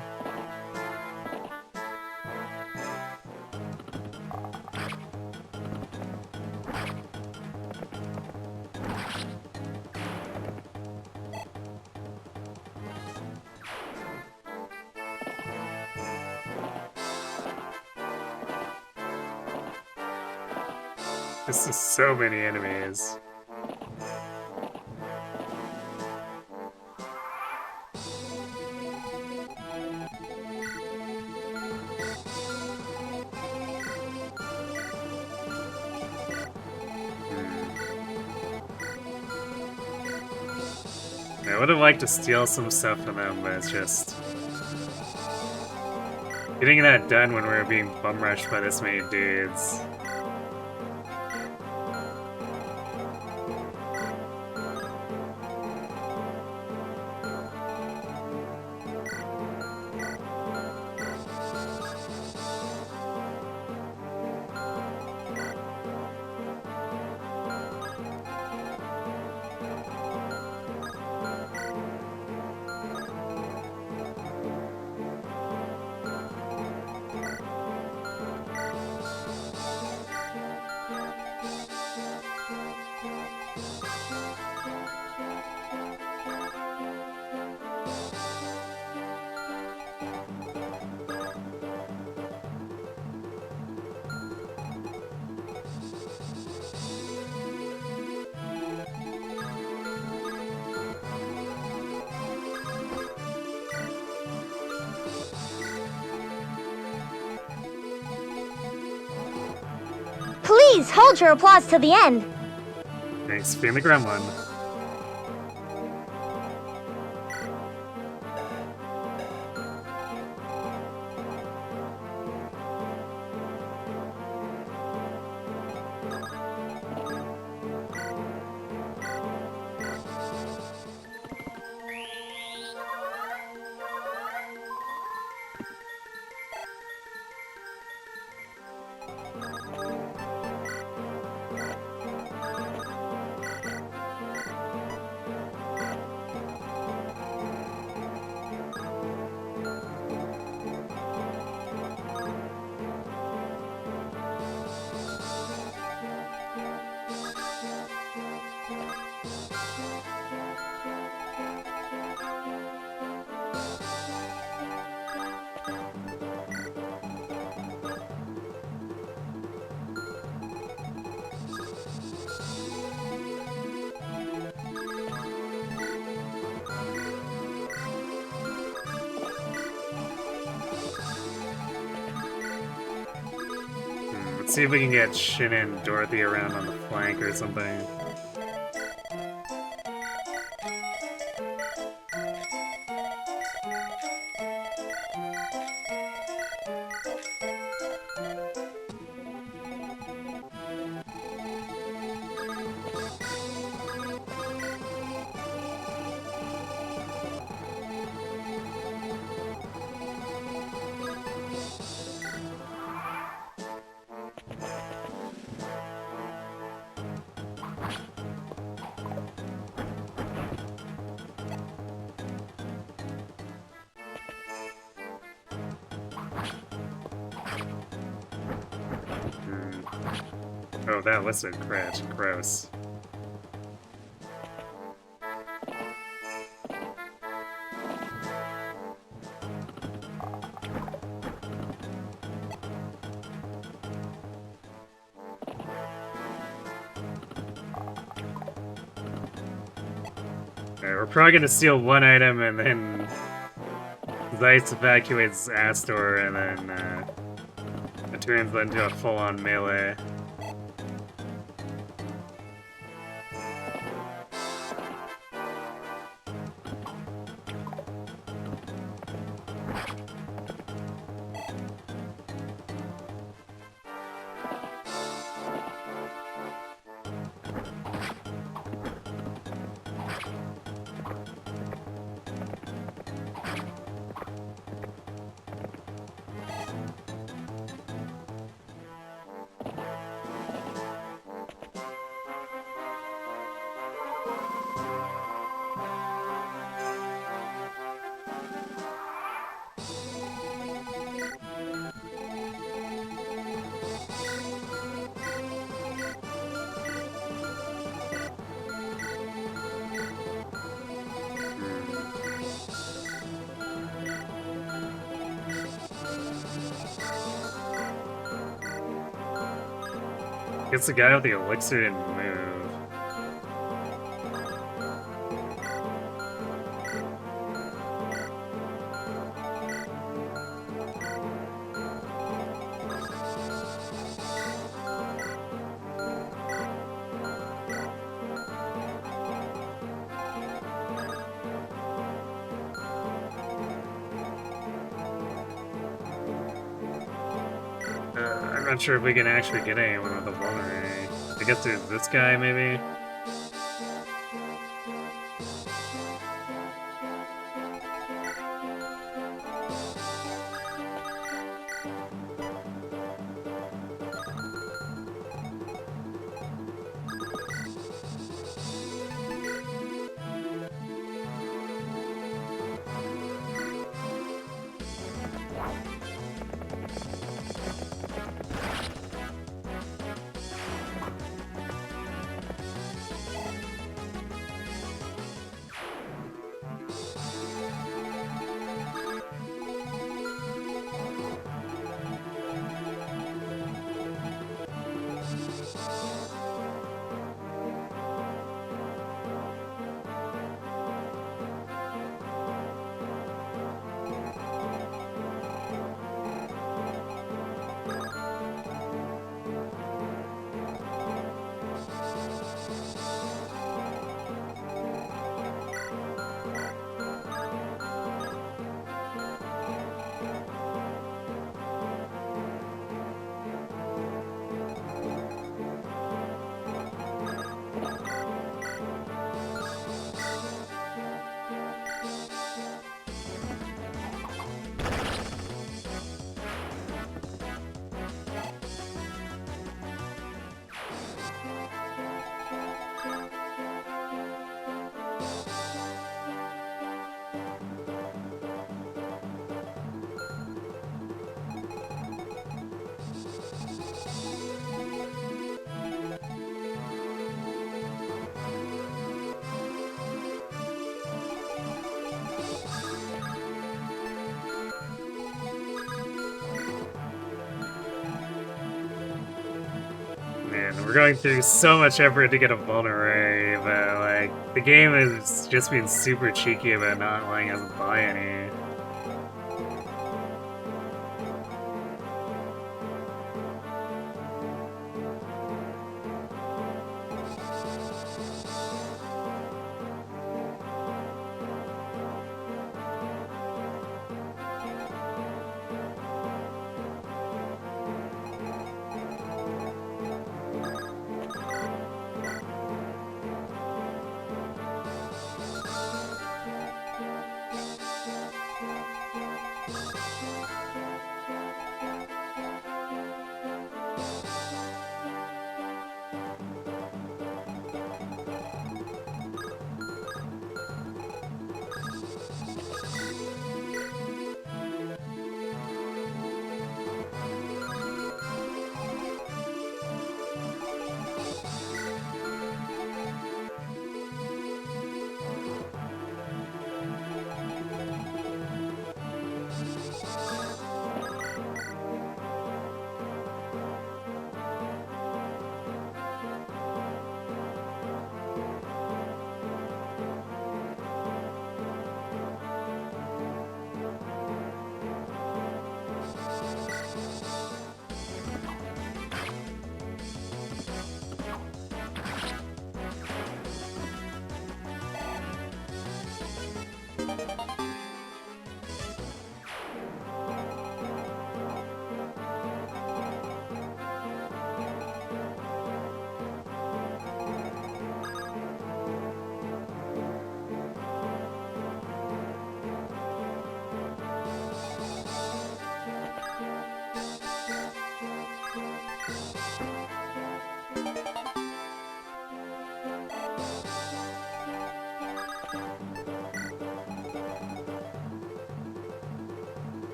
This is so many enemies. I would have liked to steal some stuff from them, but it's just... getting that done when we were being bum rushed by this many dudes. Please hold your applause to the end. Thanks for being the gremlin. Let's see if we can get Shin and Dorothy around on the flank or something. Oh, that was a crit. Gross. Alright, we're probably gonna steal one item and then Zeiss evacuates Astor and then it turns into a full-on melee. It's the guy with the elixir and move. I'm not sure if we can actually get anyone with a vulnerary. I guess there's this guy, maybe? Man, we're going through so much effort to get a vulnerary, but like the game has just been super cheeky about not letting us buy any.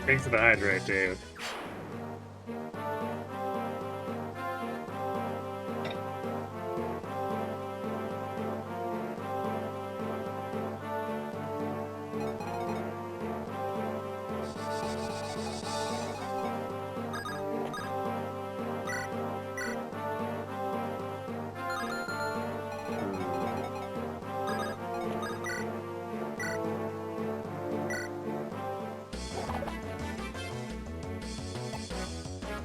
Thanks for the hydrate, dude.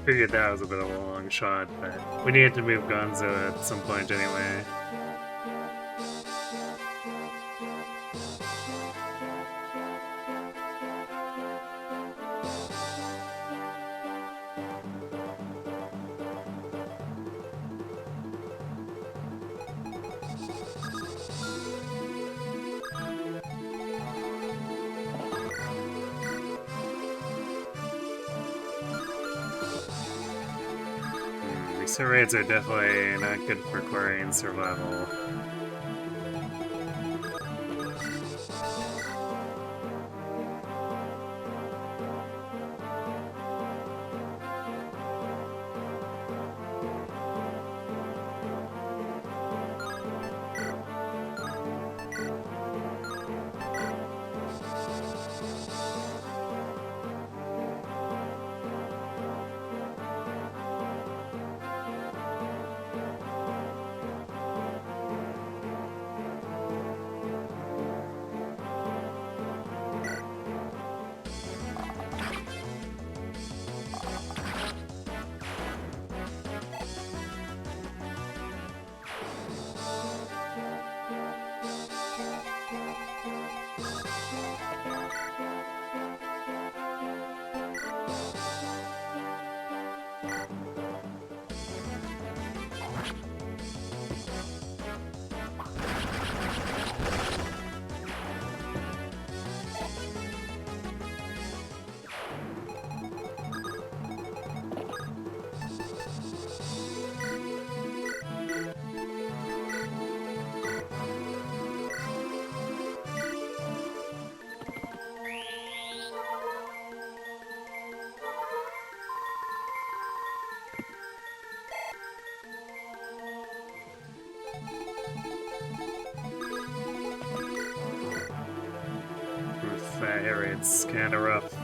Figured that was a bit of a long shot, but we needed to move Gonzo at some point anyway. Reset raids are definitely not good for querying survival. That area's kinda rough.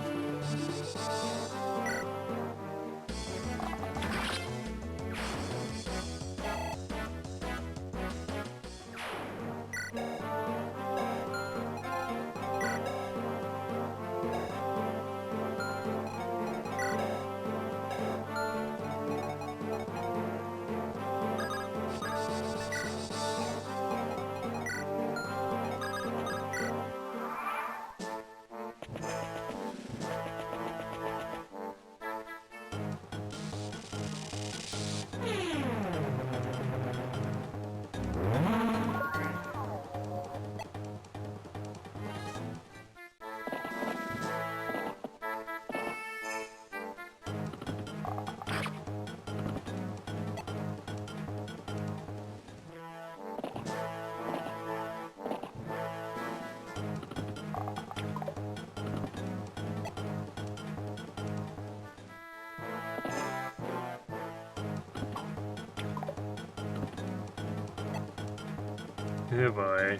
Oh boy.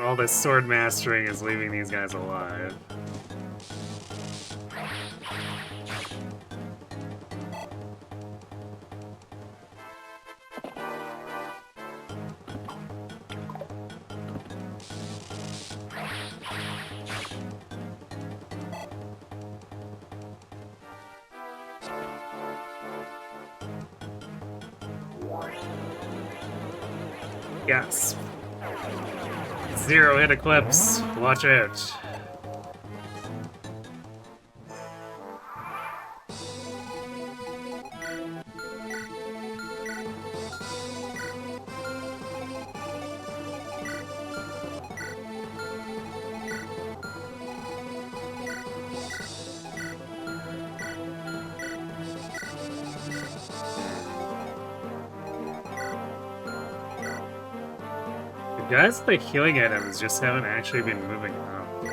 All this sword mastering is leaving these guys alive. Yes. Zero hit Eclipse. Watch out. The guys with the healing items just haven't actually been moving up.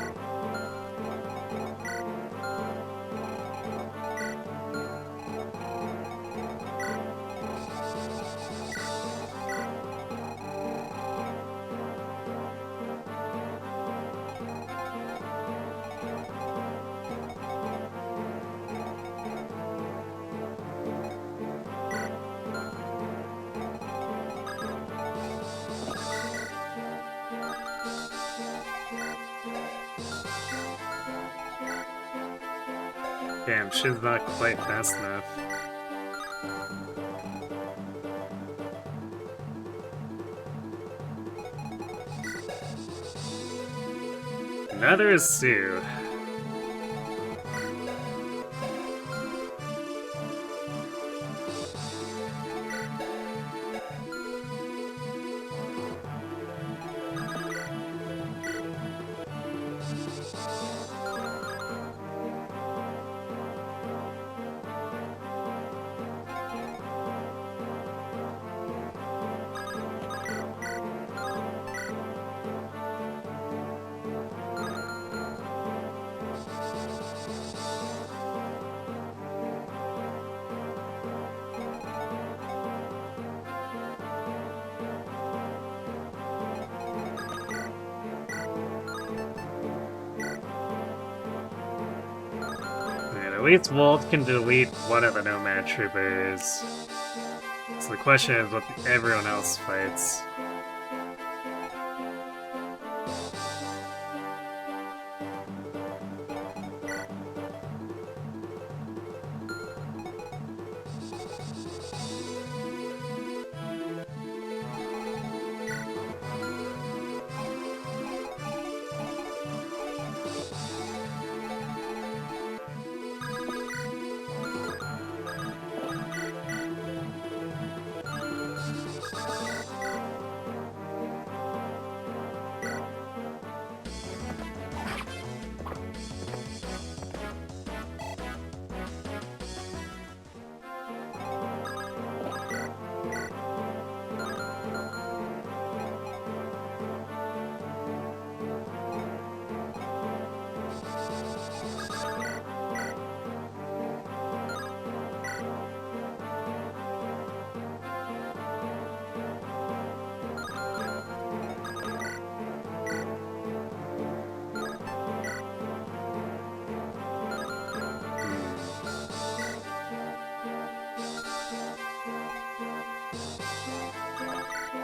Damn, shit's not quite fast enough. Neither is Sue. At least Walt can delete one of the Nomad Troopers. So the question is what everyone else fights.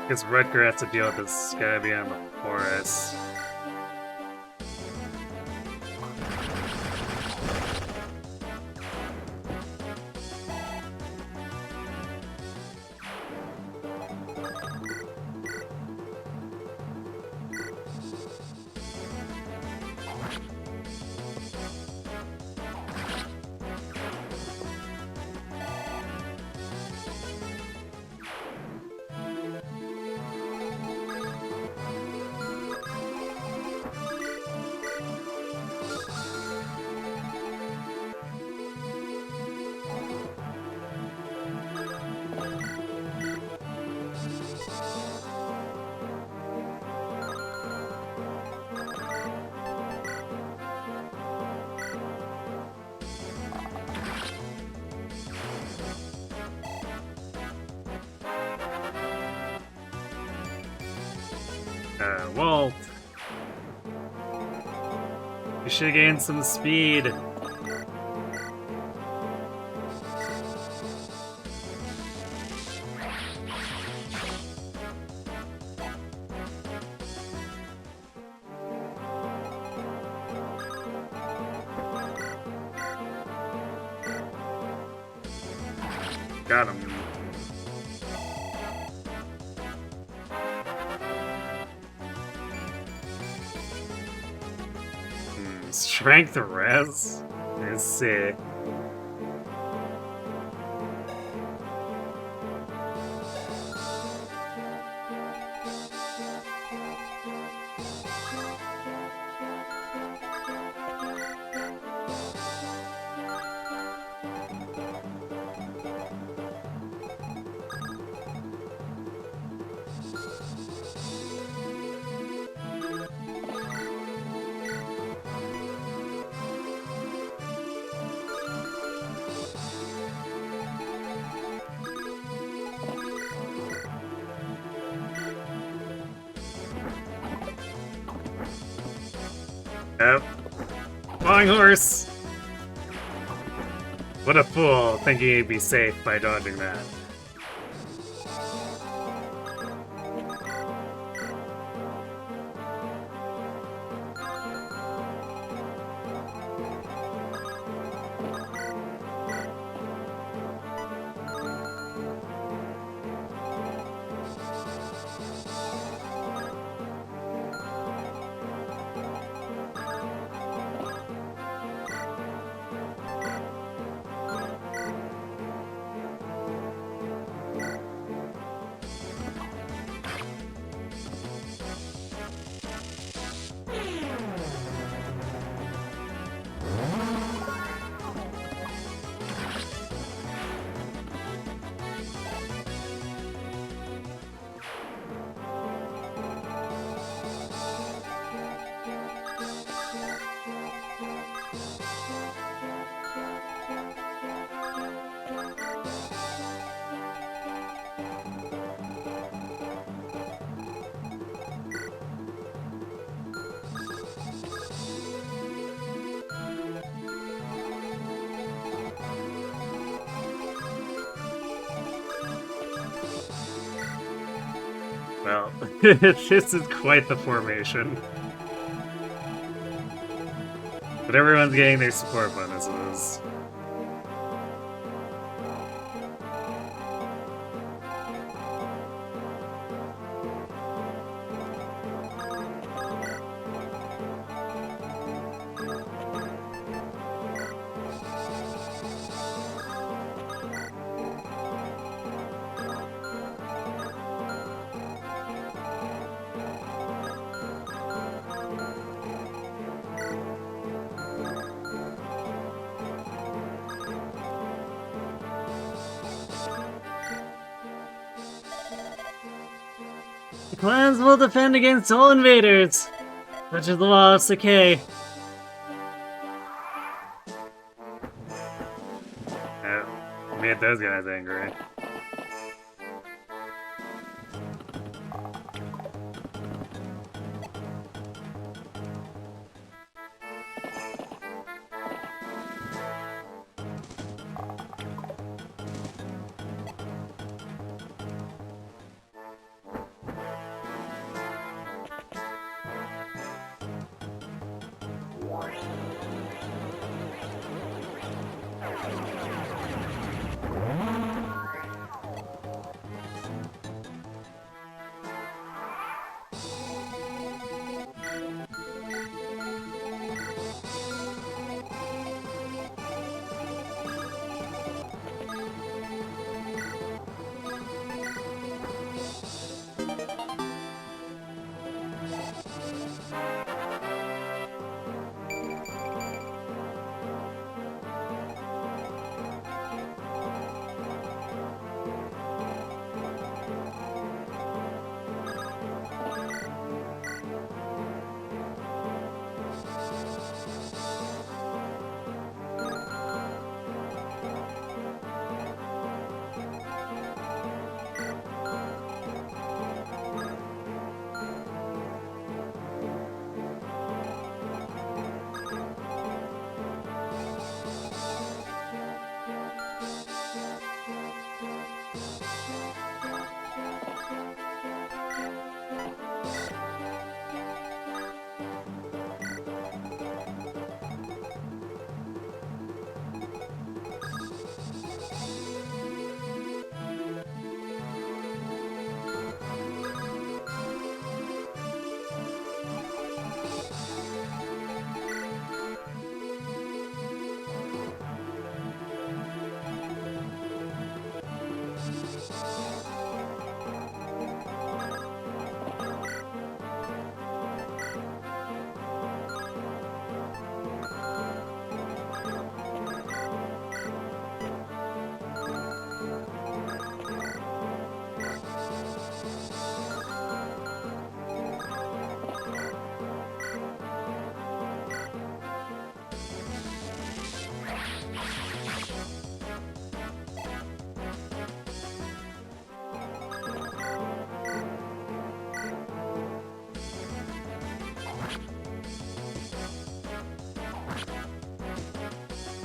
Because Rutger has to deal with this guy beyond the forest. Walt! You should gain some speed. Got him. Strength res? Let's see. Yep. Flying horse! What a fool, thinking he'd be safe by dodging that. Well, this is quite the formation. But everyone's getting their support bonuses. The clans will defend against all invaders, such as the law of Sacae. Made those guys angry.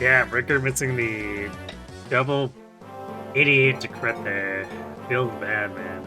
Yeah, Ricker missing the double 88 to crit there. Feels bad, man.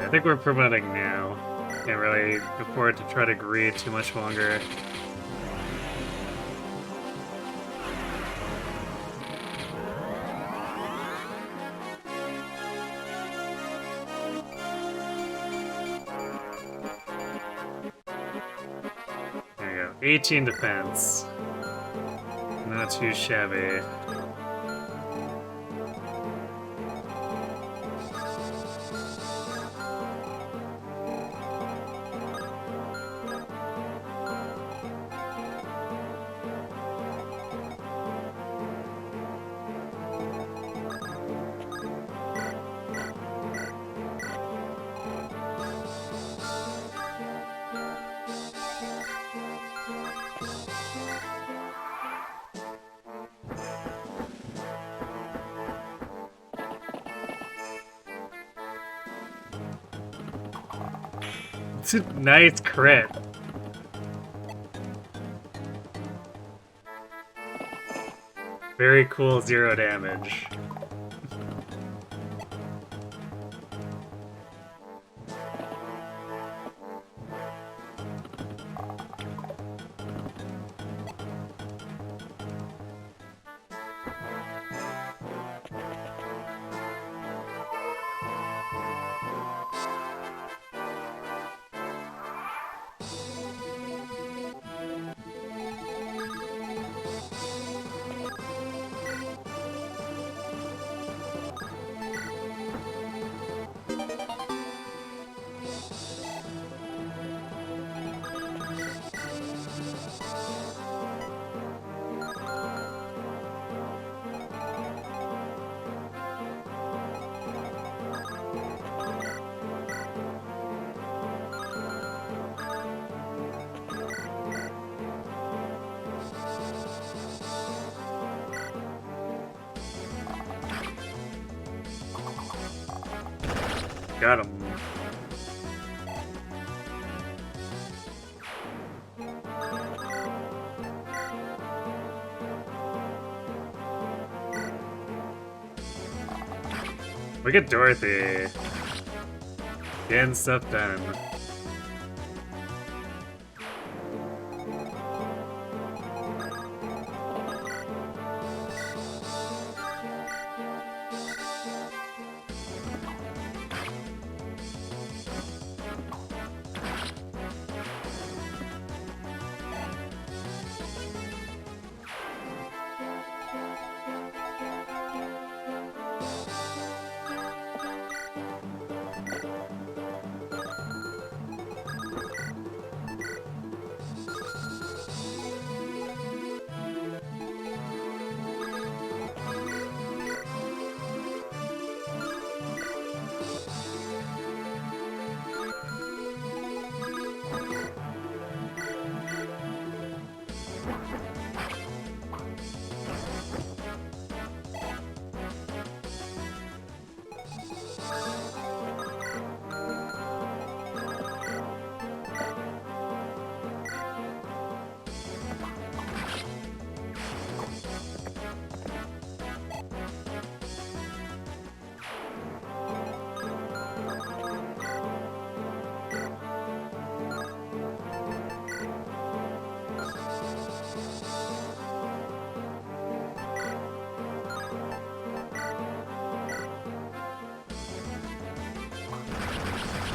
I think we're promoting now. Can't really afford to try to greed too much longer. There you go. 18 defense. Not too shabby. It's a nice crit. Very cool 0 damage. Got him. Look at Dorothy. Getting stuff done.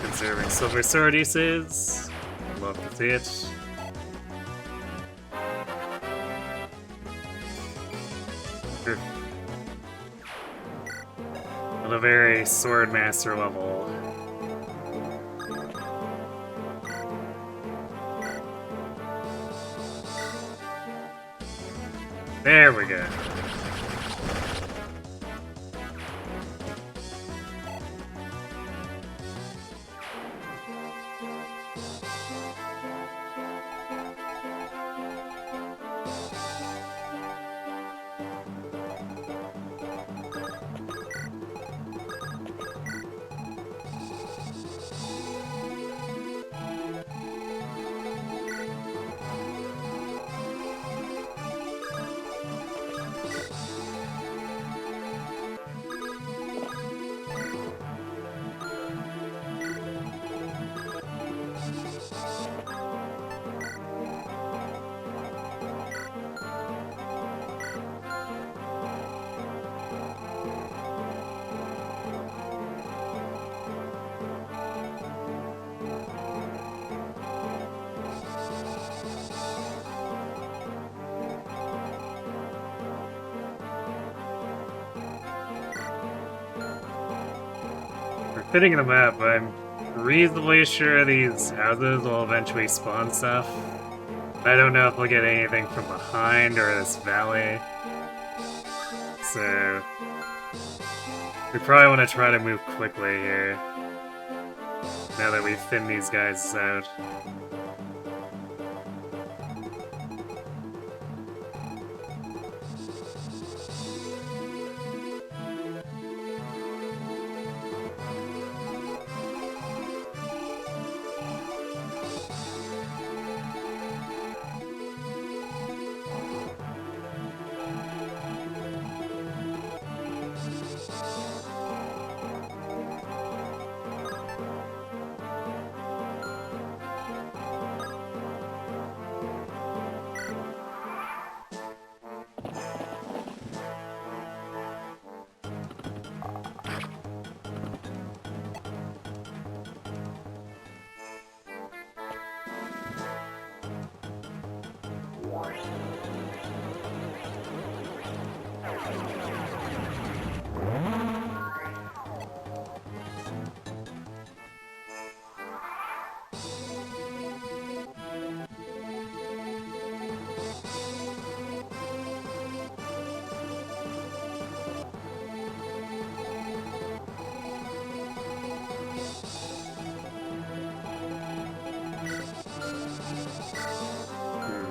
Conserving silver sword uses. Love to see it. At a very sword master level. There we go. fitting the map, I'm reasonably sure these houses will eventually spawn stuff. I don't know if we'll get anything from behind or this valley. So we probably want to try to move quickly here, now that we've thinned these guys out.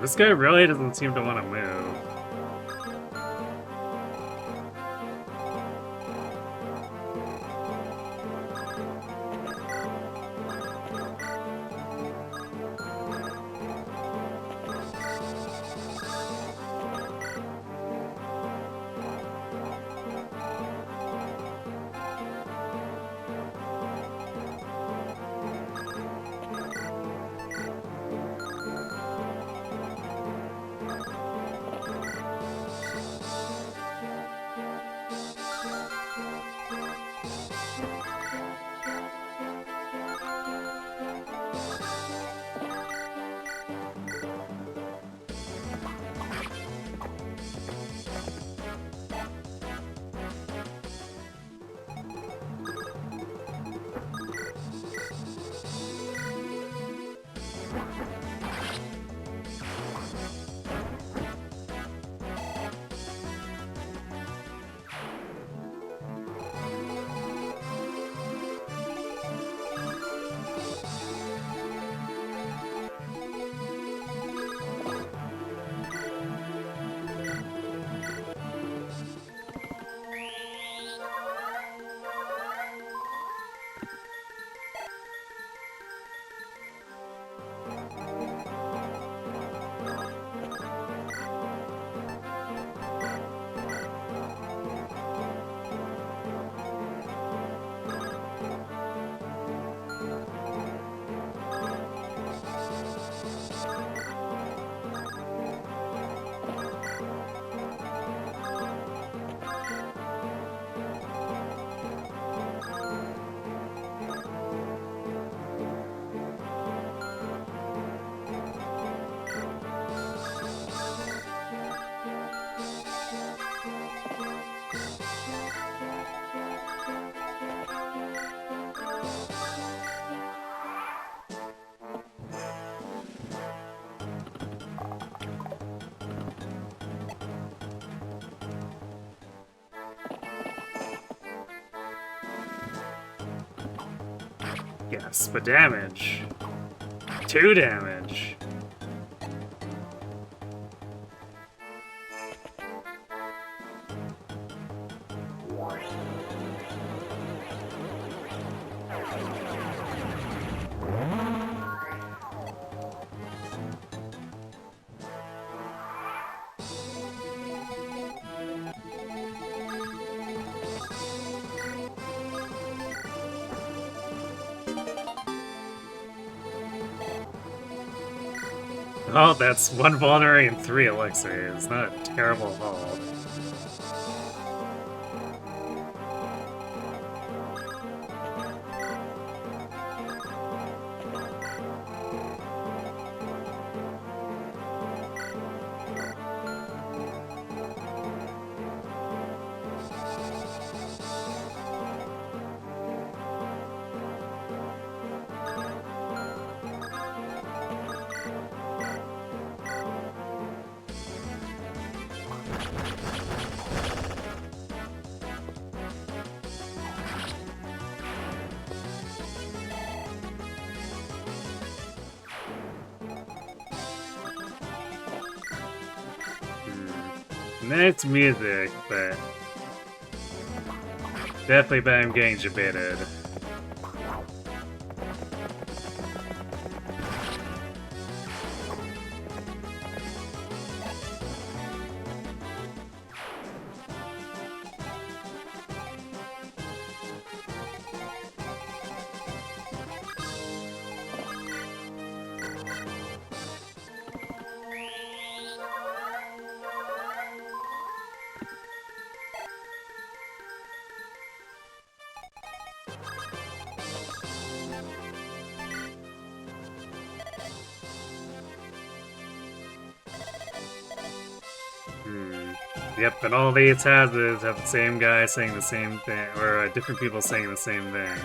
This guy really doesn't seem to want to move. Yes, but damage. 2 damage. Oh, that's 1 vulnerary and 3 elixir. It's not a terrible haul. Nice music, but definitely bet I'm getting jebaited. Yep, and all these houses have the same guy saying the same thing, or different people saying the same thing.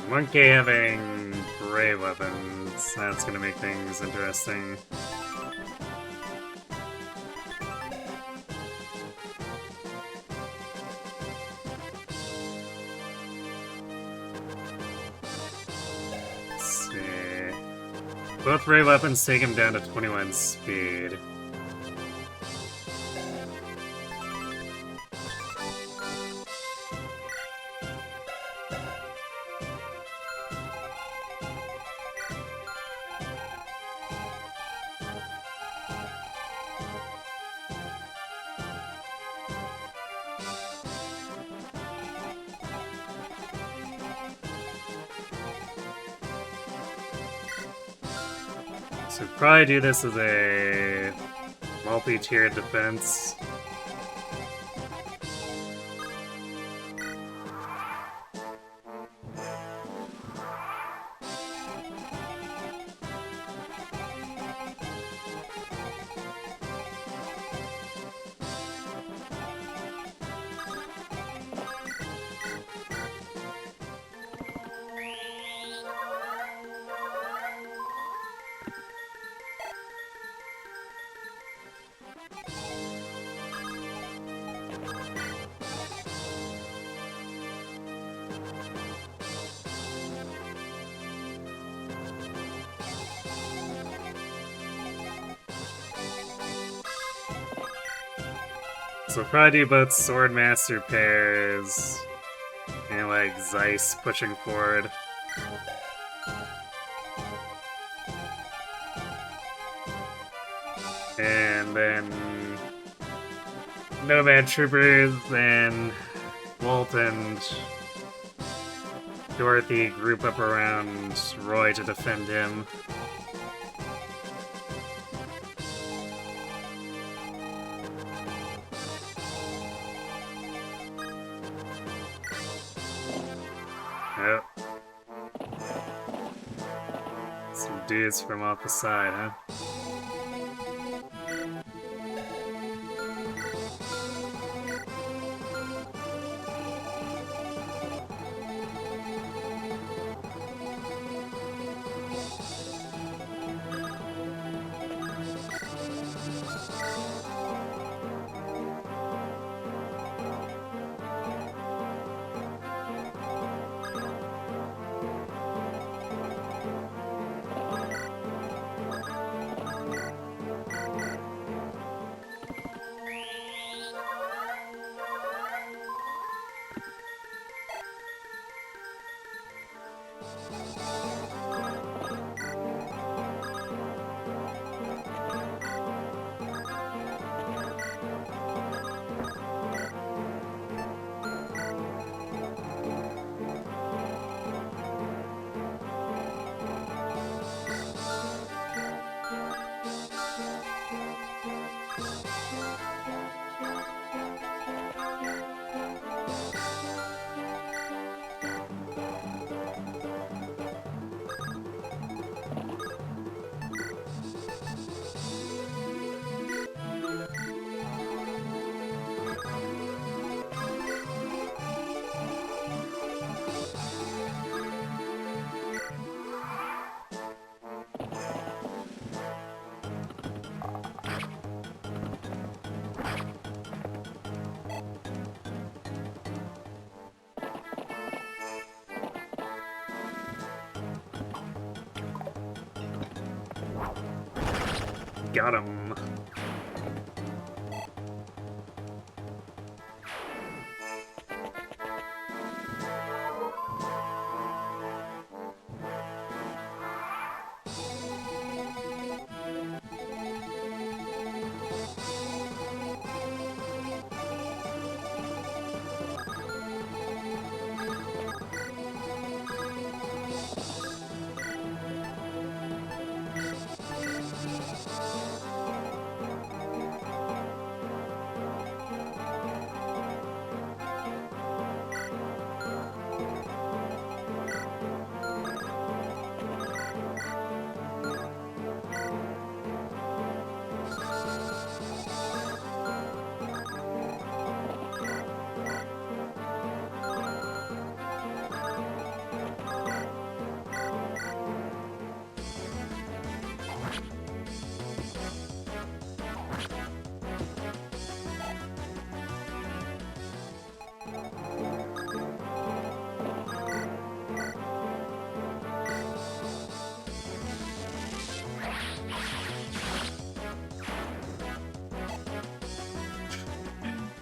Monkey having ray weapons, that's gonna make things interesting. Let's see. Both ray weapons take him down to 21 speed. So probably do this as a multi-tiered defense. So probably do both Swordmaster pairs and like Zeiss pushing forward. And then Nomad Troopers and Walt and Dorothy group up around Roy to defend him. Yep. Some dudes from off the side, huh? Got him.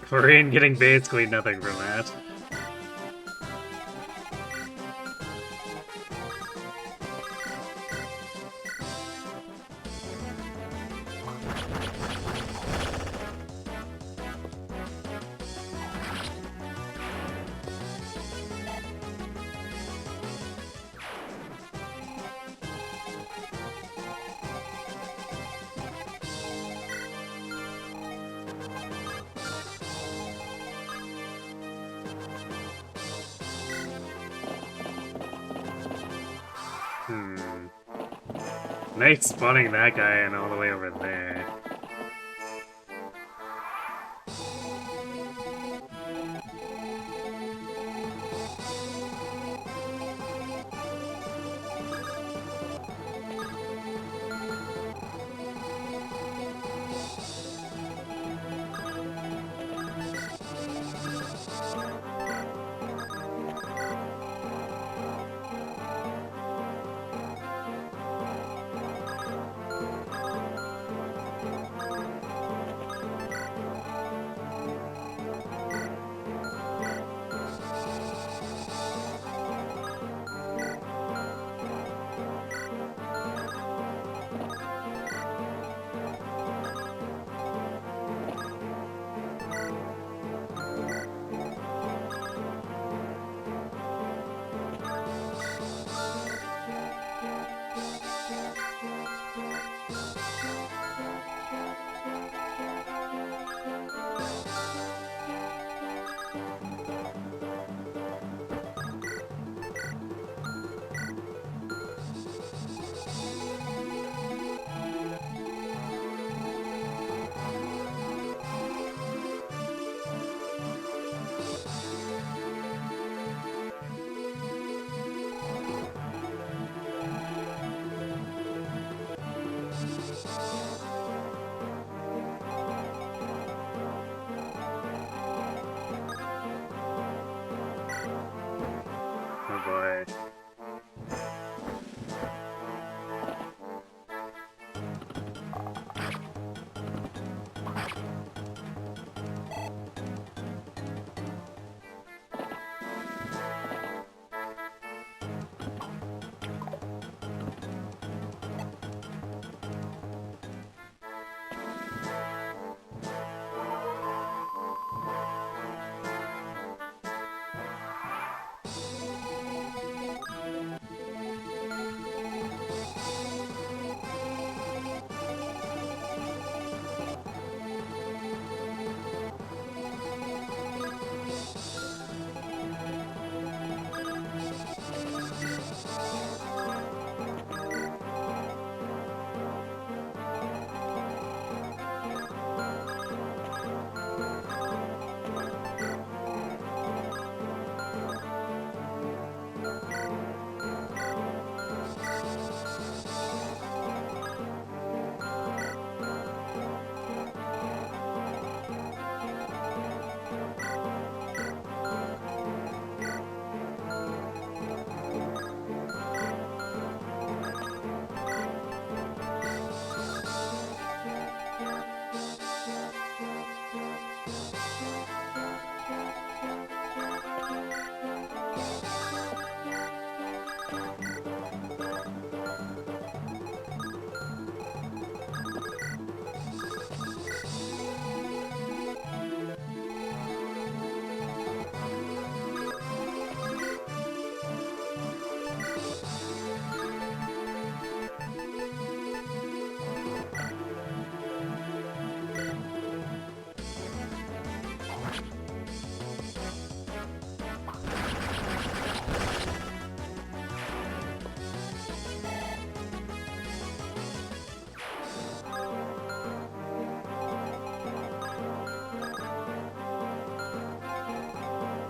Korean getting basically nothing from that. Nice spawning that guy in all the way over there. Oh boy.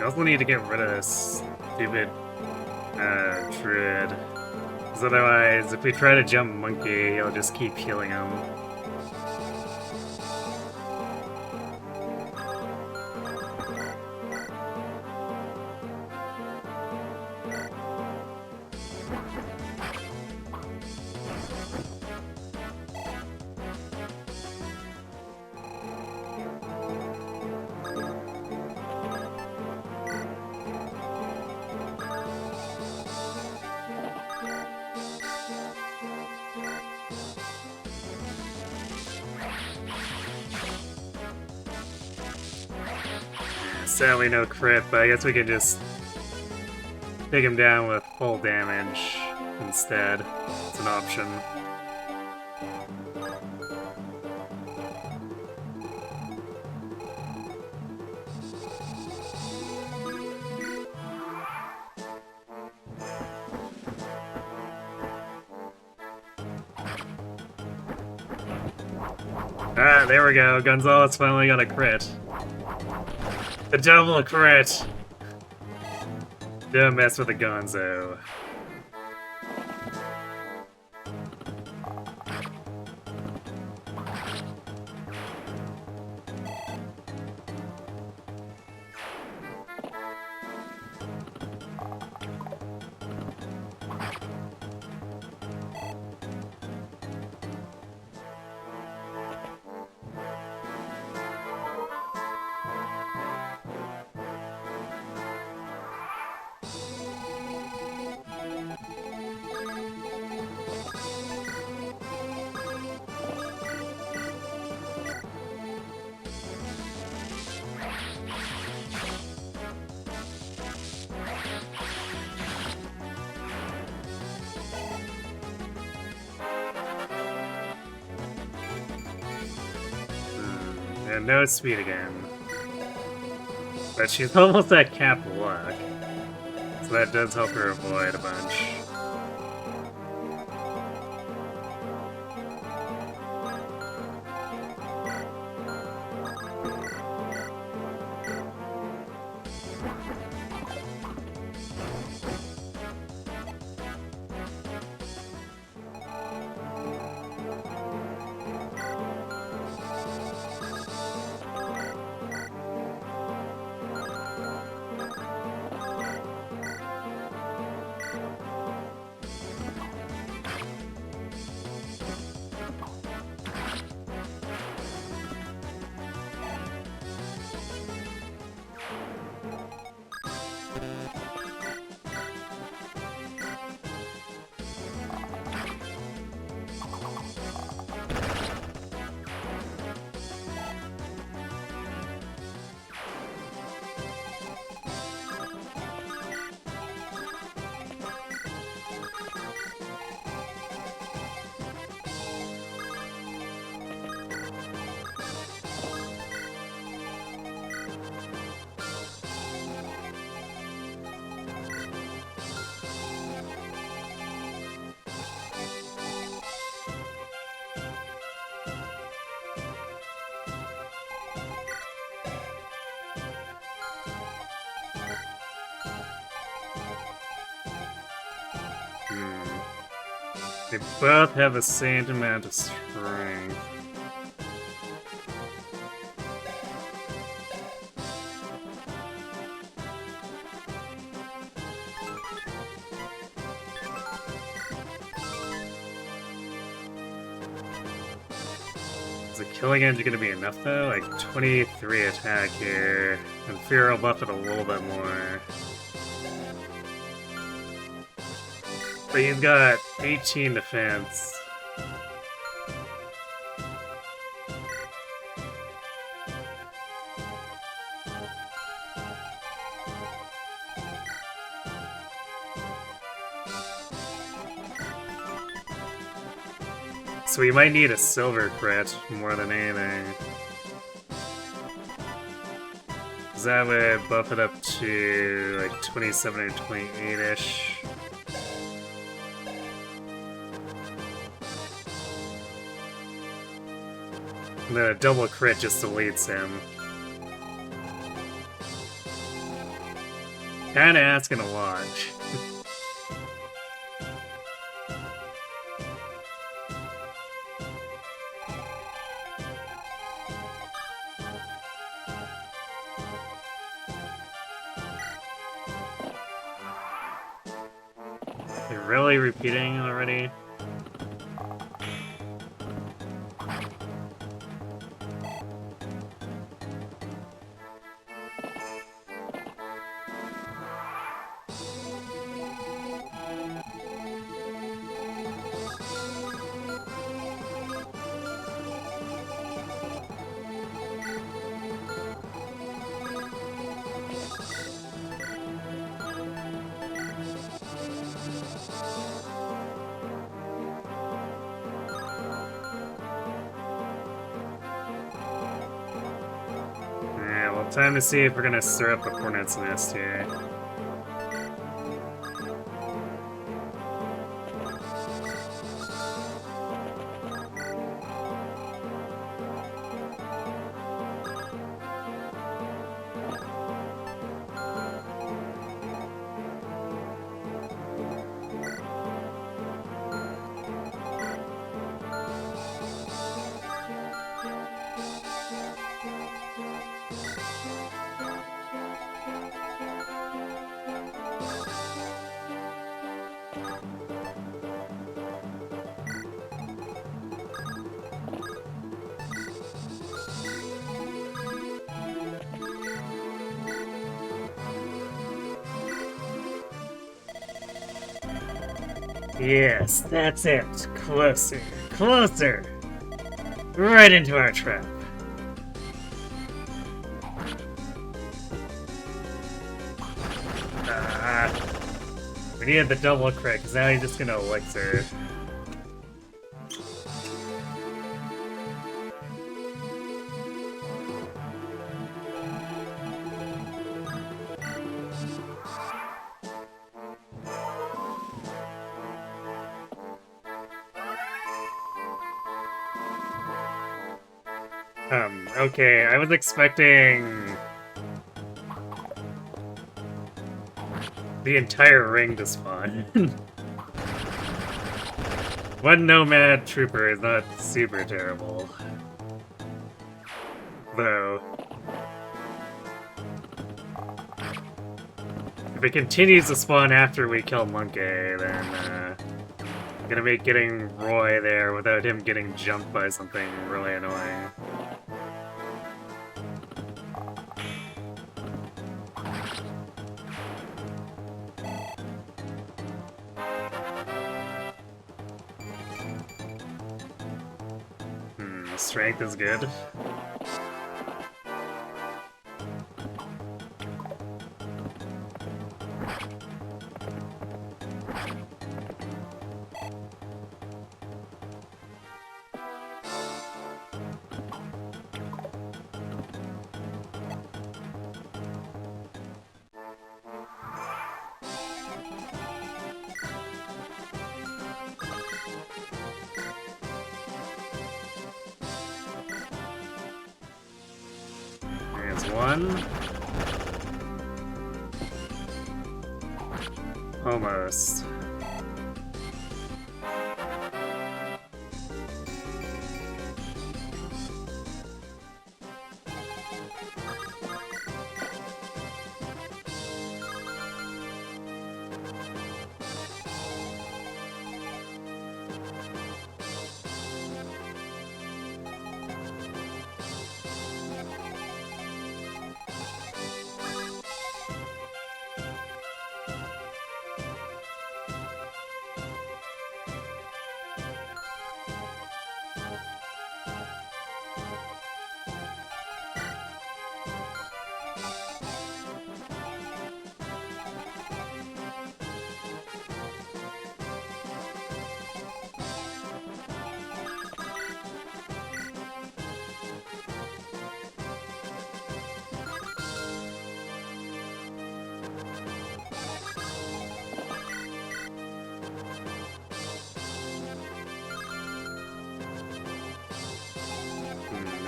I also need to get rid of this stupid druid. Because otherwise, if we try to jump monkey, he'll just keep healing him. Sadly no crit, but I guess we can just take him down with full damage instead. It's an option. Ah, there we go. Gonzalez finally got a crit. The double crit! Don't mess with the Gonzo. And no speed again. But she's almost at cap luck. So that does help her avoid a bunch. They both have the same amount of strength. Is the killing edge gonna be enough though? Like 23 attack here, and Fear will buff it a little bit more. But he's got 18 defense. So we might need a silver crit more than anything. Because that would buff it up to like 27 or 28-ish. And then a double crit just deletes him. Kinda asking a lot. They're really repeating already? Time to see if we're gonna stir up the hornet's nest here. Yes, that's it. Closer. Closer! Right into our trap. We needed the double crit, because now he's just gonna elixir. Okay, I was expecting the entire ring to spawn. One nomad trooper is not super terrible. Though, if it continues to spawn after we kill Monkey, then gonna make getting Roy there without him getting jumped by something really annoying. Strength is good. One. Almost.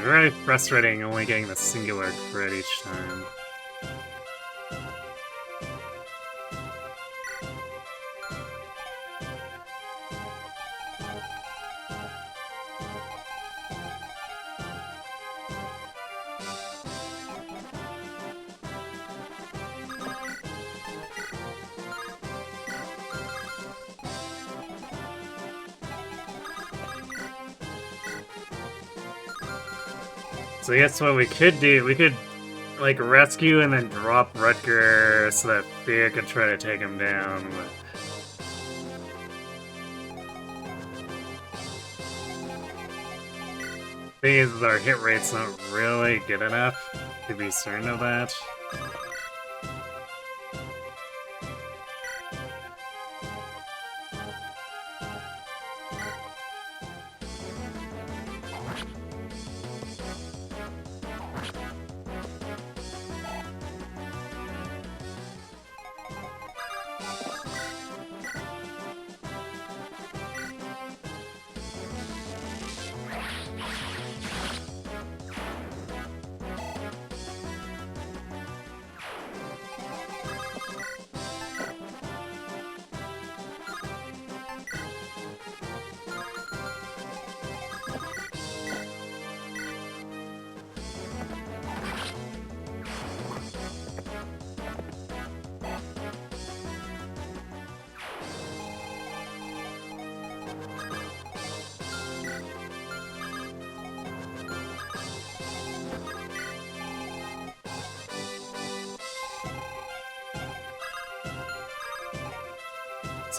Very frustrating only getting the singular crit each time. So I guess what we could do, we could like rescue and then drop Rutger so that Fear could try to take him down. Thing is, our hit rate's not really good enough to be certain of that.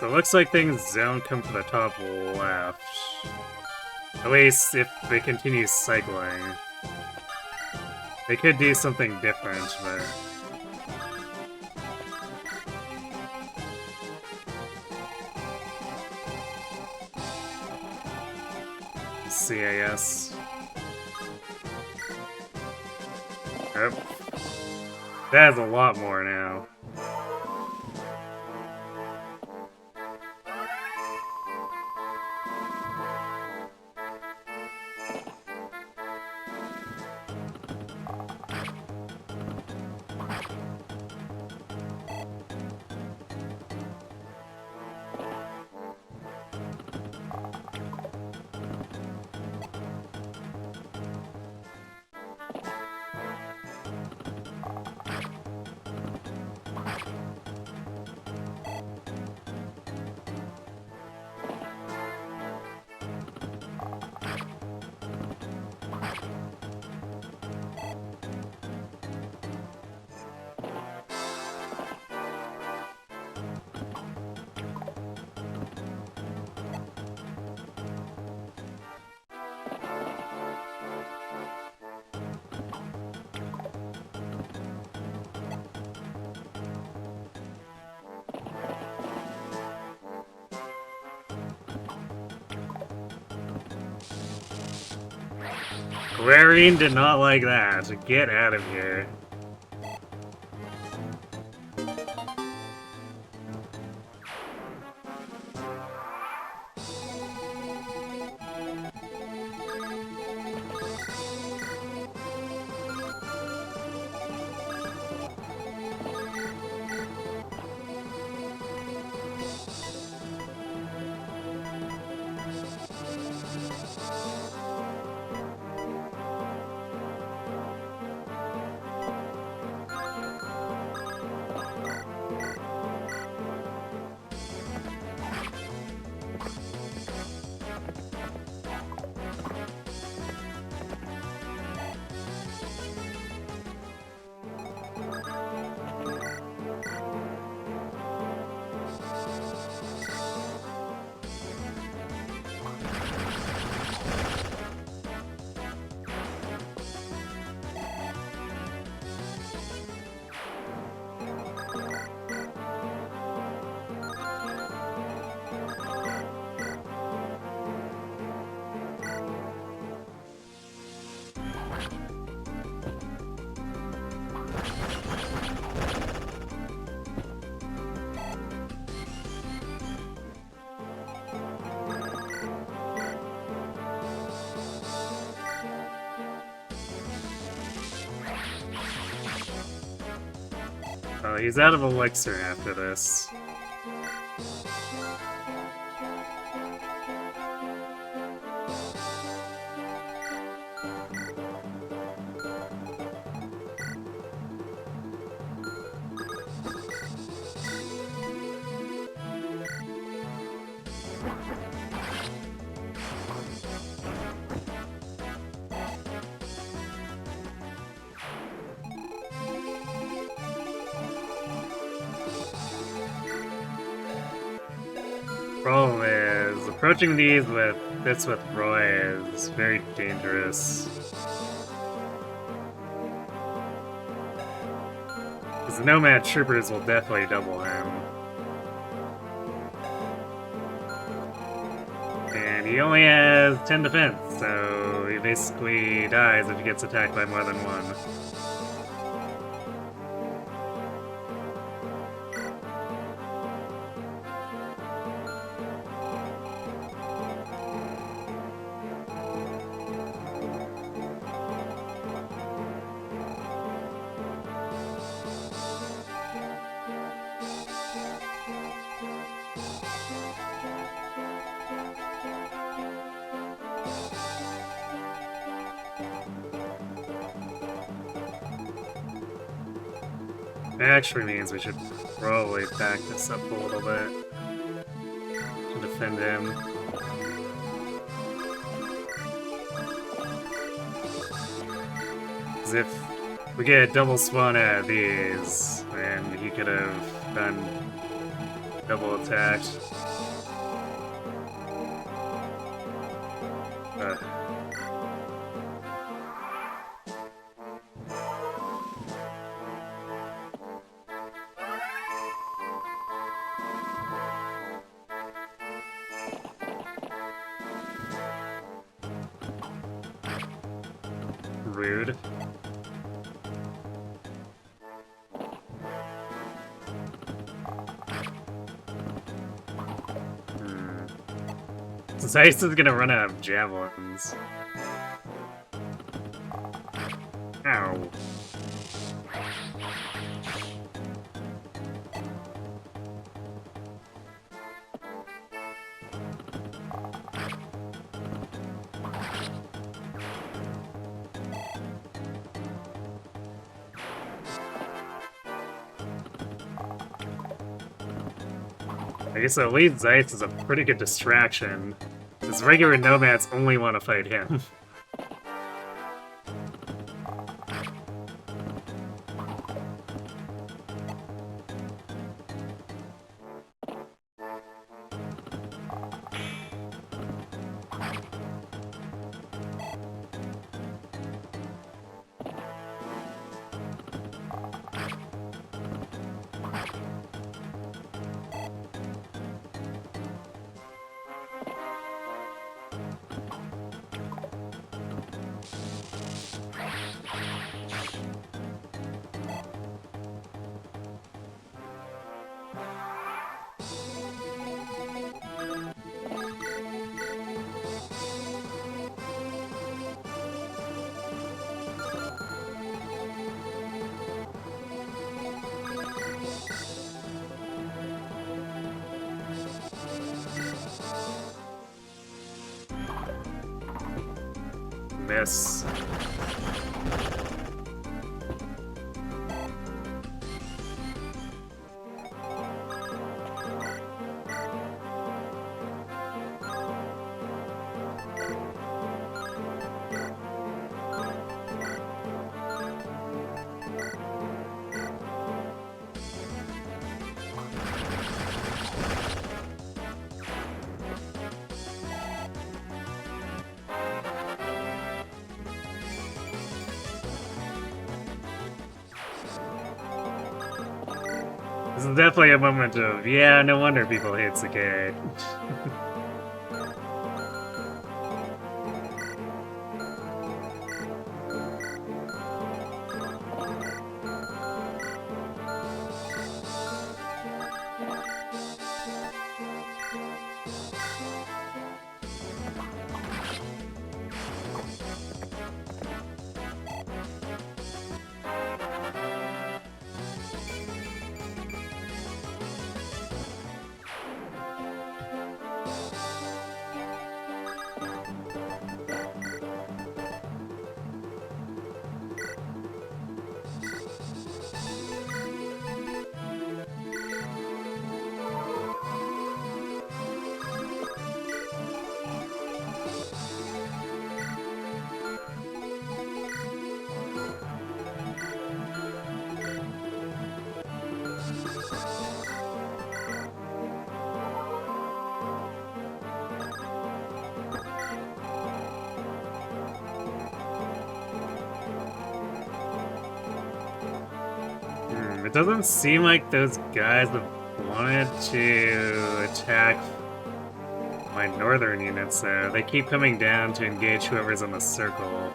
So it looks like things don't come from the top left. At least if they continue cycling. They could do something different, but... CAS. Yep. That has a lot more now. Clarine did not like that. Get out of here. Well, he's out of elixir after this. Problem is, approaching these with this with Roy is very dangerous. Because the Nomad Troopers will definitely double him. And he only has 10 defense, so he basically dies if he gets attacked by more than one. That actually means we should probably back this up a little bit to defend him. Because if we get a double spawn out of these, then he could have done double attack. Rude. Zeiss is gonna run out of javelins. Ow. I guess at least Zeiss is a pretty good distraction. Because regular nomads only want to fight him. Miss. This is definitely a moment of, yeah, no wonder people hate Sacae. It doesn't seem like those guys have wanted to attack my northern units, though. They keep coming down to engage whoever's in the circle.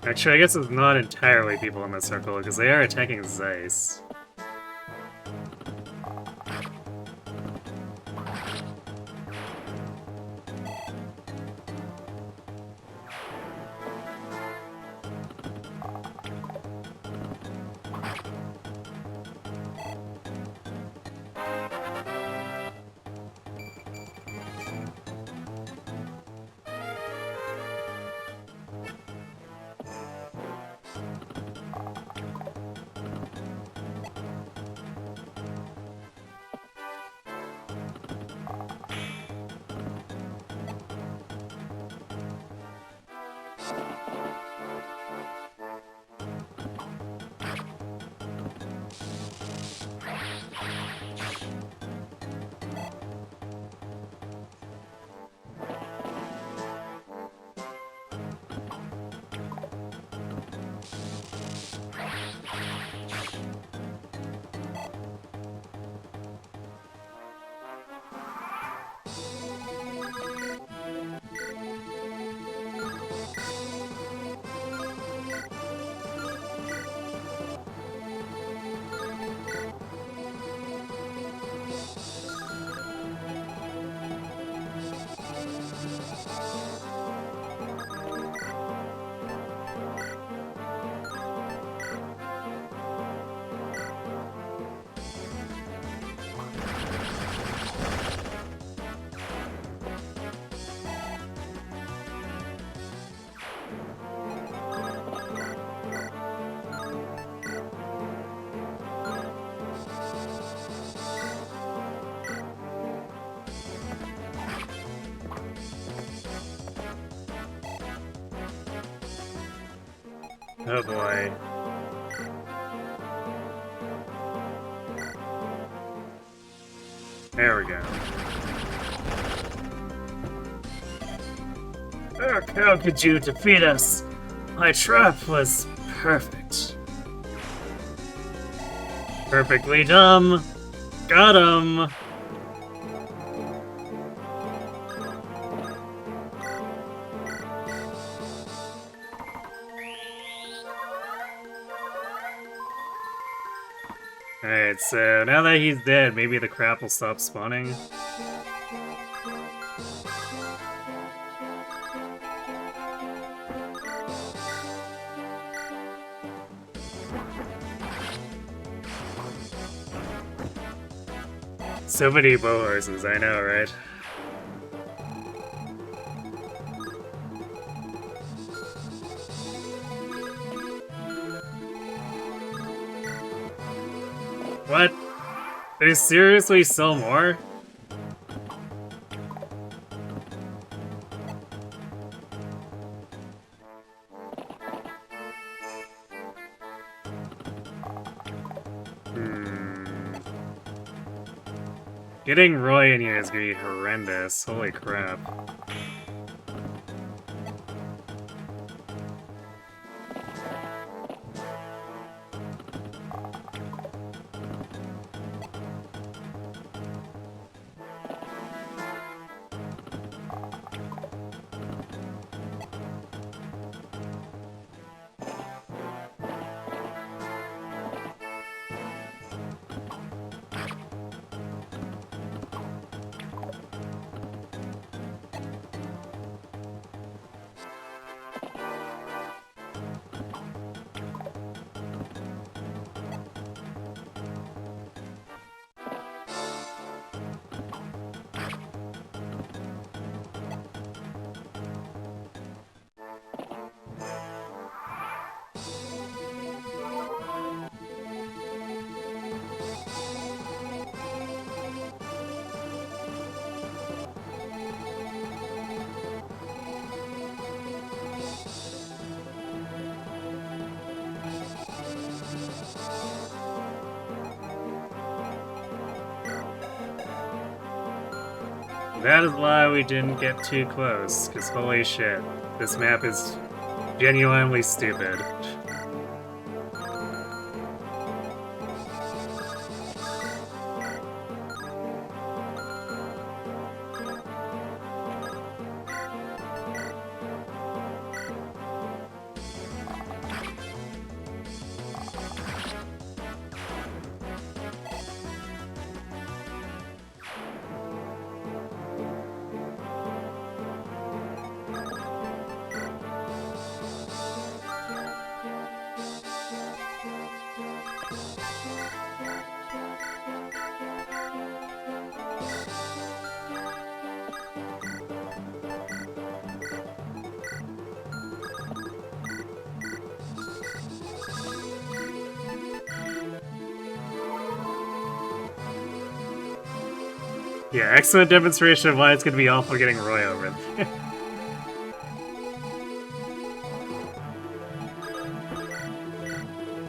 Actually, I guess it's not entirely people in the circle, because they are attacking Zeiss. Oh boy. There we go. How could you defeat us? My trap was perfect. Perfectly dumb. Got him. Alright, so now that he's dead, maybe the crap will stop spawning. So many bow horses, I know, right? What? They seriously sell more? Getting Roy in here is gonna be horrendous. Holy crap. That is why we didn't get too close, because holy shit, this map is genuinely stupid. Yeah, excellent demonstration of why it's gonna be awful getting Roy over there.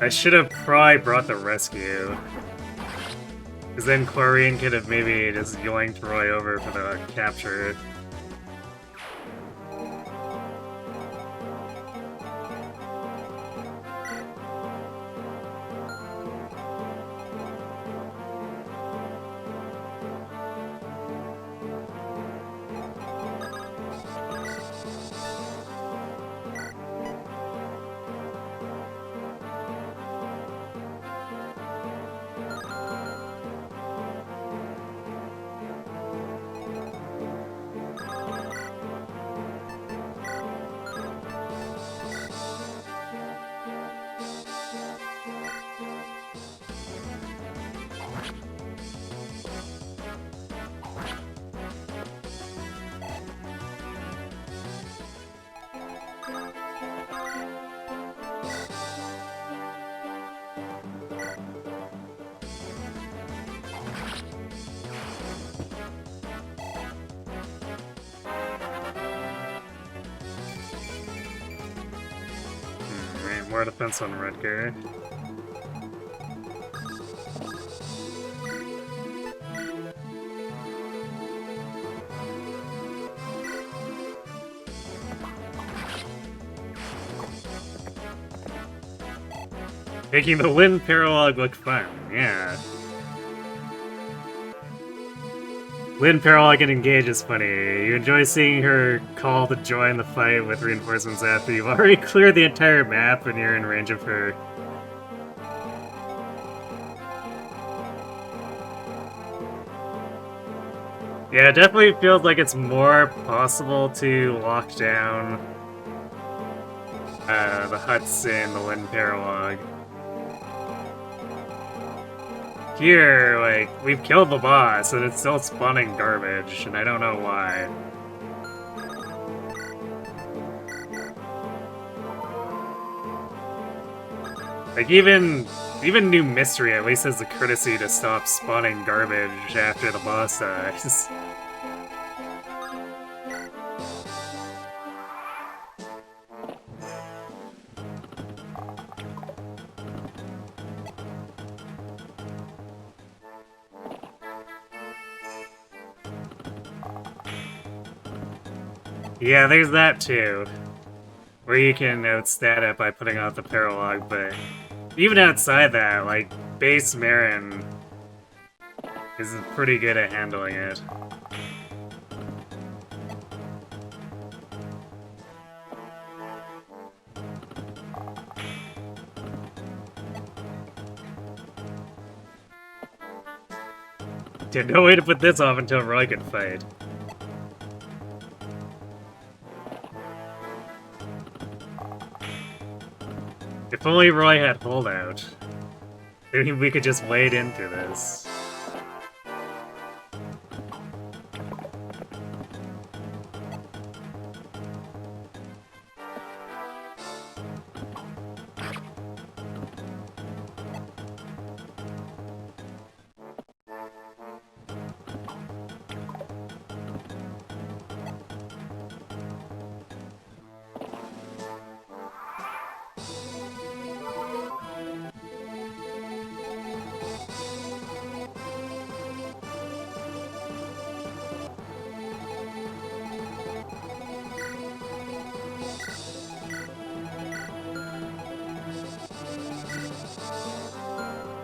I should have probably brought the rescue. Because then Chlorine could have maybe just yoinked Roy over for the capture. Right, more defense on Rutger. Making the Lyn Paralog look fun, yeah. Lyn Paralog and Engage is funny. You enjoy seeing her call to join the fight with reinforcements after you've already cleared the entire map and you're in range of her. Yeah, it definitely feels like it's more possible to lock down the huts in the Lyn Paralog. Here, like, we've killed the boss, and it's still spawning garbage, and I don't know why. Like, even New Mystery at least has the courtesy to stop spawning garbage after the boss dies. Yeah, there's that too. Where you can outstat it by putting out the Paralog, but even outside that, like, base Marin is pretty good at handling it. Dude, no way to put this off until Roy can fight. If only Roy had holdout. Maybe we could just wade into this.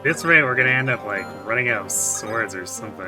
this rate, we're gonna end up, like, running out of swords or something.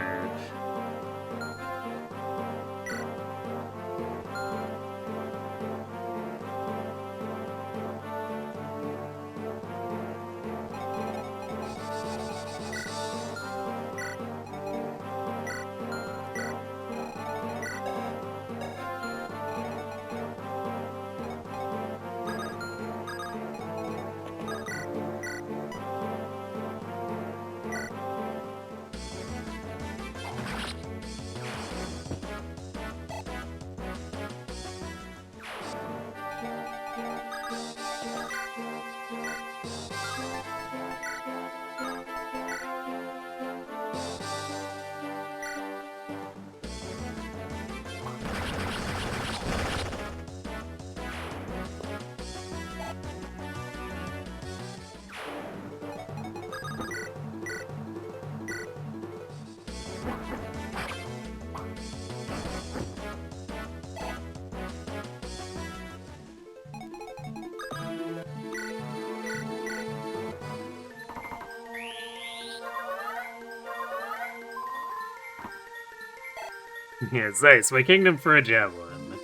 Yeah, it's nice. My kingdom for a javelin.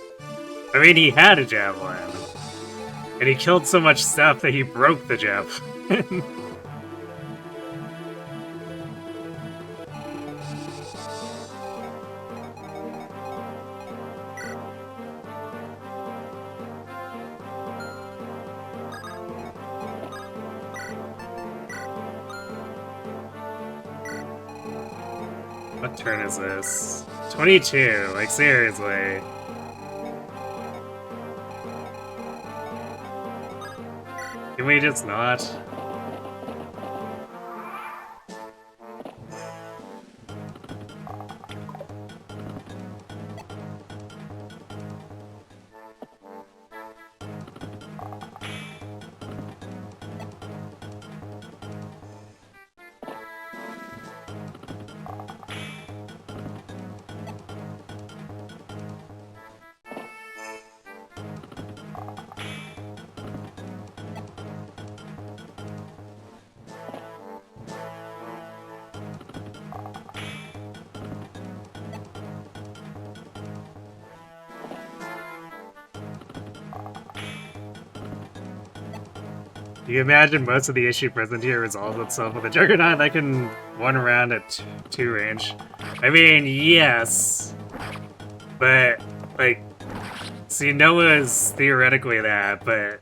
I mean, he had a javelin. And he killed so much stuff that he broke the javelin. What turn is this? 22, like seriously. Can we just not? You imagine most of the issue present here resolves itself with a Juggernaut that can one around at 2 range. I mean, yes, but, like, see, Noah's theoretically that, but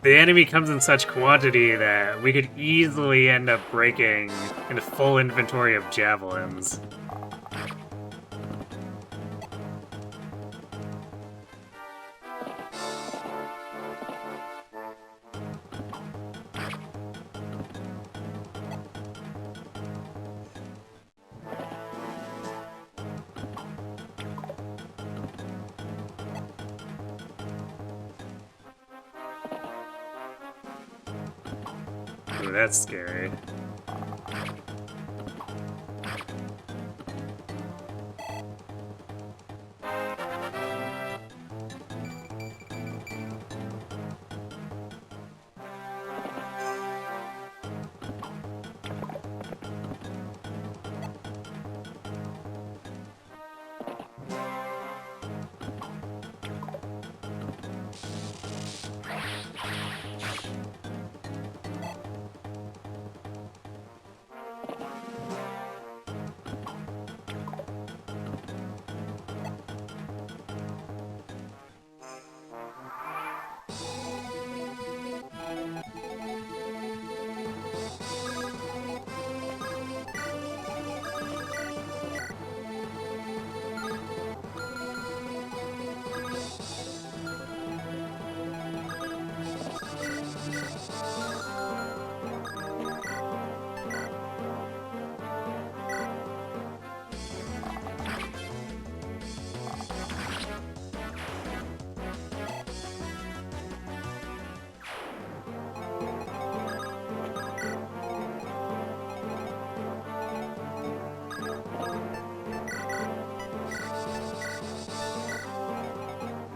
the enemy comes in such quantity that we could easily end up breaking in a full inventory of javelins. Ooh, that's scary.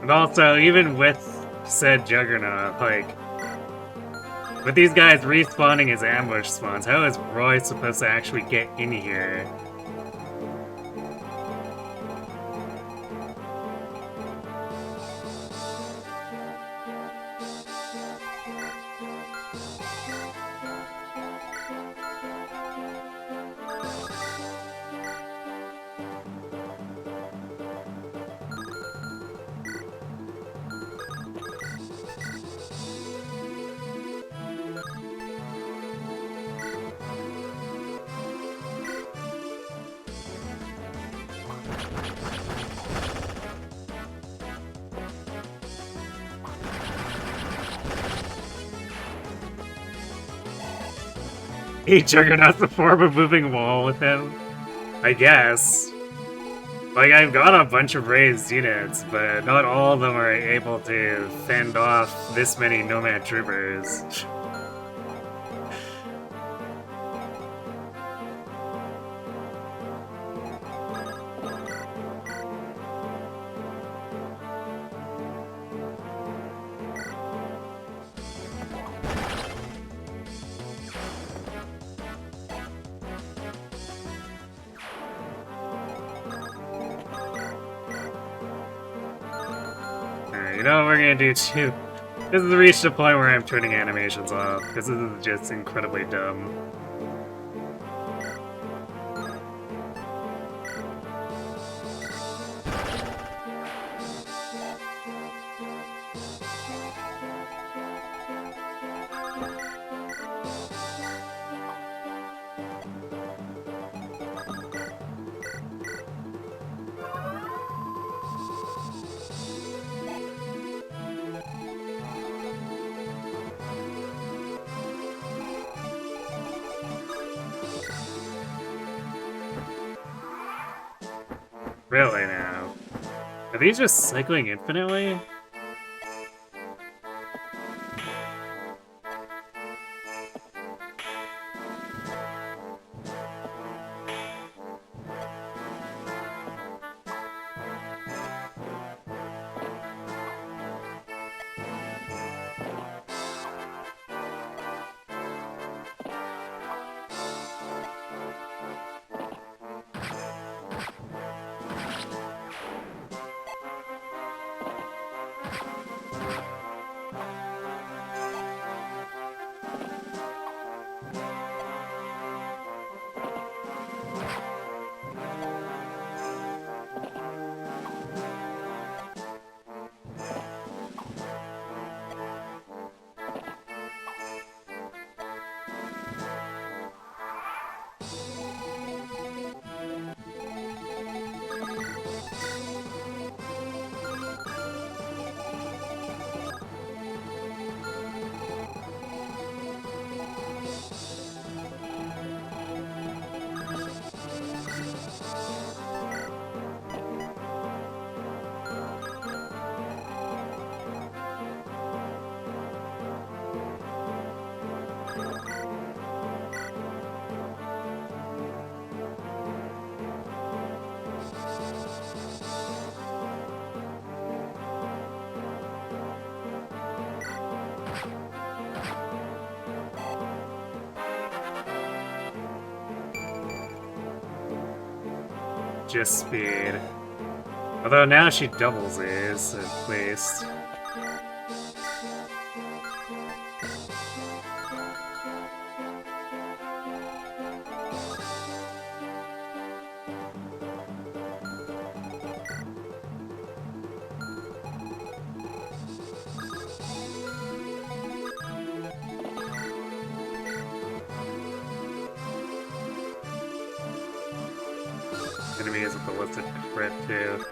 And also, even with said Juggernaut, like, With these guys respawning as ambush spawns, how is Roy supposed to actually get in here? He Juggernaut's the form of moving wall with him? I guess. Like, I've got a bunch of raised units, but not all of them are able to fend off this many Nomad troopers. You know what we're gonna do too? This has reached a point where I'm turning animations off, because this is just incredibly dumb. Really now? Are these just cycling infinitely? Just speed. Although now she doubles these, at least. Enemy has a ballistic crit too.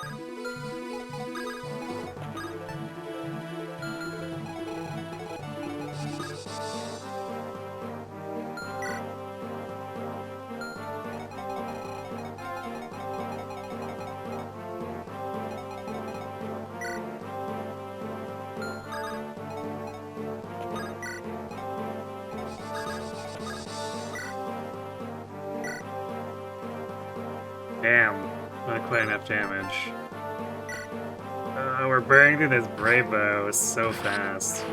Damn, not quite enough damage. We're burning through this Brave Bow so fast.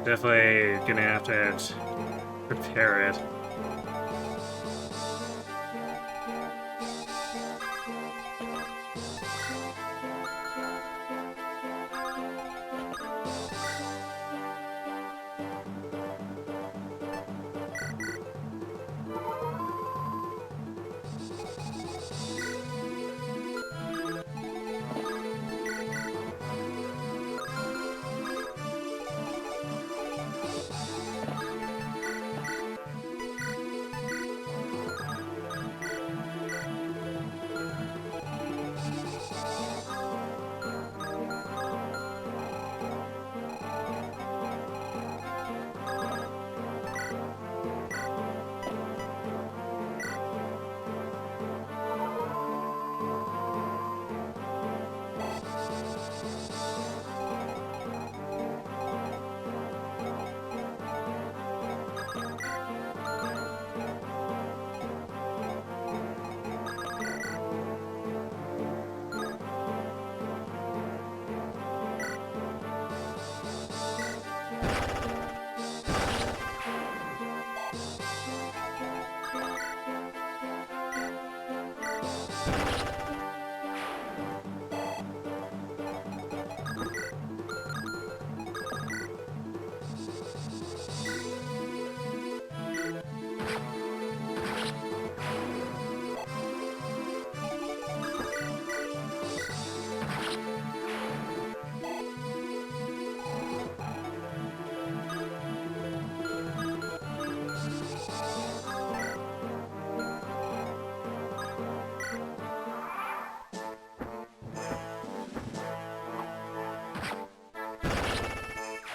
Definitely gonna have to prepare it.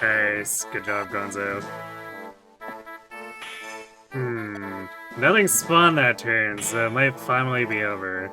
Nice, good job, Gonzo. Nothing spawned that turn, so it might finally be over.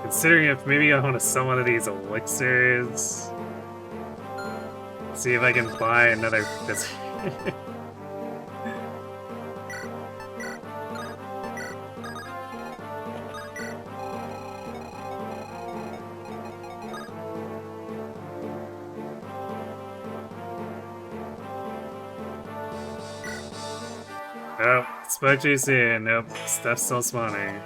Considering if maybe I want to sell one of these elixirs. See if I can buy another. Oh, spoke too soon. Nope, stuff's still spawning.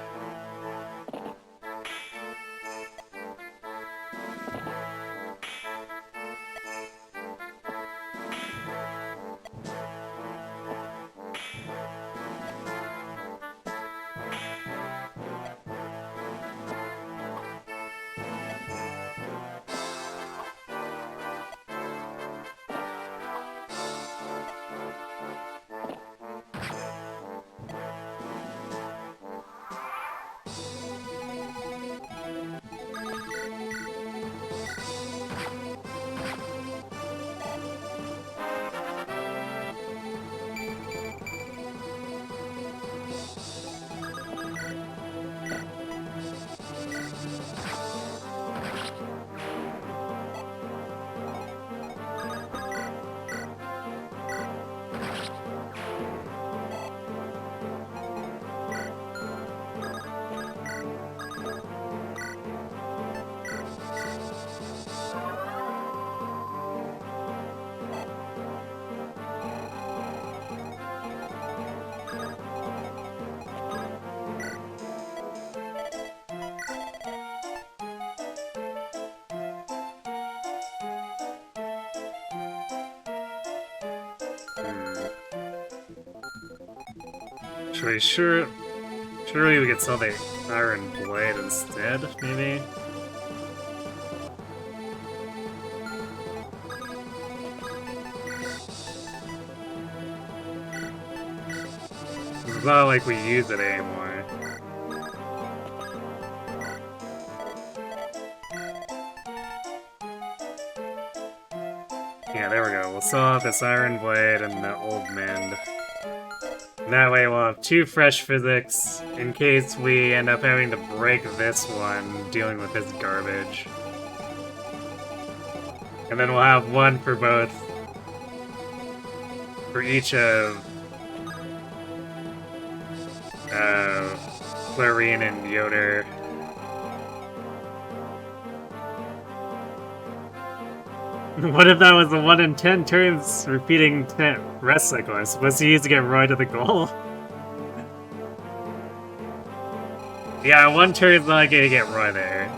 Surely we could sell the Iron Blade instead, maybe? It's not like we use it anymore. Yeah, there we go. We'll sell off this Iron Blade and the Old Mend. That way we'll have 2 fresh physics in case we end up having to break this one dealing with this garbage. And then we'll have 1 for both. For each of Clarine and Yoder. What if that was a 1 in 10 turns repeating rest cycle? I suppose he used to get right to the goal. Yeah, 1 turn's not gonna get right there.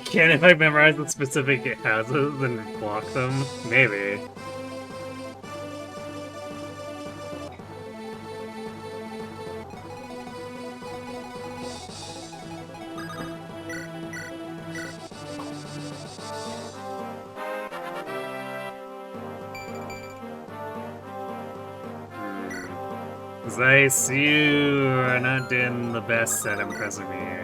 Can if I memorize the specific houses and block them? Maybe. Zeiss, you are not doing the best at impressing me here.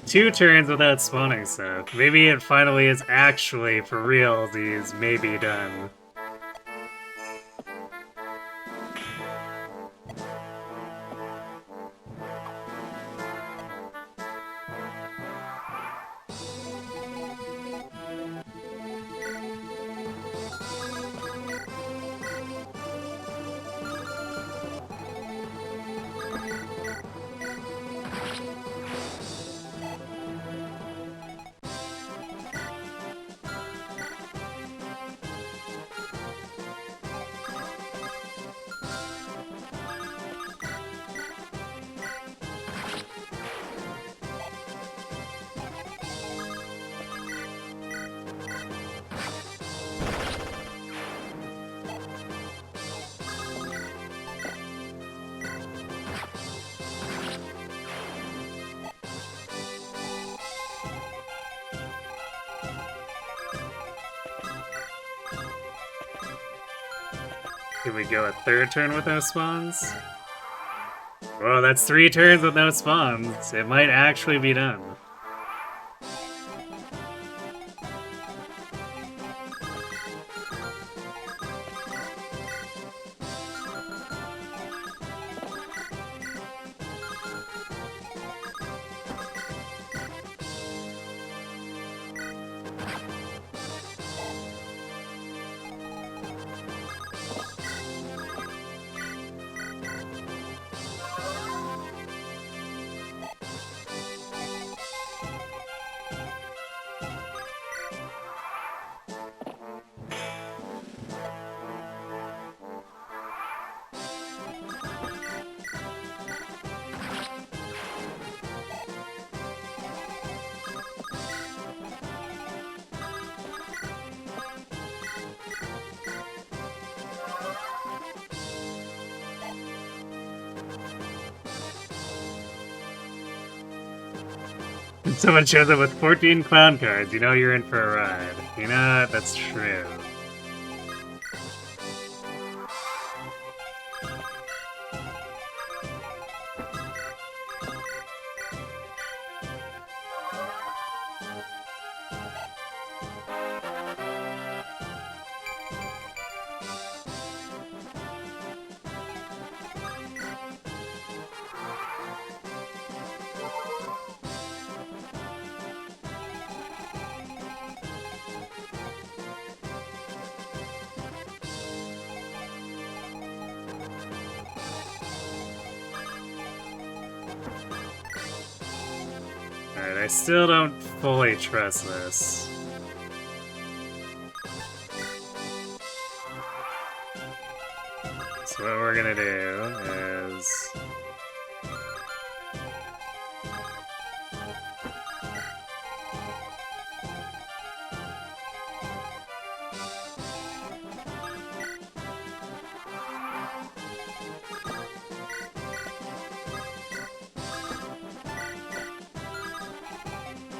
Two turns without spawning stuff. Maybe it finally is actually for real, these may be done. Can we go a third turn with no spawns? Well, that's 3 turns with no spawns. It might actually be done. Someone shows up with 14 clown cards, you know you're in for a ride. You know what? That's true. Alright, I still don't fully trust this. So what we're gonna do is...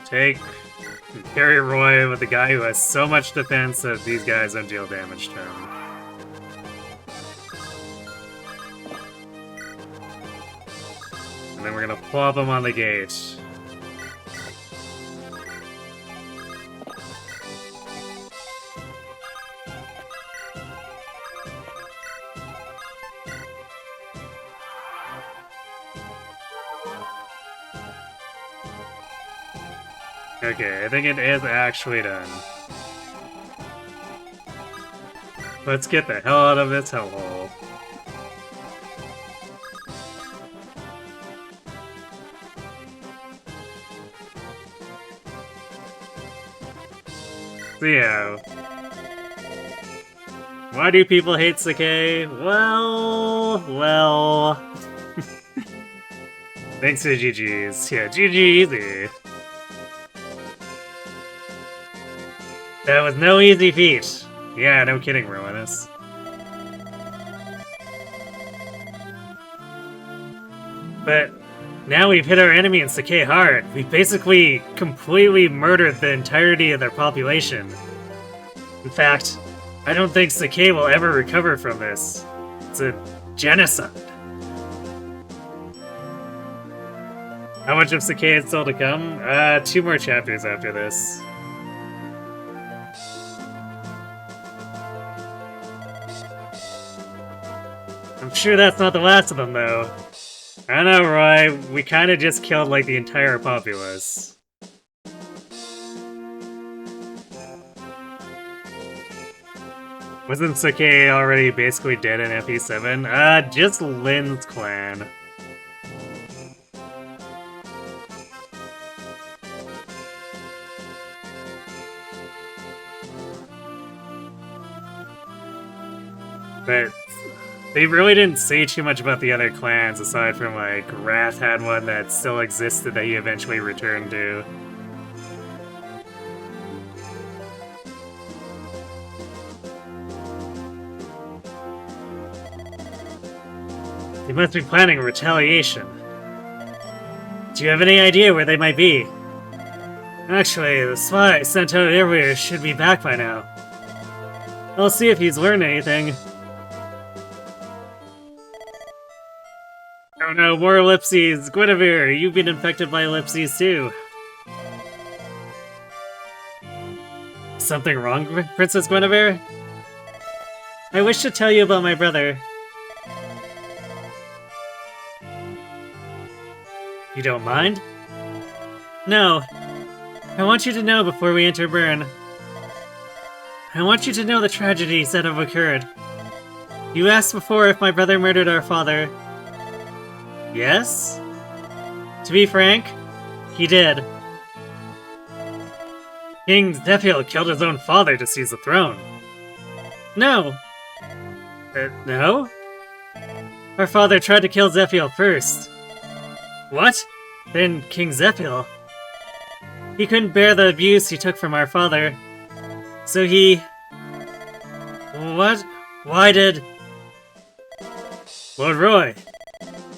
take and carry Roy with the guy who has so much defense that these guys don't deal damage to him. And then we're gonna plop him on the gate. Okay, I think it is actually done. Let's get the hell out of this hellhole. So yeah. Why do people hate Sacae? Well... Thanks to GG's. Yeah, GG easy. That was no easy feat. Yeah, no kidding, Ruinous. But now we've hit our enemy in Sacae hard. We've basically completely murdered the entirety of their population. In fact, I don't think Sacae will ever recover from this. It's a genocide. How much of Sacae is still to come? 2 more chapters after this. I'm sure that's not the last of them, though. I know, Roy. We kind of just killed, like, the entire populace. Wasn't Sacae already basically dead in FE7? Just Lynn's clan. But they really didn't say too much about the other clans, aside from, like, Wrath had one that still existed that he eventually returned to. They must be planning a retaliation. Do you have any idea where they might be? Actually, the spy sent out earlier should be back by now. I'll see if he's learned anything. Oh no, more ellipses! Guinevere, you've been infected by ellipses too. Something wrong, Princess Guinevere? I wish to tell you about my brother. You don't mind? No. I want you to know before we enter Bern. I want you to know the tragedies that have occurred. You asked before if my brother murdered our father. Yes? To be frank, he did. King Zephiel killed his own father to seize the throne. No. No? Our father tried to kill Zephiel first. What? Then King Zephiel. He couldn't bear the abuse he took from our father. So he... What? Why did... Lord Roy,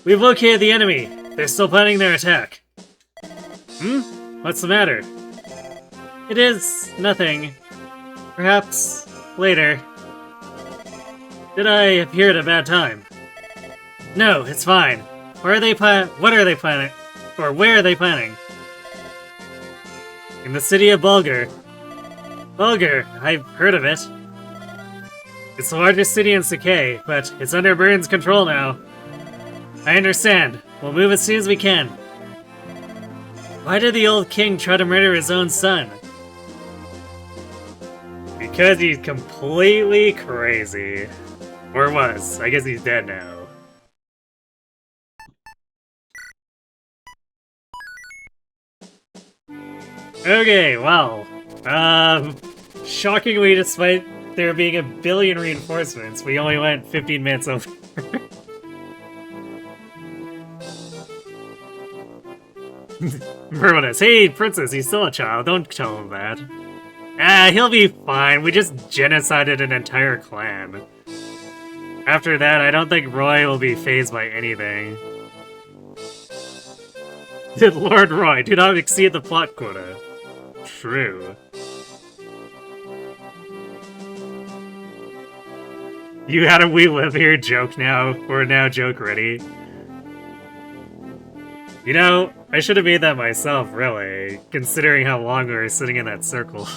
we've located the enemy. They're still planning their attack. Hmm? What's the matter? It is nothing. Perhaps later. Did I appear at a bad time? No, it's fine. What are they planning? Or where are they planning? In the city of Bulgar. Bulgar, I've heard of it. It's the largest city in Sacae, but it's under Burns' control now. I understand. We'll move as soon as we can. Why did the old king try to murder his own son? Because he's completely crazy. Or was. I guess he's dead now. Okay, well. Shockingly, despite there being a billion reinforcements, we only went 15 minutes over. Verminus, hey, princess, he's still a child. Don't tell him that. Ah, he'll be fine. We just genocided an entire clan. After that, I don't think Roy will be fazed by anything. Did Lord Roy do not exceed the plot quota? True. You had a "we live here" joke now. We're now joke ready. You know, I should have made that myself, really, considering how long we were sitting in that circle.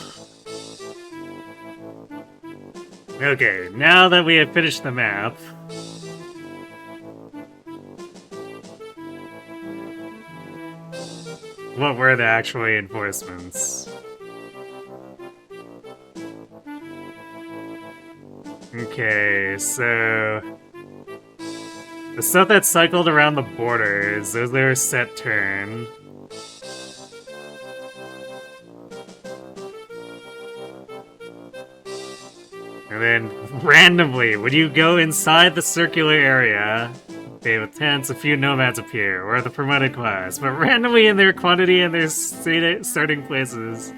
Okay, now that we have finished the map... What were the actual reinforcements? Okay, so... the stuff that cycled around the borders, those are set turn. And then, randomly, when you go inside the circular area, okay, with tents, a few nomads appear, or the promoted class, but randomly in their quantity and their starting places.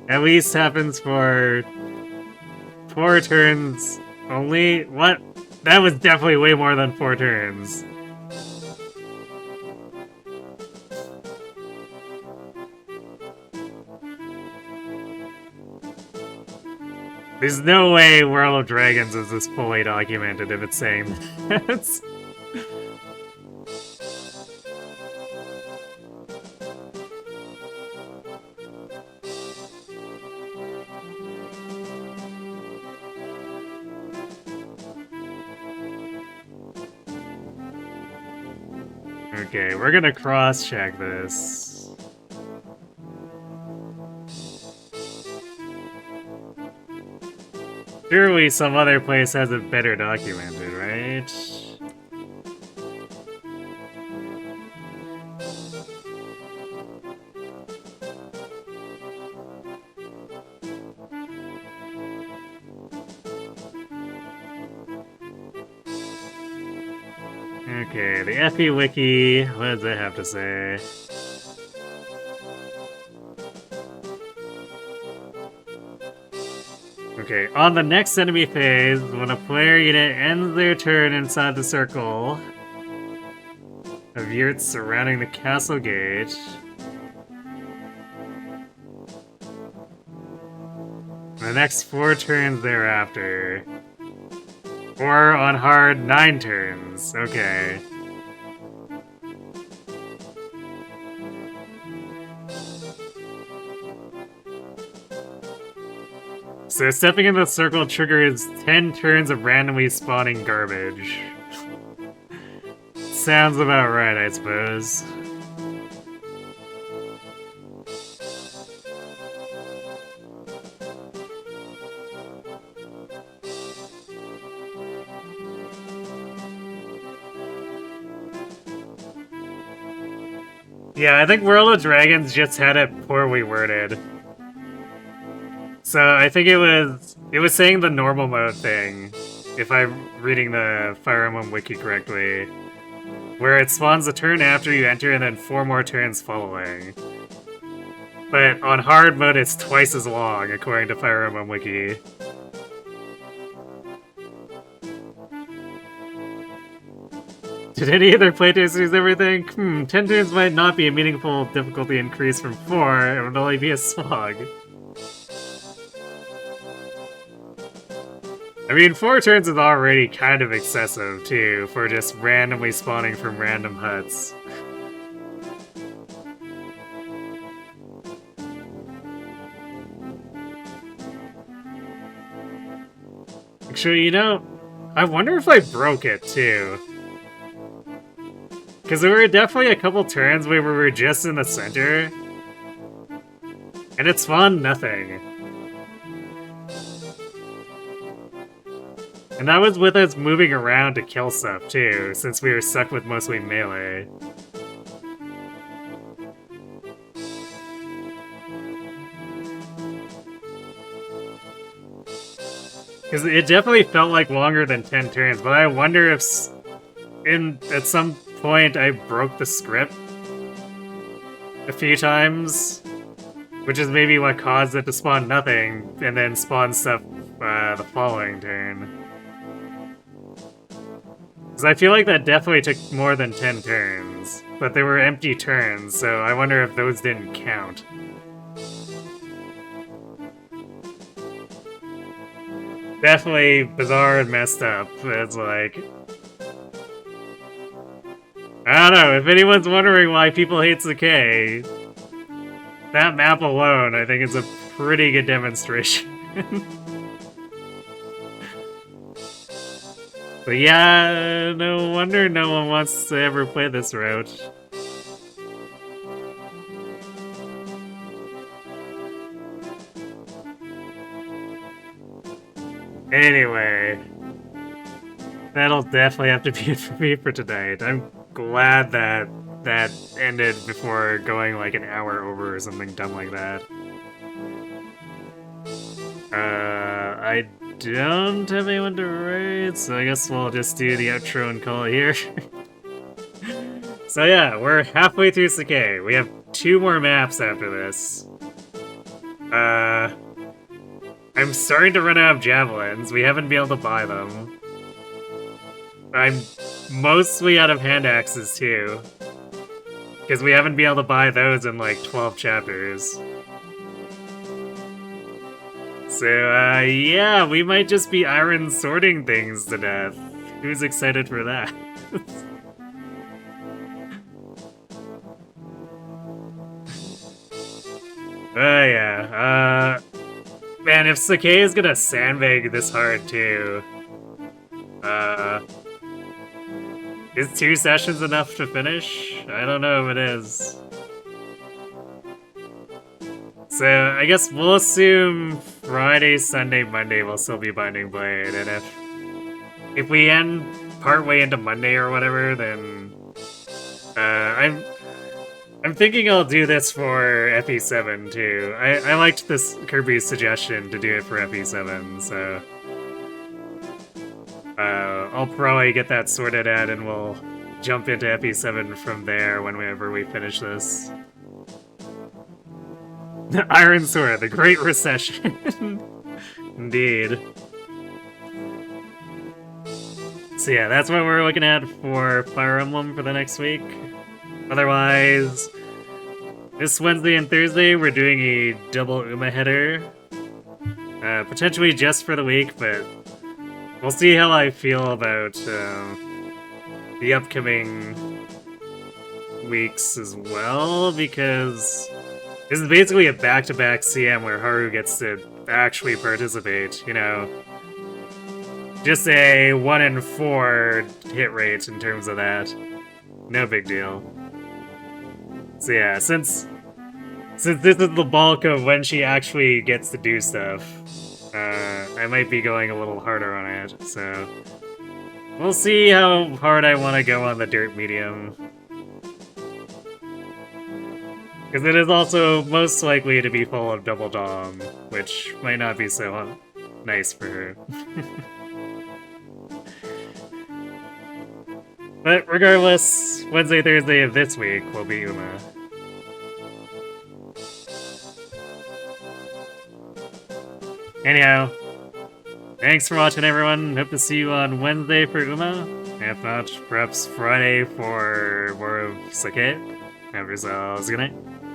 At least happens for 4 turns only? What? That was definitely way more than 4 turns. There's no way World of Dragons is this fully documented if it's saying that. Okay, we're gonna cross-check this. Surely some other place has it better documented, right? Okay, the FE Wiki, what does it have to say? Okay, on the next enemy phase, when a player unit ends their turn inside the circle of yurts surrounding the castle gate, the next 4 turns thereafter. Or on hard 9 turns. Okay. So stepping in the circle triggers 10 turns of randomly spawning garbage. Sounds about right, I suppose. Yeah, I think World of Dragons just had it poorly worded. So I think it was saying the normal mode thing, if I'm reading the Fire Emblem wiki correctly, where it spawns a turn after you enter and then 4 more turns following. But on hard mode it's twice as long, according to Fire Emblem wiki. Did any other playtesters ever think, 10 turns might not be a meaningful difficulty increase from 4, it would only be a slog? I mean, 4 turns is already kind of excessive, too, for just randomly spawning from random huts. Actually, you know, I wonder if I broke it, too. Because there were definitely a couple turns where we were just in the center, and it spawned nothing. And that was with us moving around to kill stuff, too, since we were stuck with mostly melee. Because it definitely felt like longer than 10 turns, but I wonder if at some point I broke the script a few times, which is maybe what caused it to spawn nothing and then spawn stuff the following turn. Because I feel like that definitely took more than 10 turns, but they were empty turns, so I wonder if those didn't count. Definitely bizarre and messed up. It's like... I don't know, if anyone's wondering why people hate Sacae, that map alone, I think, is a pretty good demonstration. But yeah, no wonder no one wants to ever play this route. Anyway, that'll definitely have to be it for me for tonight. I'm glad that that ended before going like an hour over or something dumb like that. I don't have anyone to raid, so I guess we'll just do the outro and call it here. So yeah, we're halfway through Sacae. We have 2 more maps after this. I'm starting to run out of javelins. We haven't been able to buy them. I'm mostly out of hand axes too, because we haven't been able to buy those in like 12 chapters. So, yeah, we might just be iron sorting things to death. Who's excited for that? Oh, yeah, man, if Sacae is gonna sandbag this hard, too, is 2 sessions enough to finish? I don't know if it is. So, I guess we'll assume Friday, Sunday, Monday will still be Binding Blade, and if we end partway into Monday or whatever, then I'm thinking I'll do this for FE7 too. I liked this Kirby's suggestion to do it for FE7, so I'll probably get that sorted out and we'll jump into FE7 from there whenever we finish this. Iron Sword, the Great Recession. Indeed. So yeah, that's what we're looking at for Fire Emblem for the next week. Otherwise, this Wednesday and Thursday we're doing a double Uma header. Potentially just for the week, but we'll see how I feel about the upcoming weeks as well, because this is basically a back-to-back CM where Haru gets to actually participate, you know. Just a 1 in 4 hit rate in terms of that. No big deal. So yeah, since this is the bulk of when she actually gets to do stuff, I might be going a little harder on it, so we'll see how hard I want to go on the dirt medium. Because it is also most likely to be full of double dom, which might not be so nice for her. But regardless, Wednesday, Thursday of this week will be Uma. Anyhow, thanks for watching everyone, hope to see you on Wednesday for Uma. If not, perhaps Friday for more of Sacae. Have yourselves a good night.